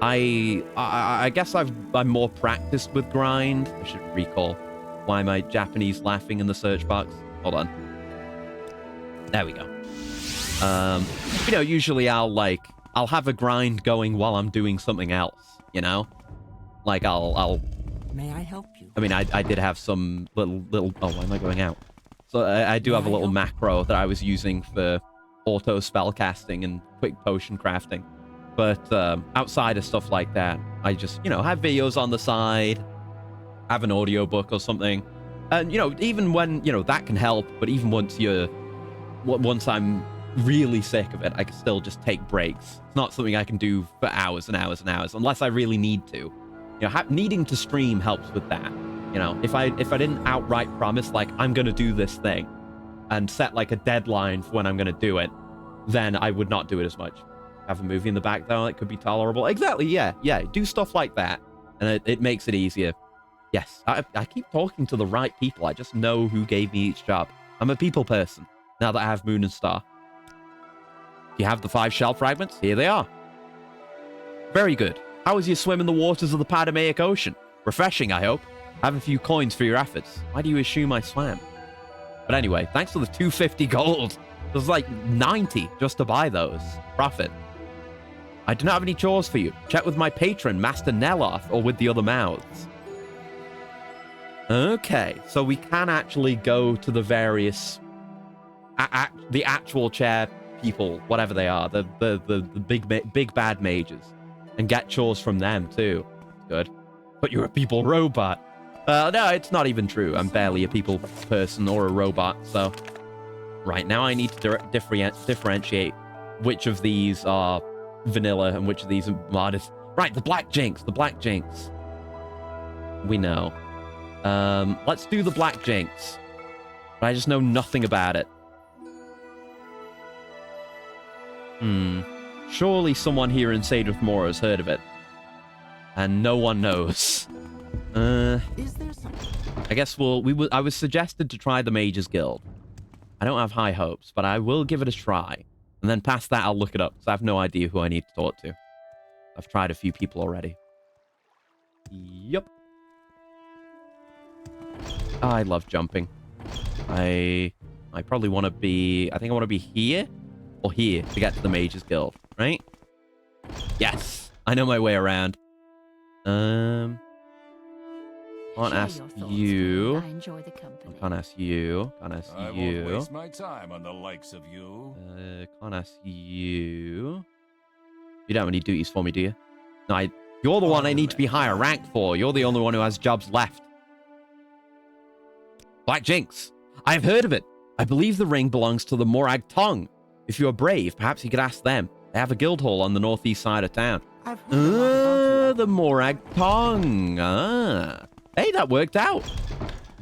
I guess I'm more practiced with grind. I should recall why am I Japanese laughing in the search box. Hold on. There we go. You know, usually I'll have a grind going while I'm doing something else, you know? Like I'll May I help you? I mean, I did have some little oh, why am I going out? So I do have a little macro that I was using for auto spell casting and quick potion crafting. But outside of stuff like that, I just, you know, have videos on the side, have an audiobook or something. And, you know, even when, you know, that can help, but even once I'm really sick of it, I can still just take breaks. It's not something I can do for hours and hours and hours, unless I really need to. You know, needing to stream helps with that. You know, if I didn't outright promise, like, I'm going to do this thing, and set, like, a deadline for when I'm going to do it, then I would not do it as much. Have a movie in the back, though, that could be tolerable. Exactly, yeah. Do stuff like that, and it makes it easier. Yes, I keep talking to the right people. I just know who gave me each job. I'm a people person, now that I have Moon and Star. You have the 5 shell fragments? Here they are. Very good. How was your swim in the waters of the Padamaic Ocean? Refreshing, I hope. Have a few coins for your efforts. Why do you assume I swam? But anyway, thanks for the 250 gold. There's like 90 just to buy those. Profit. I do not have any chores for you. Check with my patron, Master Neloth, or with the other mouths. Okay, so we can actually go to the various... the actual chair people, whatever they are, the big bad mages, and get chores from them, too. Good. But you're a people robot. No, it's not even true. I'm barely a people person or a robot, so... Right, now I need to differentiate which of these are vanilla and which of these are modest. Right, the Black Jinx. We know. Let's do the Black Jinx. But I just know nothing about it. Surely someone here in Sadith Mora has heard of it. And no one knows. Is there something? I guess I was suggested to try the Mages Guild. I don't have high hopes, but I will give it a try. And then past that, I'll look it up, because I have no idea who I need to talk to. I've tried a few people already. Yup. I love jumping. I probably want to be... I think I want to be here, or here to get to the Mages Guild, right? Yes, I know my way around. Can't Share ask your thoughts, you. friend. I enjoy the company. Can't ask you. Can't ask I won't you. waste my time on the likes of you. Can't ask you. You don't have any duties for me, do you? No, you're the one I need to be higher ranked for. You're the only one who has jobs left. Black Jinx. I have heard of it. I believe the ring belongs to the Morag Tongue. If you are brave, perhaps you could ask them. They have a guild hall on the northeast side of town. I've heard a lot about you. The Morag Tongue. Ah. Hey, that worked out.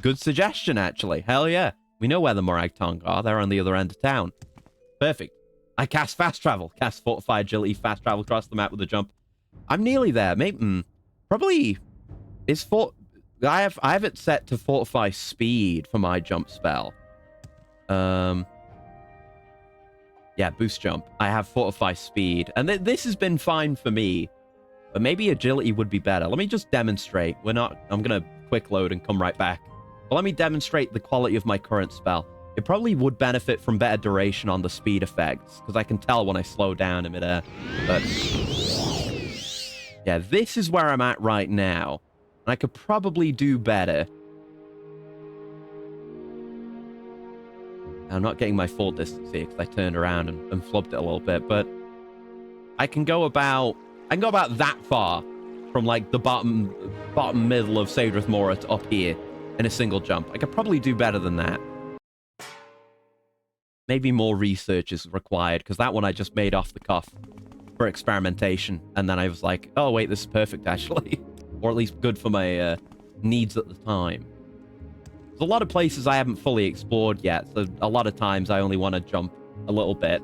Good suggestion, actually. Hell yeah. We know where the Morag Tongue are. They're on the other end of town. Perfect. I cast fast travel. Cast fortify agility, fast travel across the map with a jump. I'm nearly there. Maybe, probably. Is I have it set to fortify speed for my jump spell. Yeah, boost jump. I have fortify speed, and this has been fine for me. But maybe agility would be better. Let me just demonstrate. I'm gonna quick load and come right back. But let me demonstrate the quality of my current spell. It probably would benefit from better duration on the speed effects, because I can tell when I slow down in midair. But yeah, this is where I'm at right now. And I could probably do better. I'm not getting my full distance here because I turned around and flubbed it a little bit, but I can go about that far from like the bottom middle of Sadrith Mora to up here in a single jump. I could probably do better than that. Maybe more research is required because that one I just made off the cuff for experimentation, and then I was like, oh wait, this is perfect actually. Or at least good for my needs at the time. There's a lot of places I haven't fully explored yet, so a lot of times I only want to jump a little bit.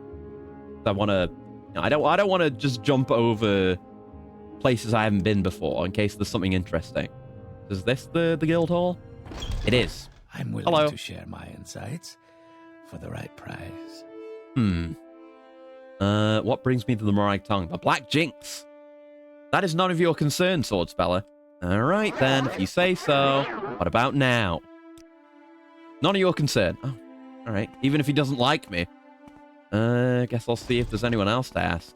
I want to, I don't want to just jump over places I haven't been before in case there's something interesting. Is this the guild hall? It is. I'm willing to share my insights for the right price. What brings me to the Morag Tongue? The Black Jinx. That is none of your concern, Sword Speller. All right, then, if you say so. What about now? None of your concern. Oh, all right. Even if he doesn't like me. Guess I'll see if there's anyone else to ask.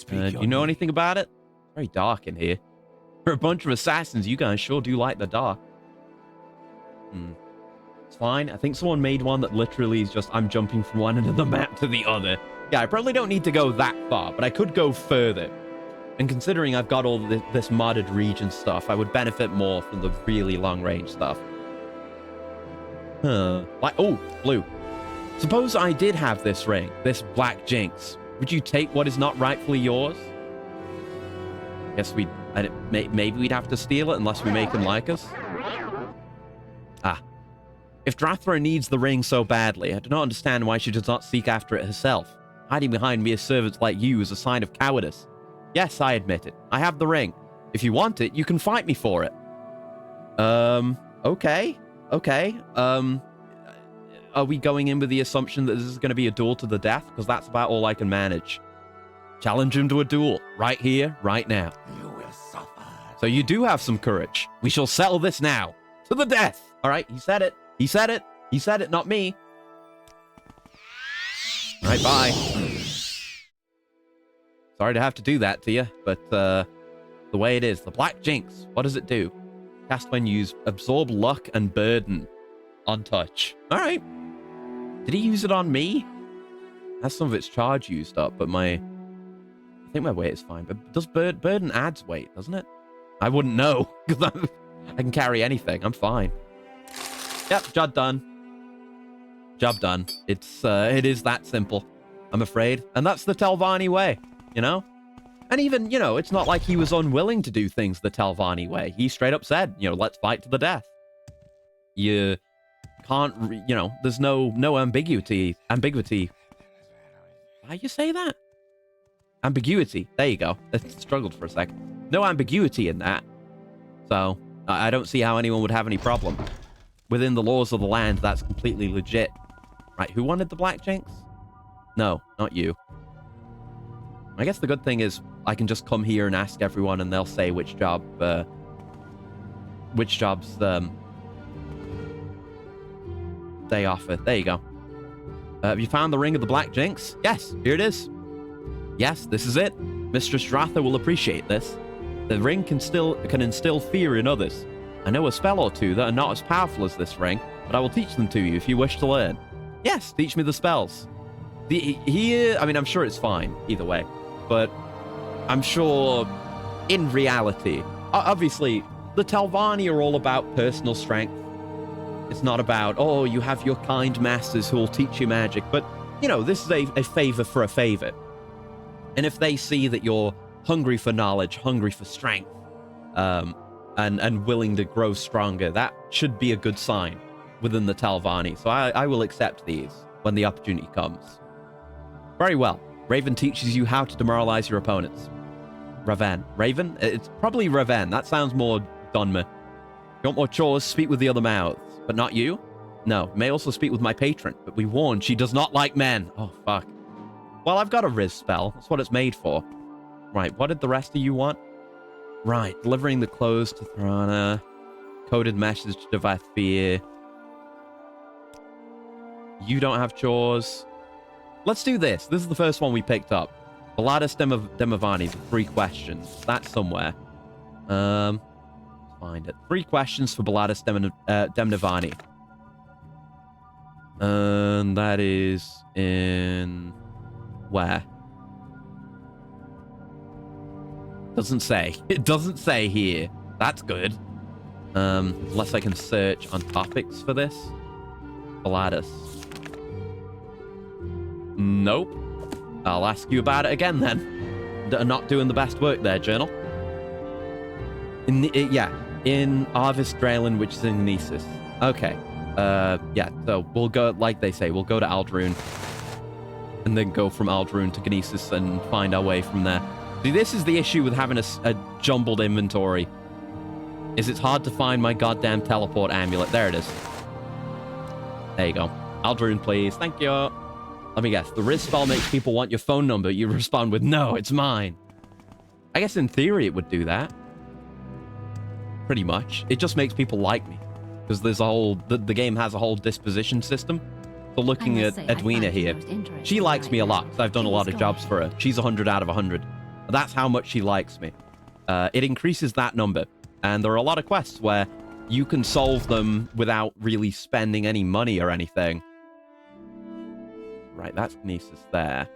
Do you know anything about it? It's very dark in here. For a bunch of assassins, you guys sure do like the dark. It's fine. I think someone made one that literally is just, I'm jumping from one end of the map to the other. Yeah, I probably don't need to go that far, but I could go further. And considering I've got all this modded region stuff, I would benefit more from the really long-range stuff. Like, oh, blue. Suppose I did have this ring, this Black Jinx. Would you take what is not rightfully yours? Guess maybe we'd have to steal it unless we make him like us. Ah. If Drathra needs the ring so badly, I do not understand why she does not seek after it herself. Hiding behind mere servants like you is a sign of cowardice. Yes, I admit it. I have the ring. If you want it, you can fight me for it. Okay. Are we going in with the assumption that this is going to be a duel to the death? Because that's about all I can manage. Challenge him to a duel. Right here, right now. You will suffer. So you do have some courage. We shall settle this now. To the death. All right, he said it. He said it. He said it, not me. All right, bye. Sorry to have to do that to you, but the way it is. The Black Jinx, what does it do? Cast when used, absorb luck and burden on touch. All right. Did he use it on me? Has some of its charge used up, but I think my weight is fine. But does burden adds weight, doesn't it? I wouldn't know, because I can carry anything. I'm fine. Yep, job done. Job done. It is that simple, I'm afraid. And that's the Telvanni way, you know? And even, you know, it's not like he was unwilling to do things the Telvanni way. He straight up said, you know, let's fight to the death. You can't, you know, there's no ambiguity. How you say that? Ambiguity. There you go. I struggled for a second. No ambiguity in that. So, I don't see how anyone would have any problem. Within the laws of the land, that's completely legit. Right, who wanted the Black Jinx? No, not you. I guess the good thing is I can just come here and ask everyone and they'll say which jobs they offer. There you go. Have you found the Ring of the Black Jinx? Yes, here it is. Yes, this is it. Mistress Dratha will appreciate this. The ring can instill fear in others. I know a spell or two that are not as powerful as this ring, but I will teach them to you if you wish to learn. Yes, teach me the spells. I mean, I'm sure it's fine either way, but I'm sure in reality, obviously, the Telvanni are all about personal strength. It's not about, oh, you have your kind masters who will teach you magic, but, you know, this is a favor for a favor. And if they see that you're hungry for knowledge, hungry for strength, and willing to grow stronger, that should be a good sign within the Telvanni. So I will accept these when the opportunity comes. Very well. Raven teaches you how to demoralize your opponents. Raven. Raven? It's probably Raven. That sounds more Donma. If you want more chores, speak with the other mouths. But not you? No. May also speak with my patron. But we warn, she does not like men. Oh, fuck. Well, I've got a Riz spell. That's what it's made for. Right, what did the rest of you want? Right, delivering the clothes to Thrana. Coded message to Vathir. You don't have chores. Let's do this. This is the first one we picked up. Balladus Demavani, 3 questions. That's somewhere. Find it. 3 questions for Balladus Demavani. And that is in... where? Doesn't say. It doesn't say here. That's good. Unless I can search on topics for this. Balladus. Nope. I'll ask you about it again then. Not doing the best work there, journal. In Arvis Draylen, which is in Gnesis. Okay. Yeah, so we'll go, like they say, we'll go to Aldrune. And then go from Aldrune to Gnesis and find our way from there. See, this is the issue with having a jumbled inventory. Is it's hard to find my goddamn teleport amulet. There it is. There you go. Aldrune, please. Thank you. Let me guess. The Riz spell makes people want your phone number. You respond with, no, it's mine. I guess in theory it would do that. Pretty much. It just makes people like me. Because there's a whole... The game has a whole disposition system. So looking at Edwina here, she likes me a lot. Because I've done a lot of jobs for her. She's 100 out of 100. That's how much she likes me. It increases that number. And there are a lot of quests where you can solve them without really spending any money or anything. Right, that's Gnesis there.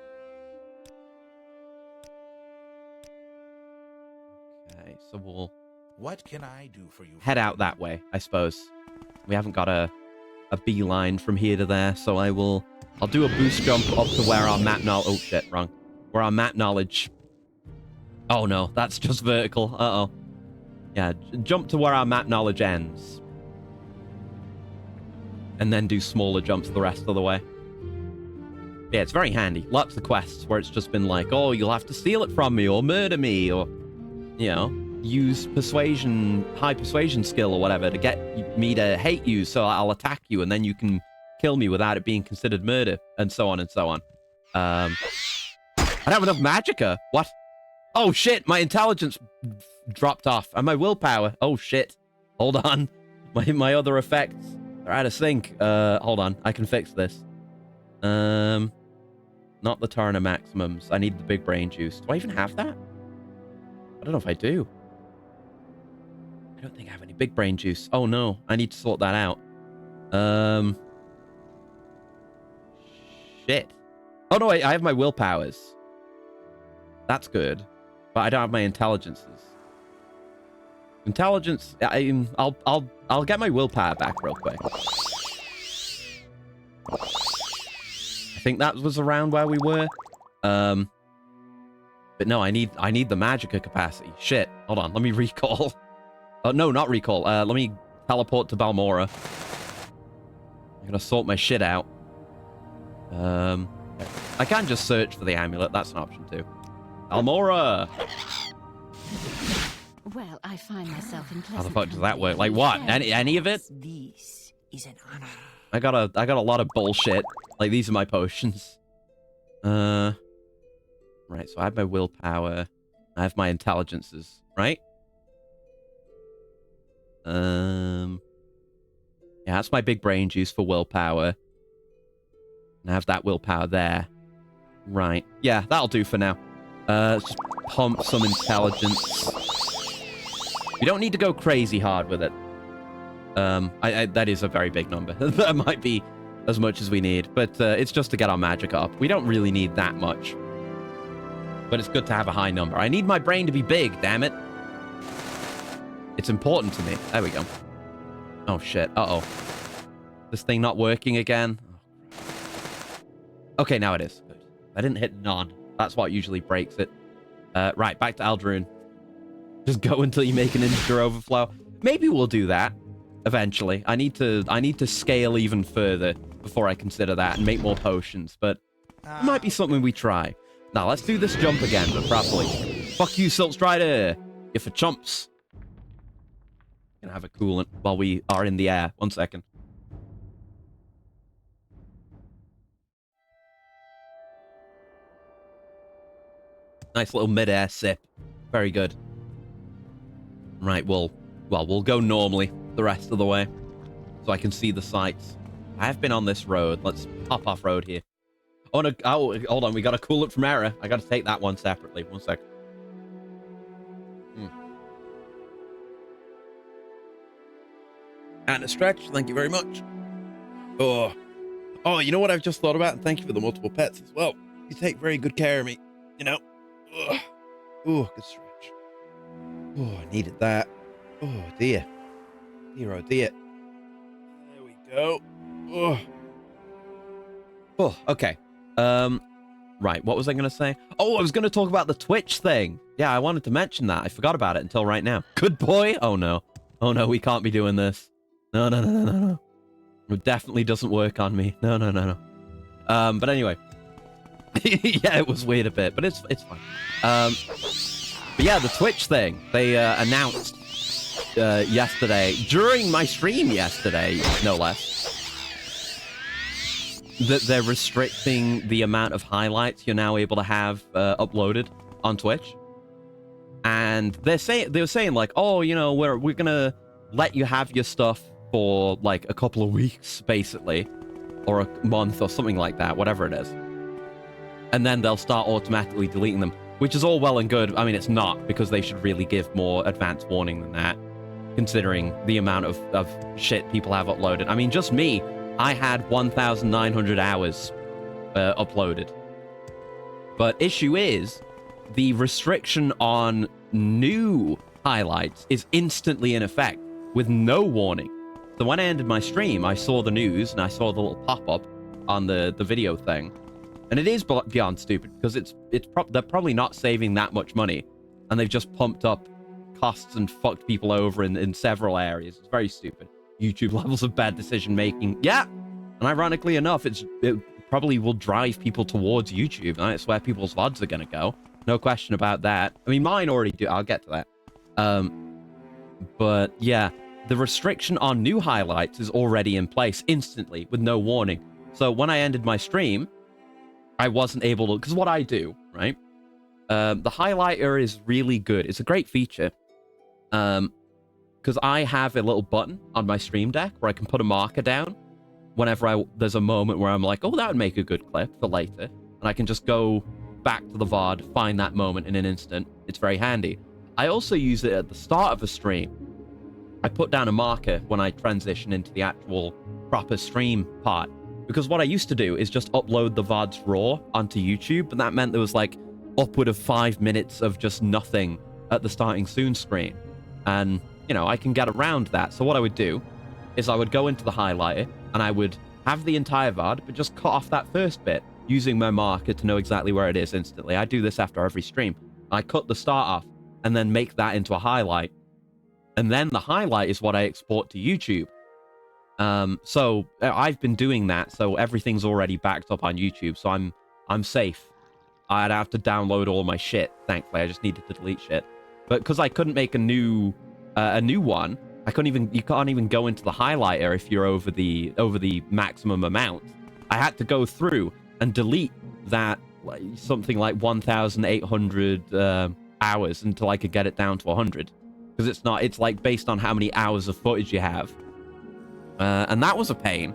Okay, so we'll... What can I do for you? Head out that way, I suppose. We haven't got a beeline from here to there, so I'll do a boost jump up to where our map knowledge... Oh, shit, wrong. Where our map knowledge... Oh, no, that's just vertical. Uh-oh. Yeah, jump to where our map knowledge ends. And then do smaller jumps the rest of the way. Yeah, it's very handy. Lots of quests where it's just been like, oh, you'll have to steal it from me or murder me or, you know, use persuasion, high persuasion skill or whatever to get me to hate you so I'll attack you and then you can kill me without it being considered murder and so on and so on. I don't have enough magicka. What? Oh, shit. My intelligence dropped off. And my willpower. Oh, shit. Hold on. My other effects are out of sync. Hold on. I can fix this. Not the Turner maximums. I need the big brain juice. Do I even have that? I don't know if I do. I don't think I have any big brain juice. Oh, no. I need to sort that out. Shit. Oh, no, I have my willpowers. That's good. But I don't have my intelligences. Intelligence... I'll get my willpower back real quick. I think that was around where we were. But no, I need the magicka capacity. Shit. Hold on. Let me recall. Oh, no, not recall. Let me teleport to Balmora. I'm gonna sort my shit out. I can just search for the amulet. That's an option too. Balmora! Well, I find myself in How the fuck does that work? Like what? Any of it? This is an honor. I got a lot of bullshit. Like these are my potions. Right, so I have my willpower. I have my intelligences, right? Yeah, that's my big brain juice for willpower. And have that willpower there. Right. Yeah, that'll do for now. Let's just pump some intelligence. We don't need to go crazy hard with it. That is a very big number. That might be as much as we need, but it's just to get our magic up. We don't really need that much. But it's good to have a high number. I need my brain to be big, damn it. It's important to me. There we go. Oh, shit. Uh-oh. This thing not working again? Okay, now it is. Good. I didn't hit none. That's what usually breaks it. Right, back to Aldrune. Just go until you make an integer overflow. Maybe we'll do that eventually. I need to scale even further before I consider that and make more potions, but it might be something we try. Now, let's do this jump again, but properly. Fuck you, Silk Strider! You're for chumps. Gonna have a coolant while we are in the air. 1 second. Nice little mid-air sip. Very good. Right, we'll go normally the rest of the way so I can see the sights. I have been on this road. Let's hop off road here. Oh, no, oh, hold on. We got a coolant from error. I got to take that one separately. 1 second. And a stretch. Thank you very much. Oh, you know what I've just thought about? And thank you for the multiple pets as well. You take very good care of me, you know? Oh, good stretch. Oh, I needed that. Oh, dear. Dear, oh, dear. There we go. Oh, okay. Right, what was I going to say? Oh, I was going to talk about the Twitch thing. Yeah, I wanted to mention that. I forgot about it until right now. Good boy. Oh, no. Oh, no, we can't be doing this. No. It definitely doesn't work on me. No. But anyway. Yeah, it was weird a bit, but it's fine. But yeah, the Twitch thing. They announced yesterday, during my stream yesterday, no less, that they're restricting the amount of highlights you're now able to have uploaded on Twitch. And they were saying like, oh, you know, we're gonna let you have your stuff for like a couple of weeks, basically, or a month or something like that, whatever it is. And then they'll start automatically deleting them, which is all well and good. I mean, it's not, because they should really give more advance warning than that, considering the amount of shit people have uploaded. I mean, just me, I had 1,900 hours uploaded. But issue is, the restriction on new highlights is instantly in effect, with no warning. So when I ended my stream, I saw the news, and I saw the little pop-up on the video thing. And it is beyond stupid, because they're probably not saving that much money, and they've just pumped up costs and fucked people over in several areas. It's very stupid. YouTube levels of bad decision making. Yeah, and ironically enough, it probably will drive people towards YouTube, and that's where people's VODs are going to go. No question about that. I mean, mine already do. I'll get to that. But yeah, the restriction on new highlights is already in place instantly with no warning. So when I ended my stream, I wasn't able to, because what I do, right? The highlighter is really good. It's a great feature. Because I have a little button on my stream deck where I can put a marker down whenever there's a moment where I'm like, oh, that would make a good clip for later. And I can just go back to the VOD, find that moment in an instant. It's very handy. I also use it at the start of a stream. I put down a marker when I transition into the actual proper stream part. Because what I used to do is just upload the VODs raw onto YouTube, and that meant there was like upward of 5 minutes of just nothing at the starting soon screen. And, you know, I can get around that. So what I would do is I would go into the highlighter, and I would have the entire VOD, but just cut off that first bit, using my marker to know exactly where it is instantly. I do this after every stream. I cut the start off, and then make that into a highlight. And then the highlight is what I export to YouTube. So I've been doing that, so everything's already backed up on YouTube, so I'm safe. I'd have to download all my shit, thankfully. I just needed to delete shit. But because I couldn't make a new one, you can't even go into the highlighter if you're over the maximum amount. I had to go through and delete that, like, something like 1,800 hours until I could get it down to 100. Because it's like based on how many hours of footage you have. And that was a pain.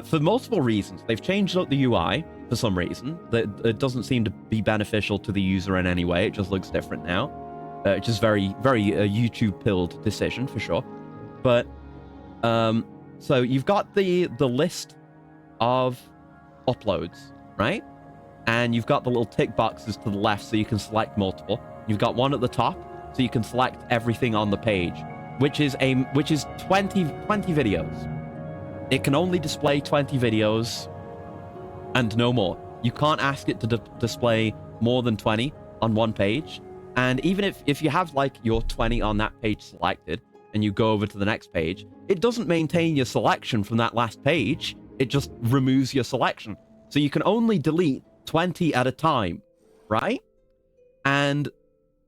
for multiple reasons. They've changed up the UI for some reason. That it doesn't seem to be beneficial to the user in any way. It just looks different now. Which is very, very YouTube-pilled decision for sure. But so you've got the list of uploads, right? And you've got the little tick boxes to the left so you can select multiple. You've got one at the top so you can select everything on the page, which is 20 videos. It can only display 20 videos and no more. You can't ask it to display more than 20 on one page. And even if you have like your 20 on that page selected and you go over to the next page, it doesn't maintain your selection from that last page. It just removes your selection. So you can only delete 20 at a time, right? And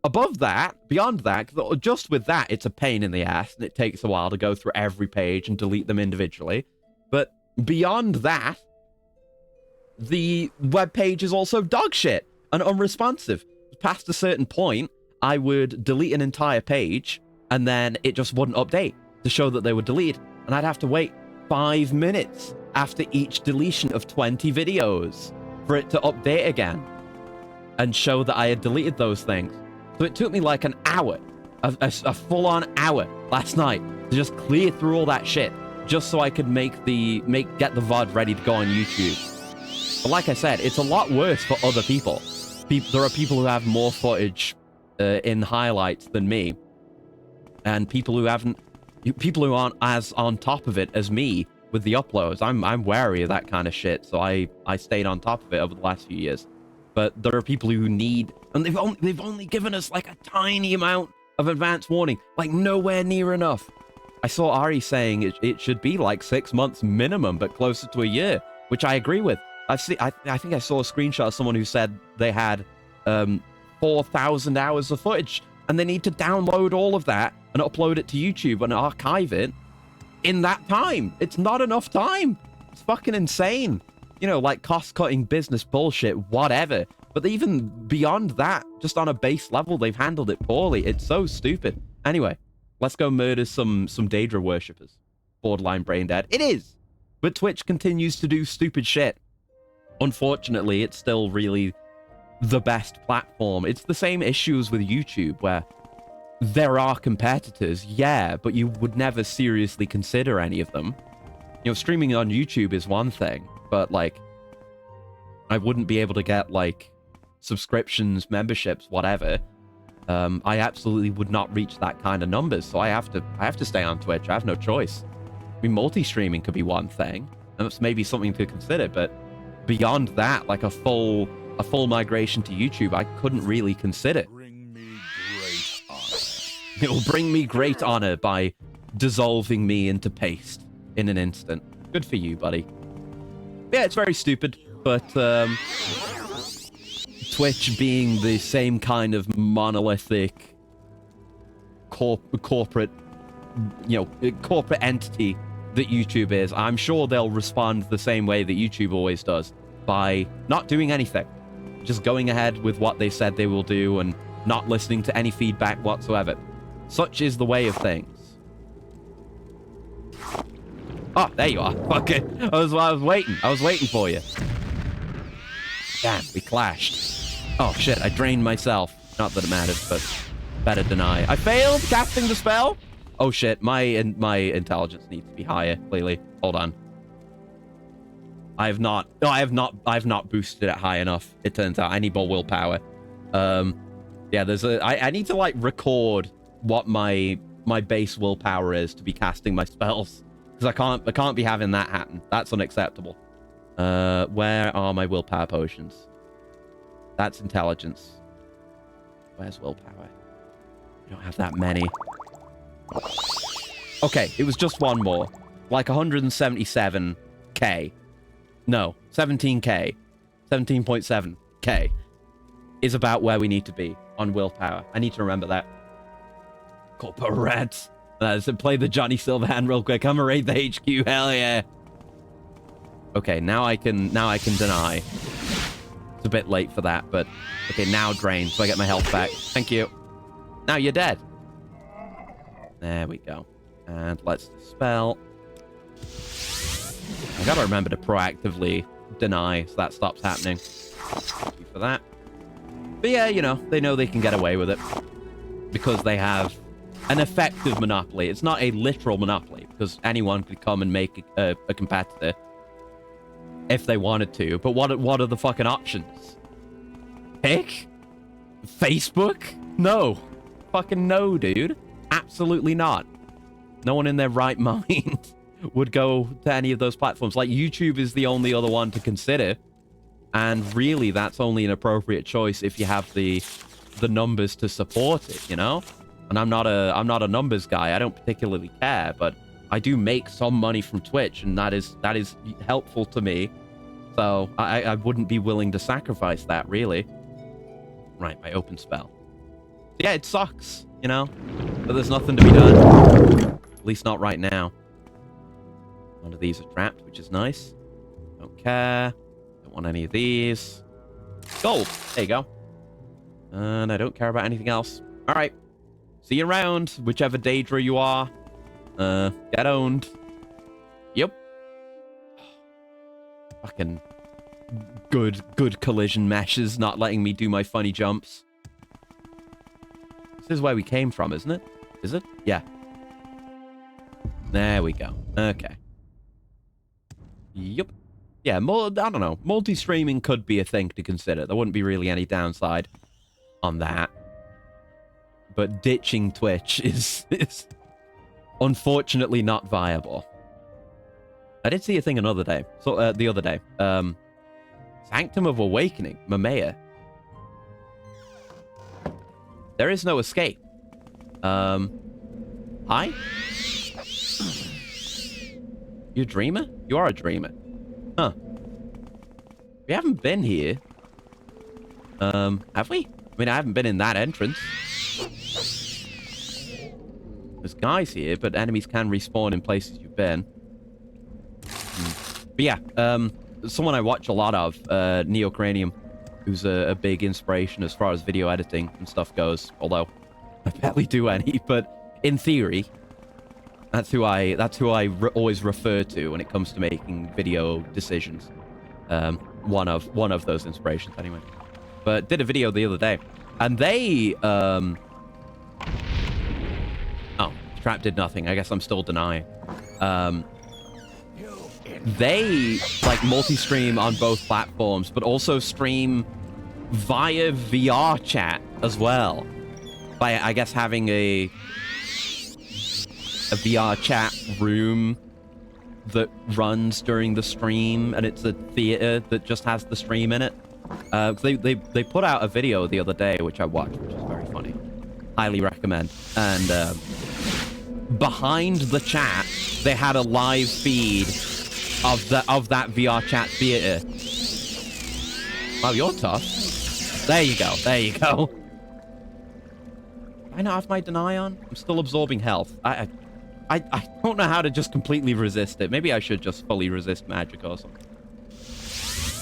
above that, beyond that, just with that, it's a pain in the ass and it takes a while to go through every page and delete them individually. But beyond that, the web page is also dog shit and unresponsive. Past a certain point, I would delete an entire page and then it just wouldn't update to show that they were deleted. And I'd have to wait 5 minutes after each deletion of 20 videos for it to update again and show that I had deleted those things. So it took me like an hour, a full-on hour last night to just clear through all that shit just so I could get the VOD ready to go on YouTube. But like I said, it's a lot worse for other people. There are people who have more footage in highlights than me, and people who aren't as on top of it as me with the uploads. I'm wary of that kind of shit, so I stayed on top of it over the last few years. But there are people who need, and they've only given us like a tiny amount of advance warning, like nowhere near enough. I saw Ari saying it should be like 6 months minimum, but closer to a year, which I agree with. I think I saw a screenshot of someone who said they had 4,000 hours of footage and they need to download all of that and upload it to YouTube and archive it in that time. It's not enough time. It's fucking insane. You know, like cost-cutting business bullshit, whatever. But even beyond that, just on a base level, they've handled it poorly. It's so stupid. Anyway, let's go murder some Daedra worshippers. Borderline brain dead. It is! But Twitch continues to do stupid shit. Unfortunately, it's still really the best platform. It's the same issues with YouTube, where there are competitors, yeah, but you would never seriously consider any of them. You know, streaming on YouTube is one thing, but, like, I wouldn't be able to get, like, subscriptions, memberships, whatever. I absolutely would not reach that kind of numbers, so I have to stay on Twitch. I have no choice. I mean, multi-streaming could be one thing, and that's maybe something to consider, but beyond that, like a full migration to YouTube, I couldn't really consider. It will bring me great honor by dissolving me into paste in an instant. Good for you, buddy. Yeah, it's very stupid, but Twitch being the same kind of monolithic corporate entity that YouTube is, I'm sure they'll respond the same way that YouTube always does, by not doing anything. Just going ahead with what they said they will do and not listening to any feedback whatsoever. Such is the way of things. Oh, there you are. Okay. I was waiting. I was waiting for you. Damn, we clashed. Oh shit, I drained myself. Not that it matters, but better deny. I failed casting the spell? Oh shit, my intelligence needs to be higher, clearly. Hold on. I have not boosted it high enough, it turns out. I need more willpower. Yeah, I need to, like, record what my base willpower is to be casting my spells. Because I can't be having that happen. That's unacceptable. Where are my willpower potions? That's intelligence. Where's willpower? I don't have that many. Okay, it was just one more. Like 177k. No, 17k. 17.7k is about where we need to be on willpower. I need to remember that. Corporate. So play the Johnny Silverhand real quick. I'm gonna raid the HQ. Hell yeah. Okay, now I can deny. It's a bit late for that, but okay, now drain, so I get my health back. Thank you. Now you're dead. There we go. And let's dispel. I gotta remember to proactively deny so that stops happening. Thank you for that. But yeah, you know they can get away with it because they have an effective monopoly. It's not a literal monopoly because anyone could come and make a competitor if they wanted to. But what are the fucking options? Pick? Facebook? No. Fucking no, dude. Absolutely not. No one in their right mind would go to any of those platforms. Like, YouTube is the only other one to consider. And really, that's only an appropriate choice if you have the numbers to support it, you know? And I'm not a numbers guy. I don't particularly care, but I do make some money from Twitch, and that is helpful to me. So I wouldn't be willing to sacrifice that, really. Right, my open spell. Yeah, it sucks, you know? But there's nothing to be done. At least not right now. None of these are trapped, which is nice. Don't care. Don't want any of these. Gold. There you go. And I don't care about anything else. All right. See you around, whichever Daedra you are. Get owned. Yep. Fucking good collision meshes not letting me do my funny jumps. This is where we came from, isn't it? Is it? Yeah. There we go. Okay. Yep. Yeah, I don't know. Multi-streaming could be a thing to consider. There wouldn't be really any downside on that. But ditching Twitch is unfortunately not viable. I did see a thing another day. So the other day. Sanctum of Awakening, Mamea. There is no escape. Hi? You a dreamer? You are a dreamer. Huh. We haven't been here. Have we? I mean, I haven't been in that entrance. There's guys here, but enemies can respawn in places you've been. But yeah, someone I watch a lot of, Neocranium, who's a big inspiration as far as video editing and stuff goes, although I barely do any, but in theory, that's who I always refer to when it comes to making video decisions. One of those inspirations, anyway. But did a video the other day, and they oh, trap did nothing. I guess I'm still denying. They like multi-stream on both platforms, but also stream via VR chat as well. By I guess having a VR chat room that runs during the stream, and it's a theater that just has the stream in it. They put out a video the other day which I watched, which is very funny. Highly recommend. And behind the chat, they had a live feed of that VR chat theater. Wow, you're tough. There you go. There you go. Do I not have my deny on? I'm still absorbing health. I don't know how to just completely resist it. Maybe I should just fully resist magic or something.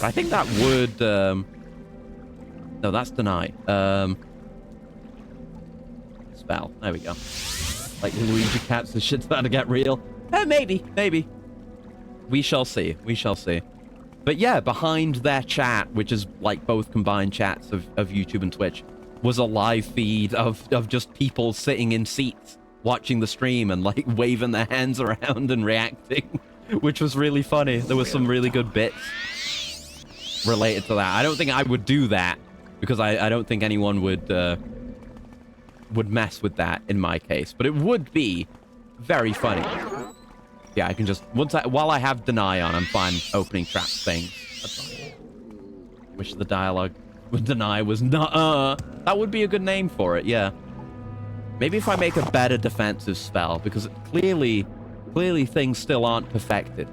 But I think that would... No, that's deny. Spell. There we go. Like Luigi cats, the shit's starting to get real. Maybe. We shall see. We shall see. But yeah, behind their chat, which is like both combined chats of YouTube and Twitch, was a live feed of just people sitting in seats watching the stream and like waving their hands around and reacting, which was really funny. There was some really good bits related to that. I don't think I would do that because I don't think anyone would mess with that in my case, but it would be very funny. Yeah, I can just while I have deny on, I'm fine opening trap things. That's fine. Wish the dialogue with deny was not that would be a good name for it. Yeah. Maybe if I make a better defensive spell, because clearly things still aren't perfected.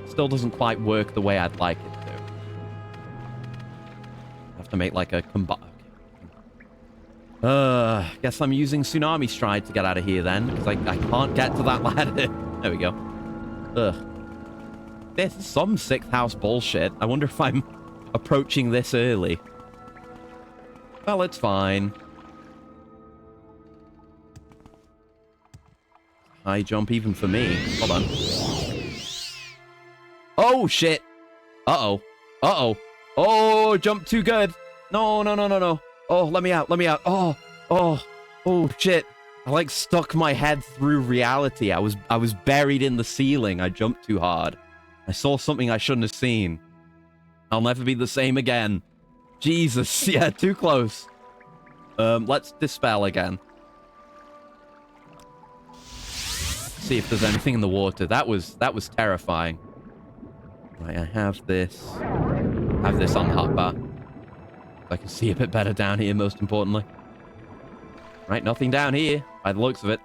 Still doesn't quite work the way I'd like it to. Have to make like a guess I'm using Tsunami Stride to get out of here then, because I can't get to that ladder. There we go. Ugh. This is some 6th house bullshit. I wonder if I'm approaching this early. Well, it's fine. High jump even for me. Hold on. Oh, shit. Uh-oh. Uh-oh. Oh, jump too good. No, no, no, no, no. Oh, let me out. Let me out. Oh, oh, oh, shit. I, like, stuck my head through reality. I was buried in the ceiling. I jumped too hard. I saw something I shouldn't have seen. I'll never be the same again. Jesus. Yeah, too close. Let's dispel again. See if there's anything in the water. That was terrifying. Right, I have this. I have this on the hotbar. I can see a bit better down here, most importantly. Right, nothing down here, by the looks of it.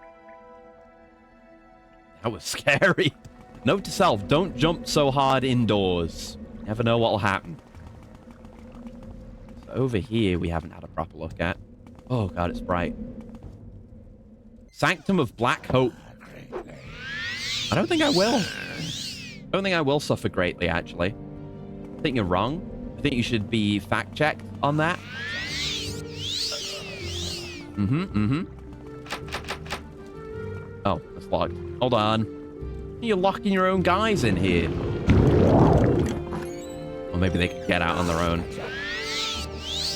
That was scary. Note to self, don't jump so hard indoors. Never know what'll happen. So over here, we haven't had a proper look at. Oh god, it's bright. Sanctum of Black Hope. I don't think I will. I don't think I will suffer greatly, actually. I think you're wrong. I think you should be fact-checked on that. Oh, that's locked. Hold on. You're locking your own guys in here. Or maybe they could get out on their own.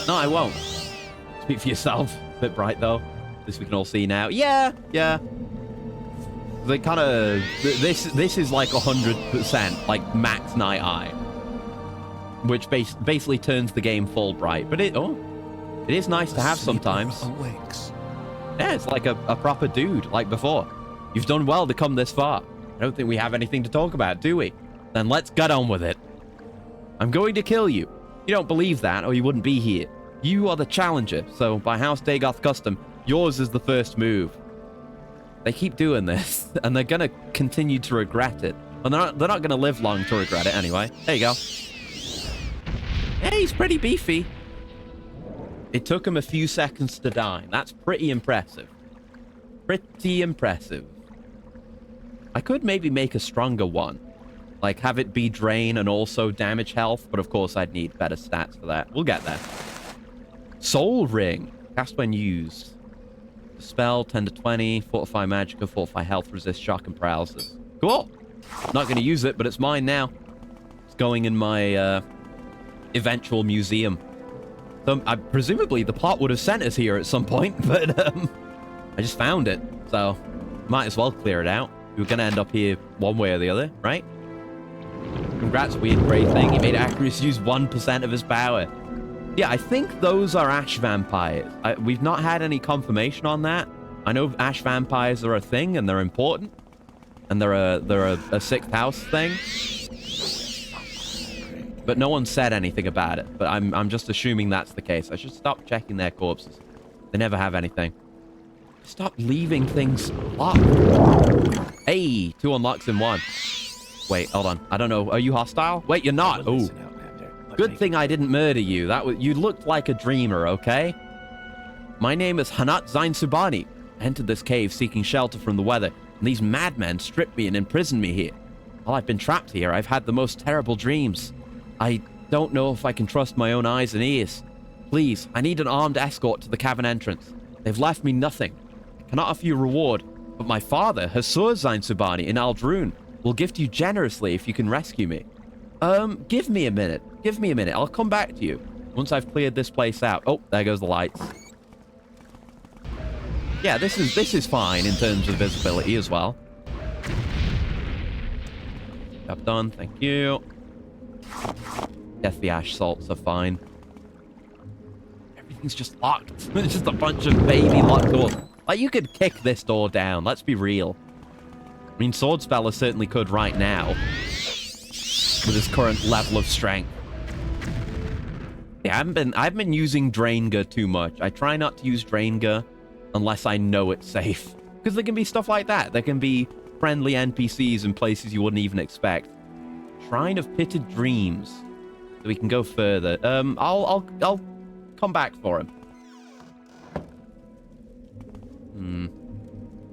No, I won't. Speak for yourself. A bit bright, though. This we can all see now. Yeah, yeah. They kind of... This is like 100%, like max night eye. Which basically turns the game full bright. But it is nice to have sometimes. Awakes. Yeah, it's like a proper dude, like before. You've done well to come this far. I don't think we have anything to talk about, do we? Then let's get on with it. I'm going to kill you. You don't believe that, or you wouldn't be here. You are the challenger, so by House Dagoth custom, yours is the first move. They keep doing this, and they're going to continue to regret it. And they're not going to live long to regret it anyway. There you go. Yeah, he's pretty beefy. It took him a few seconds to die. That's pretty impressive. Pretty impressive. I could maybe make a stronger one. Like, have it be drain and also damage health, but of course I'd need better stats for that. We'll get there. Soul Ring. Cast when used. Spell, 10 to 20. Fortify Magicka, Fortify Health, Resist Shock, and Paralysis. Cool. Not going to use it, but it's mine now. It's going in my eventual museum. So, presumably the plot would have sent us here at some point, but I just found it. So, might as well clear it out. We were going to end up here one way or the other, right? Congrats, weird gray thing. He made Acrus use 1% of his power. Yeah, I think those are ash vampires. We've not had any confirmation on that. I know ash vampires are a thing and they're important. And they're a sixth house thing. But no one said anything about it. But I'm just assuming that's the case. I should stop checking their corpses. They never have anything. Stop leaving things locked. Hey, 2 unlocks in 1. Wait, hold on. I don't know. Are you hostile? Wait, you're not. Oh. Good thing I didn't murder you. You looked like a dreamer, okay? My name is Hanat Zain-Subani. I entered this cave seeking shelter from the weather, and these madmen stripped me and imprisoned me here. While I've been trapped here, I've had the most terrible dreams. I don't know if I can trust my own eyes and ears. Please, I need an armed escort to the cavern entrance. They've left me nothing. I cannot offer you a reward, but my father, Hasur Zain-Subani in Aldrun, will gift you generously if you can rescue me. Give me a minute. Give me a minute. I'll come back to you once I've cleared this place out. Oh, there goes the lights. Yeah, this is fine in terms of visibility as well. Job done. Thank you. Guess the ash salts are fine. Everything's just locked. It's just a bunch of baby locked doors. Like, you could kick this door down. Let's be real. I mean, Sword Speller certainly could right now. With his current level of strength. Yeah, I haven't been using Draengar too much. I try not to use Draengar unless I know it's safe. Because there can be stuff like that. There can be friendly NPCs in places you wouldn't even expect. Shrine of Pitted Dreams. So we can go further. I'll come back for him.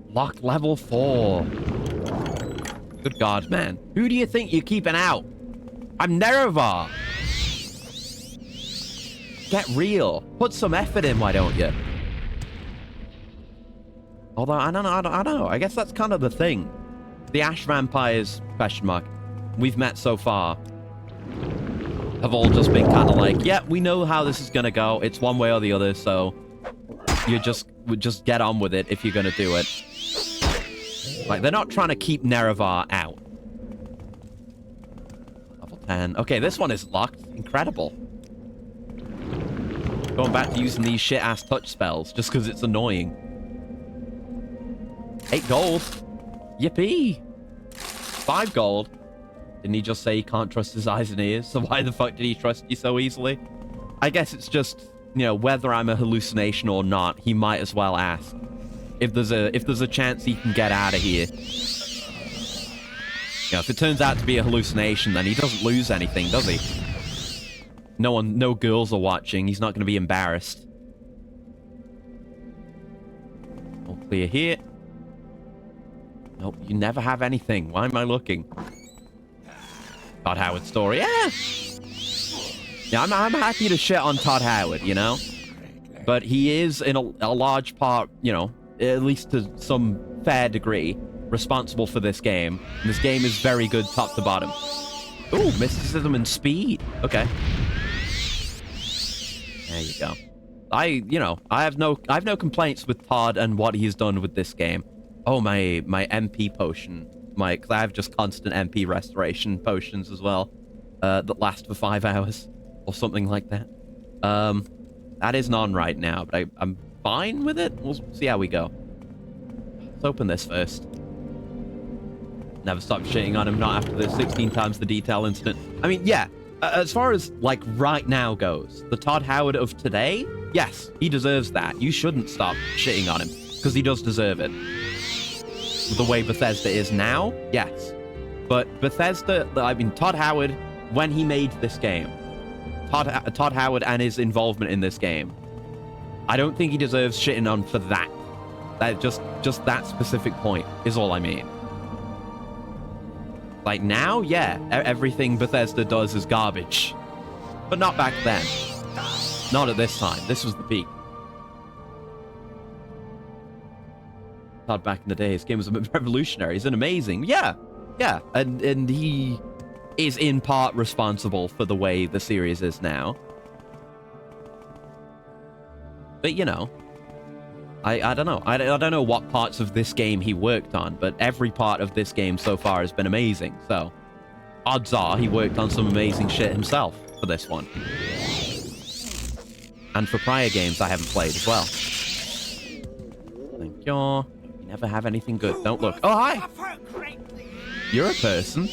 Locked level 4. Good God, man. Who do you think you're keeping out? I'm Nerevar. Get real. Put some effort in, why don't you? Although, I don't know. I guess that's kind of the thing. The Ash Vampires, question mark. we've met so far have all just been kind of like, yeah, we know how this is gonna go. It's one way or the other, so you just get on with it if you're gonna do it. Like, they're not trying to keep Nerevar out. Level 10. Okay, this one is locked. Incredible. Going back to using these shit-ass touch spells just because it's annoying. 8 gold. Yippee. 5 gold. Didn't he just say he can't trust his eyes and ears? So why the fuck did he trust you so easily? I guess it's just, you know, whether I'm a hallucination or not, he might as well ask. If there's a chance he can get out of here. You know, if it turns out to be a hallucination, then he doesn't lose anything, does he? No girls are watching. He's not going to be embarrassed. All clear here. Nope, you never have anything. Why am I looking? Todd Howard story. Yeah. Yeah, I'm happy to shit on Todd Howard, you know? But he is, in a large part, you know, at least to some fair degree, responsible for this game. And this game is very good top to bottom. Ooh, mysticism and speed. Okay. There you go. I have no complaints with Todd and what he's done with this game. Oh, my MP potion. Cause I have just constant MP restoration potions as well. That last for 5 hours. Or something like that. That isn't on right now, but I'm fine with it. We'll see how we go. Let's open this first. Never stop shitting on him, not after the 16 times the detail incident. I mean, yeah, as far as, like, right now goes, the Todd Howard of today, yes, he deserves that. You shouldn't stop shitting on him, because he does deserve it. The way Bethesda is now, yes. But Bethesda, I mean, Todd Howard, when he made this game, Todd Howard and his involvement in this game, I don't think he deserves shitting on for that. That just that specific point is all I mean. Like now, yeah, everything Bethesda does is garbage. But not back then. Not at this time. This was the peak. Todd back in the day, his game was a bit revolutionary. It's an amazing. Yeah. Yeah. And he is in part responsible for the way the series is now. But, you know, I don't know. I don't know what parts of this game he worked on, but every part of this game so far has been amazing. So, odds are he worked on some amazing shit himself for this one. And for prior games I haven't played as well. Thank you. You never have anything good. Don't look. Oh, hi! You're a person.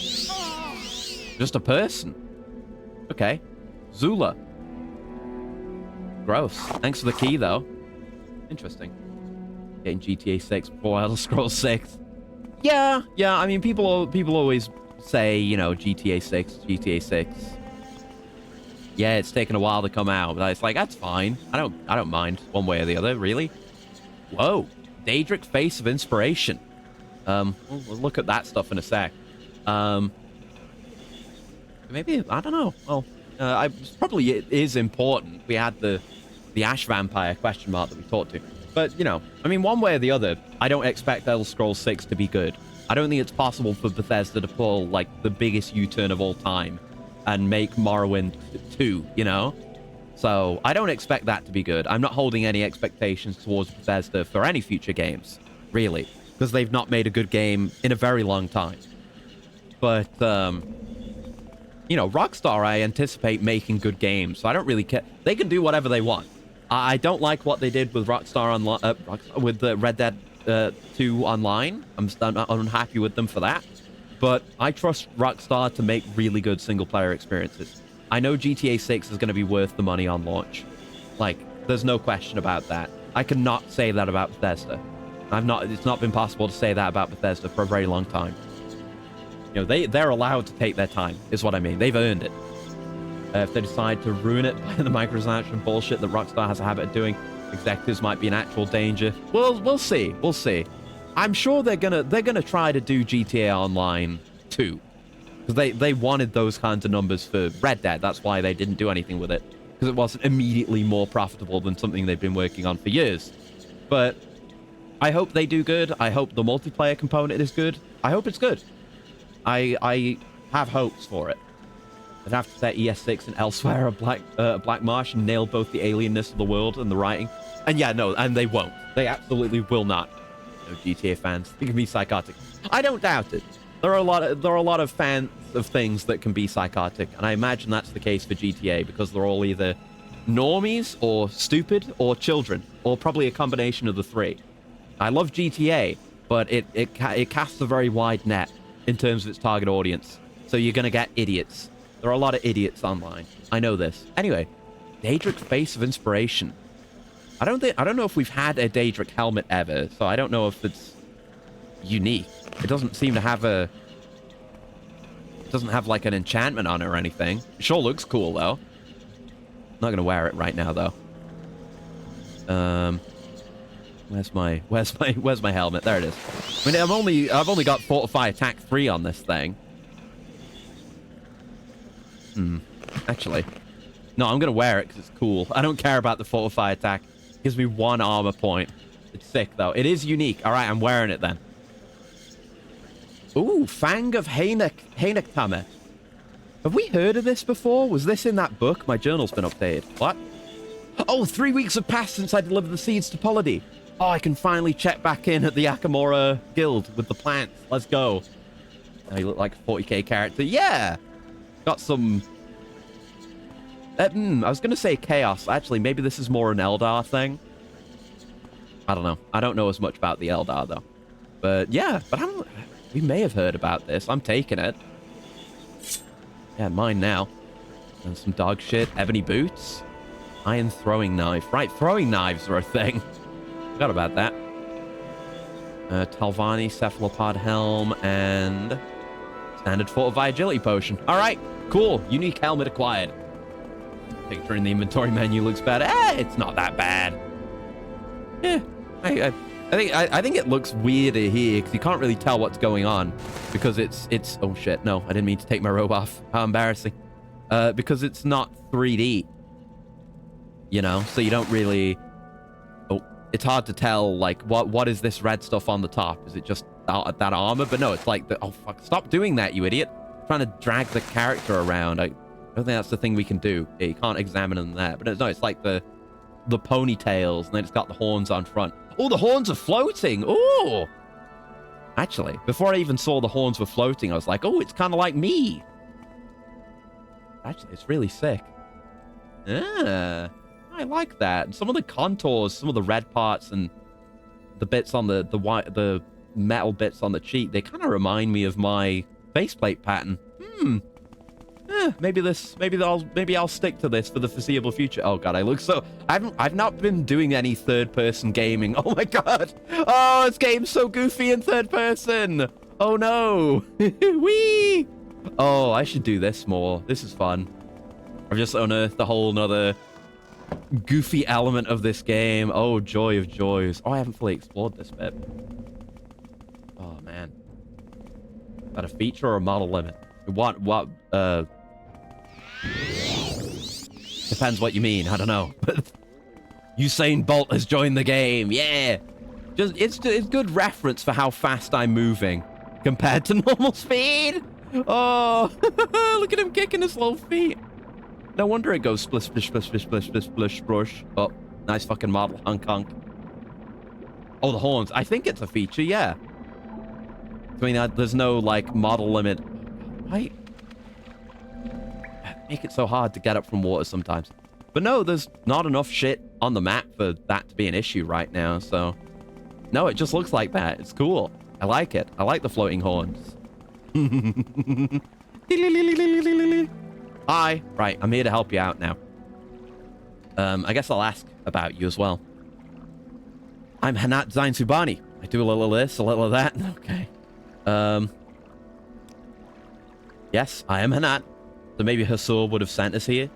Just a person. Okay. Zula. Gross. Thanks for the key, though. Interesting. Getting GTA 6 before Elder Scrolls 6. Yeah. I mean, people always say, you know, GTA 6. Yeah, it's taken a while to come out, but it's like, that's fine. I don't mind one way or the other, really. Whoa. Daedric Face of Inspiration. We'll look at that stuff in a sec. Maybe, I don't know. Well, probably it is important. We had the Ash Vampire question mark that we talked to. But, you know, I mean, one way or the other, I don't expect Elder Scrolls 6 to be good. I don't think it's possible for Bethesda to pull, like, the biggest U-turn of all time and make Morrowind 2, you know? So, I don't expect that to be good. I'm not holding any expectations towards Bethesda for any future games, really, because they've not made a good game in a very long time. But, you know, Rockstar, I anticipate making good games, so I don't really care. They can do whatever they want. I don't like what they did with Rockstar with the Red Dead 2 Online. I'm unhappy with them for that. But I trust Rockstar to make really good single-player experiences. I know GTA 6 is going to be worth the money on launch. Like, there's no question about that. I cannot say that about Bethesda. It's not been possible to say that about Bethesda for a very long time. You know, they're allowed to take their time, is what I mean. They've earned it. If they decide to ruin it by the microtransaction bullshit that Rockstar has a habit of doing, executives might be in actual danger. We'll see. We'll see. I'm sure they're gonna try to do GTA Online 2. Because they wanted those kinds of numbers for Red Dead. That's why they didn't do anything with it. Because it wasn't immediately more profitable than something they've been working on for years. But I hope they do good. I hope the multiplayer component is good. I hope it's good. I have hopes for it. They'd have to set ES6 and elsewhere a Black Marsh and nail both the alienness of the world and the writing. And yeah, no, and they won't. They absolutely will not. No GTA fans. They can be psychotic. I don't doubt it. There are a lot of fans of things that can be psychotic, and I imagine that's the case for GTA because they're all either normies or stupid or children, or probably a combination of the three. I love GTA, but it casts a very wide net in terms of its target audience. So you're gonna get idiots. There are a lot of idiots online. I know this. Anyway, Daedric Face of Inspiration. I don't know if we've had a Daedric helmet ever, so I don't know if it's unique. It doesn't seem to have a... It doesn't have, like, an enchantment on it or anything. It sure looks cool, though. I'm not gonna wear it right now, though. Where's my helmet? There it is. I mean, I've only got Fortify Attack 3 on this thing. Actually. No, I'm gonna wear it because it's cool. I don't care about the Fortify Attack. It gives me 1 armor point. It's sick, though. It is unique. Alright, I'm wearing it, then. Ooh, Fang of Hainektamet. Have we heard of this before? Was this in that book? My journal's been updated. What? Oh, 3 weeks have passed since I delivered the seeds to Polody. Oh, I can finally check back in at the Akamora Guild with the plants. Let's go. Oh, you look like a 40k character. Yeah! Got some... I was going to say Chaos. Actually, maybe this is more an Eldar thing. I don't know. I don't know as much about the Eldar, though. But yeah, we may have heard about this. I'm taking it. Yeah, mine now. And some dog shit. Ebony boots. Iron throwing knife. Right, throwing knives are a thing. Forgot about that. Talvani cephalopod helm and standard fortify agility potion. All right, cool. Unique helmet acquired. Picture in the inventory menu looks bad. It's not that bad. Yeah, I think it looks weirder here because you can't really tell what's going on because it's oh shit, no, I didn't mean to take my robe off. How embarrassing. Because it's not 3D. You know, so you don't really... Oh, it's hard to tell, like, what is this red stuff on the top? Is it just that armor? But no, it's like the... Oh, fuck, stop doing that, you idiot. I'm trying to drag the character around. I don't think that's the thing we can do. Yeah, you can't examine them there. But no, it's like the ponytails, and then it's got the horns on front. Oh, the horns are floating. Oh! Actually, before I even saw the horns were floating, I was like, oh, it's kind of like me. Actually, it's really sick. Yeah. I like that. And some of the contours, some of the red parts and the bits on the metal bits on the cheek, they kind of remind me of my faceplate pattern. Maybe I'll stick to this for the foreseeable future. Oh god, I look so... I've not been doing any third-person gaming. Oh my god. Oh, this game's so goofy in third person. Oh no. Whee! Oh, I should do this more. This is fun. I've just unearthed a whole nother goofy element of this game. Oh, joy of joys. Oh, I haven't fully explored this bit. Oh, man. Is that a feature or a model limit? What, depends what you mean. I don't know. But Usain Bolt has joined the game. Yeah. It's good reference for how fast I'm moving compared to normal speed. Oh, look at him kicking his little feet. No wonder it goes splish, splish, splish, splish, splish, splish, splish, splish. Oh, nice fucking model. Honk, honk. Oh, the horns. I think it's a feature, yeah. I mean, there's no, like, model limit. Right? Make it so hard to get up from water sometimes. But no, there's not enough shit on the map for that to be an issue right now, so... No, it just looks like that. It's cool. I like it. I like the floating horns. Hi. Right, I'm here to help you out now. I guess I'll ask about you as well. I'm Hanat Zain Subani. I do a little of this, a little of that. Okay. Yes, I am Hanat. So maybe Hasur would have sent us here.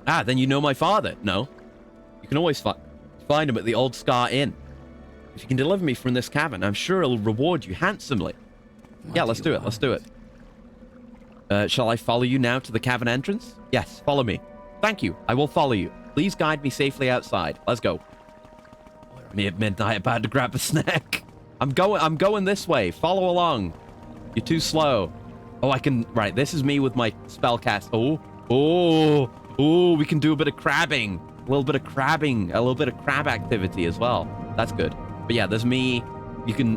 Ah, then you know my father. No. You can always find him at the Old Scar Inn. If you can deliver me from this cavern, I'm sure it'll reward you handsomely. Yeah, let's do it. Let's do it. Shall I follow you now to the cavern entrance? Yes, follow me. Thank you. I will follow you. Please guide me safely outside. Let's go. Me at midnight about to grab a snack. I'm going this way. Follow along. You're too slow. Oh, I can... Right, this is me with my spell cast. Oh, we can do a bit of crabbing. A little bit of crabbing. A little bit of crab activity as well. That's good. But yeah, there's me.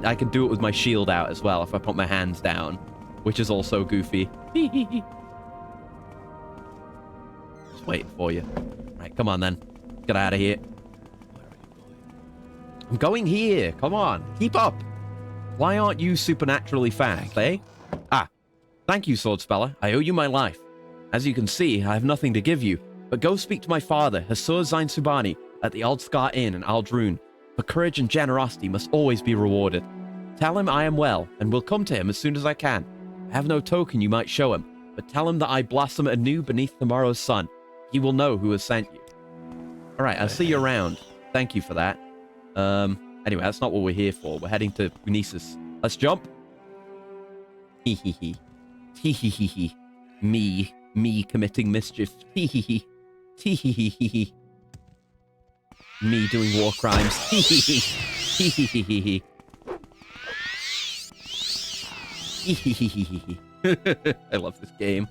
I can do it with my shield out as well if I put my hands down, which is also goofy. Just waiting for you. Right, come on then. Get out of here. I'm going here. Come on. Keep up. Why aren't you supernaturally fast, eh? Ah. Thank you, Sword Speller. I owe you my life. As you can see, I have nothing to give you, but go speak to my father, Hasur Zain Subani, at the Old Scar Inn in Aldrune. For courage and generosity must always be rewarded. Tell him I am well, and will come to him as soon as I can. I have no token you might show him, but tell him that I blossom anew beneath tomorrow's sun. He will know who has sent you. Alright, I'll see you around. Thank you for that. Anyway, that's not what we're here for. We're heading to Gnesis. Let's jump. Hee hee hee. Hee hee hee hee. Me committing mischief. Hee hee hee. Hee hee hee hee hee. Me doing war crimes. Hee hee hee. Hee hee hee hee hee. Hee hee hee hee hee. I love this game.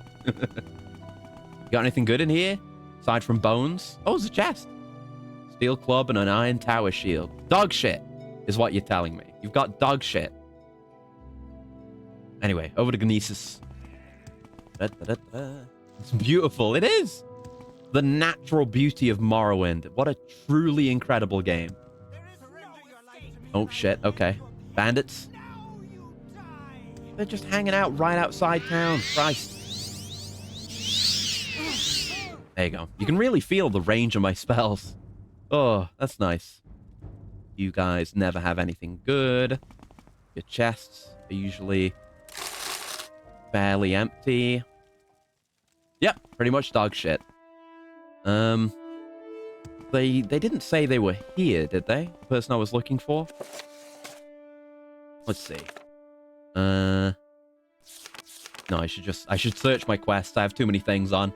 Got anything good in here? Aside from bones? Oh, it's a chest. Steel club and an iron tower shield. Dog shit is what you're telling me. You've got dog shit. Anyway, over to Gnesis. It's beautiful. It is. The natural beauty of Morrowind. What a truly incredible game. Oh, shit. Okay. Bandits. They're just hanging out right outside town. Christ. There you go. You can really feel the range of my spells. Oh, that's nice. You guys never have anything good. Your chests are usually fairly empty. Yep, pretty much dog shit. They didn't say they were here, did they? The person I was looking for? Let's see. No, I should search my quests. I have too many things on.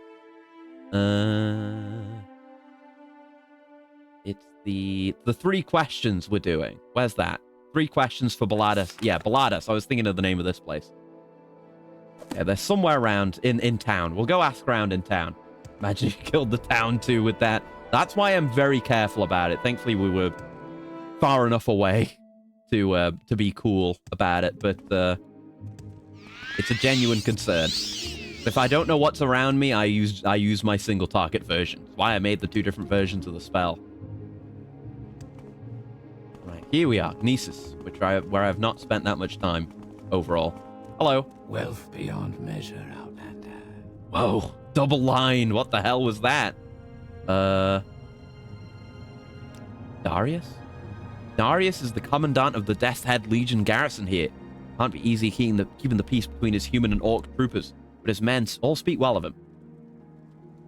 It's the 3 questions we're doing. Where's that? 3 questions for Baladas. Yeah, Baladas. I was thinking of the name of this place. Yeah, they're somewhere around in town. We'll go ask around in town. Imagine you killed the town too with that. That's why I'm very careful about it. Thankfully, we were far enough away to be cool about it, but it's a genuine concern. If I don't know what's around me, I use my single target version. That's why I made the 2 different versions of the spell. Right, here we are, Gnesis, where I have not spent that much time overall. Hello. Wealth beyond measure, Outlander. Whoa, double line. What the hell was that? Darius? Darius is the commandant of the Death's Head Legion garrison here. Can't be easy keeping the peace between his human and orc troopers, but his men all speak well of him.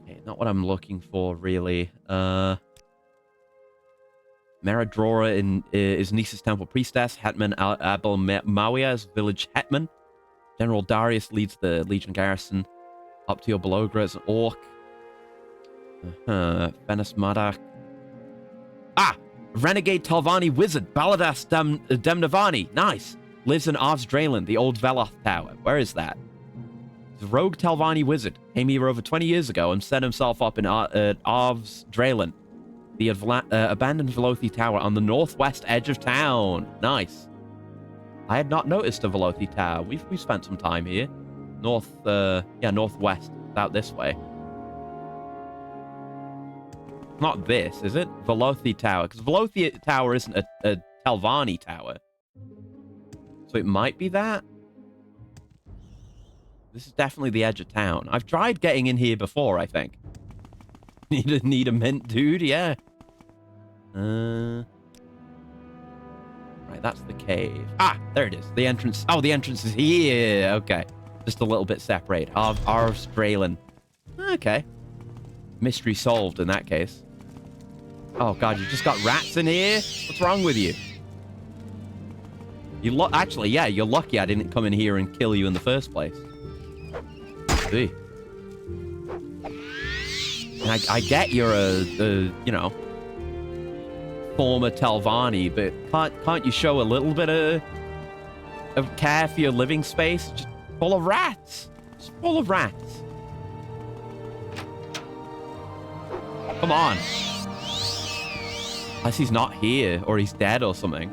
Okay, not what I'm looking for, really. Meradrora is Nisa's temple priestess. Hetman Abel Mawia is village hetman. General Darius leads the Legion garrison. Up to your Belogra is an orc. Venice Madak. Ah! Renegade Talvani wizard, Baladas Demnavani. Nice. Lives in Arv's Drayland, the old Veloth Tower. Where is that? He's a rogue Talvani wizard. Came here over 20 years ago and set himself up in Arv's Drayland, the abandoned Velothi Tower on the northwest edge of town. Nice. I had not noticed a Velothi Tower. We've spent some time here. Northwest, out this way. Not this, is it? Velothi Tower. Because Velothi Tower isn't a Talvani Tower. So it might be that. This is definitely the edge of town. I've tried getting in here before, I think. Need a mint, dude? Yeah. Right, that's the cave. Ah, there it is. The entrance. Oh, the entrance is here. Okay. Just a little bit separate. Arv's Draylen. Okay. Mystery solved in that case. Oh, God, you just got rats in here? What's wrong with you? Actually, yeah, you're lucky I didn't come in here and kill you in the first place. See. And I get you're a former Talvani, but can't you show a little bit of care for your living space? Full of rats. It's full of rats. Come on. Unless he's not here, or he's dead or something.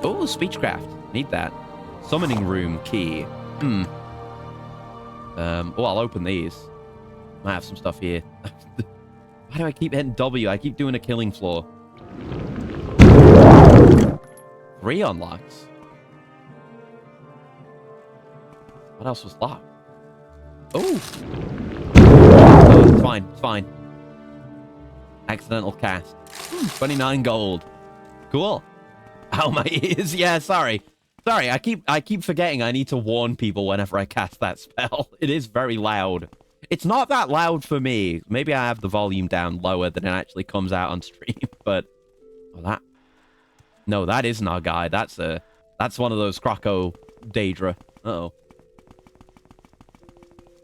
Oh, speechcraft. Need that. Summoning room key. Oh, I'll open these. Might have some stuff here. Why do I keep hitting W? I keep doing a killing floor. 3 unlocks. What else was locked? Oh! Oh, it's fine. It's fine. Accidental cast. 29 gold. Cool. Oh, my ears. Yeah, sorry. Sorry, I keep forgetting I need to warn people whenever I cast that spell. It is very loud. It's not that loud for me. Maybe I have the volume down lower than it actually comes out on stream, but... Oh, that... No, that isn't our guy. That's one of those Croco Daedra. Uh-oh.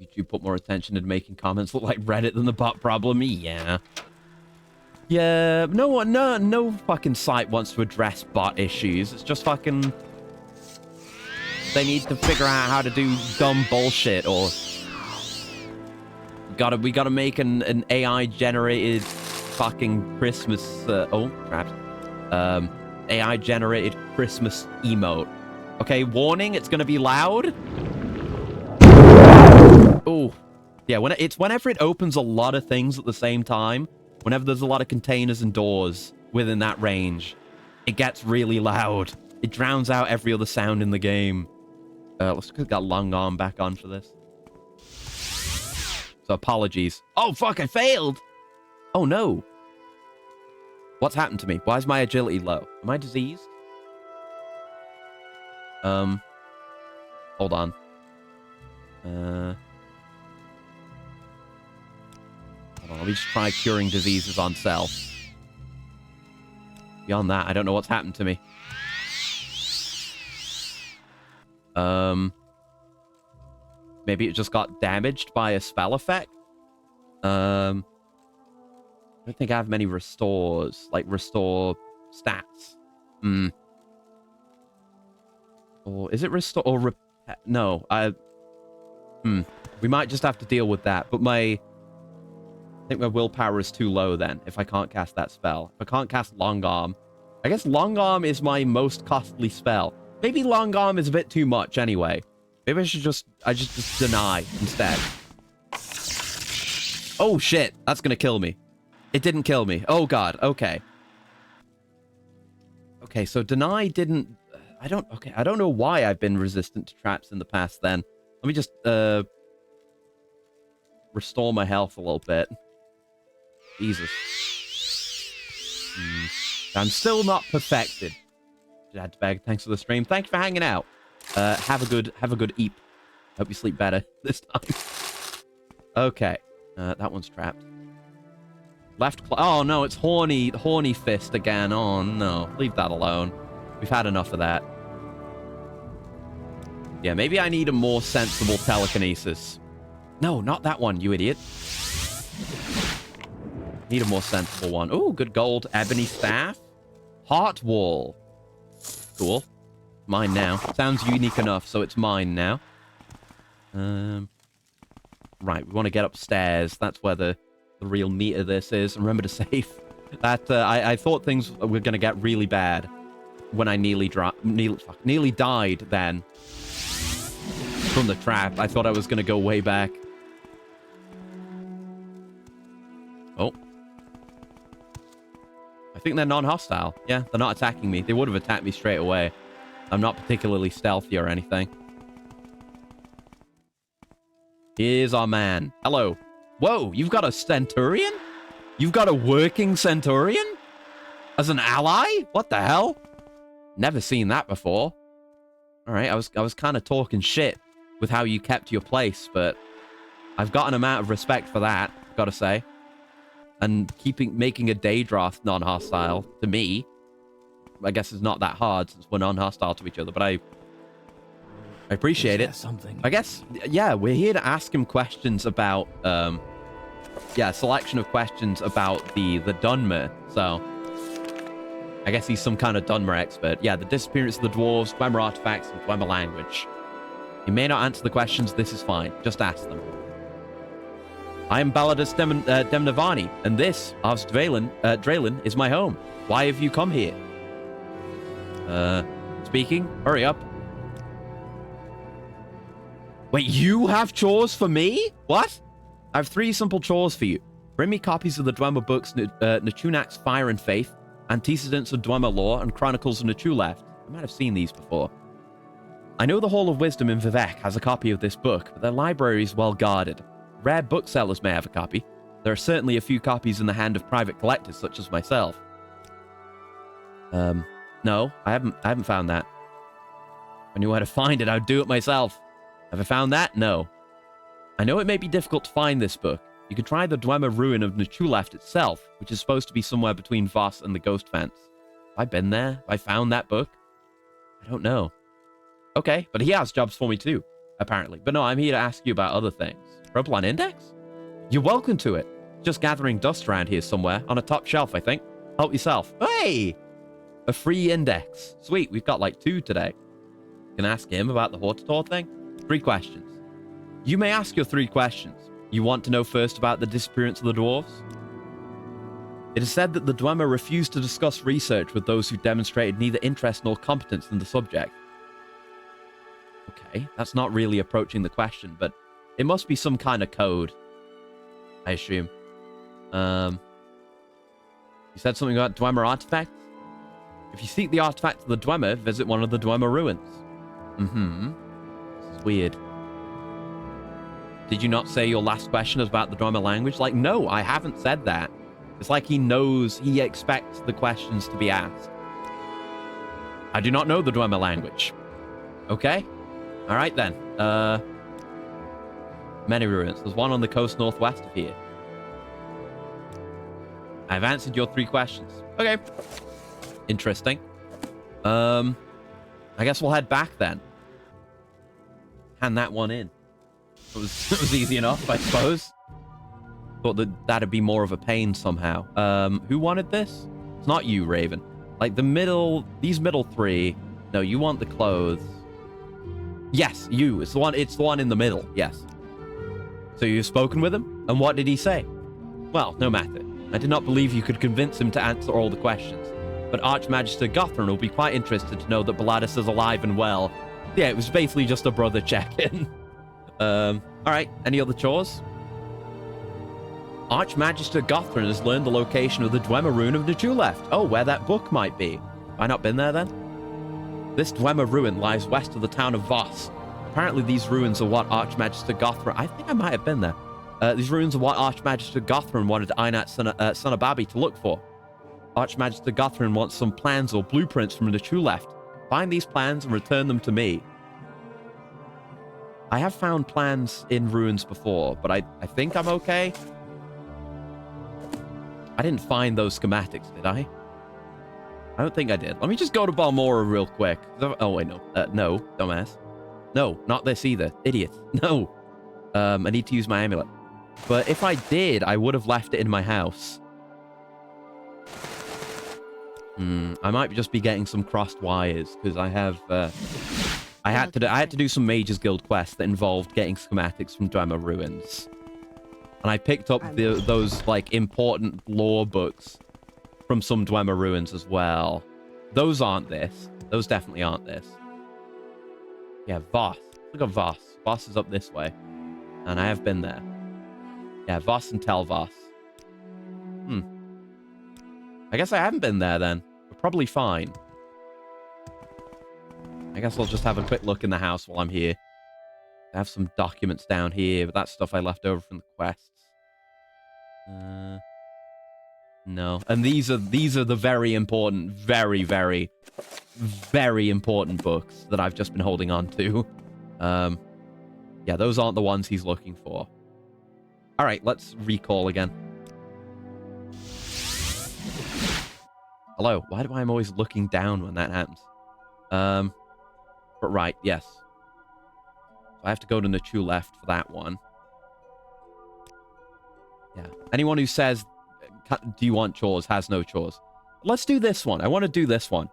YouTube put more attention in making comments look like Reddit than the bot problem. Yeah. Yeah, no fucking site wants to address bot issues. It's just fucking... They need to figure out how to do dumb bullshit, or... We gotta make an AI-generated fucking Christmas... oh, crap. AI-generated Christmas emote. Okay, warning, it's gonna be loud. Oh. Yeah, whenever it opens a lot of things at the same time, whenever there's a lot of containers and doors within that range, it gets really loud. It drowns out every other sound in the game. Let's get that long arm back on for this. So apologies. Oh, fuck, I failed! Oh, no. What's happened to me? Why is my agility low? Am I diseased? Hold on. Hold on, let me just try curing diseases on self. Beyond that, I don't know what's happened to me. Maybe it just got damaged by a spell effect? I don't think I have many restores, like restore stats. Or is it restore or no, we might just have to deal with that, but I think my willpower is too low then, if I can't cast that spell. If I can't cast Long Arm. I guess Long Arm is my most costly spell. Maybe Long Arm is a bit too much anyway. Maybe I should just deny instead. Oh shit, that's gonna kill me. It didn't kill me. Oh god, okay. Okay, so deny didn't... I don't know why I've been resistant to traps in the past then. Let me just, restore my health a little bit. Jesus. I'm still not perfected. Jadbag, thanks for the stream. Thank you for hanging out. Have a good eep. Hope you sleep better this time. Okay. That one's trapped. Oh no, it's horny fist again. Oh no, leave that alone. We've had enough of that. Yeah, maybe I need a more sensible telekinesis. No, not that one, you idiot. Need a more sensible one. Ooh, good gold. Ebony staff. Heart wall. Cool. Mine now. Sounds unique enough, so it's mine now. Right, we want to get upstairs. That's where the real meat of this is. Remember to save. That I thought things were going to get really bad when I nearly died then. From the trap. I thought I was going to go way back. Oh. I think they're non-hostile. Yeah, they're not attacking me. They would have attacked me straight away. I'm not particularly stealthy or anything. Here's our man. Hello. Whoa, you've got a Centurion? You've got a working Centurion? As an ally? What the hell? Never seen that before. Alright, I was kind of talking shit with how you kept your place, but I've got an amount of respect for that, gotta say. And making a Daedra non-hostile, to me, I guess it's not that hard since we're non-hostile to each other, but I appreciate it. Something. I guess, yeah, we're here to ask him questions about, yeah, a selection of questions about the Dunmer, so I guess he's some kind of Dunmer expert. Yeah, the disappearance of the dwarves, Dwemer artifacts, and Dwemer language. You may not answer the questions. This is fine. Just ask them. I am Baladus Demnavani, and this, Ars Draylen, is my home. Why have you come here? Speaking? Hurry up. Wait, you have chores for me? What? I have 3 simple chores for you. Bring me copies of the Dwemer books, Nachunak's Fire and Faith, Antecedents of Dwemer Lore, and Chronicles of Nachuleft. I might have seen these before. I know the Hall of Wisdom in Vivek has a copy of this book, but their library is well guarded. Rare booksellers may have a copy. There are certainly a few copies in the hand of private collectors such as myself. No, I haven't found that. If I knew where to find it, I'd do it myself. Have I found that? No. I know it may be difficult to find this book. You could try the Dwemer ruin of Nachuleft itself, which is supposed to be somewhere between Voss and the Ghost Fence. Have I been there? Have I found that book? I don't know. Okay, but he has jobs for me too, apparently. But no, I'm here to ask you about other things. Proplan Index? You're welcome to it. Just gathering dust around here somewhere, on a top shelf, I think. Help yourself. Hey! A free index. Sweet, we've got like 2 today. You can ask him about the Hortator thing. 3 questions. You may ask your 3 questions. You want to know first about the disappearance of the dwarves? It is said that the Dwemer refused to discuss research with those who demonstrated neither interest nor competence in the subject. Okay, that's not really approaching the question, but it must be some kind of code, I assume. You said something about Dwemer artifacts? If you seek the artifact of the Dwemer, visit one of the Dwemer ruins. This is weird. Did you not say your last question is about the Dwemer language? Like, no, I haven't said that. It's like he knows, he expects the questions to be asked. I do not know the Dwemer language. Okay. All right, then. Many ruins. There's one on the coast northwest of here. I've answered your 3 questions. Okay. Interesting. I guess we'll head back then. Hand that one in. It was easy enough, I suppose. Thought that'd be more of a pain somehow. Who wanted this? It's not you, Raven. Like these middle 3. No, you want the clothes. Yes, you. It's the one in the middle. Yes. So you've spoken with him? And what did he say? Well, no matter. I did not believe you could convince him to answer all the questions. But Archmagister Gothron will be quite interested to know that Baladus is alive and well. Yeah, it was basically just a brother check-in. Alright, any other chores? Archmagister Gothron has learned the location of the Dwemer ruin of Nachuleft. Oh, where that book might be. Have I not been there then? This Dwemer ruin lies west of the town of Voss. Apparently these ruins are what Archmagister Gothron... I think I might have been there. These ruins are what Archmagister Gothron wanted Einat Sonababi to look for. Archmagister Gothron wants some plans or blueprints from Nachuleft. Find these plans and return them to me. I have found plans in ruins before, but I think I'm okay. I didn't find those schematics, did I? I don't think I did. Let me just go to Balmora real quick. Oh, wait, no. No, dumbass. No, not this either. Idiot. No. I need to use my amulet. But if I did, I would have left it in my house. I might just be getting some crossed wires, because I have... I had to do some Mages Guild quests that involved getting schematics from Dwemer ruins. And I picked up those, like, important lore books from some Dwemer ruins as well. Those aren't this. Those definitely aren't this. Yeah, Voss. Look at Voss. Voss is up this way. And I have been there. Yeah, Voss and Telvoss. I guess I haven't been there then. We're probably fine. I guess I'll just have a quick look in the house while I'm here. I have some documents down here, but that's stuff I left over from the quests. No. And these are the very important, very, very, very important books that I've just been holding on to. Yeah, those aren't the ones he's looking for. All right, let's recall again. Hello. Why do I always looking down when that happens? But right, yes. So I have to go to Nachuleft for that one. Yeah. Anyone who says, do you want chores, has no chores. Let's do this one. I want to do this one.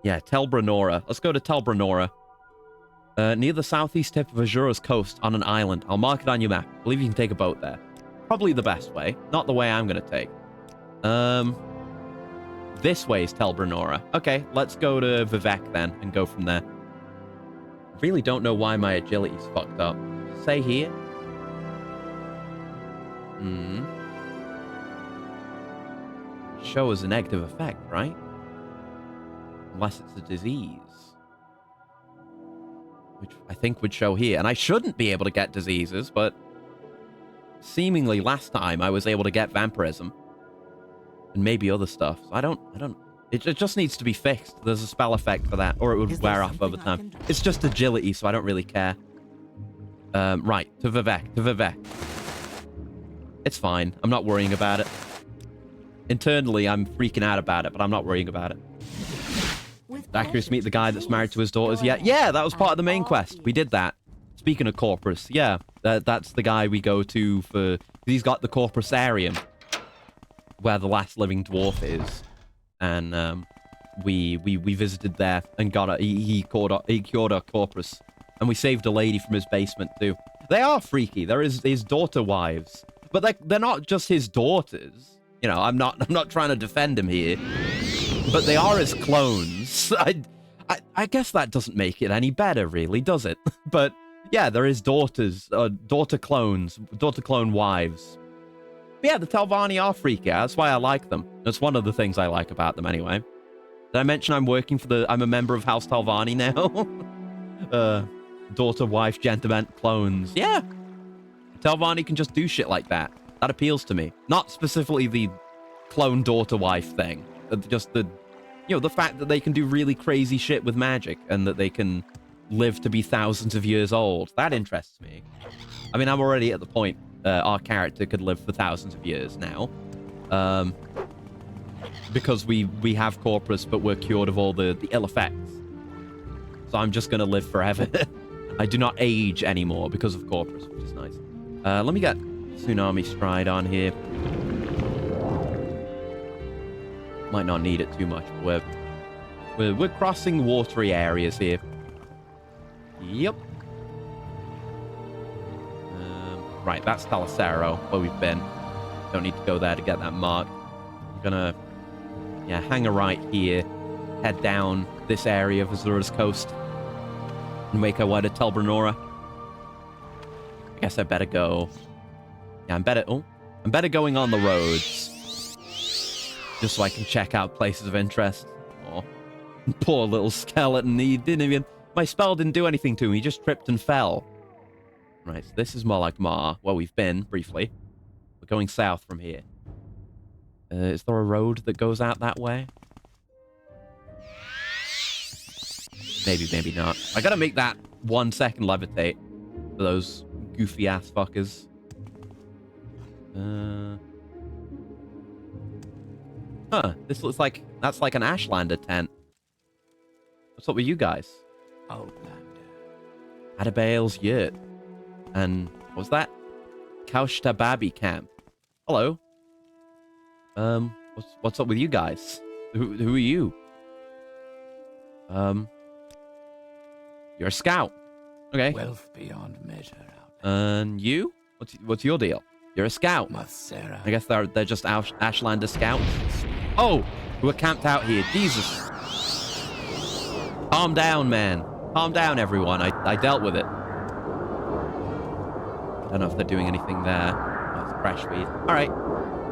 Yeah, Tel Brenora. Let's go to Tel Brenora. Near the southeast tip of Azura's coast on an island. I'll mark it on your map. I believe you can take a boat there. Probably the best way. Not the way I'm going to take. This way is Tel Brenora. Okay, let's go to Vivek then and go from there. Really don't know why my agility's fucked up. Say here. Show us a negative effect, right? Unless it's a disease. Which I think would show here. And I shouldn't be able to get diseases, but seemingly last time I was able to get vampirism. And maybe other stuff. So I don't. It just needs to be fixed. There's a spell effect for that, or it would wear off over time. It's just agility, so I don't really care. Right, to Vivek. It's fine. I'm not worrying about it. Internally, I'm freaking out about it, but I'm not worrying about it. Accurus meet the guy that's married to his daughters. Yeah, that was part of the main quest. We did that. Speaking of Corpus, yeah, that's the guy we go to for... He's got the Corpusarium, where the last living dwarf is. And we visited there and got he cured our Corpus. And we saved a lady from his basement, too. They are freaky. They're his daughter wives. But they're not just his daughters. You know, I'm not trying to defend him here. But they are his clones. I guess that doesn't make it any better, really, does it? But yeah, they're his daughters, daughter clone wives. But yeah, the Telvanni are freaky. That's why I like them. That's one of the things I like about them, anyway. Did I mention I'm a member of House Telvanni now? Daughter, wife, gentleman, clones. Yeah. Telvanni can just do shit like that. That appeals to me. Not specifically the clone daughter wife thing. Just the fact that they can do really crazy shit with magic and that they can live to be thousands of years old. That interests me. I mean, I'm already at the point our character could live for thousands of years now. Because we have Corpus, but we're cured of all the ill effects. So I'm just going to live forever. I do not age anymore because of Corpus, which is nice. Let me get Tsunami Stride on here. Might not need it too much, but we're crossing watery areas here. Yep. Right, that's Talasero, where we've been. Don't need to go there to get that mark. I'm gonna, hang a right here, head down this area of Azura's coast, and make our way to Tel Brenora. I guess I better go. Yeah, I'm better going on the roads. Just so I can check out places of interest. Oh, poor little skeleton. He didn't even... My spell didn't do anything to him. He just tripped and fell. Right, so this is more like Mar, where we've been, briefly. We're going south from here. Is there a road that goes out that way? Maybe, maybe not. I gotta make that 1 second levitate for those goofy-ass fuckers. This looks like... That's like an Ashlander tent. What's up with you guys? Outlander. Adabale's yurt. And what was that? Kaushtababi camp. Hello. What's up with you guys? Who are you? You're a scout. Okay. Wealth beyond measure out there. And you? What's your deal? You're a scout. Mathera. I guess they're just Ashlander scouts. Oh, who are camped out here. Jesus. Calm down, man. Calm down, everyone. I dealt with it. I don't know if they're doing anything there. Oh, it's crash weed. All right.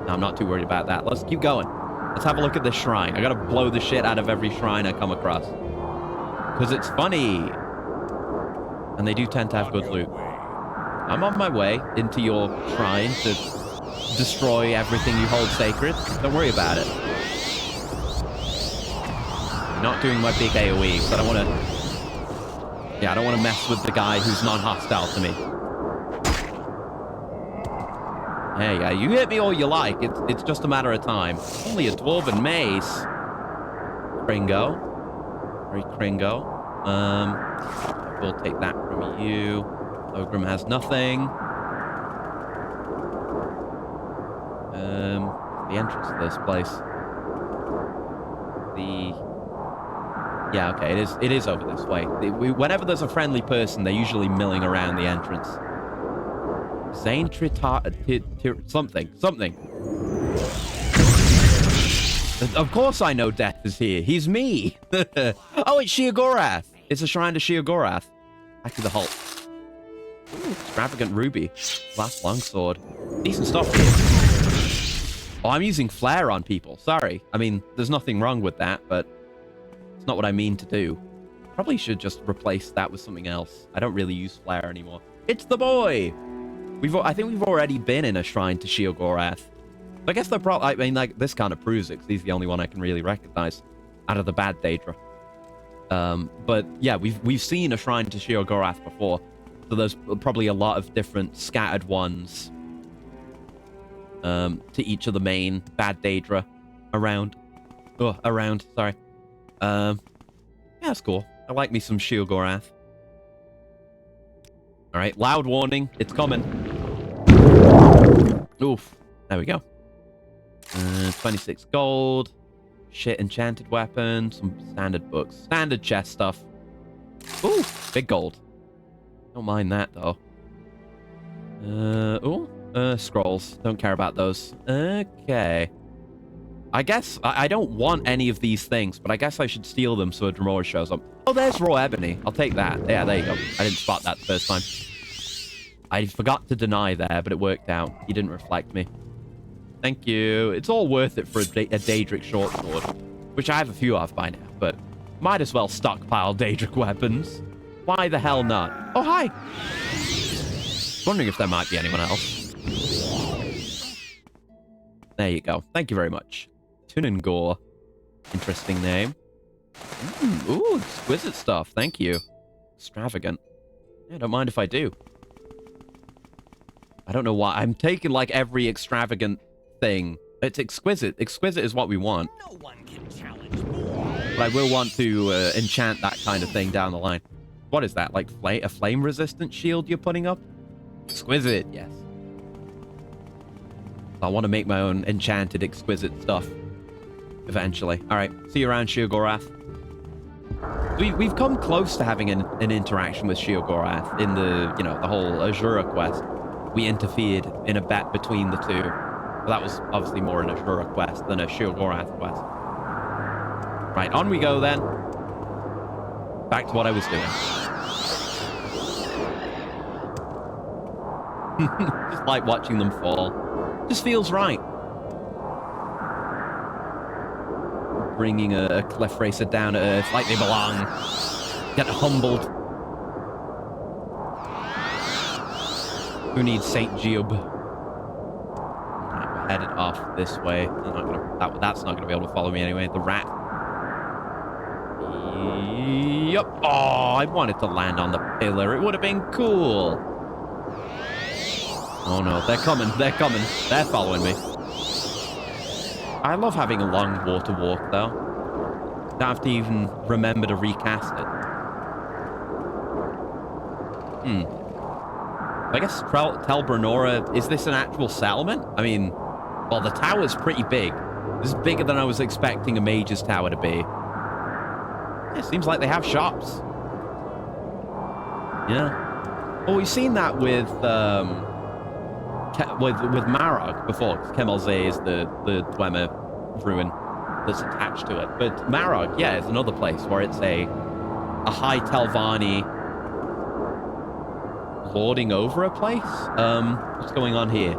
No, I'm not too worried about that. Let's keep going. Let's have a look at this shrine. I gotta blow the shit out of every shrine I come across. Because it's funny. And they do tend to have good loot. I'm on my way into your shrine to destroy everything you hold sacred. Don't worry about it. I'm not doing my big AoE, because I don't want to... Yeah, I don't want to mess with the guy who's non-hostile to me. Hey, yeah, you hit me all you like. It's just a matter of time. Only a dwarven mace. Kringo. Very Kringo. We'll take that from you. Ogrim has nothing. The entrance to this place. Yeah, okay, it is over this way. Whenever there's a friendly person, they're usually milling around the entrance. Zane something. Of course I know Death is here. He's me. Oh, it's Sheogorath. It's a shrine to Sheogorath. Back to the halt. Ooh, extravagant ruby. Glass longsword. Decent stuff here. Oh, I'm using flare on people. Sorry. I mean, there's nothing wrong with that, but it's not what I mean to do. Probably should just replace that with something else. I don't really use flare anymore. It's the boy! I think we've already been in a shrine to Sheogorath. I guess they're probably... I mean, like, this kind of proves it, because he's the only one I can really recognize out of the bad Daedra. But, yeah, we've seen a shrine to Sheogorath before. So there's probably a lot of different scattered ones to each of the main bad Daedra around. Oh, around, sorry. Yeah, that's cool. I like me some Sheogorath. Alright, loud warning. It's coming. Oof. There we go. 26 gold. Shit, enchanted weapon. Some standard books. Standard chest stuff. Ooh, big gold. Don't mind that, though. Scrolls. Don't care about those. Okay. I guess I don't want any of these things, but I guess I should steal them so a Dremora shows up. Oh, there's raw ebony. I'll take that. Yeah, there you go. I didn't spot that the first time. I forgot to deny there, but it worked out. He didn't reflect me. Thank you. It's all worth it for a Daedric short sword, which I have a few of by now, but might as well stockpile Daedric weapons. Why the hell not? Oh, hi. Wondering if there might be anyone else. There you go. Thank you very much. Tuningor. Interesting name. Ooh, exquisite stuff. Thank you. Extravagant. Yeah, don't mind if I do. I don't know why. I'm taking, like, every extravagant thing. It's exquisite. Exquisite is what we want. No one can challenge me. But I will want to enchant that kind of thing down the line. What is that? Like a flame-resistant shield you're putting up? Exquisite, yes. I want to make my own enchanted, exquisite stuff. Eventually. Alright, see you around, Sheogorath. We've come close to having an interaction with Sheogorath in the, you know, the whole Azura quest. We interfered in a bet between the two. But that was obviously more an Azura quest than a Sheogorath quest. Right, on we go then. Back to what I was doing. Just like watching them fall. Just feels right. Bringing a cliff racer down to earth like they belong. Get humbled. Who needs Saint Geob? Right, we're headed off this way. That's not gonna be able to follow me anyway. The rat. Yup. Oh, I wanted to land on the pillar. It would have been cool. Oh no, they're coming. They're coming. They're following me. I love having a long water walk, though. Don't have to even remember to recast it. I guess Tel Brenora, is this an actual settlement? I mean, well, the tower's pretty big. This is bigger than I was expecting a mage's tower to be. It seems like they have shops. Yeah. Well, we've seen that with Marog before. Kemalze is the Dwemer ruin that's attached to it. But Marog, yeah, is another place where it's a high Telvanni lording over a place. What's going on here?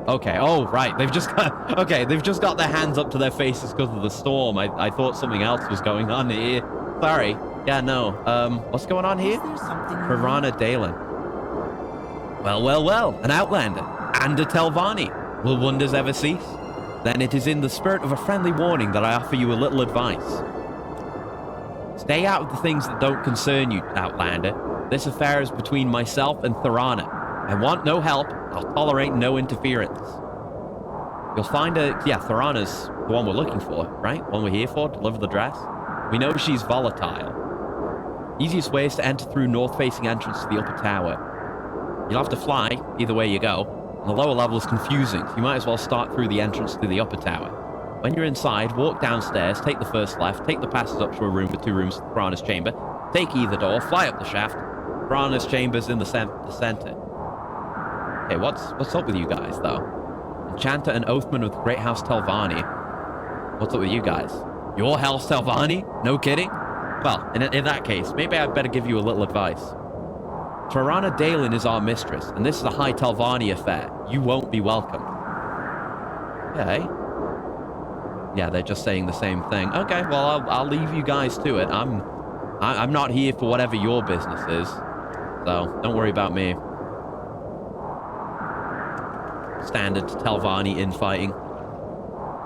Okay. Oh, right. They've just got... Okay, they've just got their hands up to their faces because of the storm. I thought something else was going on here. Sorry. Yeah, no. What's going on here? Piranha Dalen. Well. An outlander. And a Telvanni. Will wonders ever cease? Then it is in the spirit of a friendly warning that I offer you a little advice. Stay out of the things that don't concern you, outlander. This affair is between myself and Thorana. I want no help. I'll tolerate no interference. You'll find Thorana's the one we're looking for, right? One we're here for, deliver the dress. We know she's volatile. Easiest way is to enter through north-facing entrance to the upper tower. You'll have to fly, either way you go. And the lower level is confusing, so you might as well start through the entrance to the upper tower. When you're inside, walk downstairs, take the first left, take the passage up to a room with 2 rooms to Piranha's chamber, take either door, fly up the shaft. Piranha's chamber's in the center. Okay, what's up with you guys, though? Enchanter and Oathman of the Great House Telvanni. What's up with you guys? Your House Telvanni? No kidding? Well, in that case, maybe I'd better give you a little advice. Tirana Dalen is our mistress, and this is a High Telvanni affair. You won't be welcome. Okay. Yeah, they're just saying the same thing. Okay, well, I'll leave you guys to it. I'm not here for whatever your business is, so don't worry about me. Standard Telvanni infighting.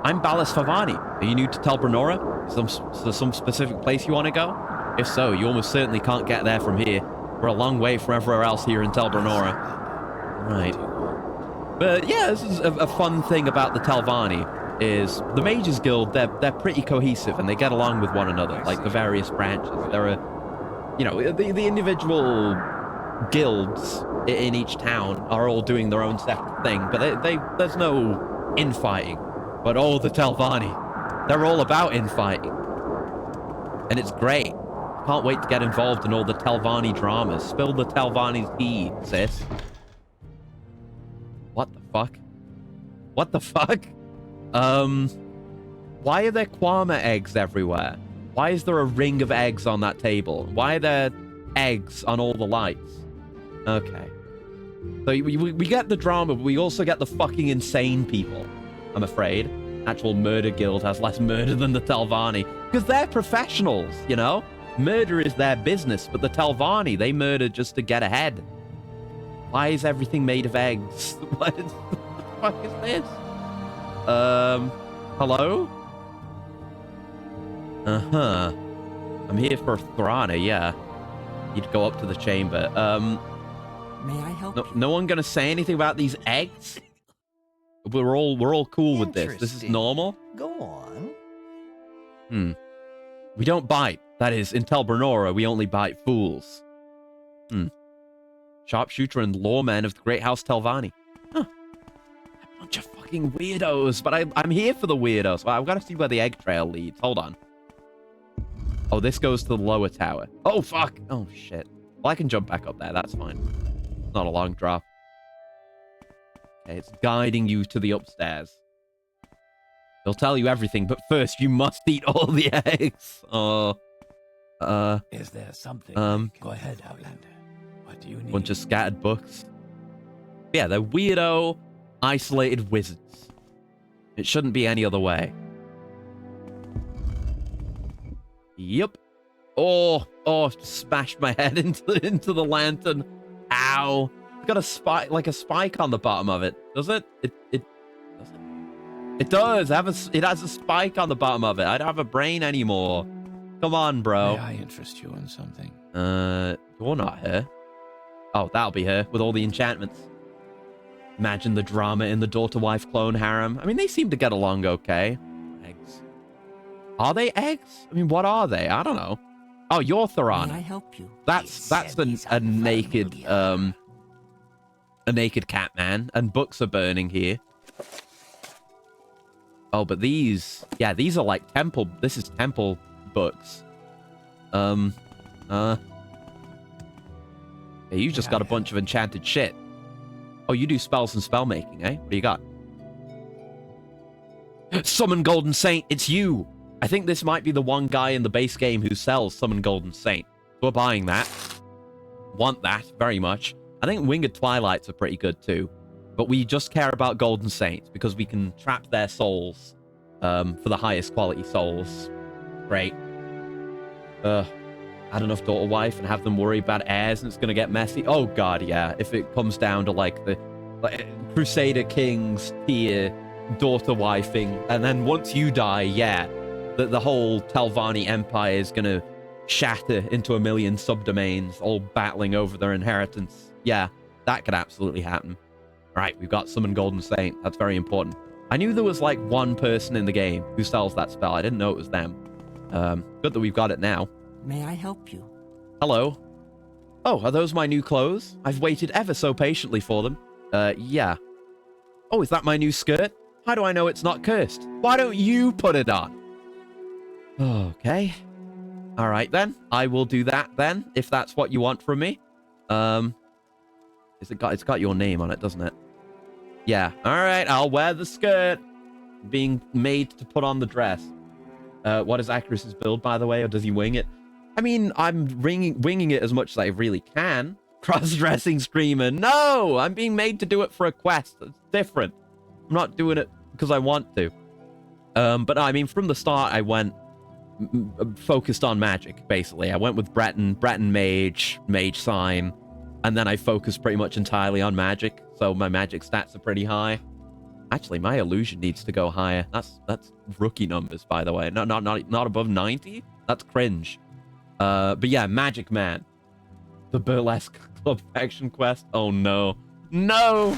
I'm Ballas Favani. Are you new to Tel Brenora? Is there some specific place you want to go? If so, you almost certainly can't get there from here. We're a long way from everywhere else here in Tel Brenora. Right. But yeah, this is a fun thing about the Telvanni, is the Mages Guild, they're pretty cohesive and they get along with one another, like the various branches. There are, you know, the individual guilds in each town are all doing their own separate thing, but there's no infighting. But oh, the Telvanni, they're all about infighting. And it's great. Can't wait to get involved in all the Telvanni dramas. Spill the Telvanni's tea, sis. What the fuck? What the fuck? Why are there Kwama eggs everywhere? Why is there a ring of eggs on that table? Why are there eggs on all the lights? Okay. So we get the drama, but we also get the fucking insane people, I'm afraid. Actual murder guild has less murder than the Telvanni. Because they're professionals, you know? Murder is their business, but the Telvanni, they murder just to get ahead. Why is everything made of eggs? What the fuck is this? Hello? Uh-huh. I'm here for Thrana, yeah. You'd go up to the chamber. May I help you? No one gonna say anything about these eggs? We're all cool with this. This is normal? Go on. We don't bite. That is, in Tel Brenora, we only bite fools. Sharpshooter and lawmen of the Great House Telvanni. Huh. A bunch of fucking weirdos, but I'm here for the weirdos. Well, I've got to see where the egg trail leads. Hold on. Oh, this goes to the lower tower. Oh, fuck. Oh, shit. Well, I can jump back up there. That's fine. It's not a long drop. Okay, it's guiding you to the upstairs. They'll tell you everything, but first you must eat all the eggs. Oh. Is there something? Go ahead, Outlander. What do you need? Bunch of scattered books. Yeah, they're weirdo, isolated wizards. It shouldn't be any other way. Yep. Oh, smashed my head into the lantern. Ow. It's got a spike, like a spike on the bottom of it. Does it? It does it? It does. It has a spike on the bottom of it. I don't have a brain anymore. Come on, bro. May I interest you in something? You're not her. Oh, that'll be her with all the enchantments. Imagine the drama in the daughter-wife clone harem. I mean, they seem to get along okay. Eggs. Are they eggs? I mean, what are they? I don't know. Oh, you're Tharana. May I help you? That's a naked cat man, and books are burning here. Oh, but these are like temple. This is temple books. Yeah, you just got a bunch of enchanted shit. Oh, you do spells and spell making, eh? What do you got? Summon Golden Saint, it's you! I think this might be the one guy in the base game who sells Summon Golden Saint. We're buying that. Want that, very much. I think Winged Twilights are pretty good too. But we just care about Golden Saints because we can trap their souls for the highest quality souls. Great. Add enough daughter wife and have them worry about heirs and it's gonna get messy. Oh god, yeah. If it comes down to like the Crusader Kings tier daughter wifing, and then once you die, yeah, the whole Telvanni Empire is gonna shatter into a million subdomains, all battling over their inheritance. Yeah, that could absolutely happen. Right, we've got Summon Golden Saint. That's very important. I knew there was like one person in the game who sells that spell. I didn't know it was them. Good that we've got it now. May I help you? Hello. Oh, are those my new clothes? I've waited ever so patiently for them. Yeah. Oh, is that my new skirt? How do I know it's not cursed? Why don't you put it on? Okay. All right, then. I will do that, then, if that's what you want from me. It's got your name on it, doesn't it? Yeah. All right, I'll wear the skirt. Being made to put on the dress. What is Icarus's build, by the way, or does he wing it? I mean, I'm winging it as much as I really can. Cross-dressing streamer. No! I'm being made to do it for a quest. It's different. I'm not doing it because I want to. But I mean, from the start, I went focused on magic, basically. I went with Breton Mage Sign, and then I focused pretty much entirely on magic, so my magic stats are pretty high. Actually, my illusion needs to go higher. That's rookie numbers, by the way. Not above 90? That's cringe. But yeah, Magic Man. The Burlesque Club Faction quest. Oh, no. No!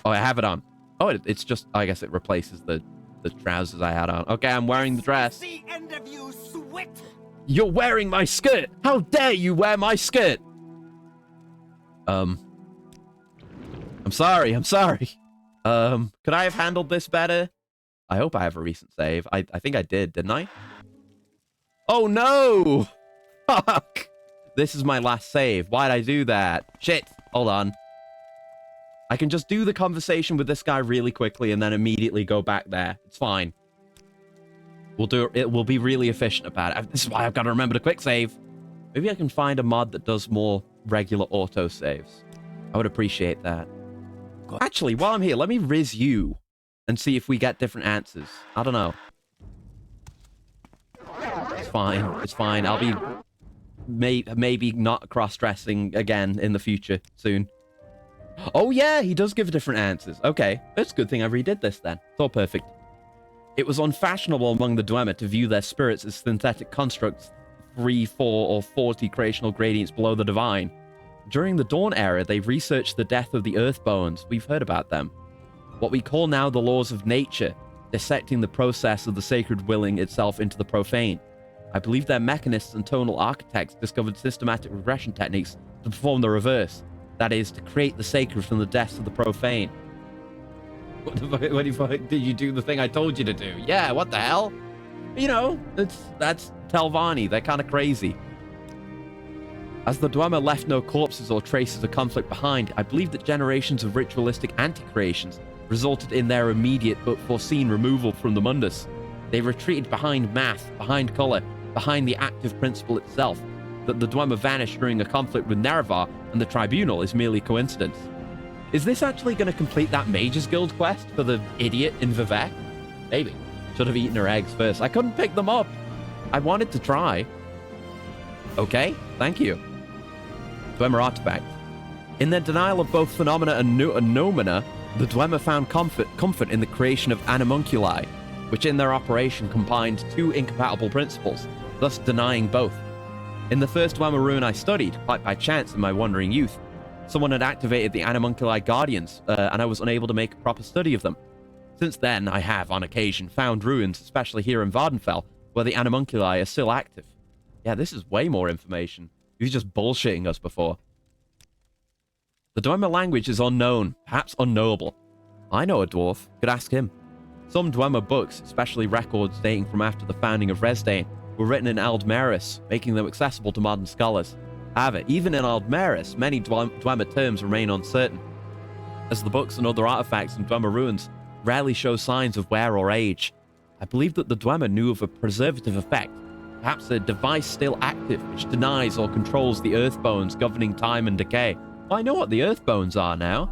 Oh, I have it on. Oh, it's just... I guess it replaces the trousers I had on. Okay, I'm wearing the dress. The end of you, swit! You're wearing my skirt! How dare you wear my skirt! I'm sorry. Could I have handled this better? I hope I have a recent save. I think I didn't I? Oh, no! Fuck! This is my last save. Why'd I do that? Shit! Hold on. I can just do the conversation with this guy really quickly and then immediately go back there. It's fine. We'll be really efficient about it. This is why I've got to remember to quick save. Maybe I can find a mod that does more regular auto saves. I would appreciate that. Actually, while I'm here, let me riz you and see if we get different answers. I don't know. It's fine. It's fine. I'll be maybe not cross-dressing again in the future soon. Oh, yeah, he does give different answers. Okay, it's a good thing I redid this then. It's all perfect. It was unfashionable among the Dwemer to view their spirits as synthetic constructs 3, 4, or 40 creational gradients below the divine. During the Dawn era, they researched the death of the Earthbones. We've heard about them. What we call now the laws of nature, dissecting the process of the sacred willing itself into the profane. I believe their mechanists and tonal architects discovered systematic regression techniques to perform the reverse. That is, to create the sacred from the deaths of the profane. What the fuck? Did you do the thing I told you to do? Yeah, what the hell? You know, that's Telvanni. They're kind of crazy. As the Dwemer left no corpses or traces of conflict behind, I believe that generations of ritualistic anti-creations resulted in their immediate but foreseen removal from the Mundus. They retreated behind math, behind color, behind the active principle itself. That the Dwemer vanished during a conflict with Nerevar and the Tribunal is merely coincidence. Is this actually going to complete that Mages Guild quest for the idiot in Vivek? Maybe. Should have eaten her eggs first. I couldn't pick them up. I wanted to try. Okay, thank you. Dwemer artifact. In their denial of both phenomena and noumena, the Dwemer found comfort in the creation of animunculi, which in their operation combined two incompatible principles, thus denying both. In the first Dwemer rune I studied, quite by chance in my wandering youth, someone had activated the Animunculi Guardians, and I was unable to make a proper study of them. Since then, I have, on occasion, found ruins, especially here in Vardenfell, where the Animunculi are still active. Yeah, this is way more information. You were just bullshitting us before. The Dwemer language is unknown, perhaps unknowable. I know a dwarf, could ask him. Some Dwemer books, especially records dating from after the founding of Resdayn, were written in Aldmeris, making them accessible to modern scholars. However, even in Aldmeris, many Dwemer terms remain uncertain, as the books and other artifacts in Dwemer ruins rarely show signs of wear or age. I believe that the Dwemer knew of a preservative effect, perhaps a device still active which denies or controls the Earthbones governing time and decay. Well, I know what the Earthbones are now.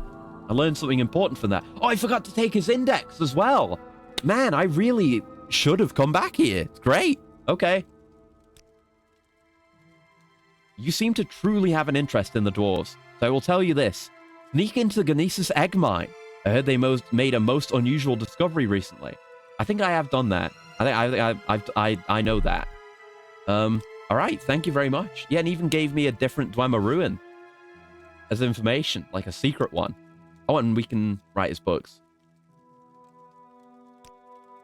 I learned something important from that. Oh, I forgot to take his index as well. Man, I really should have come back here. It's great. Okay. You seem to truly have an interest in the dwarves, so I will tell you this. Sneak into the Ganesis egg mine. I heard they made a most unusual discovery recently. I think I have done that. I know that. All right, thank you very much. Yeah, and even gave me a different Dwemer ruin as information, like a secret one. Oh, and we can write his books.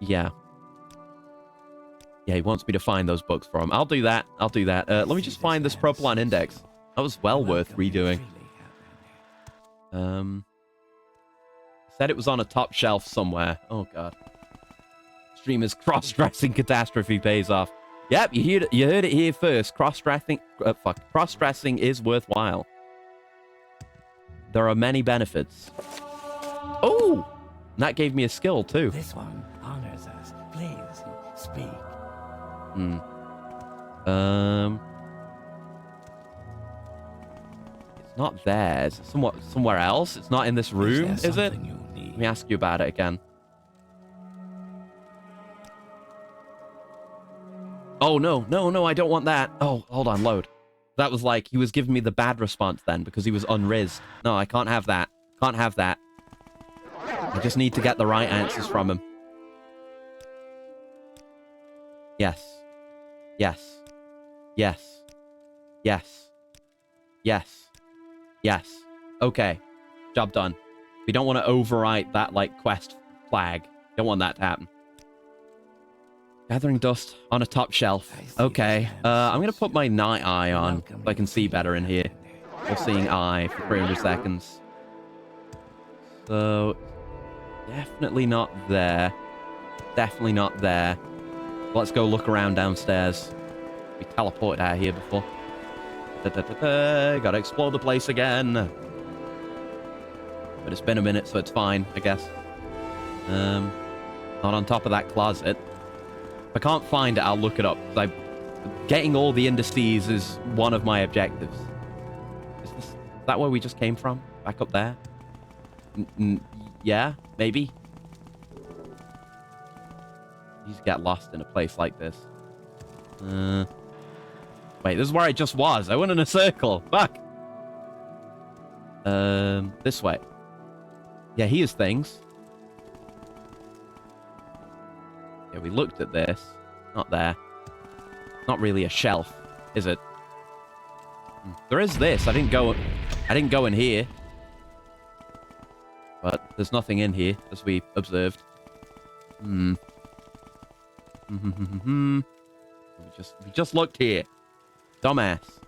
Yeah. Yeah, he wants me to find those books for him. I'll do that. I'll do that. Let me just find this Propylan Index. That was well worth redoing. Said it was on a top shelf somewhere. Oh, God. Streamer's cross-dressing catastrophe pays off. Yep, you heard it here first. Cross-dressing is worthwhile. There are many benefits. Oh! That gave me a skill, too. This one honors us. Please, speak. It's not there. It's somewhere else. It's not in this room, is it? Let me ask you about it again. Oh, no, I don't want that. Oh, hold on, load. That was like, he was giving me the bad response then because he was unrizzed. No, I can't have that. Can't have that. I just need to get the right answers from him. Yes. Yes. Yes. Yes. Yes. Yes. Okay. Job done. We don't want to overwrite that, like, quest flag. Don't want that to happen. Gathering dust on a top shelf. Okay. I'm going to put my night eye on so I can see better in here. Or seeing eye for 300 seconds. So, definitely not there. Definitely not there. Let's go look around downstairs. We teleported out here before. Gotta explore the place again. But it's been a minute, so it's fine, I guess. Not on top of that closet. If I can't find it, I'll look it up. Getting all the indices is one of my objectives. Is that where we just came from? Back up there? Yeah, maybe. You just get lost in a place like this. Wait, this is where I just was. I went in a circle. Fuck. This way. Yeah, here's things. Yeah, we looked at this. Not there. Not really a shelf, is it? There is this. I didn't go in here. But there's nothing in here, as we observed. We just looked here. Dumbass.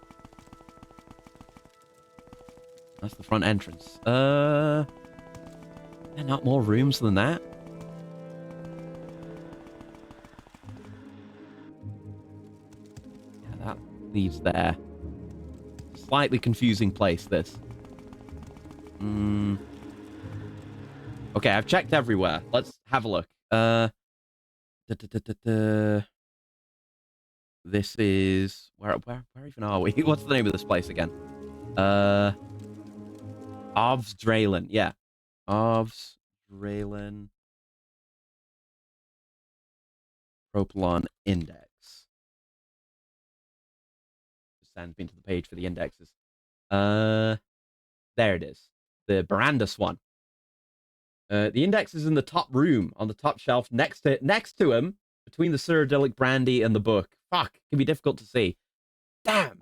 That's the front entrance. Are there not more rooms than that? Yeah, that leads there. Slightly confusing place, this. Okay, I've checked everywhere. Let's have a look. This is... Where even are we? What's the name of this place again? Ovsdralen. Yeah. Ovsdralen. Propylon Index. Send me to the page for the indexes. There it is. The Barandus one. The index is in the top room, on the top shelf, next to him, between the Cyrodiilic brandy and the book. Fuck, it can be difficult to see. Damn.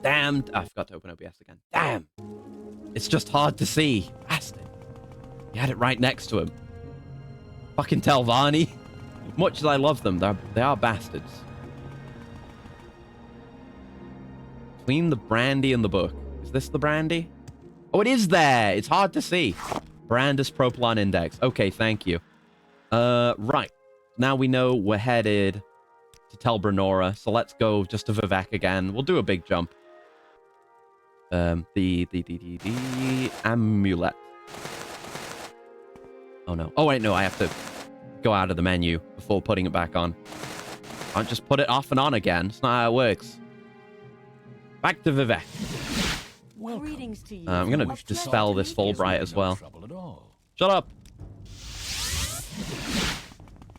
Damn. I forgot to open OBS again. Damn. It's just hard to see. Bastard. He had it right next to him. Fucking Telvanni. Much as I love them, they are bastards. Between the brandy and the book. Is this the brandy? Oh, it is there. It's hard to see. Brandis Propylon Index. Okay, thank you. Right. Now we know we're headed to Tel Brenora, so let's go just to Vivek again. We'll do a big jump. The amulet. Oh, no. Oh, wait, no, I have to go out of the menu before putting it back on. I can't just put it off and on again. It's not how it works. Back to Vivek. Greetings to you. I'm going to dispel this Fulbright as well. Shut up.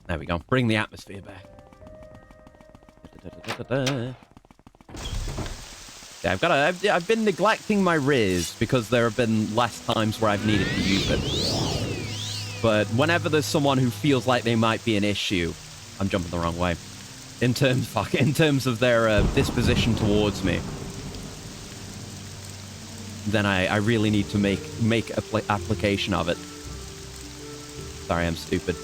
There we go. Bring the atmosphere back. Yeah, I've been neglecting my Riz because there have been less times where I've needed to use it. But whenever there's someone who feels like they might be an issue, I'm jumping the wrong way. In terms of their disposition towards me, then I really need to make application of it. Sorry, I'm stupid.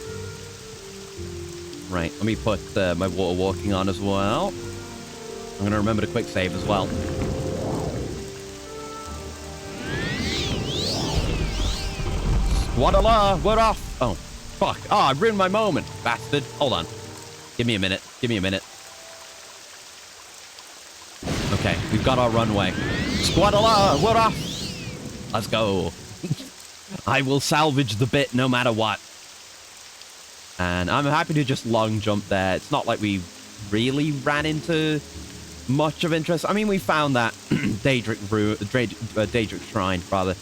Right, let me put my water walking on as well. I'm going to remember to quick save as well. Squadala, we're off. Oh, fuck. Oh, I ruined my moment, bastard. Hold on. Give me a minute. Give me a minute. Okay, we've got our runway. Squadala, we're off. Let's go. I will salvage the bit no matter what. And I'm happy to just long jump there. It's not like we really ran into much of interest. I mean, we found that Daedric Shrine, rather.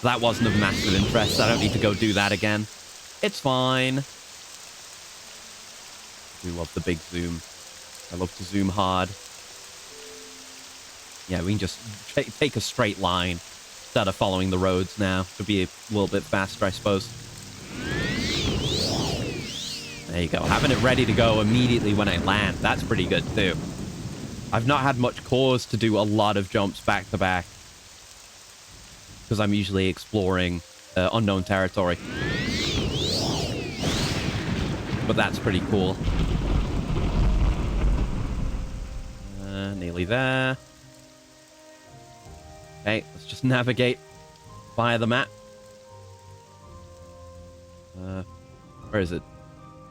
That wasn't of massive interest. I don't need to go do that again. It's fine. We love the big zoom. I love to zoom hard. Yeah, we can just take a straight line instead of following the roads now. It'll be a little bit faster, I suppose. There you go. Having it ready to go immediately when I land. That's pretty good, too. I've not had much cause to do a lot of jumps back to back, because I'm usually exploring unknown territory. But that's pretty cool. Nearly there. Okay, let's just navigate via the map. Where is it?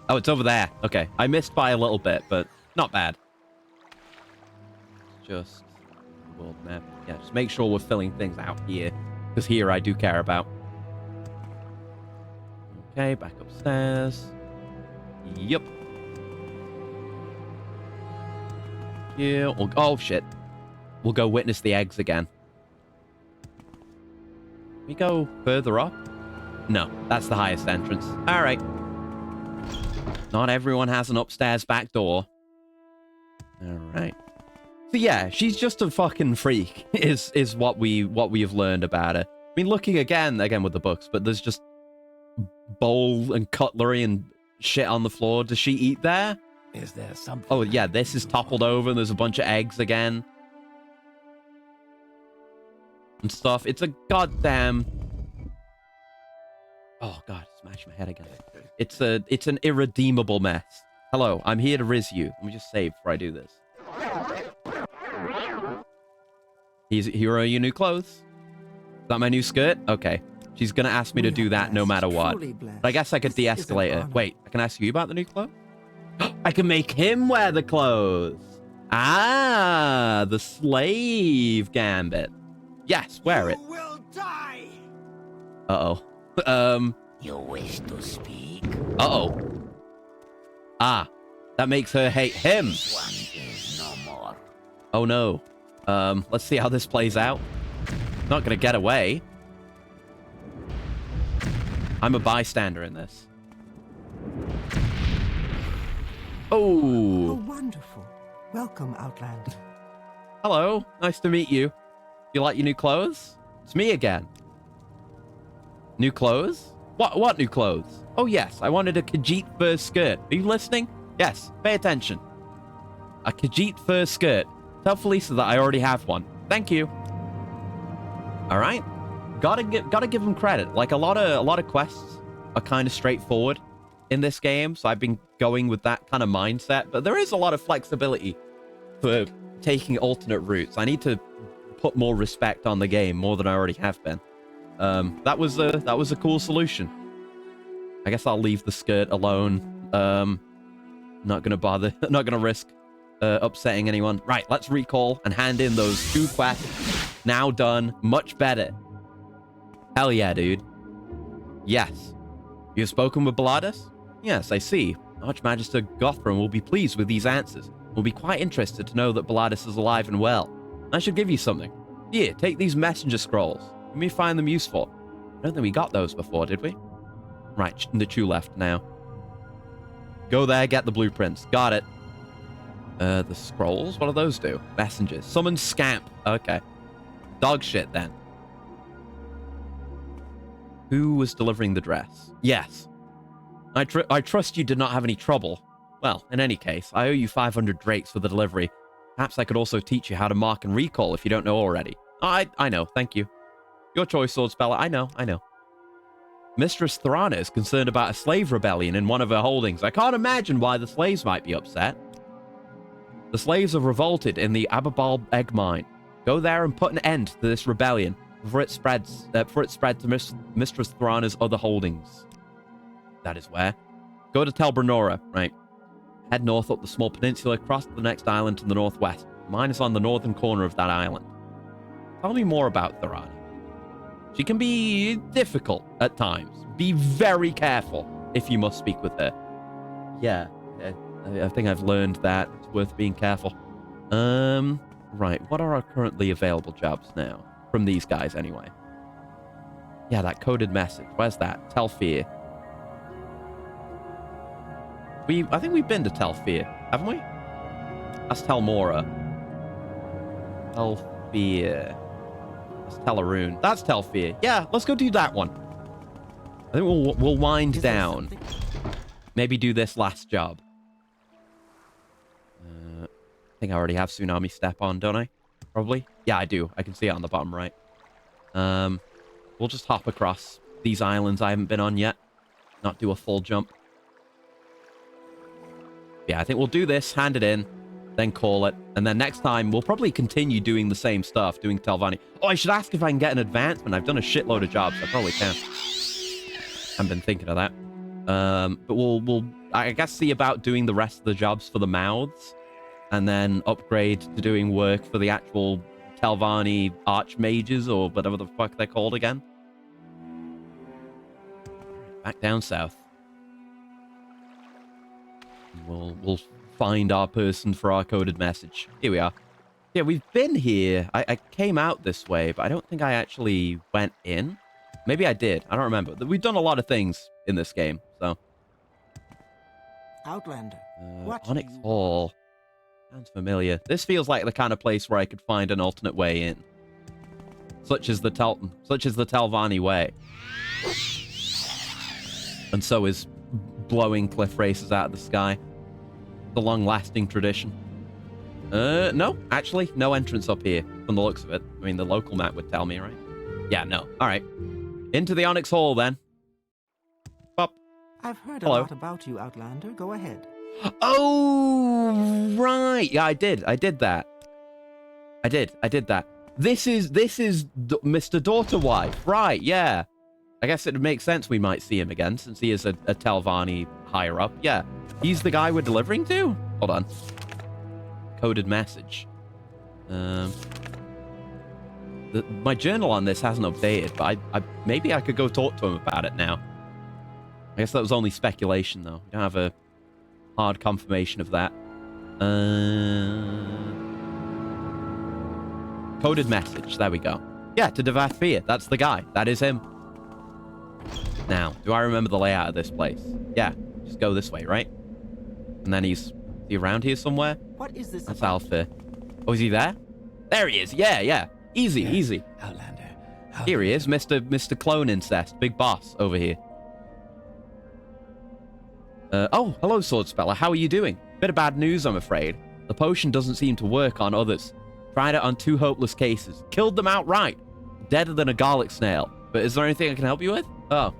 Oh, it's over there. Okay, I missed by a little bit, but not bad. Just the world map. Yeah, just make sure we're filling things out here, because here I do care about. Okay, back upstairs. Yep. Yeah. Oh, shit. We'll go witness the eggs again. We go further up? No, that's the highest entrance. All right. Not everyone has an upstairs back door. All right. So yeah, she's just a fucking freak. Is what we have learned about her. I mean, looking again with the books, but there's just bowl and cutlery and shit on the floor. Does she eat there? Is there something? Oh yeah, this is toppled over and there's a bunch of eggs again. And stuff. It's a goddamn... Oh god, smash my head again. It's an irredeemable mess. Hello, I'm here to riz you. Let me just save before I do this. Here are your new clothes. Is that my new skirt? Okay. She's gonna ask me to do that no matter what. But I guess I could de-escalate her. Wait, I can ask you about the new clothes? I can make him wear the clothes. Ah, the slave gambit. Yes, wear it. You will die. Uh-oh. You wish to speak? Uh-oh. Ah, that makes her hate him. This one is no more. Oh no. Let's see how this plays out. Not gonna get away. I'm a bystander in this. Oh, Oh. wonderful. Welcome, Outlander. Hello. Nice to meet you. You like your new clothes? It's me again. New clothes? What new clothes? Oh, yes. I wanted a Khajiit fur skirt. Are you listening? Yes. Pay attention. A Khajiit fur skirt. Tell Felisa that I already have one. Thank you. All right. Gotta give them credit. Like, a lot of quests are kind of straightforward in this game, so I've been going with that kind of mindset. But there is a lot of flexibility for taking alternate routes. I need to put more respect on the game, more than I already have been. That was a cool solution. I guess I'll leave the skirt alone. Not gonna bother. Not gonna risk upsetting anyone. Right, let's recall and hand in those 2 quests. Now done. Much better. Hell yeah, dude. Yes. You've spoken with Baladus? Yes, I see. Archmagister Gothram will be pleased with these answers. Will be quite interested to know that Baladus is alive and well. I should give you something. Here, take these messenger scrolls. You may find them useful. I don't think we got those before, did we? Right, the 2 left now. Go there, get the blueprints. Got it. The scrolls? What do those do? Messengers. Summon Scamp. Okay. Dog shit, then. Who was delivering the dress? Yes. I trust you did not have any trouble. Well, in any case, I owe you 500 drakes for the delivery. Perhaps I could also teach you how to mark and recall if you don't know already. I know, thank you. Your choice, Swordspeller. I know. Mistress Tharana is concerned about a slave rebellion in one of her holdings. I can't imagine why the slaves might be upset. The slaves have revolted in the Ababal egg mine. Go there and put an end to this rebellion. before it spread to Mistress Thrana's other holdings. That is where. Go to Tel Brenora, right? Head north up the small peninsula, cross to the next island to the northwest. Mine is on the northern corner of that island. Tell me more about Thrana. She can be difficult at times. Be very careful if you must speak with her. Yeah, I think I've learned that. It's worth being careful. Right, what are our currently available jobs now? From these guys, anyway. Yeah, that coded message. Where's that? Telfir. I think we've been to Telfir, haven't we? That's Telmora. Telfir. That's Teleroon. That's Telfir. Yeah, let's go do that one. I think we'll wind down. Maybe do this last job. I think I already have Tsunami Step on, don't I? Probably. Yeah, I do. I can see it on the bottom right. We'll just hop across these islands I haven't been on yet. Not do a full jump. Yeah, I think we'll do this, hand it in, then call it. And then next time, we'll probably continue doing the same stuff, doing Telvanni. Oh, I should ask if I can get an advancement. I've done a shitload of jobs. I probably can. I've been thinking of that. But we'll I guess, see about doing the rest of the jobs for the mouths. And then upgrade to doing work for the actual Telvanni archmages, or whatever the fuck they're called again. Back down south. We'll find our person for our coded message. Here we are. Yeah, we've been here. I came out this way, but I don't think I actually went in. Maybe I did. I don't remember. We've done a lot of things in this game, so. Outlander. Onyx Hall. Sounds familiar. This feels like the kind of place where I could find an alternate way in. Such as the Telvanni way. And so is blowing cliff races out of the sky. The long-lasting tradition. No, actually, no entrance up here, from the looks of it. I mean, the local map would tell me, right? Yeah, no. All right. Into the Onyx Hall, then. Up. I've heard a lot about you, Outlander. Go ahead. Oh, right. Yeah, I did that. I did that. This is Mr. Daughter Wife. Right, yeah. I guess it would make sense we might see him again, since he is a Telvanni higher up. Yeah. He's the guy we're delivering to? Hold on. Coded message. My journal on this hasn't updated, but maybe I could go talk to him about it now. I guess that was only speculation, though. We don't have a hard confirmation of that. Coded message. There we go. Yeah, to Devathir. That's the guy. That is him. Now, do I remember the layout of this place? Yeah, just go this way, right? And then is he around here somewhere? What is this? That's Alpha. Oh, is he there? There he is. Yeah. Easy, easy. Outlander. Here he is, Mr. Clone Incest, big boss over here. Oh, hello, Swordspeller. How are you doing? Bit of bad news, I'm afraid. The potion doesn't seem to work on others. Tried it on 2 hopeless cases. Killed them outright. Deader than a garlic snail. But is there anything I can help you with? Oh.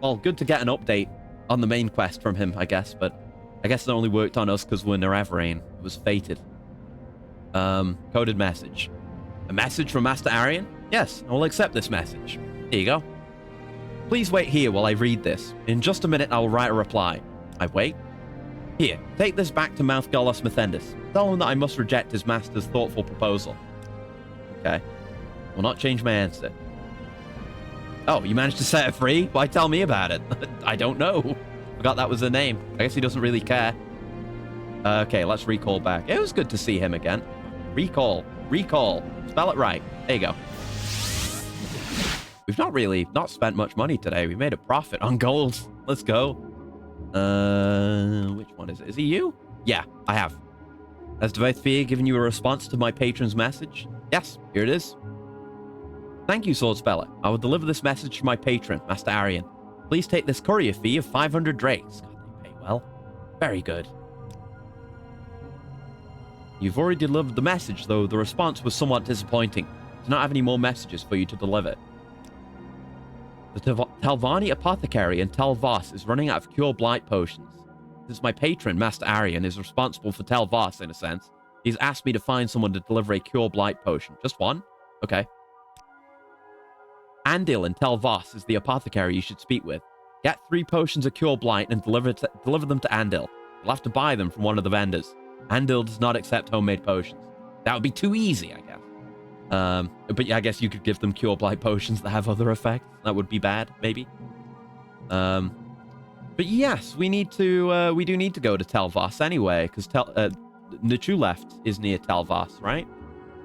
Well, good to get an update on the main quest from him, I guess. But I guess it only worked on us because we're Nerevarine. It was fated. Coded message. A message from Master Arian? Yes, I will accept this message. Here you go. Please wait here while I read this. In just a minute, I will write a reply. I wait. Here, take this back to Mouth Golos Methendus. Tell him that I must reject his master's thoughtful proposal. Okay. Will not change my answer. Oh, you managed to set her free? Why tell me about it? I don't know. Forgot that was her name. I guess he doesn't really care. Okay, let's recall back. It was good to see him again. Recall. Spell it right. There you go. We've not spent much money today. We made a profit on gold. Let's go. Which one is it? Is he you? Yeah, I have. Has Devathir given you a response to my patron's message? Yes, here it is. Thank you, Swordspeller. I will deliver this message to my patron, Master Arian. Please take this courier fee of 500 drakes. God, they pay well. Very good. You've already delivered the message, though the response was somewhat disappointing. I do not have any more messages for you to deliver. The Telvanni apothecary in Tel Voss is running out of cure blight potions. Since my patron, Master Arian, is responsible for Tel Voss, in a sense, he's asked me to find someone to deliver a cure blight potion. Just one? Okay. Andil in Tel Voss is the apothecary you should speak with. Get 3 potions of Cure Blight and deliver them to Andil. You'll have to buy them from one of the vendors. Andil does not accept homemade potions. That would be too easy, I guess. But yeah, I guess you could give them Cure Blight potions that have other effects. That would be bad, maybe. But yes, we do need to go to Tel Voss anyway, because Nachu left is near Tel Voss, right?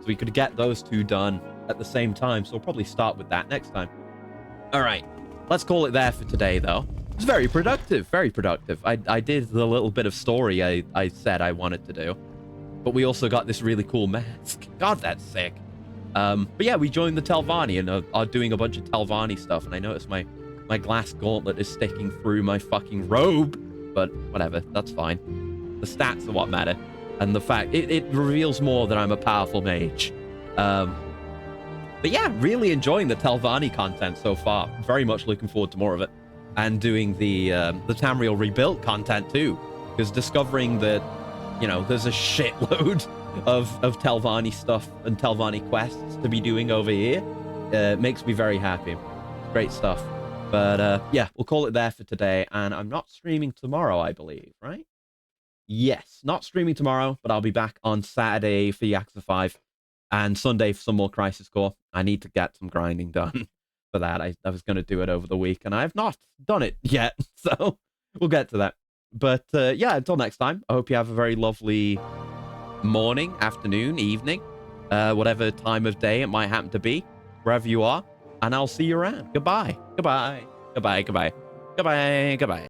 So we could get those 2 done at the same time. So we'll probably start with that next time. All right, let's call it there for today, though. It's very productive, very productive. I did the little bit of story I said I wanted to do, but we also got this really cool mask. God, that's sick. But yeah, we joined the Telvanni and are doing a bunch of Telvanni stuff, and I noticed my glass gauntlet is sticking through my fucking robe, but whatever, that's fine. The stats are what matter, and the fact it reveals more that I'm a powerful mage. But yeah, really enjoying the Telvanni content so far. Very much looking forward to more of it, and doing the Tamriel rebuilt content too, because discovering that, you know, there's a shitload of Telvanni stuff and Telvanni quests to be doing over here makes me very happy. Great stuff. But yeah, we'll call it there for today, and I'm not streaming tomorrow, I believe, right? Yes, not streaming tomorrow, but I'll be back on Saturday for Yakuza 5 and Sunday for some more Crisis Core. I need to get some grinding done for that. I was going to do it over the week, and I have not done it yet, so we'll get to that. But yeah, until next time, I hope you have a very lovely morning, afternoon, evening, whatever time of day it might happen to be, wherever you are, and I'll see you around. Goodbye. Goodbye. Goodbye. Goodbye. Goodbye. Goodbye.